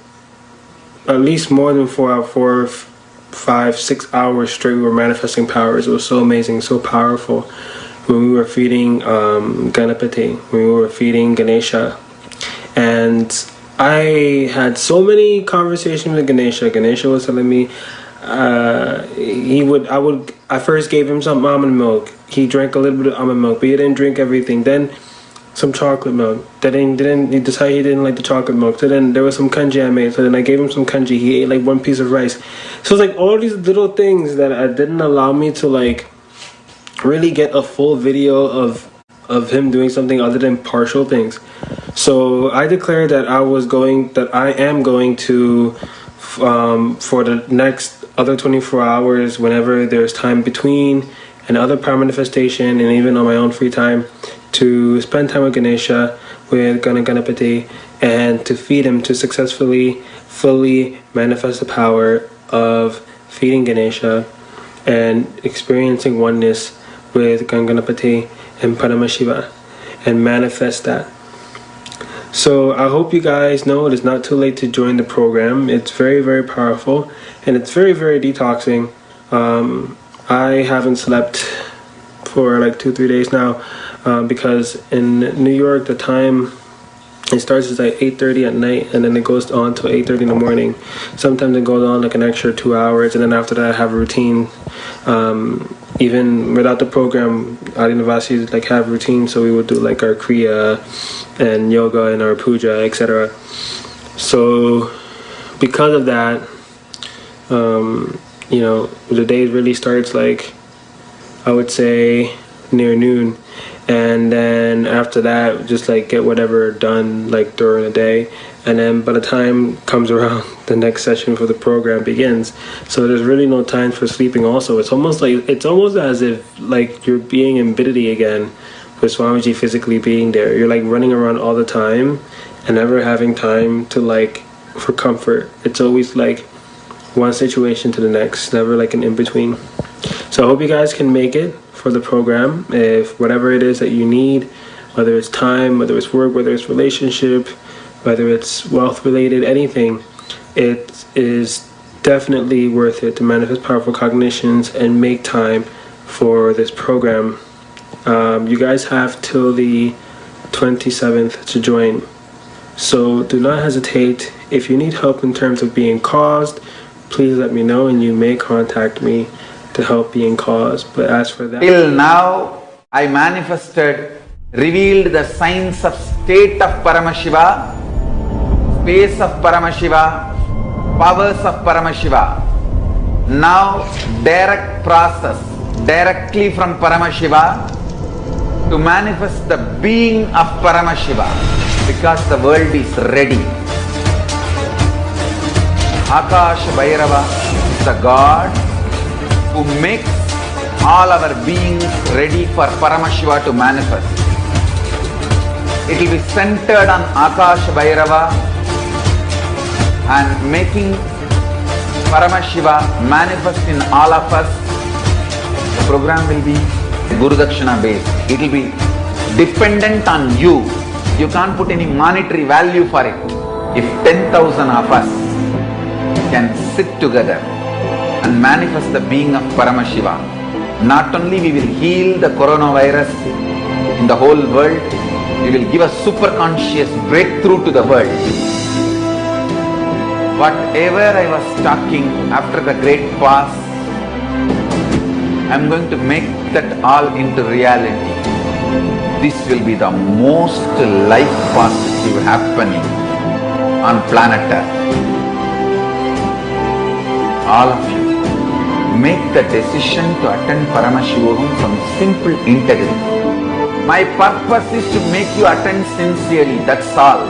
at least more than 4, 5, 6 hours straight, we were manifesting powers. It was so amazing, so powerful. When we were feeding Ganapati, when we were feeding Ganesha. And I had so many conversations with Ganesha. Ganesha was telling me, I first gave him some almond milk. He drank a little bit of almond milk, but he didn't drink everything. Then some chocolate milk. He decided he didn't like the chocolate milk. So then there was some kanji I made. So then I gave him some kanji. He ate like 1 piece of rice. So it's like all these little things that didn't allow me to like really get a full video of him doing something other than partial things. So I declared that I am going to for the next other 24 hours, whenever there's time between and other power manifestation, and even on my own free time, to spend time with Ganesha, with Ganapati, and to feed him, to successfully, fully manifest the power of feeding Ganesha and experiencing oneness with Ganapati and Paramashiva, and manifest that. So I hope you guys know it is not too late to join the program. It's very, very powerful, and it's very, very detoxing. I haven't slept for like 2-3 days now because in New York the time it starts at like 8:30 at night, and then it goes on till 8:30 in the morning. Sometimes it goes on like an extra 2 hours, and then after that I have a routine. Even without the program, Adinavasis like have routine, so we would do like our Kriya and yoga and our puja, etc. So because of that, the day really starts like, I would say, near noon, and then after that just like get whatever done like during the day, and then by the time comes around, the next session for the program begins. So there's really no time for sleeping. Also, it's almost as if like you're being in Bidity again, with Swamiji physically being there. You're like running around all the time and never having time to like for comfort. It's always like one situation to the next, never like an in-between. So I hope you guys can make it for the program. If whatever it is that you need, whether it's time, whether it's work, whether it's relationship, whether it's wealth related, anything, it is definitely worth it to manifest powerful cognitions and make time for this program. You guys have till the 27th to join. So do not hesitate. If you need help in terms of being caused, please let me know, and you may contact me to help being caused. But as for that, till now, I manifested, revealed the signs of state of Paramashiva, space of Paramashiva, powers of Paramashiva. Now, direct process, directly from Paramashiva to manifest the being of Paramashiva, because the world is ready. Akash Bhairava is the God who makes all our beings ready for Paramashiva to manifest. It will be centered on Akash Bhairava and making Paramashiva manifest in all of us. The program will be Guru Dakshina based. It will be dependent on you. You can't put any monetary value for it. If 10,000 of us can sit together and manifest the being of Paramashiva, not only we will heal the coronavirus in the whole world, we will give a super conscious breakthrough to the world. Whatever I was talking after the great fast, I am going to make that all into reality. This will be the most life positive happening on planet Earth. All of you, make the decision to attend Paramashivam from simple integrity. My purpose is to make you attend sincerely, that's all.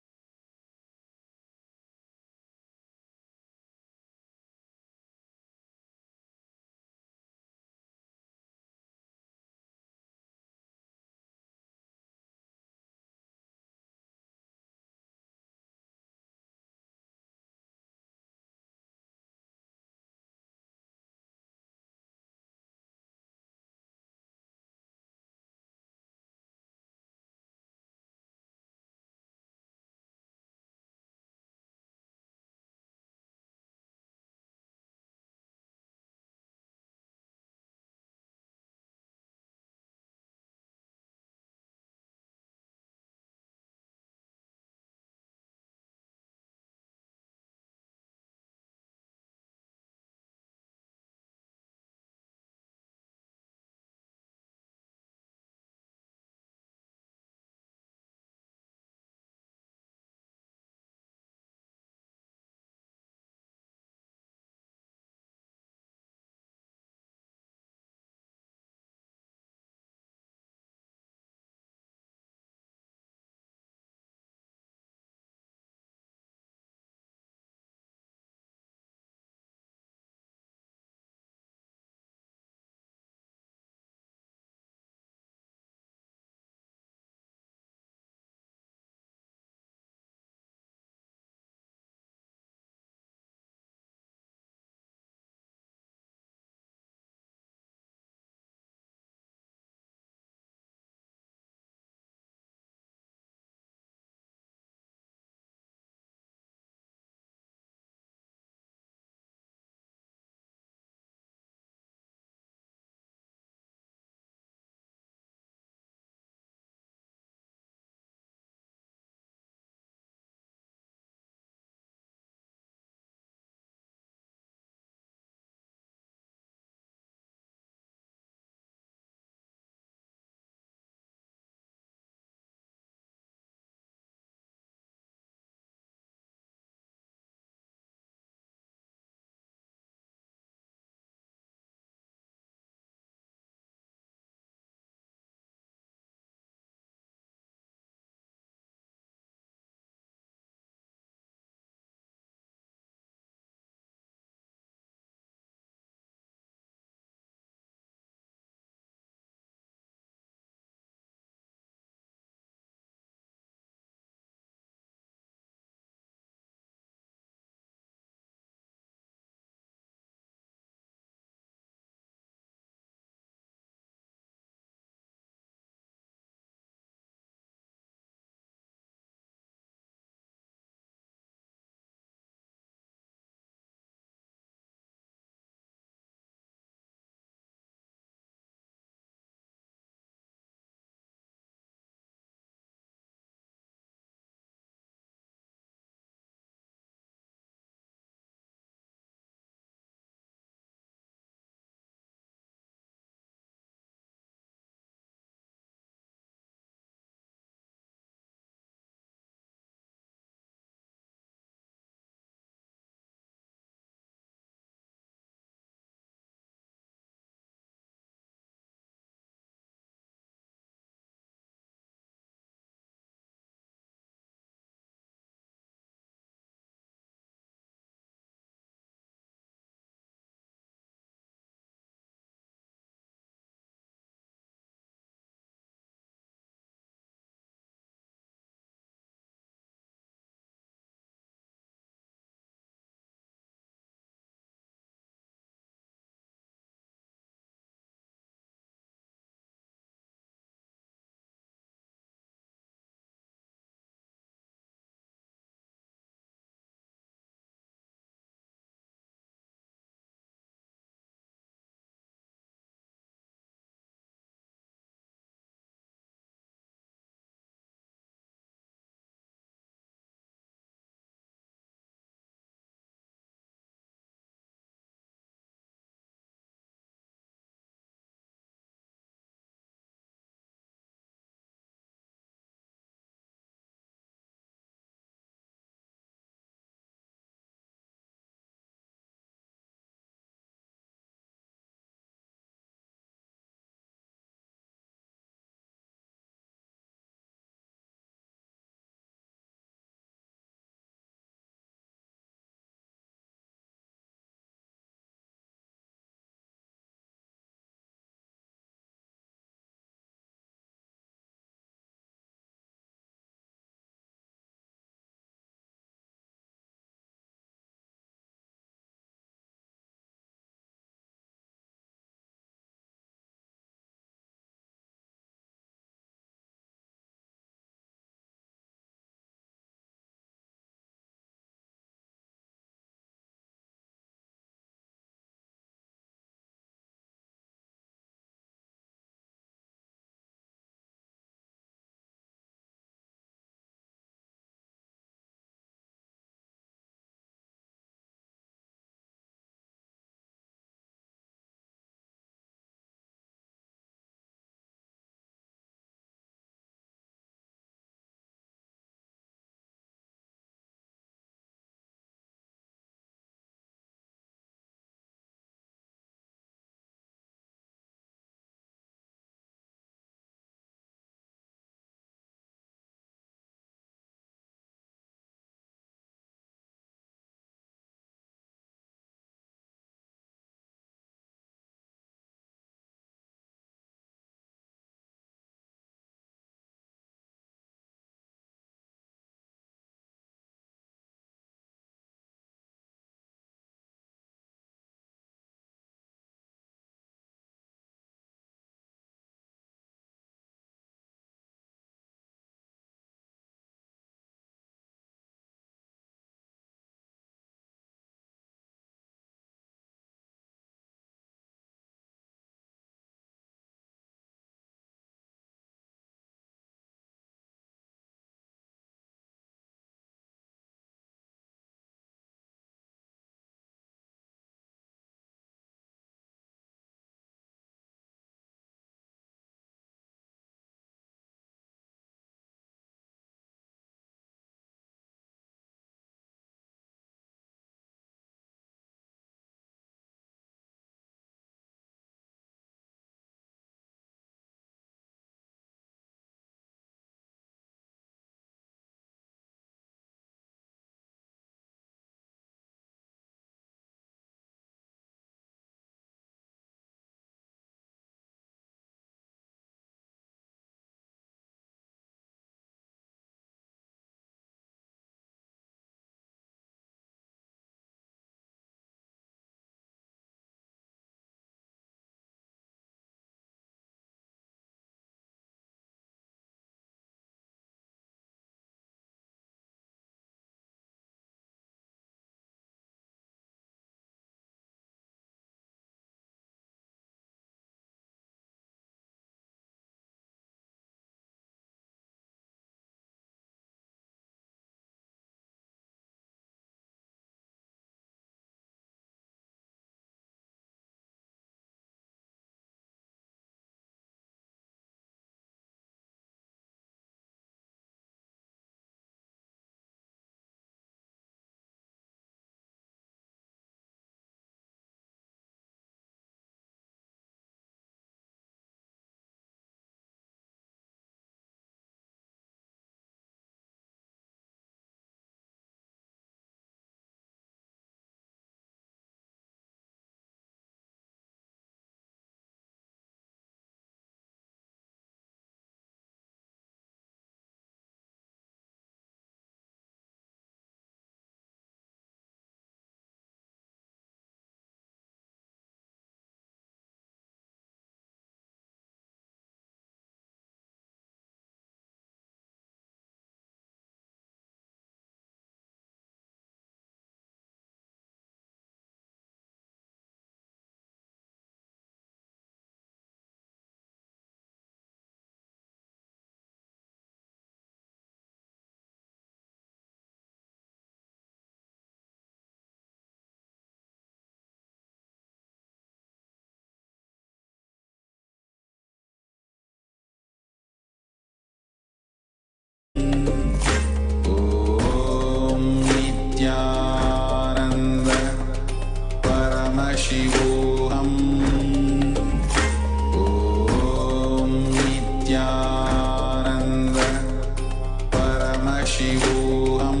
Paramashivam.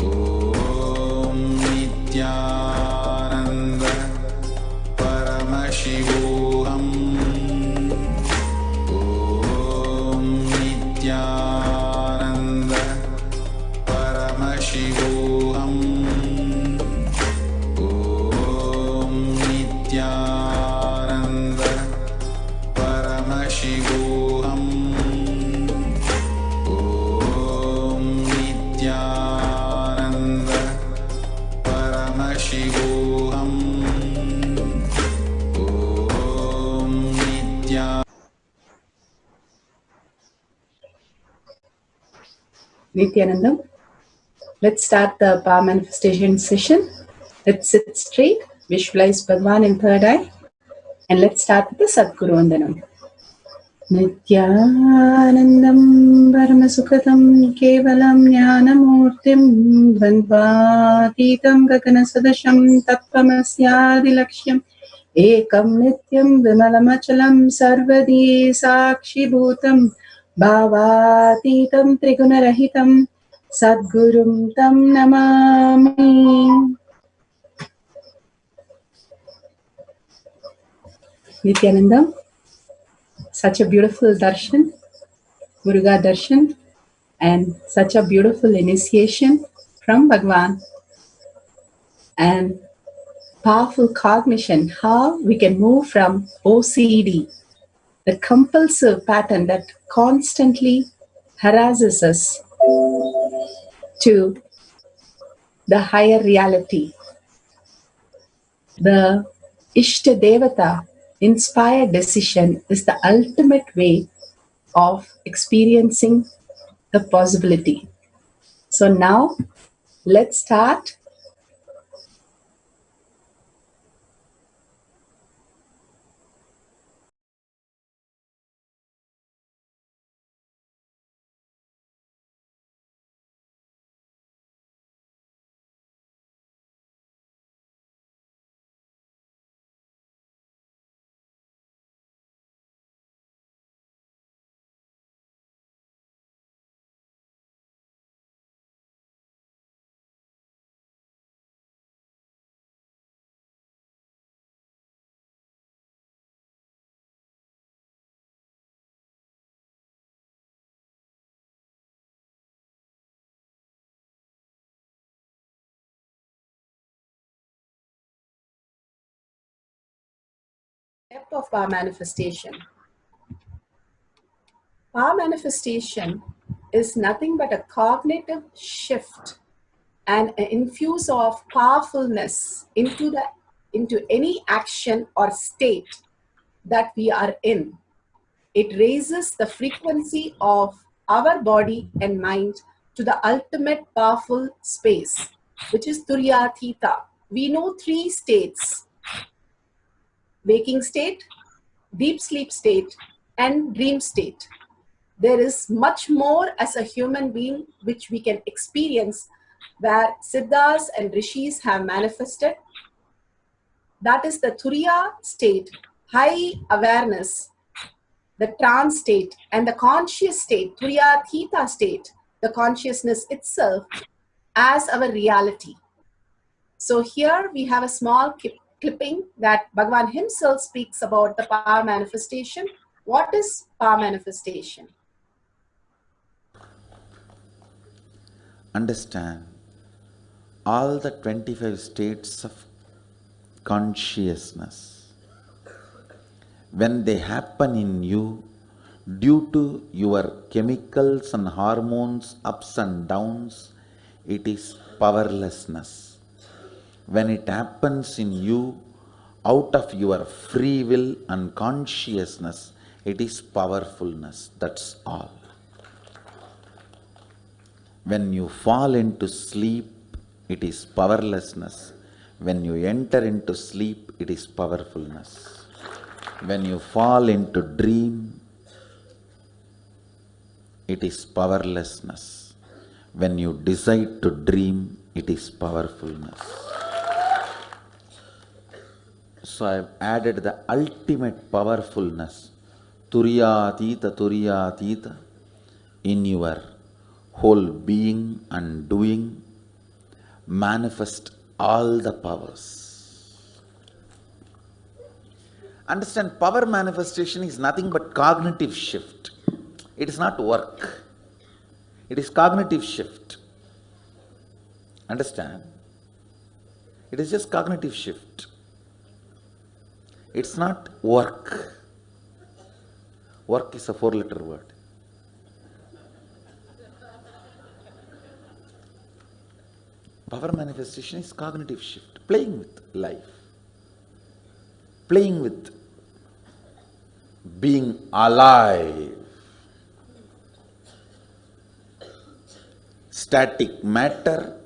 Om Nithyananda Paramashivam. Om Nithyananda Paramashivam. Om Nithyananda Paramashivam. Om Nithyananda Paramashivam. Om Nithyananda. Nithyanandam. Let's start the power manifestation session. Let's sit straight, visualize Bhagwan in third eye, and let's start with the Satguru Vandanam. Nithyanandam Paramasukhatam Kevalam Jnanamurtim Dvandvatitam Gaganasadasham Tattvamasyaadilaksham Ekam Nityam Vimalamachalam Sarvadi Sakshibhutam Bhavatitam Trigunarahitam Sadgurum Tam Namami. Nithyanandam, such a beautiful darshan, Muruga darshan, and such a beautiful initiation from Bhagwan, and powerful cognition how we can move from OCD, the compulsive pattern that constantly harasses us, to the higher reality. The Ishtadevata inspired decision is the ultimate way of experiencing the possibility. So now let's start. Depth of power manifestation. Power manifestation is nothing but a cognitive shift and an infuse of powerfulness into any action or state that we are in. It raises the frequency of our body and mind to the ultimate powerful space, which is Turiya Theta. We know three states: waking state, deep sleep state, and dream state. There is much more as a human being which we can experience, where Siddhas and Rishis have manifested. That is the Turiya state, high awareness, the trance state, and the conscious state, Turiya Theta state, the consciousness itself as our reality. So here we have a small clipping that Bhagwan himself speaks about the power manifestation. What is power manifestation? Understand all the 25 states of consciousness. When they happen in you, due to your chemicals and hormones ups and downs, it is powerlessness. When it happens in you out of your free will and consciousness, it is powerfulness. That's all. When you fall into sleep, it is powerlessness. When you enter into sleep, it is powerfulness. When you fall into dream, it is powerlessness. When you decide to dream, it is powerfulness. So I have added the ultimate powerfulness, Turiyatita, in your whole being and doing, manifest all the powers. Understand, power manifestation is nothing but cognitive shift. It is not work. It is cognitive shift. Understand? It is just cognitive shift. It's not work. Work is a 4-letter word. Power manifestation is cognitive shift, playing with life, playing with being alive. Static matter,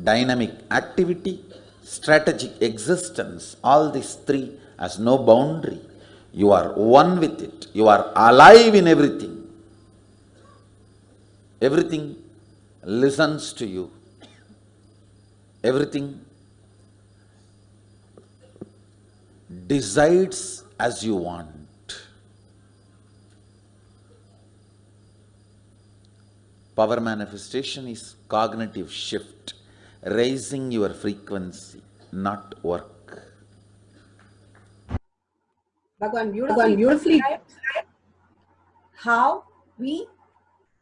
dynamic activity, strategic existence, all these three has no boundary. You are one with it. You are alive in everything. Everything listens to you. Everything decides as you want. Power manifestation is cognitive shift, raising your frequency, not work. Bhagwan beautifully described how we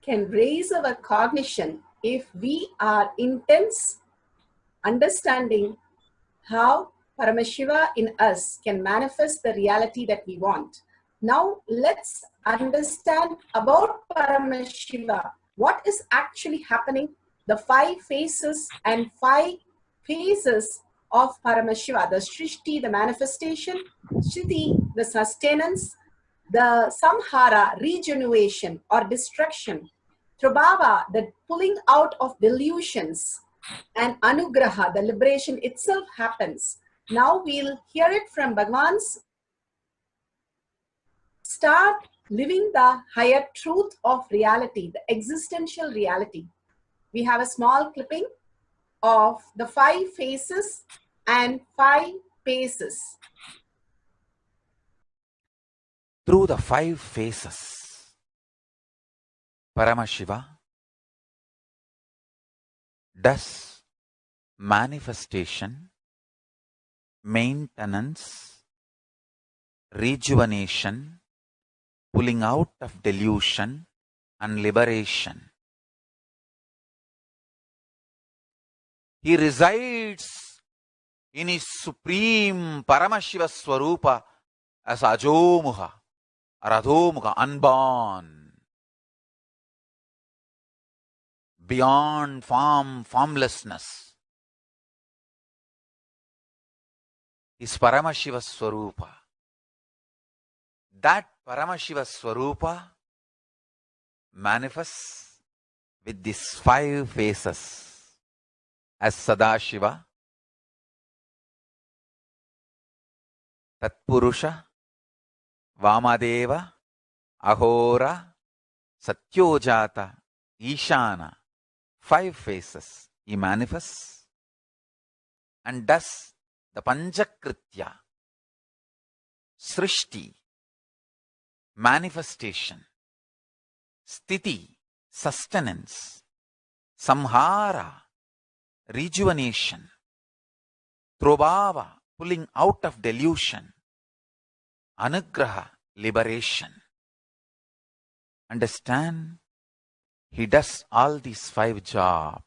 can raise our cognition if we are intense understanding how Paramashiva in us can manifest the reality that we want. Now let's understand about Paramashiva. What is actually happening? The 5 phases and 5 phases of Paramashiva. The Srishti, the manifestation, Shriti, the sustenance, the Samhara, regeneration or destruction, Trabhava, the pulling out of delusions, and Anugraha, the liberation itself happens. Now we'll hear it from Bhagwan's. Start living the higher truth of reality, the existential reality. We have a small clipping of the 5 phases and 5 paces. Through the 5 phases, Paramashiva does manifestation, maintenance, rejuvenation, pulling out of delusion, and liberation. He resides in his supreme Paramashiva Swarupa as Ajomuha or Adhomuha, unborn, beyond form, formlessness. Is Paramashiva Swarupa. That Paramashiva Swarupa manifests with these 5 phases as Sadashiva, Tatpurusha, Vamadeva, Ahora, Satyojata, Ishana. 5 phases he manifests and does the Panchakritya, Srishti, manifestation, Sthiti, sustenance, Samhara, rejuvenation, Trobhava, pulling out of delusion, Anugraha, liberation. Understand? He does all these 5 jobs.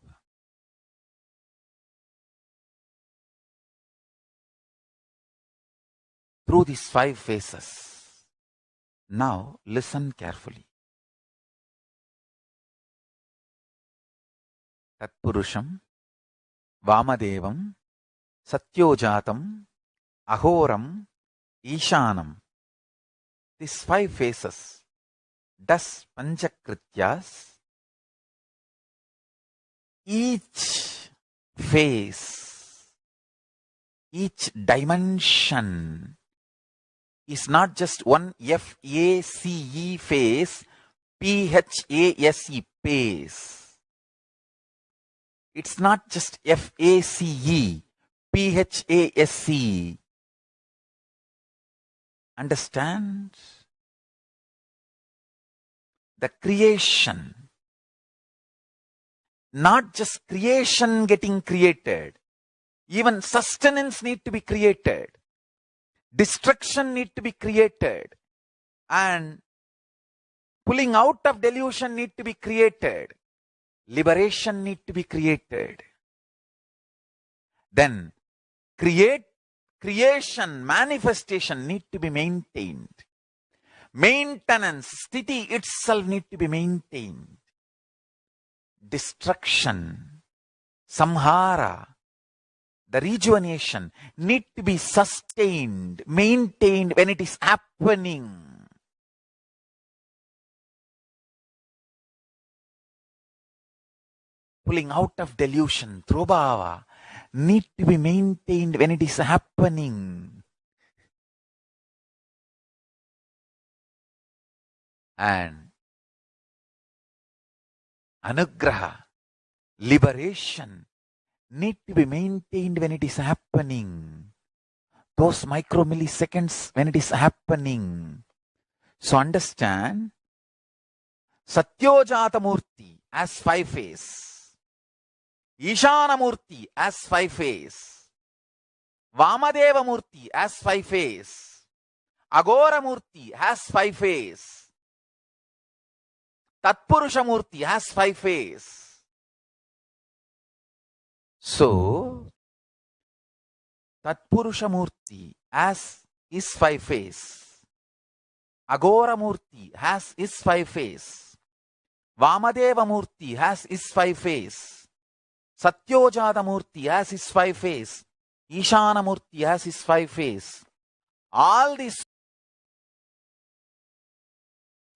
Through these 5 phases. Now listen carefully. Tatpurusham, Vamadevam, Satyojatam, Ahoram, Ishanam. These 5 phases does Panchakrityas. Each phase, each dimension is not just one F-A-C-E phase, P-H-A-S-E phase. It's not just F-A-C-E, P-H-A-S-E. Understand? The creation not just creation getting created, even sustenance need to be created, destruction need to be created, and pulling out of delusion need to be created, liberation need to be created. Then creation, manifestation need to be maintained. Maintenance, sthiti itself need to be maintained. Destruction, samhara, the rejuvenation need to be sustained, maintained when it is happening. Pulling out of delusion, trobhava, need to be maintained when it is happening. And anugraha, liberation, need to be maintained when it is happening. Those micromilliseconds when it is happening. So understand, Satyojata Murti as 5 face, Ishana Murti as 5 face, Vamadeva Murti as 5 face, Agora Murti has 5 face, Tatpurusha Murti has 5 face. So, Tatpurusha Murti as is 5 face, Agora Murti has is 5 face, Vamadeva Murti has is 5 face, Satyojata Murti has his 5 face, Ishana Murti has his 5 face. All these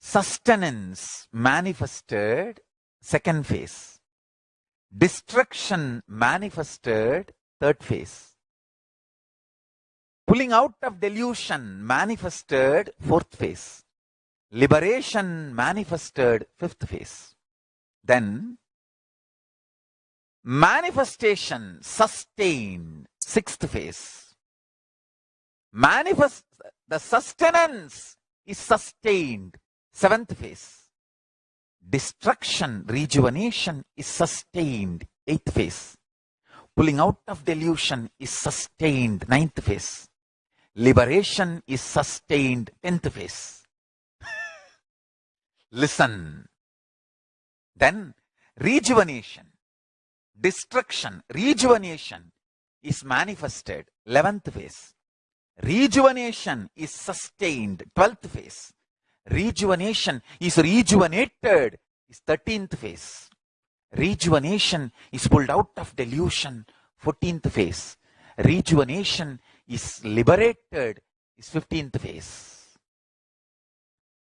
sustenance manifested 2nd phase, destruction manifested 3rd phase, pulling out of delusion manifested 4th phase, liberation manifested 5th phase. Then manifestation sustained 6th phase. The sustenance is sustained 7th phase. Destruction, rejuvenation is sustained 8th phase. Pulling out of delusion is sustained 9th phase. Liberation is sustained 10th phase. Listen. Then rejuvenation, destruction, rejuvenation is manifested 11th phase. Rejuvenation is sustained 12th phase. Rejuvenation is rejuvenated is 13th phase. Rejuvenation is pulled out of delusion 14th phase. Rejuvenation is liberated is 15th phase.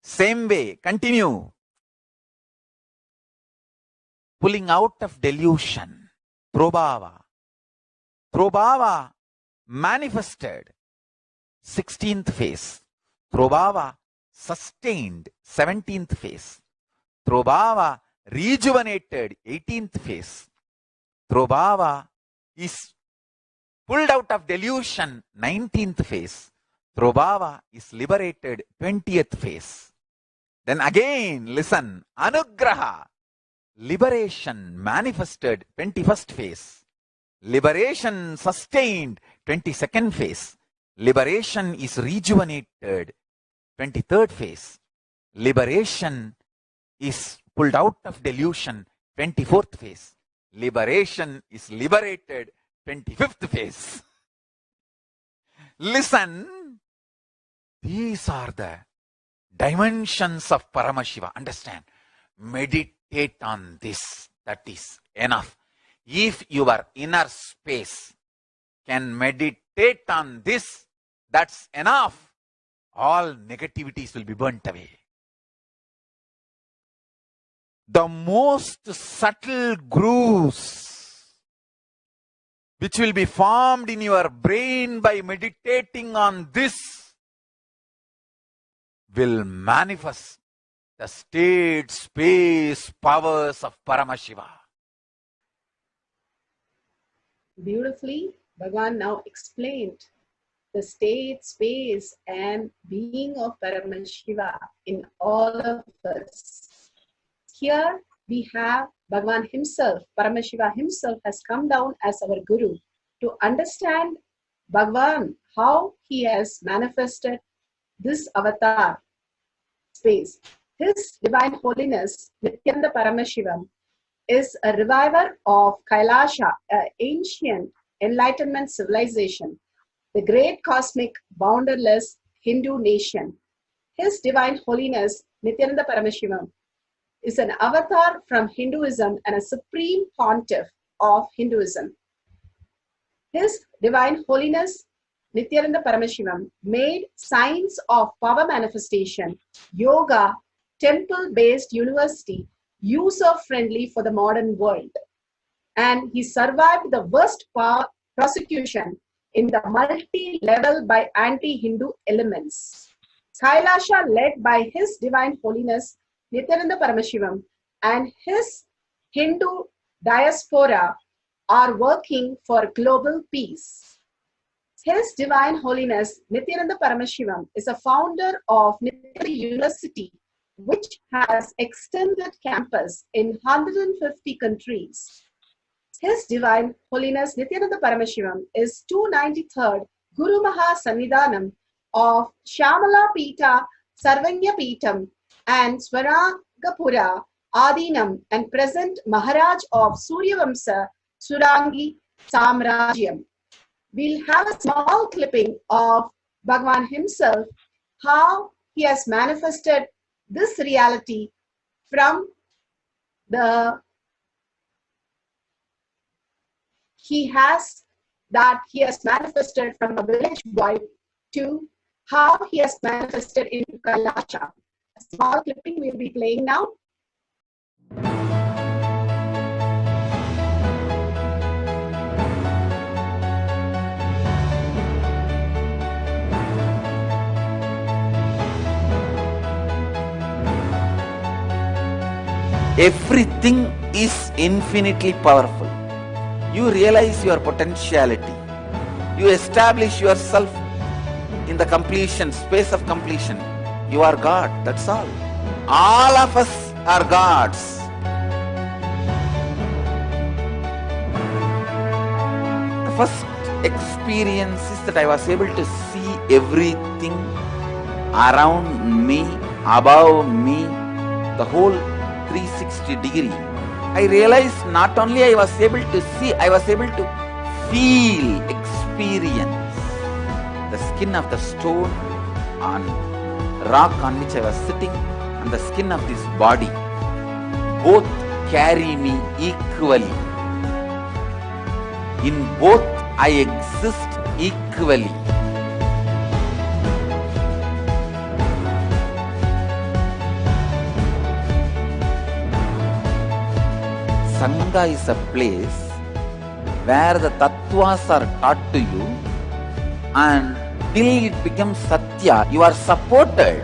Same way, continue. Pulling out of delusion, trobhava. Trobhava manifested 16th phase. Trobhava sustained 17th phase. Trobhava rejuvenated 18th phase. Trobhava is pulled out of delusion 19th phase. Trobhava is liberated 20th phase. Then again, listen, anugraha, liberation manifested 21st phase. Liberation sustained 22nd phase. Liberation is rejuvenated 23rd phase. Liberation is pulled out of delusion 24th phase. Liberation is liberated 25th phase. Listen, these are the dimensions of Paramashiva. Understand, meditate on this. That is enough. If your inner space can meditate on this, that's enough. All negativities will be burnt away. The most subtle grooves which will be formed in your brain by meditating on this will manifest the state, space, powers of Paramashiva. Beautifully, Bhagavan now explained the state, space, and being of Paramashiva in all of us. Here, we have Bhagavan himself, Paramashiva himself has come down as our Guru to understand Bhagavan, how he has manifested this avatar space. His Divine Holiness, Nithyananda Paramashivam, is a reviver of Kailasa, an ancient enlightenment civilization, the great cosmic bounderless Hindu nation. His Divine Holiness, Nithyananda Paramashivam, is an avatar from Hinduism and a supreme pontiff of Hinduism. His Divine Holiness, Nithyananda Paramashivam, made science of power manifestation, yoga, temple-based university, user-friendly for the modern world. And he survived the worst prosecution in the multi-level by anti-Hindu elements. Kailasa, led by His Divine Holiness, Nithyananda Paramashivam, and his Hindu diaspora are working for global peace. His Divine Holiness, Nithyananda Paramashivam, is a founder of Nithyananda University, which has extended campus in 150 countries. His Divine Holiness, Nithyananda Paramashivam, is 293rd Guru Mahasannidhanam of Shamala Pita, Sarvanya Pitam, and Swaragapura Adinam, and present Maharaj of Suryavamsa Surangi Samrajyam. We'll have a small clipping of Bhagavan himself, how he has manifested this reality from the he has manifested from a village boy to how he has manifested in Kailasa. A small clipping we'll be playing now. Everything is infinitely powerful. You realize your potentiality. You establish yourself in the completion, space of completion. You are God, that's all. All of us are gods. The first experience is that I was able to see everything around me, above me, the whole 360 degree. I realized not only I was able to see, I was able to feel, experience the skin of the stone on rock on which I was sitting and the skin of this body. Both carry me equally. In both I exist equally. Sangha is a place where the tattvas are taught to you, and till it becomes satya, you are supported.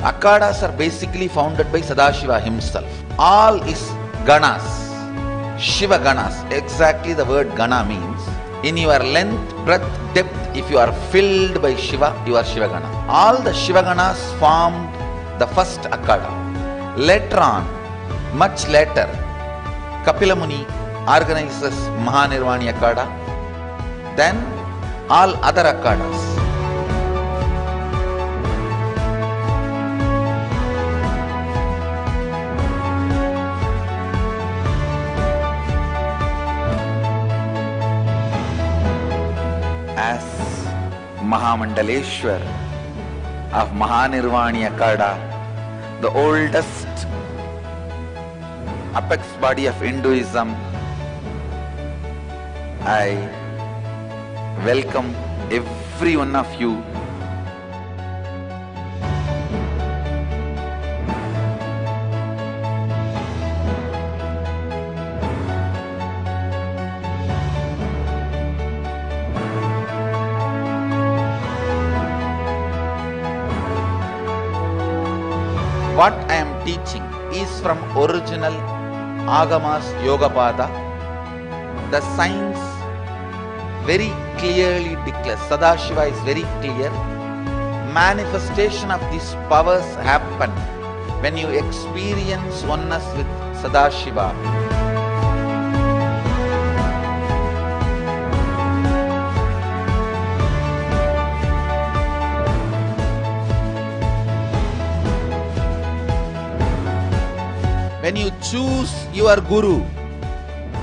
Akhadas are basically founded by Sadashiva himself. All is ganas, Shiva ganas. Exactly the word gana means. In your length, breadth, depth, if you are filled by Shiva, you are Shiva Gana. All the Shiva Ganas formed the first Akhada. Later on, much later, Kapila Muni organizes Mahanirvani Akhada. Then all other Akhadas. Mahamandaleshwar of Mahanirvani Akhada, the oldest apex body of Hinduism, I welcome every one of you. What I am teaching is from original Agamas Yogapada, the science very clearly declares, Sadashiva is very clear, manifestation of these powers happen when you experience oneness with Sadashiva. When you choose your Guru,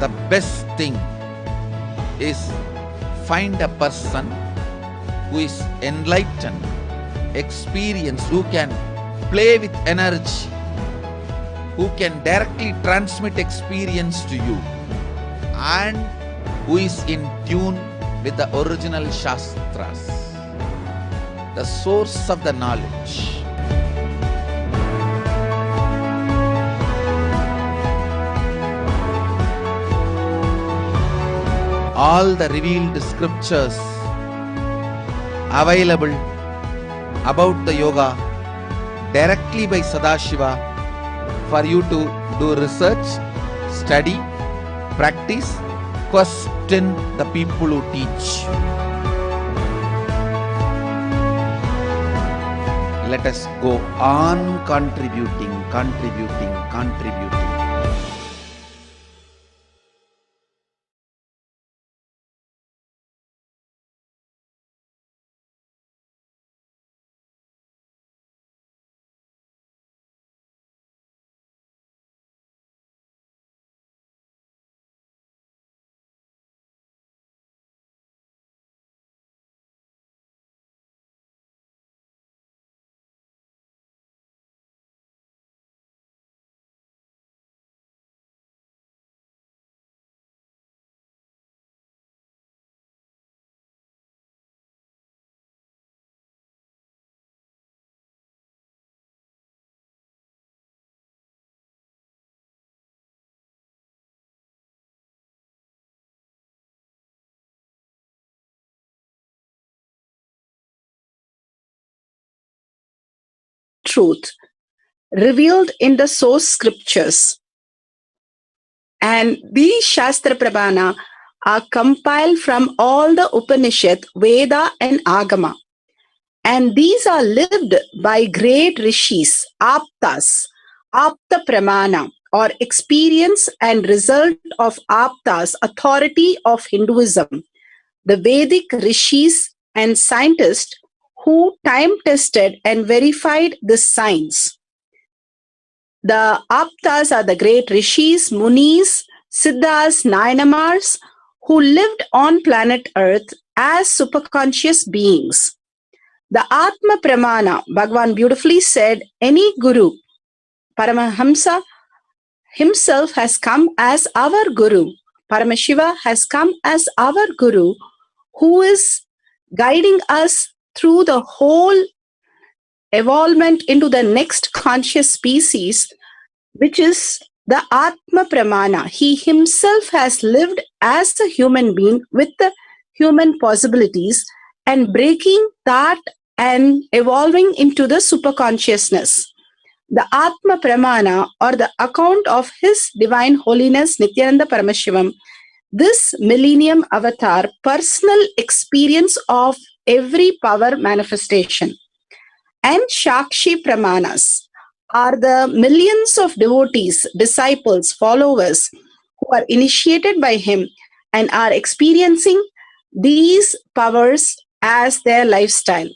the best thing is find a person who is enlightened, experienced, who can play with energy, who can directly transmit experience to you, and who is in tune with the original Shastras, the source of the knowledge. All the revealed scriptures available about the yoga directly by Sadashiva for you to do research, study, practice, question the people who teach. Let us go on contributing. Truth revealed in the source scriptures. And these Shastra Prabhana are compiled from all the Upanishad, Veda and Agama. And these are lived by great rishis, aptas, apta pramana, or experience and result of aptas, authority of Hinduism, the Vedic rishis and scientists who time-tested and verified this science. The aptas are the great rishis, munis, siddhas, nayanamars, who lived on planet Earth as superconscious beings. The Atma Pramana, Bhagavan beautifully said, any Guru, Paramahamsa himself has come as our Guru. Paramashiva has come as our Guru, who is guiding us through the whole evolvement into the next conscious species, which is the Atma Pramana. He himself has lived as a human being with the human possibilities and breaking that and evolving into the superconsciousness. The Atma Pramana, or the account of His Divine Holiness Nithyananda Paramashivam, this millennium avatar, personal experience of every power manifestation. And Shakshi Pramanas are the millions of devotees, disciples, followers who are initiated by him and are experiencing these powers as their lifestyle.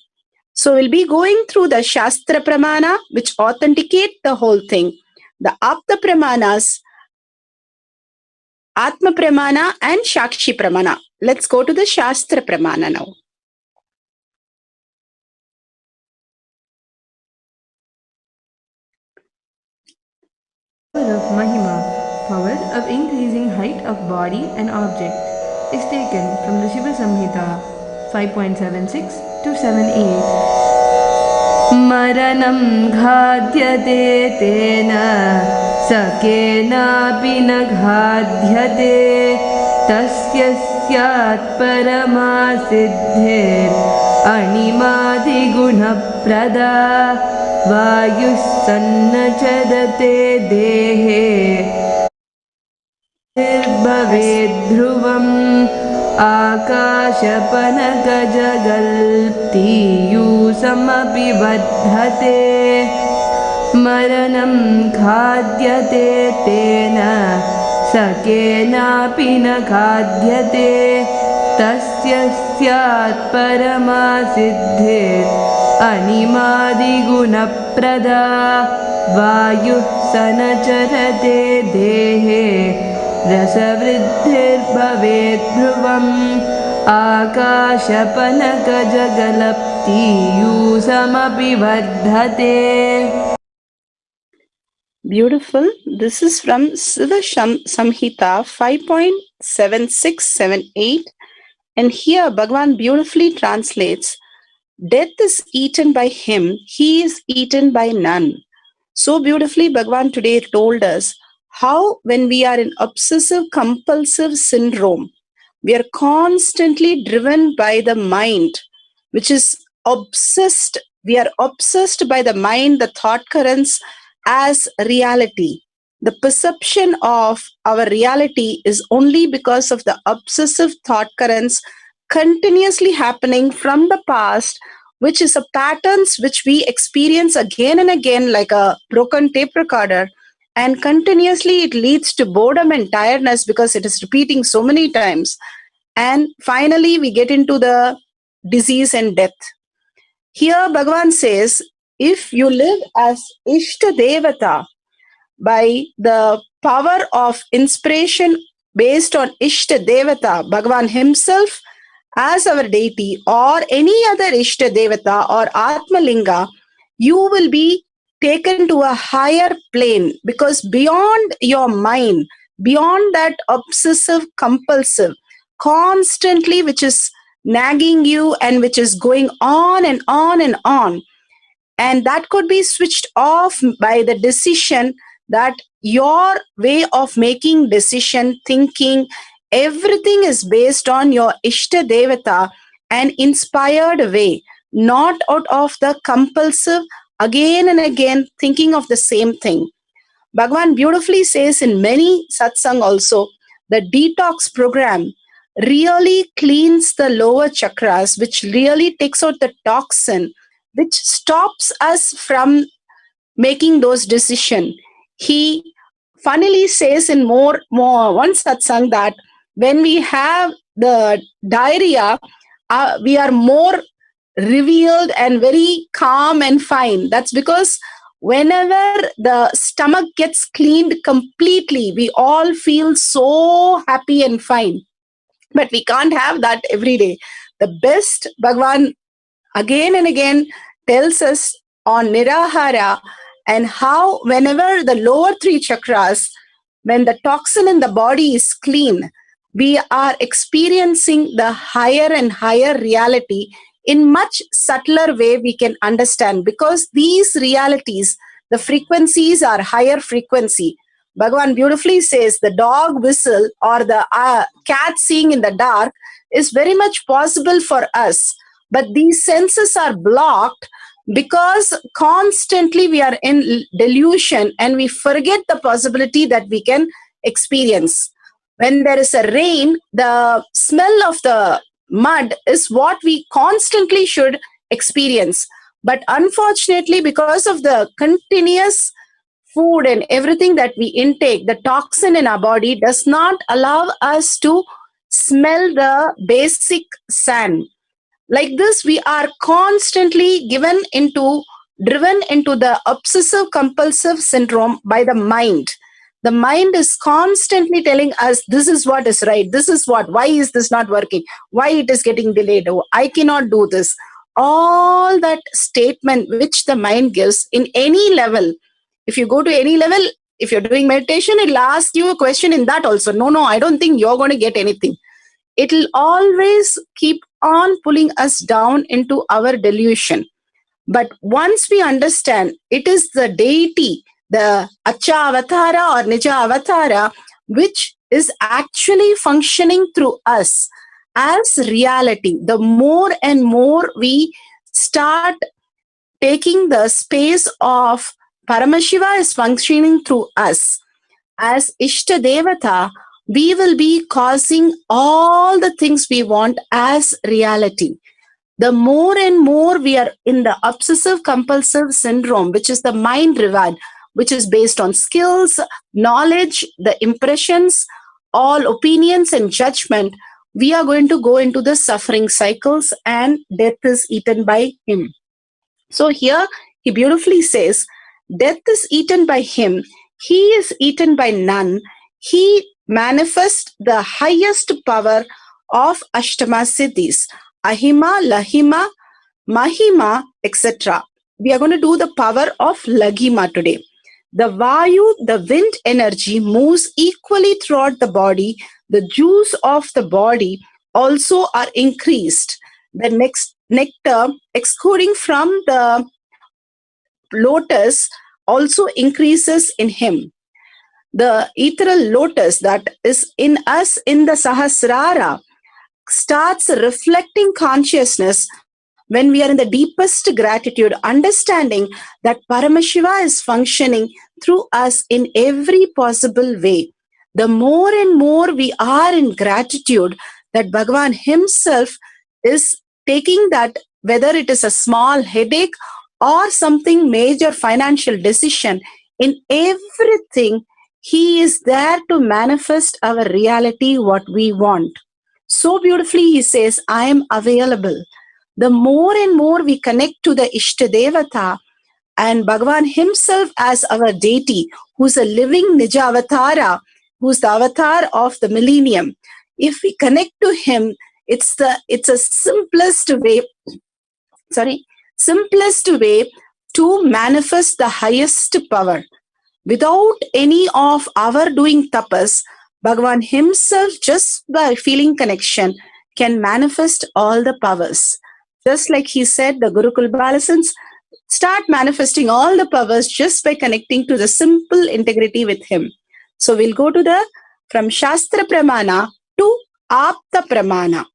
So we'll be going through the Shastra Pramana, which authenticate the whole thing. The Apta Pramanas, Atma Pramana and Shakshi Pramana. Let's go to the Shastra Pramana now. Power of Mahima, power of increasing height of body and object, is taken from the Shiva Samhita 5.76 to 7.8. Maranam ghadhyate tena sakenapi na ghadhyate tasya syat paramasiddhir animadi guna prada Vayussannachadate dehe Bhaved dhruvam आकाशपनगजगल्तीयूसमपि वर्धते मरणं खाद्यते तेन स केनापि न खाद्यते तस्य स्यात् परमा सिद्धिर् अनिमादिगुणप्रदा वायुः स न चरते देहे रसवृद्धिर्भवेत् ध्रुवम् आकाशपनकजगलप्तीयूसमपि वर्धते. Beautiful. This is from Siddha Samhita 5.7678. And here Bhagavan beautifully translates, death is eaten by him, he is eaten by none. So beautifully Bhagavan today told us how when we are in obsessive compulsive syndrome, we are constantly driven by the mind, which is obsessed. We are obsessed by the mind, the thought currents as reality. The perception of our reality is only because of the obsessive thought currents continuously happening from the past, which is a patterns which we experience again and again like a broken tape recorder. And continuously it leads to boredom and tiredness because it is repeating so many times. And finally we get into the disease and death. Here Bhagavan says, if you live as Ishtadevata by the power of inspiration based on Ishtadevata, Bhagavan himself as our deity or any other Ishtadevata or Atmalinga, you will be taken to a higher plane because beyond your mind, beyond that obsessive compulsive, constantly which is nagging you and which is going on and on and on, and that could be switched off by the decision that your way of making decision, thinking, everything is based on your Ishtadevata and inspired way, not out of the compulsive again and again thinking of the same thing. Bhagavan beautifully says in many satsang also, the detox program really cleans the lower chakras, which really takes out the toxin, which stops us from making those decisions. He funnily says in more one satsang that when we have the diarrhea, we are more revealed and very calm and fine. That's because whenever the stomach gets cleaned completely, we all feel so happy and fine. But we can't have that every day. The best Bhagavan again and again tells us on Nirahara and how whenever the lower three chakras, when the toxin in the body is clean, we are experiencing the higher and higher reality in much subtler way we can understand, because these realities, the frequencies are higher frequency. Bhagavan beautifully says the dog whistle or the cat seeing in the dark is very much possible for us. But these senses are blocked because constantly we are in delusion and we forget the possibility that we can experience. When there is a rain, the smell of the mud is what we constantly should experience. But unfortunately, because of the continuous food and everything that we intake, the toxin in our body does not allow us to smell the basic sand. Like this, we are constantly driven into the obsessive compulsive syndrome by the mind. The mind is constantly telling us, this is what is right, this is what, why is this not working, why it is getting delayed, oh, I cannot do this. All that statement which the mind gives in any level. If you go to any level, if you're doing meditation, it'll ask you a question in that also. No, I don't think you're going to get anything. It'll always keep on pulling us down into our delusion. But once we understand it is the deity, the Acha Avatara or Nija Avatara, which is actually functioning through us as reality, the more and more we start taking the space of Paramashiva is functioning through us. As Ishtadevata, we will be causing all the things we want as reality. The more and more we are in the obsessive compulsive syndrome, which is the mind reward, which is based on skills, knowledge, the impressions, all opinions and judgment, we are going to go into the suffering cycles and death is eaten by him. So here he beautifully says, death is eaten by him. He is eaten by none. He manifests the highest power of Ashtama Siddhis, Ahima, Lahima, Mahima, etc. We are going to do the power of Laghima today. The Vayu, the wind energy, moves equally throughout the body. The juice of the body also are increased. The next nectar exuding from the lotus also increases in him. The ethereal lotus that is in us in the Sahasrara starts reflecting consciousness when we are in the deepest gratitude, understanding that Paramashiva is functioning through us in every possible way. The more and more we are in gratitude that Bhagavan himself is taking that, whether it is a small headache or something major financial decision, in everything, he is there to manifest our reality, what we want. So beautifully he says, I am available. The more and more we connect to the Ishtadevata and Bhagavan himself as our deity, who's a living Nija Avatara, who's the avatar of the millennium. If we connect to him, it's a simplest way to manifest the highest power. Without any of our doing tapas, Bhagavan himself, just by feeling connection, can manifest all the powers. Just like he said, the Gurukul Balasans start manifesting all the powers just by connecting to the simple integrity with him. So we'll go to from Shastra Pramana to Apta Pramana.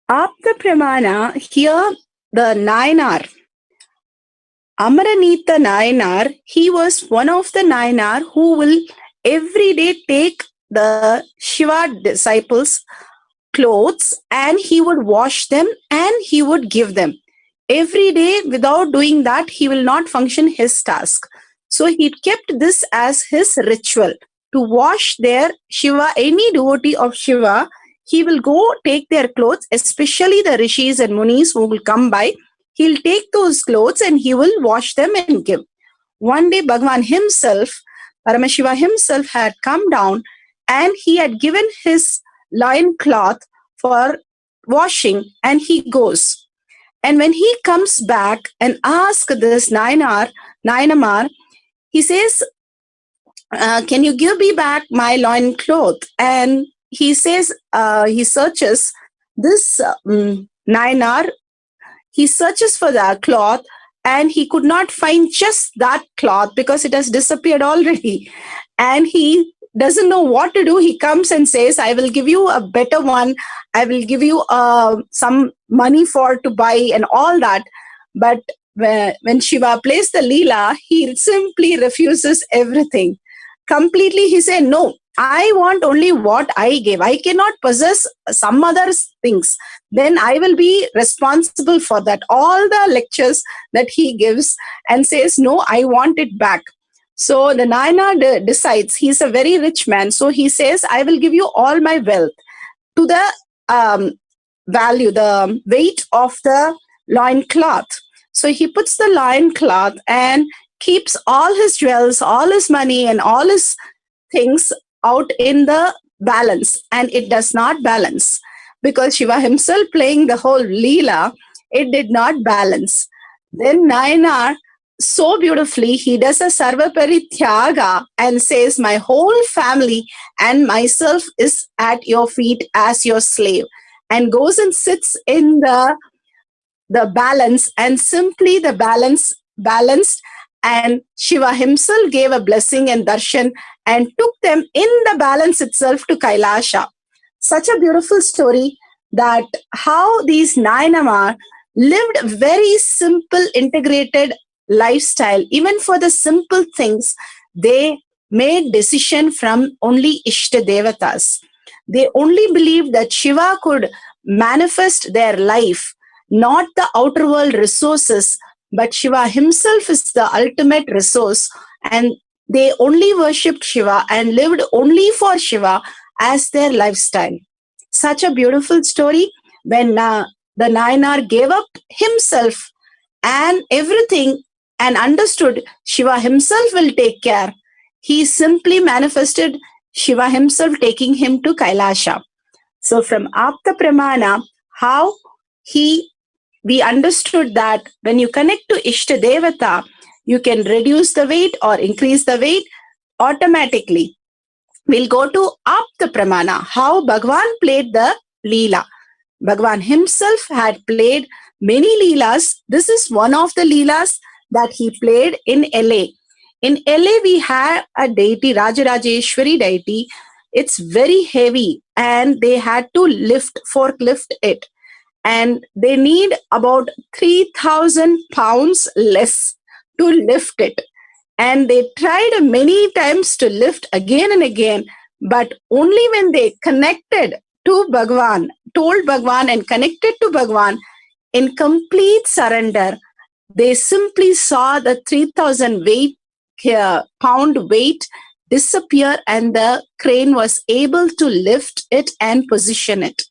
Apta Pramana, here the Nayanar, Amaranitha Nayanar, he was one of the Nayanar who will every day take the Shiva disciples' clothes and he would wash them and he would give them. Every day, without doing that, he will not function his task. So he kept this as his ritual to wash their Shiva, any devotee of Shiva. He will go take their clothes, especially the rishis and munis who will come by. He'll take those clothes and he will wash them and give. One day, Bhagavan himself, Paramashiva himself had come down and he had given his loin cloth for washing and he goes. And when he comes back and asks this Nayanamar, he says, can you give me back my loin cloth? And he says, he searches this Nayanar, he searches for that cloth and he could not find just that cloth because it has disappeared already. And he doesn't know what to do. He comes and says, I will give you a better one. I will give you some money to buy and all that. But when Shiva plays the Leela, he simply refuses everything. Completely, he said, no, I want only what I gave. I cannot possess some other things. Then I will be responsible for that. All the lectures that he gives and says, no, I want it back. So the Nayanar decides, he's a very rich man. So he says, I will give you all my wealth to the value, the weight of the loin cloth. So he puts the loin cloth and keeps all his jewels, all his money and all his things out in the balance. And it does not balance because Shiva himself playing the whole Leela, it did not balance. Then Nayanar, so beautifully, he does a Sarva Parityaga and says, my whole family and myself is at your feet as your slave, and goes and sits in the balance, and simply the balanced, and Shiva himself gave a blessing and darshan and took them in the balance itself to Kailasa. Such a beautiful story that how these Nayanamar lived very simple, integrated lifestyle, even for the simple things, they made decision from only Ishtadevatas. They only believed that Shiva could manifest their life, not the outer world resources, but Shiva himself is the ultimate resource, and they only worshipped Shiva and lived only for Shiva as their lifestyle. Such a beautiful story when the Nayanar gave up himself and everything and understood Shiva himself will take care. He simply manifested Shiva himself taking him to Kailasa. So from Apta Pramana, how we understood that when you connect to Ishtadevata, you can reduce the weight or increase the weight automatically. We'll go to Apta Pramana, how Bhagwan played the Leela. Bhagwan himself had played many Leelas. This is one of the Leelas that he played in LA. In LA, we have a deity, Rajarajeshwari deity. It's very heavy and they had to forklift it. And they need about 3,000 pounds less to lift it. And they tried many times to lift again and again, but only when they connected to Bhagwan, told Bhagwan and connected to Bhagwan in complete surrender, they simply saw the 3,000 pound weight disappear and the crane was able to lift it and position it.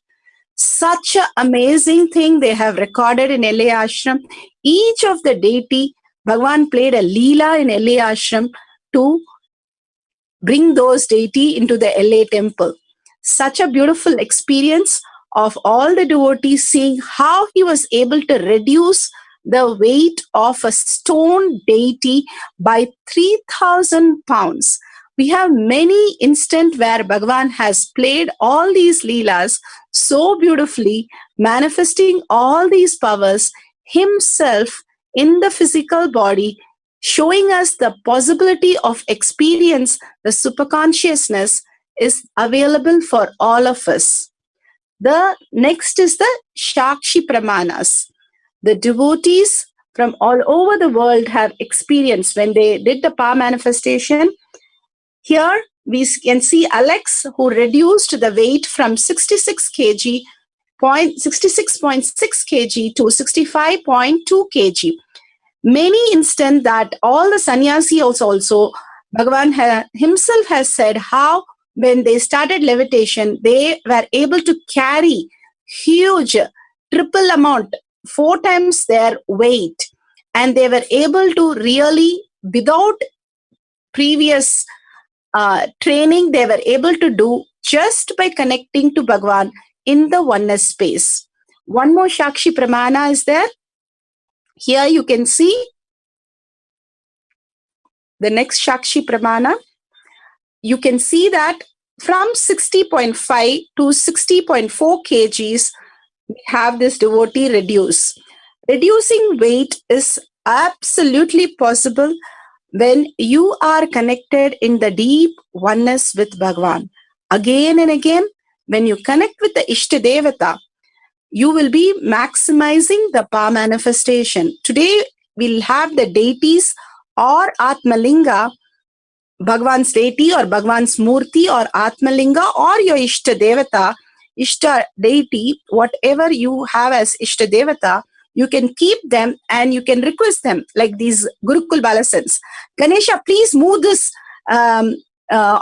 Such an amazing thing they have recorded in LA Ashram. Each of the deity, Bhagwan played a Leela in LA Ashram to bring those deity into the LA temple. Such a beautiful experience of all the devotees seeing how he was able to reduce the weight of a stone deity by 3,000 pounds. We have many instances where Bhagwan has played all these Leelas so beautifully, manifesting all these powers himself in the physical body, showing us the possibility of experience. The superconsciousness is available for all of us. The next is the Shakshi Pramanas. The devotees from all over the world have experienced when they did the power manifestation. Here we can see Alex, who reduced the weight from 66.6 kg to 65.2 kg. Many instances that all the sannyasis also, Bhagavan himself has said how when they started levitation, they were able to carry huge triple amount, 4 times their weight. And they were able to really, without previous training, they were able to do just by connecting to Bhagwan in the oneness space. One more Shakshi Pramana is there. Here you can see the next Shakshi Pramana. You can see that from 60.5 to 60.4 kgs, we have this devotee reduce. Reducing weight is absolutely possible when you are connected in the deep oneness with Bhagwan. Again and again, when you connect with the Ishtadevata, you will be maximizing the power manifestation. Today, we'll have the deities or Atmalinga, Bhagwan's deity or Bhagwan's Murti or Atmalinga or your Ishtadevata, Ishta deity, whatever you have as Ishtadevata, you can keep them and you can request them like these Gurukul Balasans. Ganesha, please move this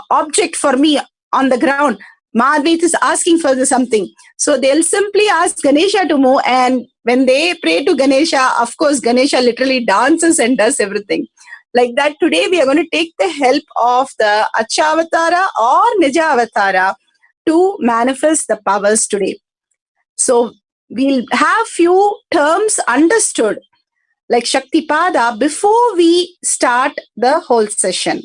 object for me on the ground. Madhvit is asking for something. So they'll simply ask Ganesha to move, and when they pray to Ganesha, of course, Ganesha literally dances and does everything. Like that, today we are going to take the help of the Achavatara or Nijavatara to manifest the powers today. So we'll have few terms understood like Shaktipada before we start the whole session.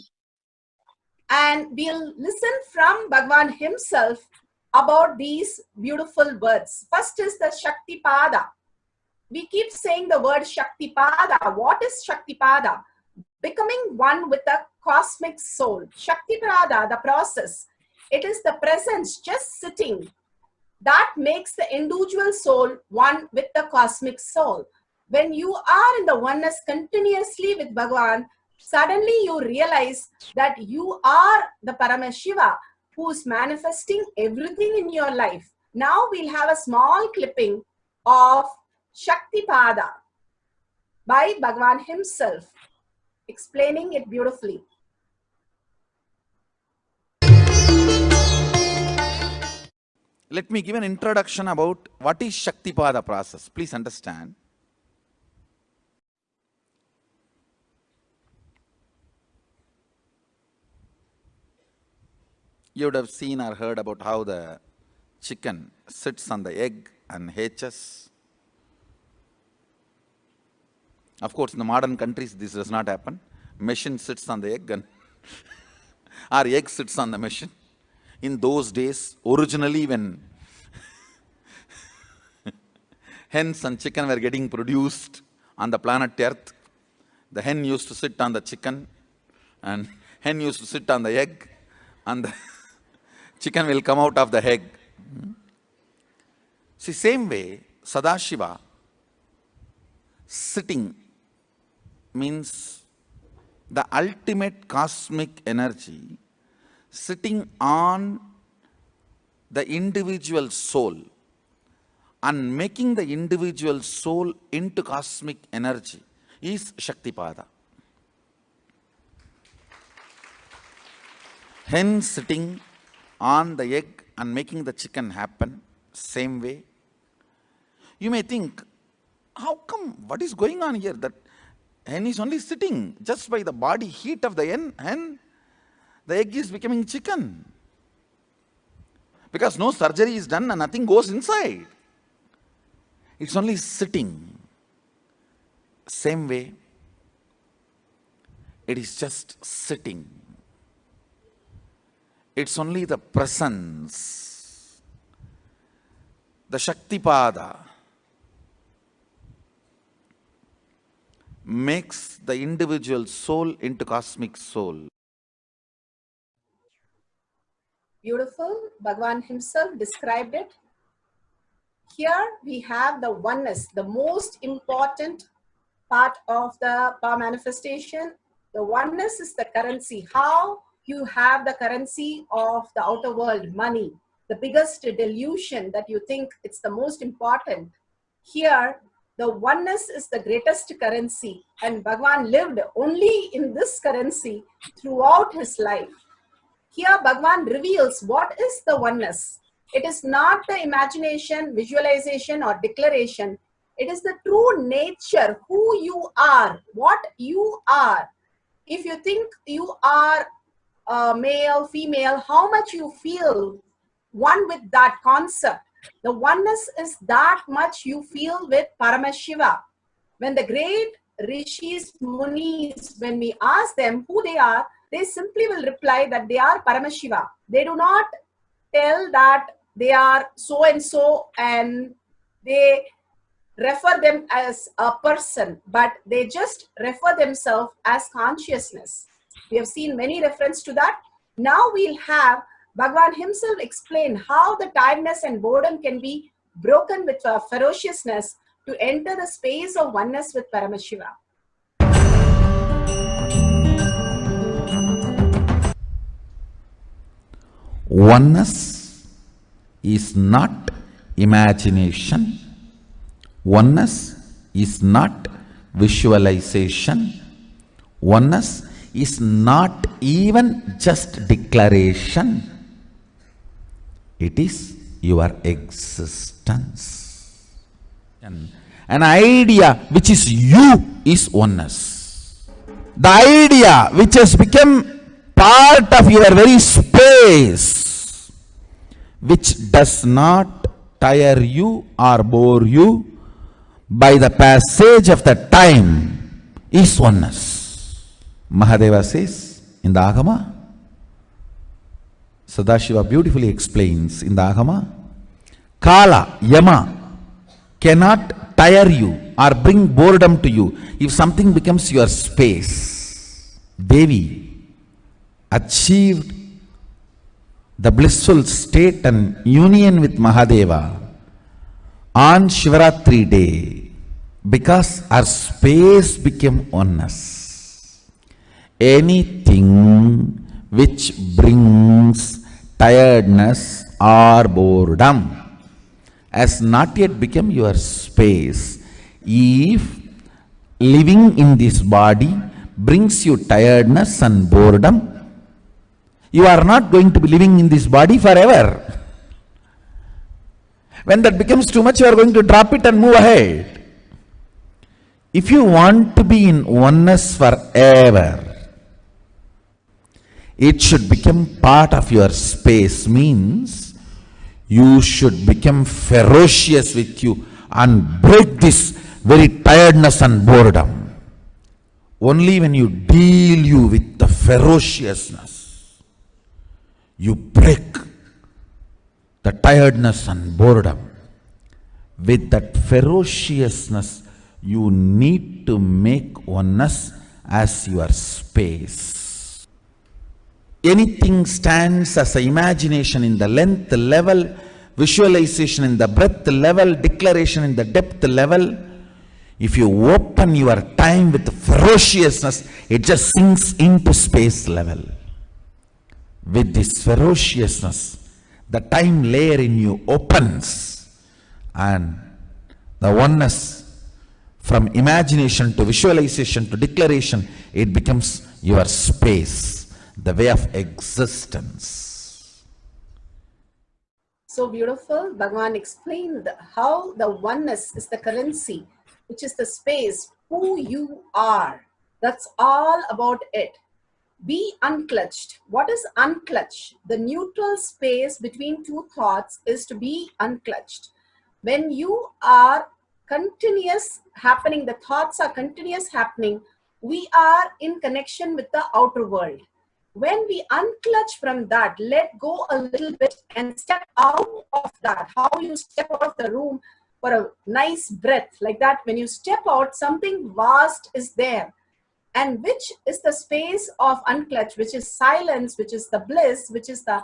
And we'll listen from Bhagwan himself about these beautiful words. First is the Shaktipada. We keep saying the word Shaktipada. What is Shaktipada? Becoming one with the cosmic soul. Shaktipada, the process. It is the presence just sitting that makes the individual soul one with the cosmic soul. When you are in the oneness continuously with Bhagavan, suddenly you realize that you are the Paramashiva who is manifesting everything in your life. Now we'll have a small clipping of Shaktipada by Bhagavan himself, explaining it beautifully. Let me give an introduction about what is Shaktipada process. Please understand. You would have seen or heard about how the chicken sits on the egg and hatches. Of course, in the modern countries, this does not happen. Machine sits on the egg and our egg sits on the machine. In those days, originally when hens and chicken were getting produced on the planet Earth, the hen used to sit on the chicken and hen used to sit on the egg and the chicken will come out of the egg. See, same way, Sadashiva sitting means the ultimate cosmic energy sitting on the individual soul and making the individual soul into cosmic energy is Shaktipada. Hen sitting on the egg and making the chicken happen, same way. You may think, how come, what is going on here? That hen is only sitting just by the body heat of the hen, the egg is becoming chicken. Because no surgery is done and nothing goes inside. It's only sitting. Same way, it is just sitting. It's only the presence, the Shaktipada makes the individual soul into cosmic soul. Beautiful. Bhagavan himself described it. Here we have the oneness, the most important part of the power manifestation. The oneness is the currency. How you have the currency of the outer world, money, the biggest delusion that you think it's the most important. Here, the oneness is the greatest currency, and Bhagavan lived only in this currency throughout his life. Here, Bhagavan reveals what is the oneness. It is not the imagination, visualization, or declaration. It is the true nature, who you are, what you are. If you think you are male, female, how much you feel one with that concept. The oneness is that much you feel with Paramashiva. When the great rishis, munis, when we ask them who they are, they simply will reply that they are Paramashiva. They do not tell that they are so and so and they refer them as a person, but they just refer themselves as consciousness. We have seen many references to that. Now we'll have Bhagavan himself explain how the tiredness and boredom can be broken with ferociousness to enter the space of oneness with Paramashiva. Oneness is not imagination. Oneness is not visualization. Oneness is not even just declaration. It is your existence. An idea which is you is oneness. The idea which has become part of your very space, which does not tire you or bore you by the passage of the time, is oneness. Mahadeva says in the Agama, Sadashiva beautifully explains in the Agama, Kala, Yama cannot tire you or bring boredom to you if something becomes your space. Devi achieved the blissful state and union with Mahadeva on Shivaratri day because our space became oneness. Anything which brings tiredness or boredom has not yet become your space. If living in this body brings you tiredness and boredom, you are not going to be living in this body forever. When that becomes too much, you are going to drop it and move ahead. If you want to be in oneness forever, it should become part of your space, means you should become ferocious with you and break this very tiredness and boredom. Only when you deal you with the ferociousness, you break the tiredness and boredom. With that ferociousness, you need to make oneness as your space. Anything stands as an imagination in the length level, visualization in the breadth level, declaration in the depth level. If you open your time with ferociousness, it just sinks into space level. With this ferociousness, the time layer in you opens, and the oneness from imagination to visualization to declaration, it becomes your space, the way of existence. So beautiful. Bhagavan explained how the oneness is the currency, which is the space, who you are. That's all about it. Be unclutched. What is unclutched? The neutral space between two thoughts is to be unclutched. When you are continuous happening, the thoughts are continuous happening, we are in connection with the outer world. When we unclutch from that, let go a little bit and step out of that. How you step out of the room for a nice breath, like that, when you step out, something vast is there. And which is the space of unclutch, which is silence, which is the bliss, which is the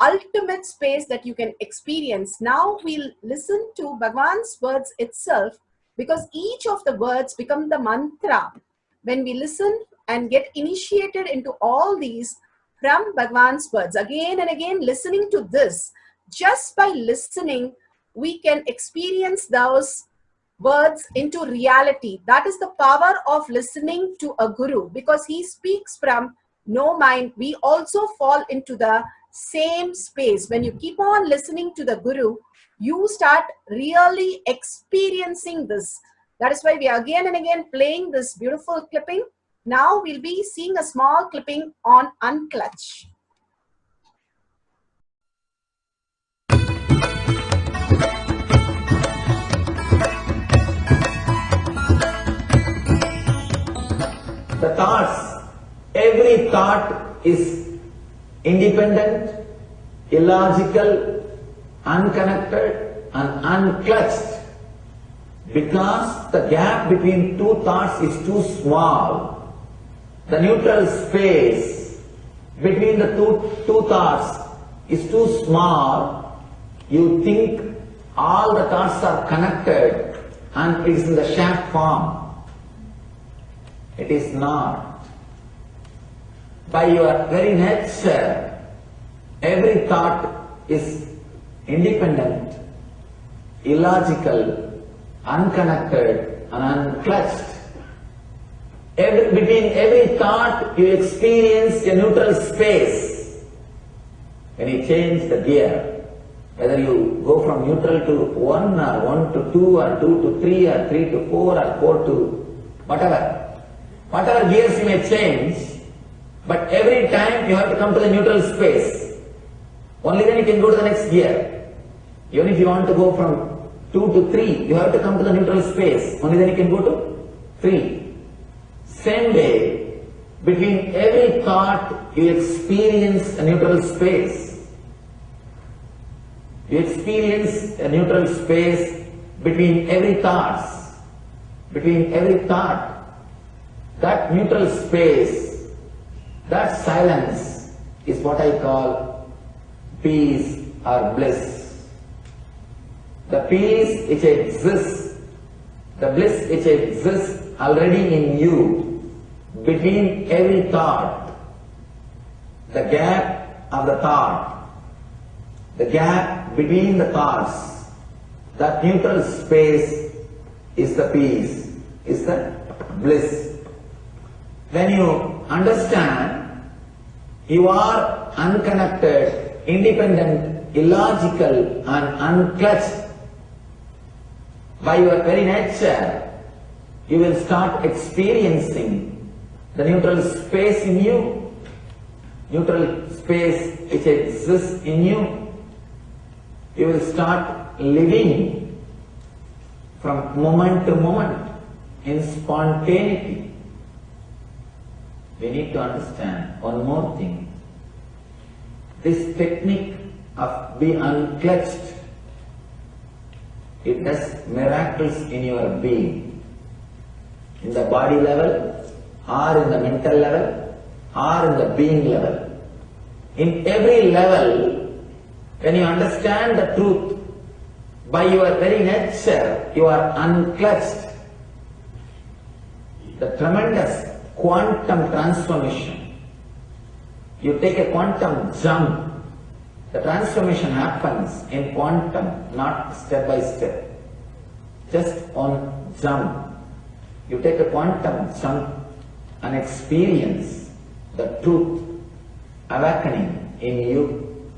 ultimate space that you can experience. Now we'll listen to Bhagavan's words itself, because each of the words become the mantra. When we listen and get initiated into all these from Bhagavan's words, again and again listening to this, just by listening, we can experience those words into reality. That is the power of listening to a guru, because he speaks from no mind. We also fall into the same space. When you keep on listening to the guru, you start really experiencing this. That is why we are again and again playing this beautiful clipping. Now we'll be seeing a small clipping on unclutch. The thoughts, every thought is independent, illogical, unconnected and unclutched, because the gap between two thoughts is too small. The neutral space between the two thoughts is too small. You think all the thoughts are connected and it is in the shape form. It is not. By your very nature, every thought is independent, illogical, unconnected and unclutched. Between every thought you experience a neutral space. When you change the gear, whether you go from neutral to 1 or 1 to 2 or 2 to 3 or 3 to 4 or 4 to whatever gears you may change, but every time you have to come to the neutral space. Only then you can go to the next gear. Even if you want to go from 2 to 3, you have to come to the neutral space. Only then you can go to 3. Same way, between every thought you experience a neutral space. You experience a neutral space between every thoughts. Between every thought. That neutral space, that silence is what I call peace or bliss. The peace which exists, the bliss which exists already in you, between every thought, the gap of the thought, the gap between the thoughts, that neutral space is the peace, is the bliss. When you understand you are unconnected, independent, illogical and unclutched by your very nature, you will start experiencing the neutral space in you, neutral space which exists in you. You will start living from moment to moment in spontaneity. We need to understand one more thing. This technique of be unclutched, it does miracles in your being, in the body level, or in the mental level, or in the being level. In every level, when you understand the truth, by your very nature, you are unclutched. The tremendous quantum transformation. You take a quantum jump. The transformation happens in quantum, not step by step. Just on jump. You take a quantum jump and experience the truth awakening in you.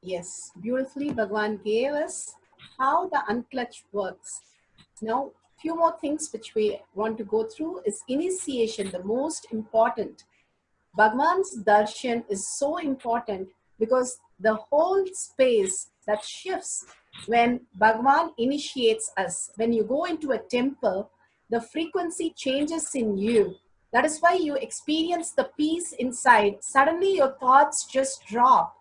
Yes, beautifully Bhagwan gave us how the unclutch works. Now, few more things which we want to go through is initiation, the most important. Bhagwan's darshan is so important because the whole space that shifts when Bhagwan initiates us. When you go into a temple, the frequency changes in you. That is why you experience the peace inside. Suddenly your thoughts just drop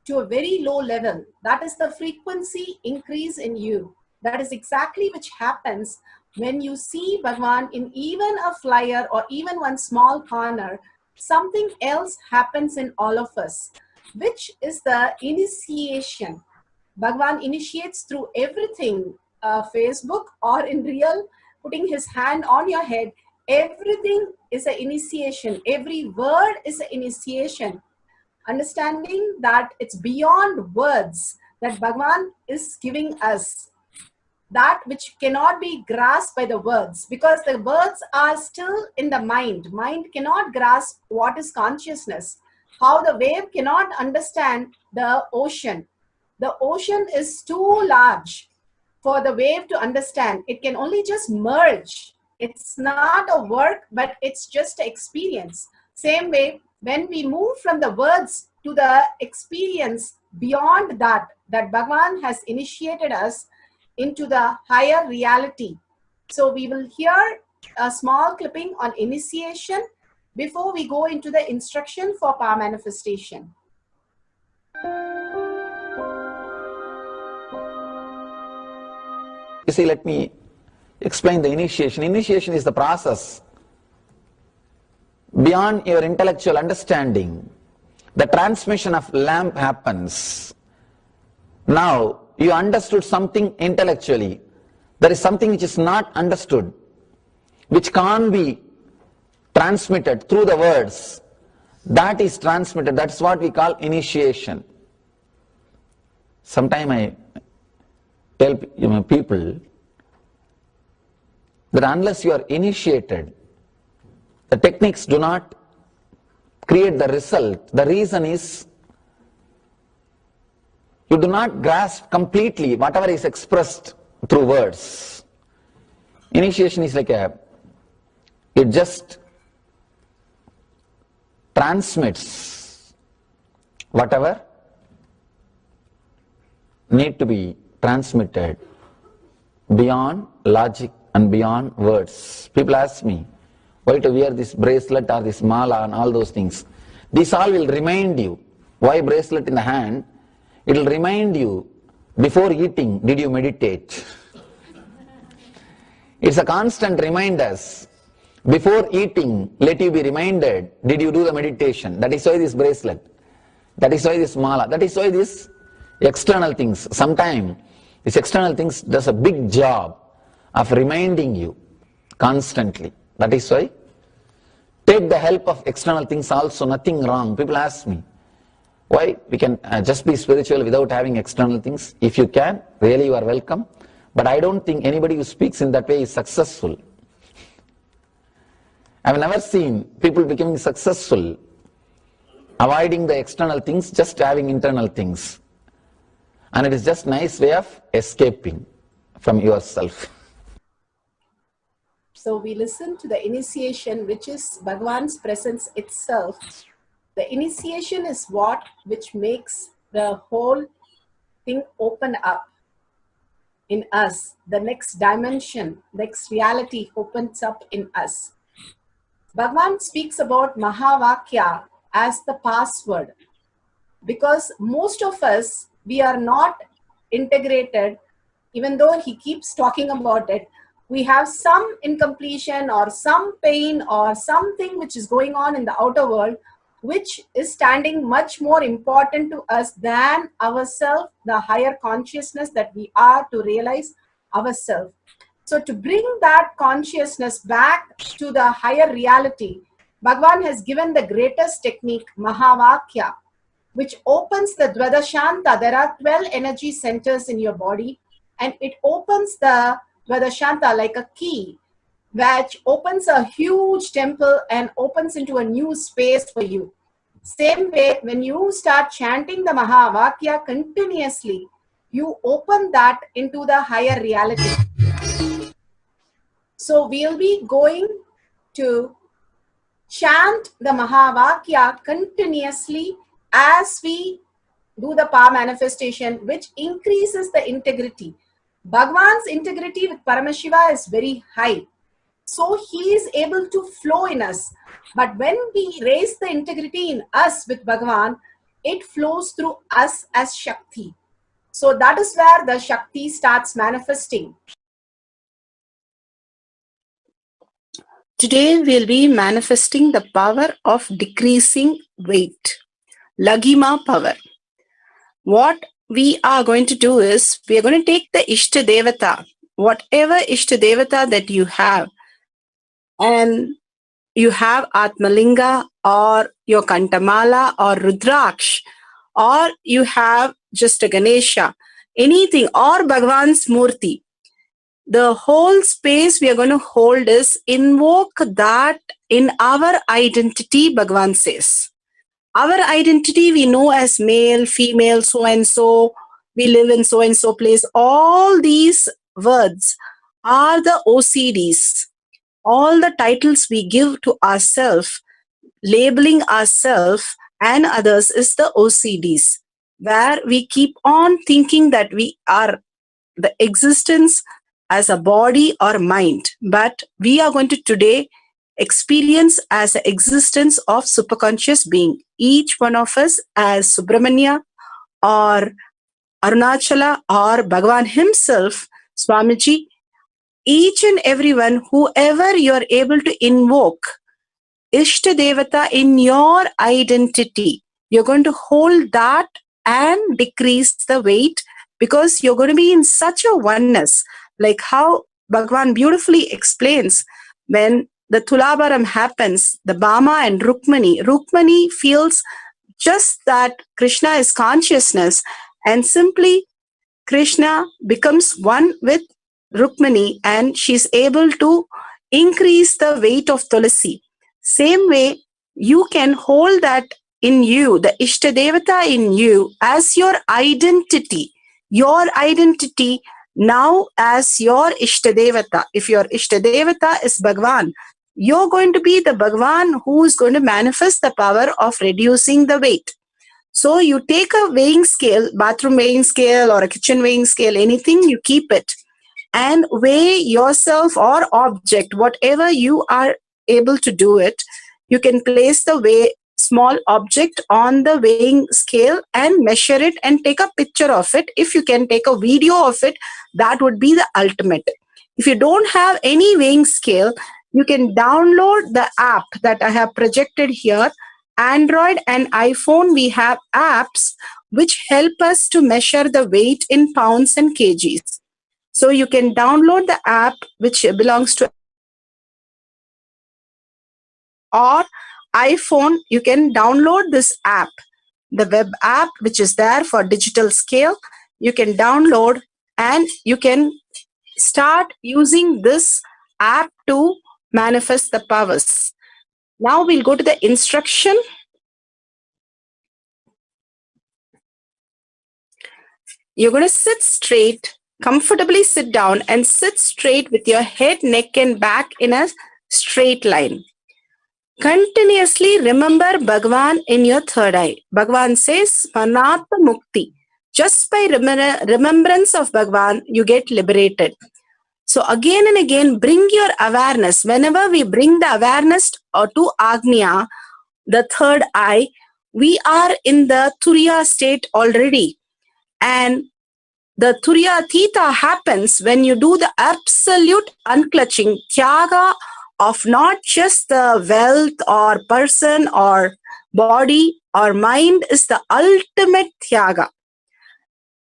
to a very low level. That is the frequency increase in you. That is exactly which happens when you see Bhagwan in even a flyer or even one small corner. Something else happens in all of us, which is the initiation. Bhagwan initiates through everything, Facebook or in real, putting his hand on your head. Everything is an initiation. Every word is an initiation. Understanding that it's beyond words that Bhagwan is giving us, that which cannot be grasped by the words, because the words are still in the mind. Mind cannot grasp what is consciousness. How the wave cannot understand the ocean. The ocean is too large for the wave to understand. It can only just merge. It's not a work, but it's just an experience. Same way, when we move from the words to the experience beyond that, that Bhagwan has initiated us into the higher reality. So we will hear a small clipping on initiation before we go into the instruction for power manifestation. You see, let me explain the initiation. Initiation is the process beyond your intellectual understanding. The transmission of lamp happens. Now, you understood something intellectually. There is something which is not understood, which can't be transmitted through the words. That is transmitted. That's what we call initiation. Sometimes I tell people that unless you are initiated, the techniques do not create the result. The reason is you do not grasp completely whatever is expressed through words. Initiation is like it just transmits whatever need to be transmitted beyond logic and beyond words. People ask me why to wear this bracelet or this mala and all those things. This all will remind you. Why bracelet in the hand? It will remind you, before eating, did you meditate? It's a constant reminder. Before eating, let you be reminded, did you do the meditation? That is why this bracelet. That is why this mala. That is why this external things. Sometimes these external things does a big job of reminding you constantly. That is why take the help of external things also, nothing wrong. People ask me, why we can just be spiritual without having external things? If you can, really you are welcome. But I don't think anybody who speaks in that way is successful. I've never seen people becoming successful avoiding the external things, just having internal things. And it is just nice way of escaping from yourself. So we listen to the initiation, which is Bhagavan's presence itself. The initiation is what which makes the whole thing open up in us. The next dimension, next reality opens up in us. Bhagavan speaks about Mahavakya as the password, because most of us, we are not integrated. Even though he keeps talking about it, we have some incompletion or some pain or something which is going on in the outer world, which is standing much more important to us than ourselves, the higher consciousness that we are to realize ourselves. So to bring that consciousness back to the higher reality, Bhagavan has given the greatest technique, Mahavakya, which opens the Dvadashanta. There are 12 energy centers in your body, and it opens the Dvadashanta like a key, which opens a huge temple and opens into a new space for you. Same way, when you start chanting the Mahavakya continuously, you open that into the higher reality. So we'll be going to chant the Mahavakya continuously as we do the power manifestation, which increases the integrity. Bhagavan's integrity with Paramashiva is very high. So he is able to flow in us. But when we raise the integrity in us with Bhagavan, it flows through us as Shakti. So that is where the Shakti starts manifesting. Today we'll be manifesting the power of decreasing weight, Lagima power. What we are going to do is, we are going to take the Ishtadevata, whatever Ishtadevata that you have, and you have Atmalinga or your Kantamala or Rudraksh, or you have just a Ganesha, anything, or Bhagavan's Murti. The whole space we are going to hold is invoke that in our identity, Bhagavan says. Our identity we know as male, female, so-and-so, we live in so-and-so place. All these words are the OCDs. All the titles we give to ourselves, labeling ourselves and others is the OCDs, where we keep on thinking that we are the existence as a body or mind. But we are going to today experience as an existence of superconscious being. Each one of us as Subramanya or Arunachala or Bhagavan himself, Swamiji, each and everyone, whoever you are able to invoke Ishtadevata in your identity, you're going to hold that and decrease the weight, because you're going to be in such a oneness, like how Bhagavan beautifully explains when the Tulabharam happens, the Bama and Rukmani feels just that Krishna is consciousness, and simply Krishna becomes one with Rukmani and she's able to increase the weight of Tulasi. Same way, you can hold that in you, the Ishtadevata in you, as your identity now as your Ishtadevata. If your Ishtadevata is Bhagavan, you're going to be the Bhagavan who is going to manifest the power of reducing the weight. So you take a weighing scale, bathroom weighing scale or a kitchen weighing scale, anything, you keep it and weigh yourself or object, whatever you are able to do it. You can place the small object on the weighing scale and measure it and take a picture of it. If you can take a video of it, that would be the ultimate. If you don't have any weighing scale, you can download the app that I have projected here. Android and iPhone, we have apps which help us to measure the weight in pounds and kgs. So you can download the app which belongs to or iPhone. You can download this app, the web app which is there for digital scale. You can download and you can start using this app to manifest the powers. Now we'll go to the instruction. You're going to sit straight, comfortably sit down and sit straight with your head, neck and back in a straight line. Continuously remember Bhagavan in your third eye. Bhagavan says, Manata Mukti. Just by remembrance of Bhagavan, you get liberated. So again and again, bring your awareness. Whenever we bring the awareness to Agnya, the third eye, we are in the Turiya state already. And the Turiya Theta happens when you do the absolute unclutching, Tyaga of not just the wealth or person or body or mind is the ultimate Tyaga.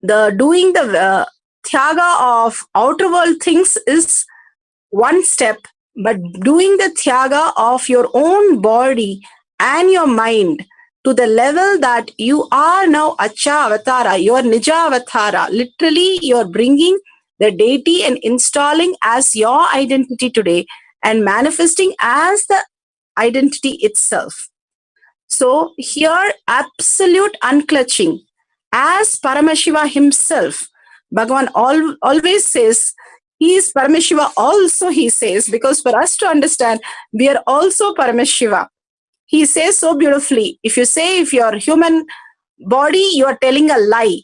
The doing the Tyaga of outer world things is one step, but doing the Tyaga of your own body and your mind to the level that you are now Acha Avatara, your Nija Avatara. Literally, you're bringing the deity and installing as your identity today and manifesting as the identity itself. So here, absolute unclutching. As Paramashiva himself, Bhagavan always says, he is Paramashiva also, he says, because for us to understand, we are also Paramashiva. He says so beautifully, if you're human body, you are telling a lie.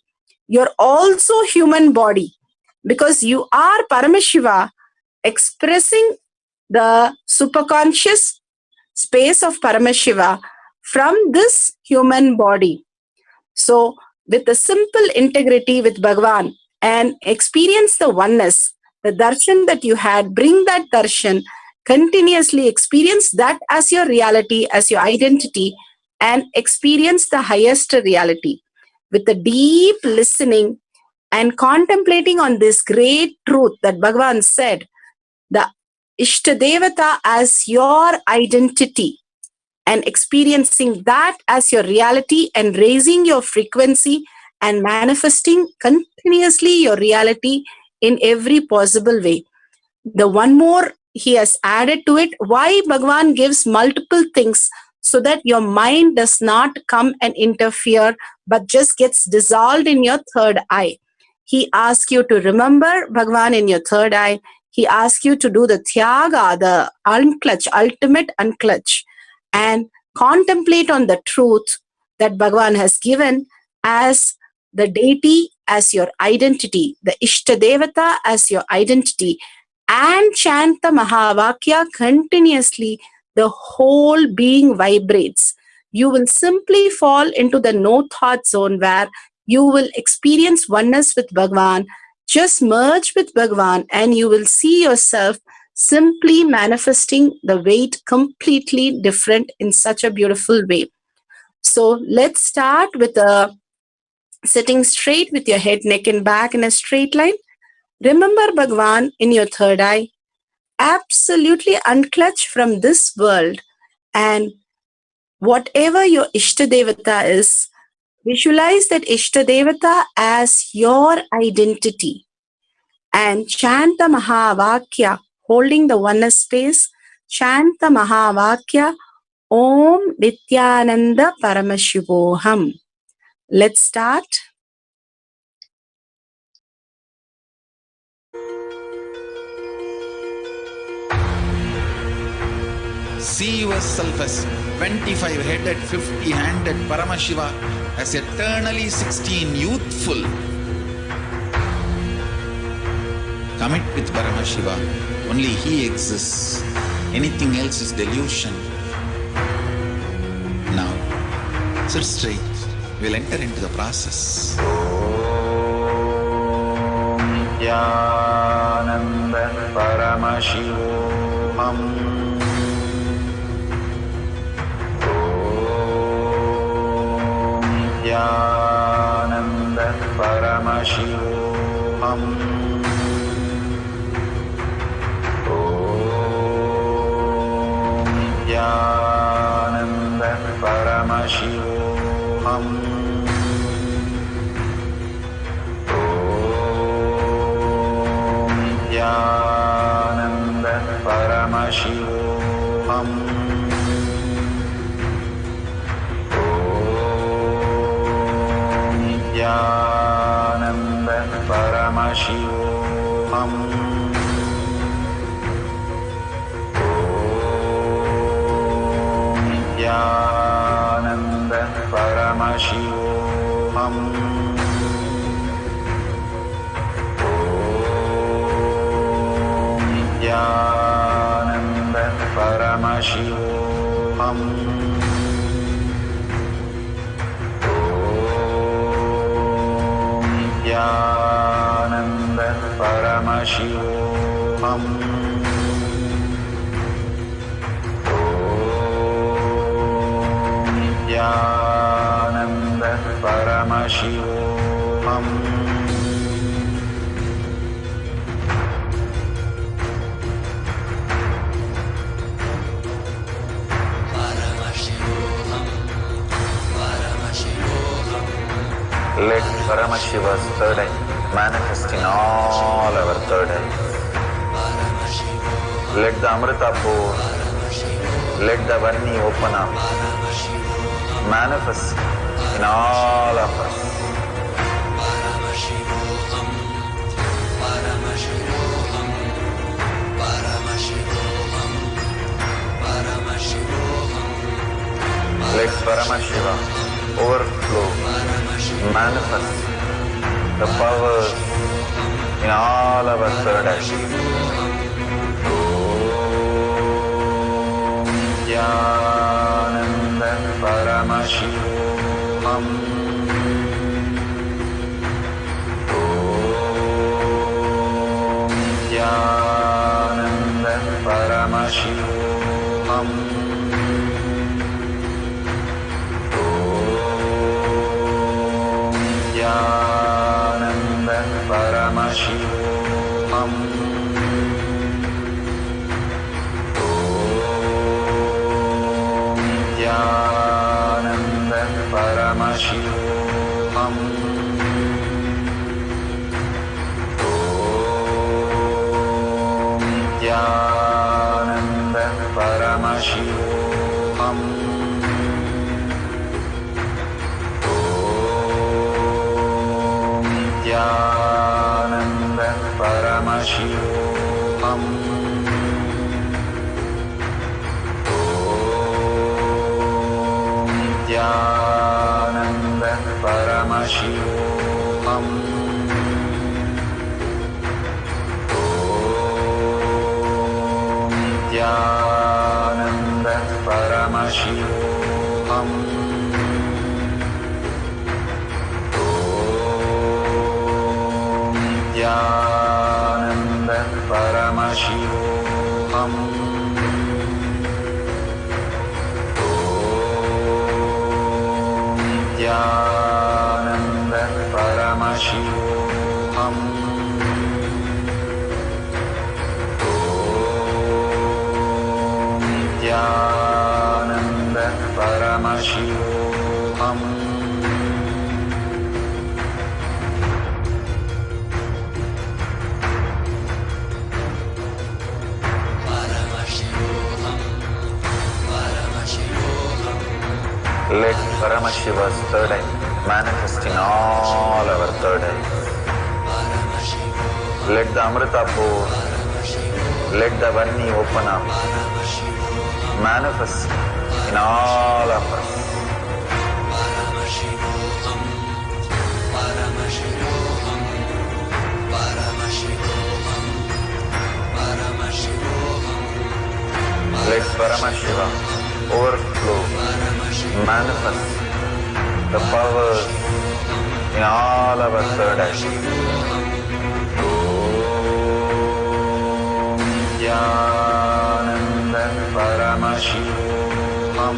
You're also human body because you are Paramashiva expressing the superconscious space of Paramashiva from this human body. So with the simple integrity with Bhagavan and experience the oneness, the darshan that you had, bring that darshan, continuously experience that as your reality, as your identity, and experience the highest reality. With the deep listening and contemplating on this great truth that Bhagavan said, the Ishtadevata as your identity, and experiencing that as your reality and raising your frequency and manifesting continuously your reality in every possible way. The one more he has added to it, why Bhagavan gives multiple things so that your mind does not come and interfere but just gets dissolved in your third eye. He asks you to remember Bhagavan in your third eye. He asks you to do the Tyaga, the unclutch, ultimate unclutch, and contemplate on the truth that Bhagavan has given as the deity, as your identity, the Ishtadevata as your identity, and chant the Mahavakya continuously. The whole being vibrates. You will simply fall into the no thought zone where you will experience oneness with Bhagavan. Just merge with Bhagavan and you will see yourself simply manifesting the weight completely different in such a beautiful way. So let's start with sitting straight with your head, neck and back in a straight line. Remember Bhagavan in your third eye. Absolutely unclutch from this world, and whatever your Ishtadevata is, visualize that Ishtadevata as your identity and chant the Mahavakya, holding the oneness space. Chant the Mahavakya, Om Nithyananda Paramashivoham. Let's start. See yourself as 25-headed, 50-handed Paramashiva, as eternally 16, youthful. Commit with Paramashiva. Only he exists. Anything else is delusion. Now, sit straight. We'll enter into the process. Nithyananda Paramashivam. Nithyananda Paramashivam. Om Nithyananda Paramashivam. Om Nithyananda Paramashivam. Nithyananda Paramashivam. Om Nithyananda Paramashivam. Om Nithyananda Paramashivam. Nithyananda Paramashivam. Om Nithyananda Paramashivam. Let Paramashiva's third eye manifest in all our third eyes. Let the Amrita pour, let the Varni open up, manifest in all of us. Let Paramashiva overflow, manifest the powers in all our third eyes. Om Nithyananda Paramashivam. Om Nithyananda Paramashivam. Nithyananda Paramashivam. Om Nithyananda Paramashivam. Om Nithyananda Paramashivam. Nithyananda Paramashivam. Om Nithyananda Paramashivam. Om Nithyananda Paramashivam. Nithyananda Paramashivam. Om Nithyananda Paramashivam. Om Nithyananda Paramashivam. Let Paramashiva's third eye manifest in all our third eyes. Let the Amrita pour, let the Varni open up, manifest in all of us. Let Paramashiva overflow, manifest the powers in all our third eyes. Om Nithyananda Paramashivam. Om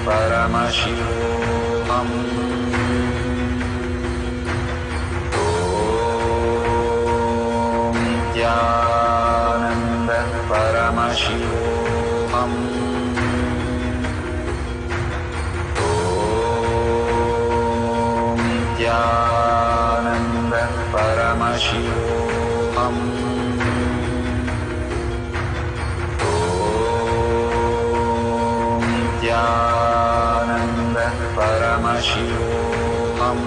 Paramashivam. Om Nithyananda Paramashivam. Om Nithyananda Paramashivam. Nithyananda Paramashivam. Om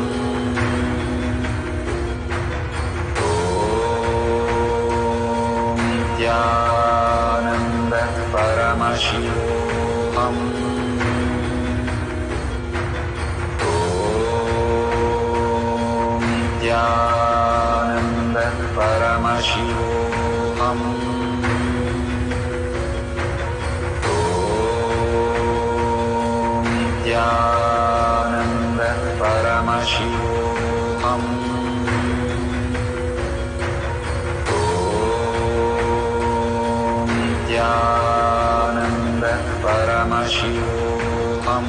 Nithyananda Paramashivam. Om Nithyananda Paramashivam. Nithyananda Paramashivam. Om Nithyananda Paramashivam. Om Nithyananda Paramashivam.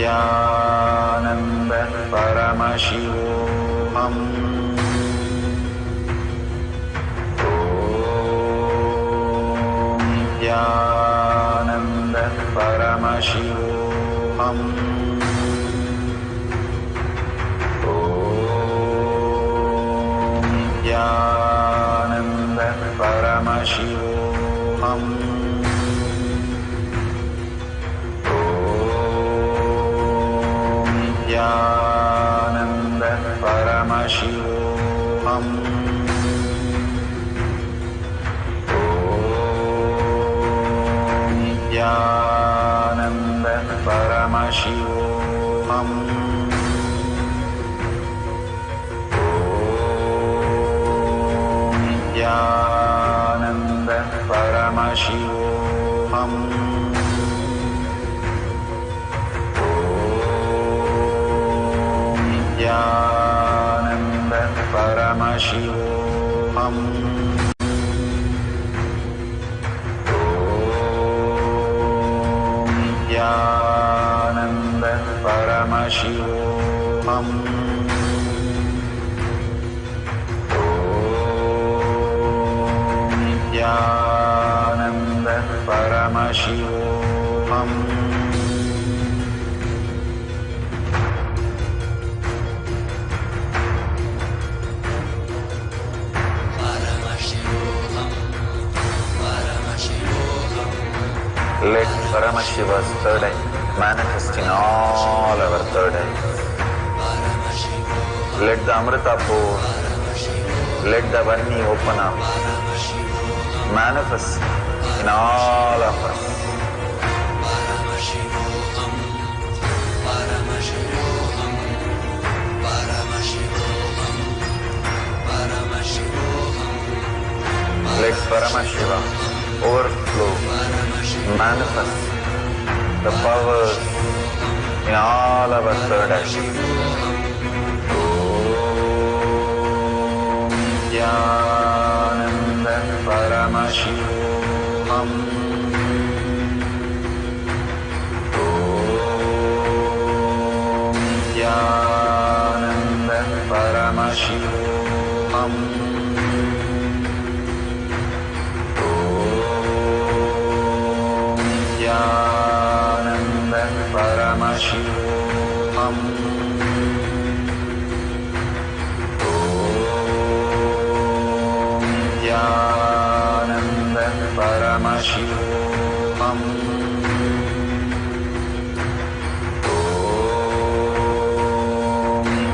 Nithyananda Paramashivam. Om Nithyananda Paramashivam. Om Nithyananda Paramashivam. Nithyananda Paramashivam. Om Nithyananda Paramashivam. Om Nithyananda Paramashivam. Nithyananda Paramashivam. Om Nithyananda Paramashivam. Let Paramashiva's third eye manifest in all our third eyes. Let the Amrita pour, let the Vanni open up, manifest in all of us. Let Paramashiva overflow, manifest the powers in all our third eyes. Om Nithyananda Paramashivam. Om Nithyananda Paramashivam. Nithyananda Paramashivam. Om Nithyananda Paramashivam. Om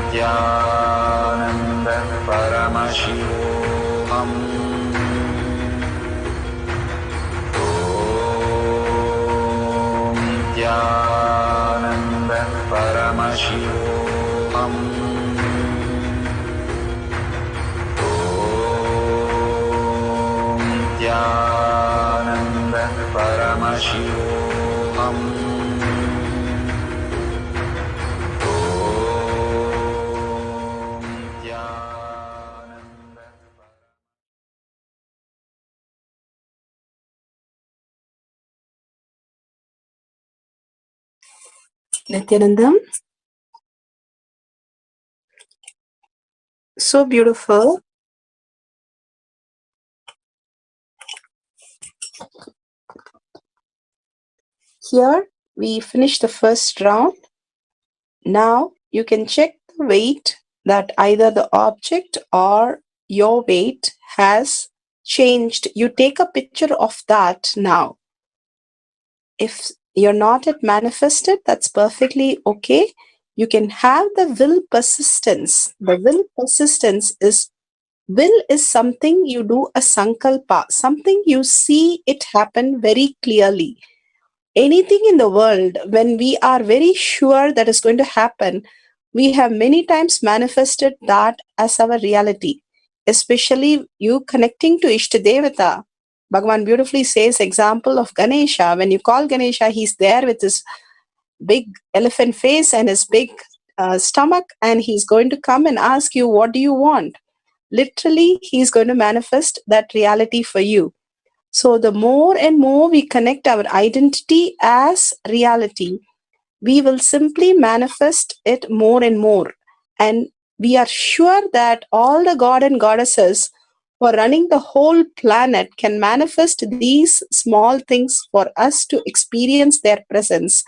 Nithyananda Paramashivam. Nithyananda Paramashivam. Om Nithyananda Paramashivam. Om Nithyananda Nithyanandam. So beautiful. Here we finished the first round. Now you can check the weight that either the object or your weight has changed. You take a picture of that now. If you're not yet manifested, that's perfectly okay. You can have the will persistence. The will persistence is, will is something you do a sankalpa, something you see it happen very clearly. Anything in the world, when we are very sure that is going to happen, we have many times manifested that as our reality. Especially you connecting to Ishtadevata. Bhagavan beautifully says, example of Ganesha. When you call Ganesha, he's there with his big elephant face and his big stomach, and he's going to come and ask you, what do you want? Literally, he's going to manifest that reality for you. So the more and more we connect our identity as reality, we will simply manifest it more and more. And we are sure that all the god and goddesses who are running the whole planet can manifest these small things for us to experience their presence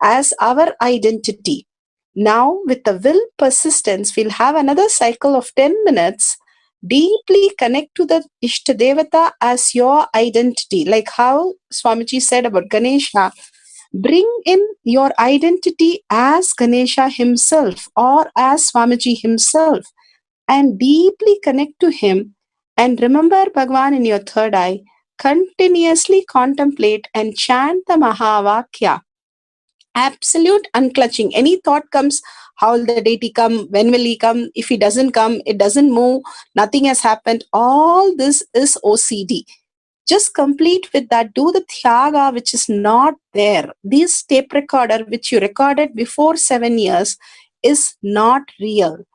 as our identity. Now, with the will persistence, we'll have another cycle of 10 minutes. Deeply connect to the Ishtadevata as your identity. Like how Swamiji said about Ganesha, bring in your identity as Ganesha himself or as Swamiji himself and deeply connect to him. And remember Bhagavan in your third eye. Continuously contemplate and chant the Mahavakya. Absolute unclutching. Any thought comes, how will the deity come? When will he come? If he doesn't come, it doesn't move. Nothing has happened. All this is OCD. Just complete with that. Do the Thyaga, which is not there. This tape recorder, which you recorded before 7 years, is not real.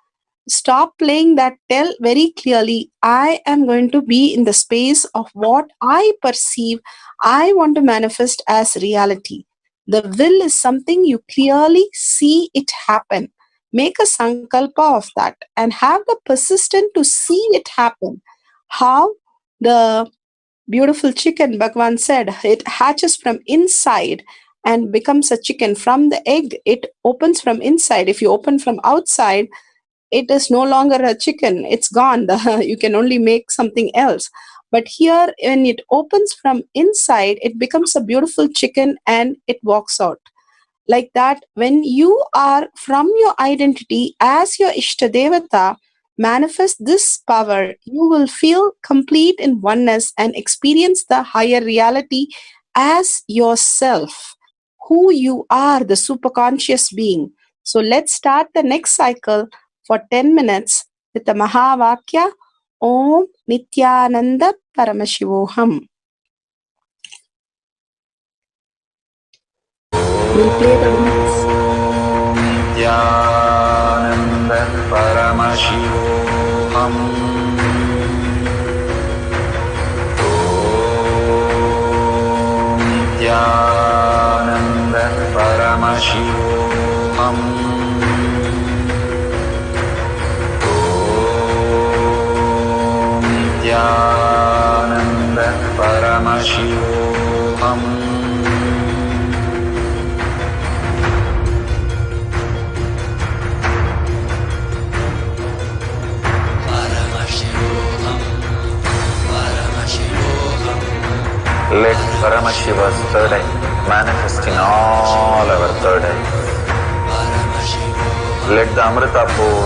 Stop playing that. Tell very clearly, I am going to be in the space of what I perceive I want to manifest as reality. The will is something you clearly see it happen. Make a sankalpa of that and have the persistence to see it happen. How? The beautiful chicken, Bhagavan said, it hatches from inside and becomes a chicken. From the egg, it opens from inside. If you open from outside, it is no longer a chicken. It's gone. You can only make something else. But here, when it opens from inside, it becomes a beautiful chicken and it walks out. Like that, when you are from your identity as your Ishtadevata, manifest this power, you will feel complete in oneness and experience the higher reality as yourself, who you are, the superconscious being. So let's start the next cycle for 10 minutes with the Mahavakya, Om Nithyananda Paramashivoham. We'll play the minutes. Nithyananda Paramashivam. Nithyananda Paramashivam. Nithyananda Paramashivam. Let Paramashiva's third eye manifest in all our third eyes. Let the Amrita pour,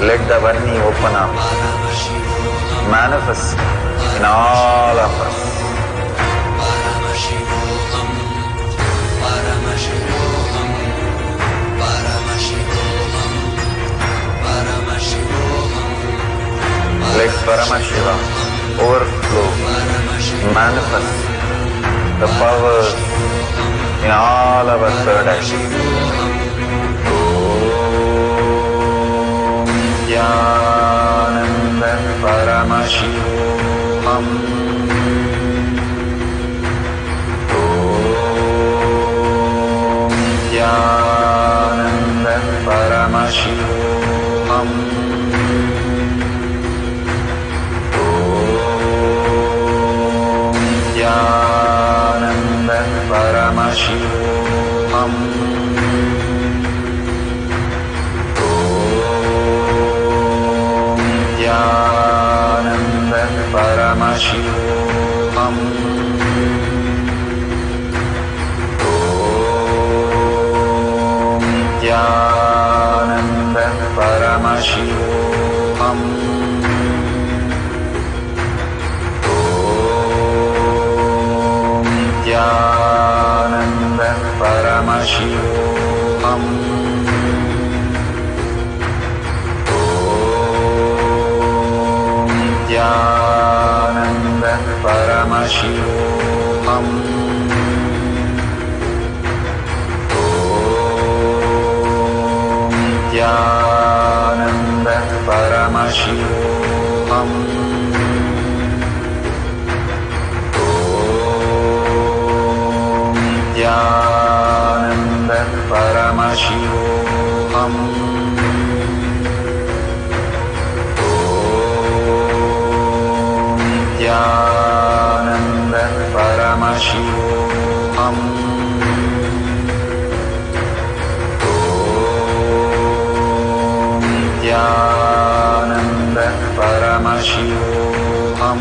let the Varni open up, manifest in all of us. Let Paramashiva overflow, manifest the powers in all our third eyes. Om Nithyananda Paramashivam. Om Nithyananda Nithyananda Paramashivam. Om Nithyananda Paramashivam. Om Nithyananda Paramashivam. Nithyananda Paramashivam. Om Nithyananda Paramashivam. Om Nithyananda Paramashivam.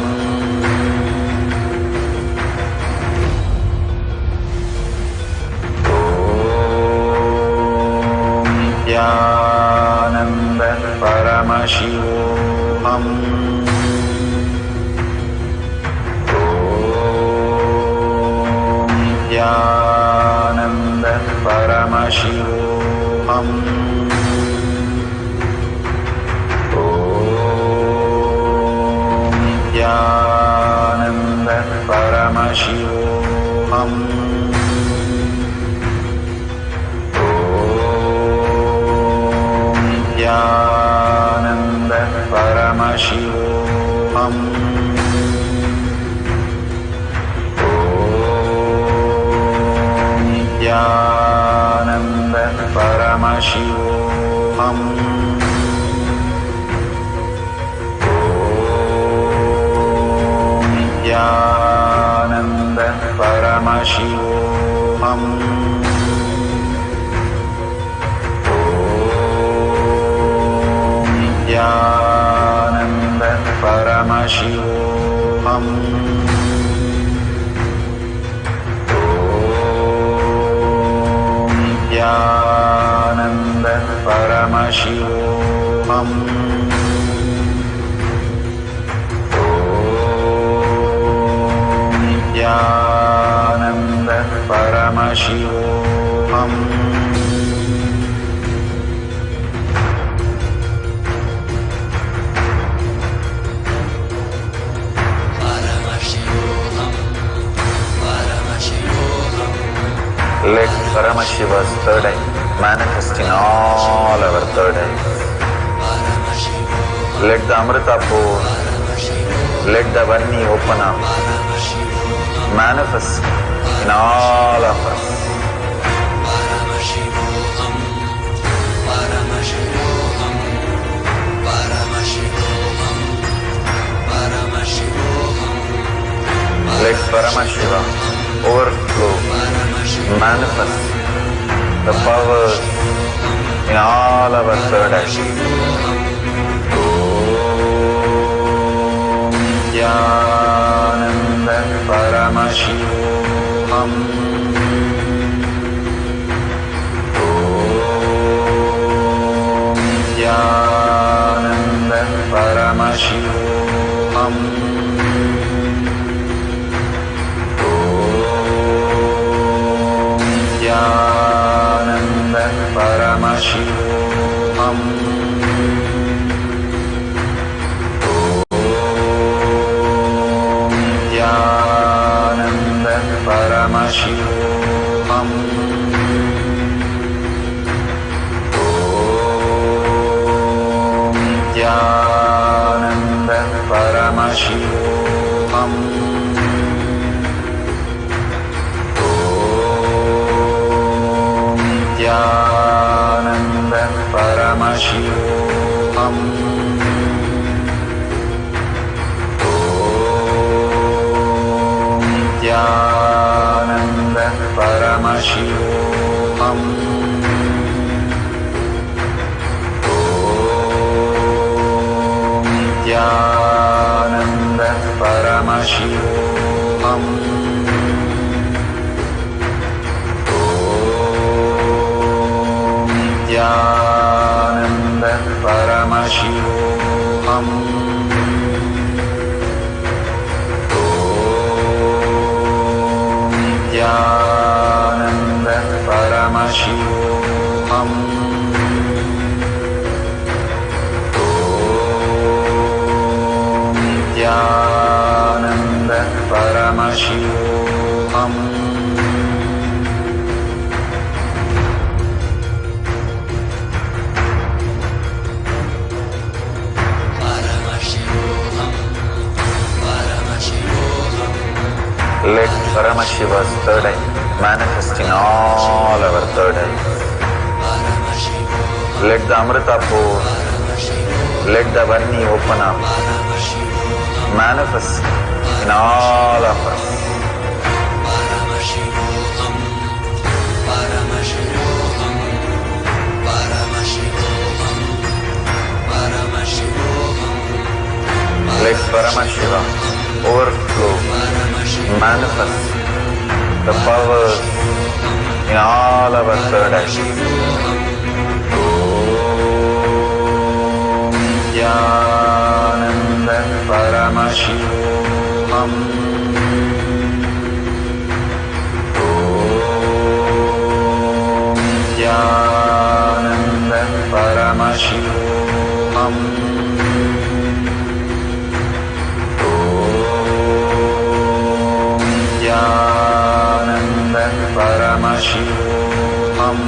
Nithyananda Paramashivam. Om Nithyananda Paramashivam. Om Nithyananda Paramashivam. Nithyananda Paramashivam. Om Nithyananda Paramashivam. Om Nithyananda Paramashivam. Nithyananda Paramashivam. Om Nithyananda Paramashivam. Om Nithyananda Paramashivam. Let Paramashiva's third eye manifest in all our third eyes. Let the Amrita pour, let the Varni open up, manifest in all of us. Let Paramashiva overflow, manifest the powers in all our third eyes. Om Nithyananda Paramashivam. Om Nithyananda Paramashivam. Nithyananda Paramashivam. Om Nithyananda Paramashivam. Om Nithyananda Paramashivam. Nithyananda Paramashivam. Om Nithyananda Paramashivam. Om Nithyananda Paramashivam. Nithyananda Paramashivam. Om Paramashivam. Om Nithyananda Paramashivam. Let Paramashiva's third eye manifest in all our third eyes. Let the Amrita pour, let the Varni open up, manifest in all of us. Let Paramashiva overflow, manifest the powers in all our third eyes. Om Nithyananda Paramashivam. Om Nithyananda Paramashivam. Nithyananda Paramashivam. Om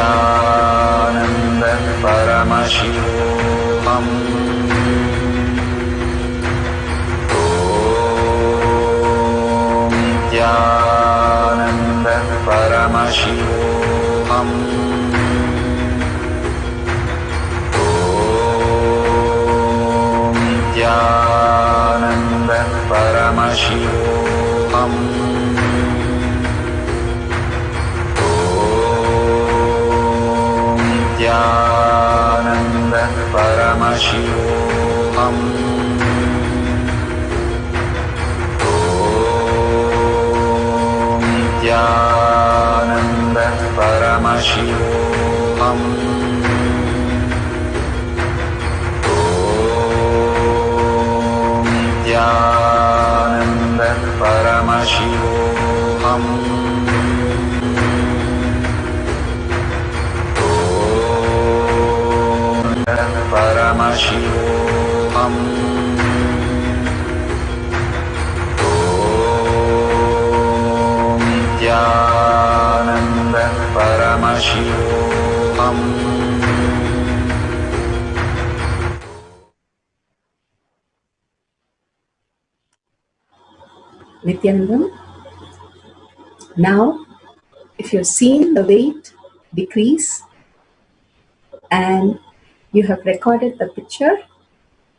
Nithyananda Paramashivam. Om Nithyananda Paramashivam. Nithyananda Paramashivam. Om Nithyananda Paramashivam. Om Nithyananda Paramashivam. Nithyananda Paramashivam. Om Paramashivam. Om Nithyananda Paramashivam. Nithyanandam. Now, if you've seen the weight decrease and you have recorded the picture,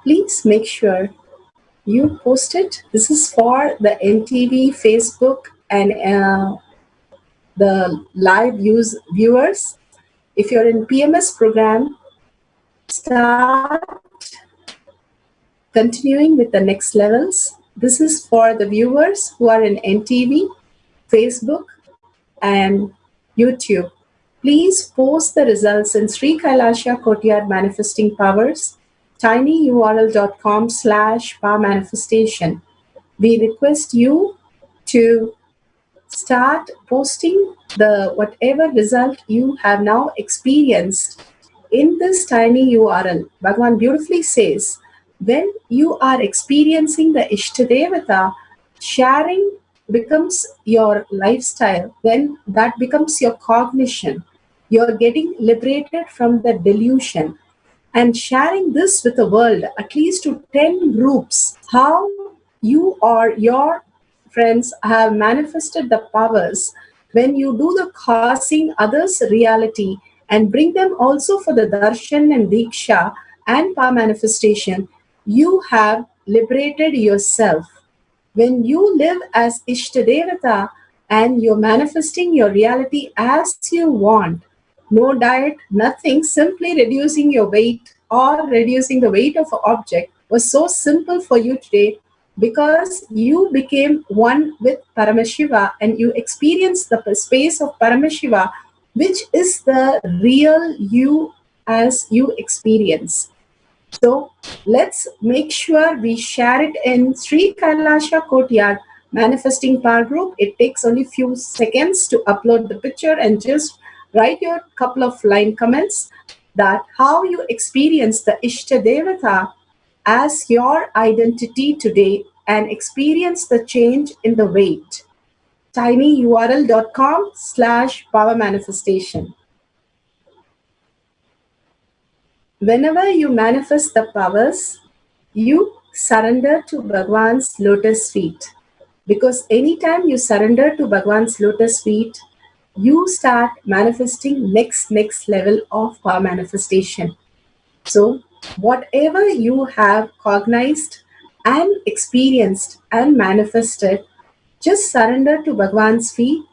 please make sure you post it. This is for the NTV, Facebook, and the live viewers. If you're in PMS program, start continuing with the next levels. This is for the viewers who are in NTV, Facebook, and YouTube. Please post the results in Sri Kailasa Courtyard Manifesting Powers, tinyurl.com/powermanifestation. We request you to start posting the whatever result you have now experienced in this tiny URL. Bhagavan beautifully says, when you are experiencing the Ishtadevata, sharing becomes your lifestyle, then that becomes your cognition. You're getting liberated from the delusion. And sharing this with the world, at least to 10 groups, how you or your friends have manifested the powers when you do the causing others reality and bring them also for the darshan and diksha and power manifestation, you have liberated yourself. When you live as Ishtadevata and you're manifesting your reality as you want, no diet, nothing, simply reducing your weight or reducing the weight of an object was so simple for you today because you became one with Paramashiva and you experienced the space of Paramashiva, which is the real you as you experience. So let's make sure we share it in Sri Kailasa Courtyard Manifesting Power Group. It takes only few seconds to upload the picture and just write your couple of line comments that how you experience the Ishtadevata as your identity today and experience the change in the weight. tinyurl.com/power manifestation. Whenever you manifest the powers, you surrender to Bhagwan's lotus feet. Because anytime you surrender to Bhagwan's lotus feet, you start manifesting next level of power manifestation. So whatever you have cognized and experienced and manifested, just surrender to Bhagwan's feet,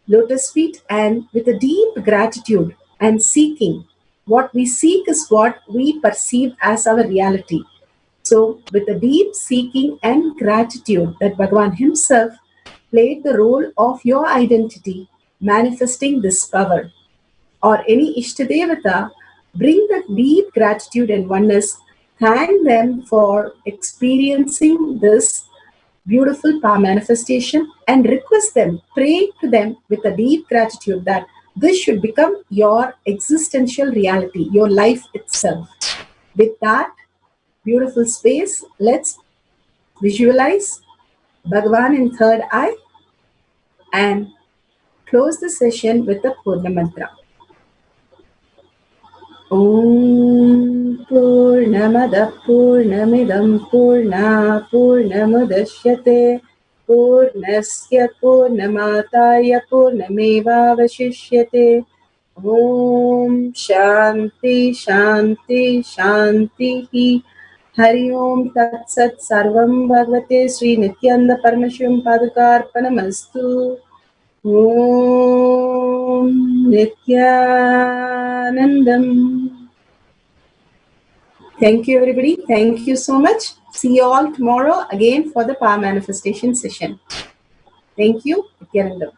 lotus feet, and with a deep gratitude and seeking. What we seek is what we perceive as our reality. So with a deep seeking and gratitude that Bhagwan himself played the role of your identity, manifesting this power, or any Ishtadevata, bring that deep gratitude and oneness, thank them for experiencing this beautiful power manifestation and request them, pray to them with a deep gratitude that this should become your existential reality, your life itself. With that beautiful space, let's visualize Bhagavan in third eye and close the session with the Purna Mantra. Om Purnamada Purnamidam Purna Purnamudashyate Purnasya Purnamataya Purnameva Vashishyate. Om Shanti Shanti Shanti. Hari Om Tat Sat Sarvam Bhagavate Sri Nithyananda Paramashivam Padukarpanamastu. Om Nithyanandam. Thank you, everybody. Thank you so much. See you all tomorrow again for the power manifestation session. Thank you. Nithyanandam.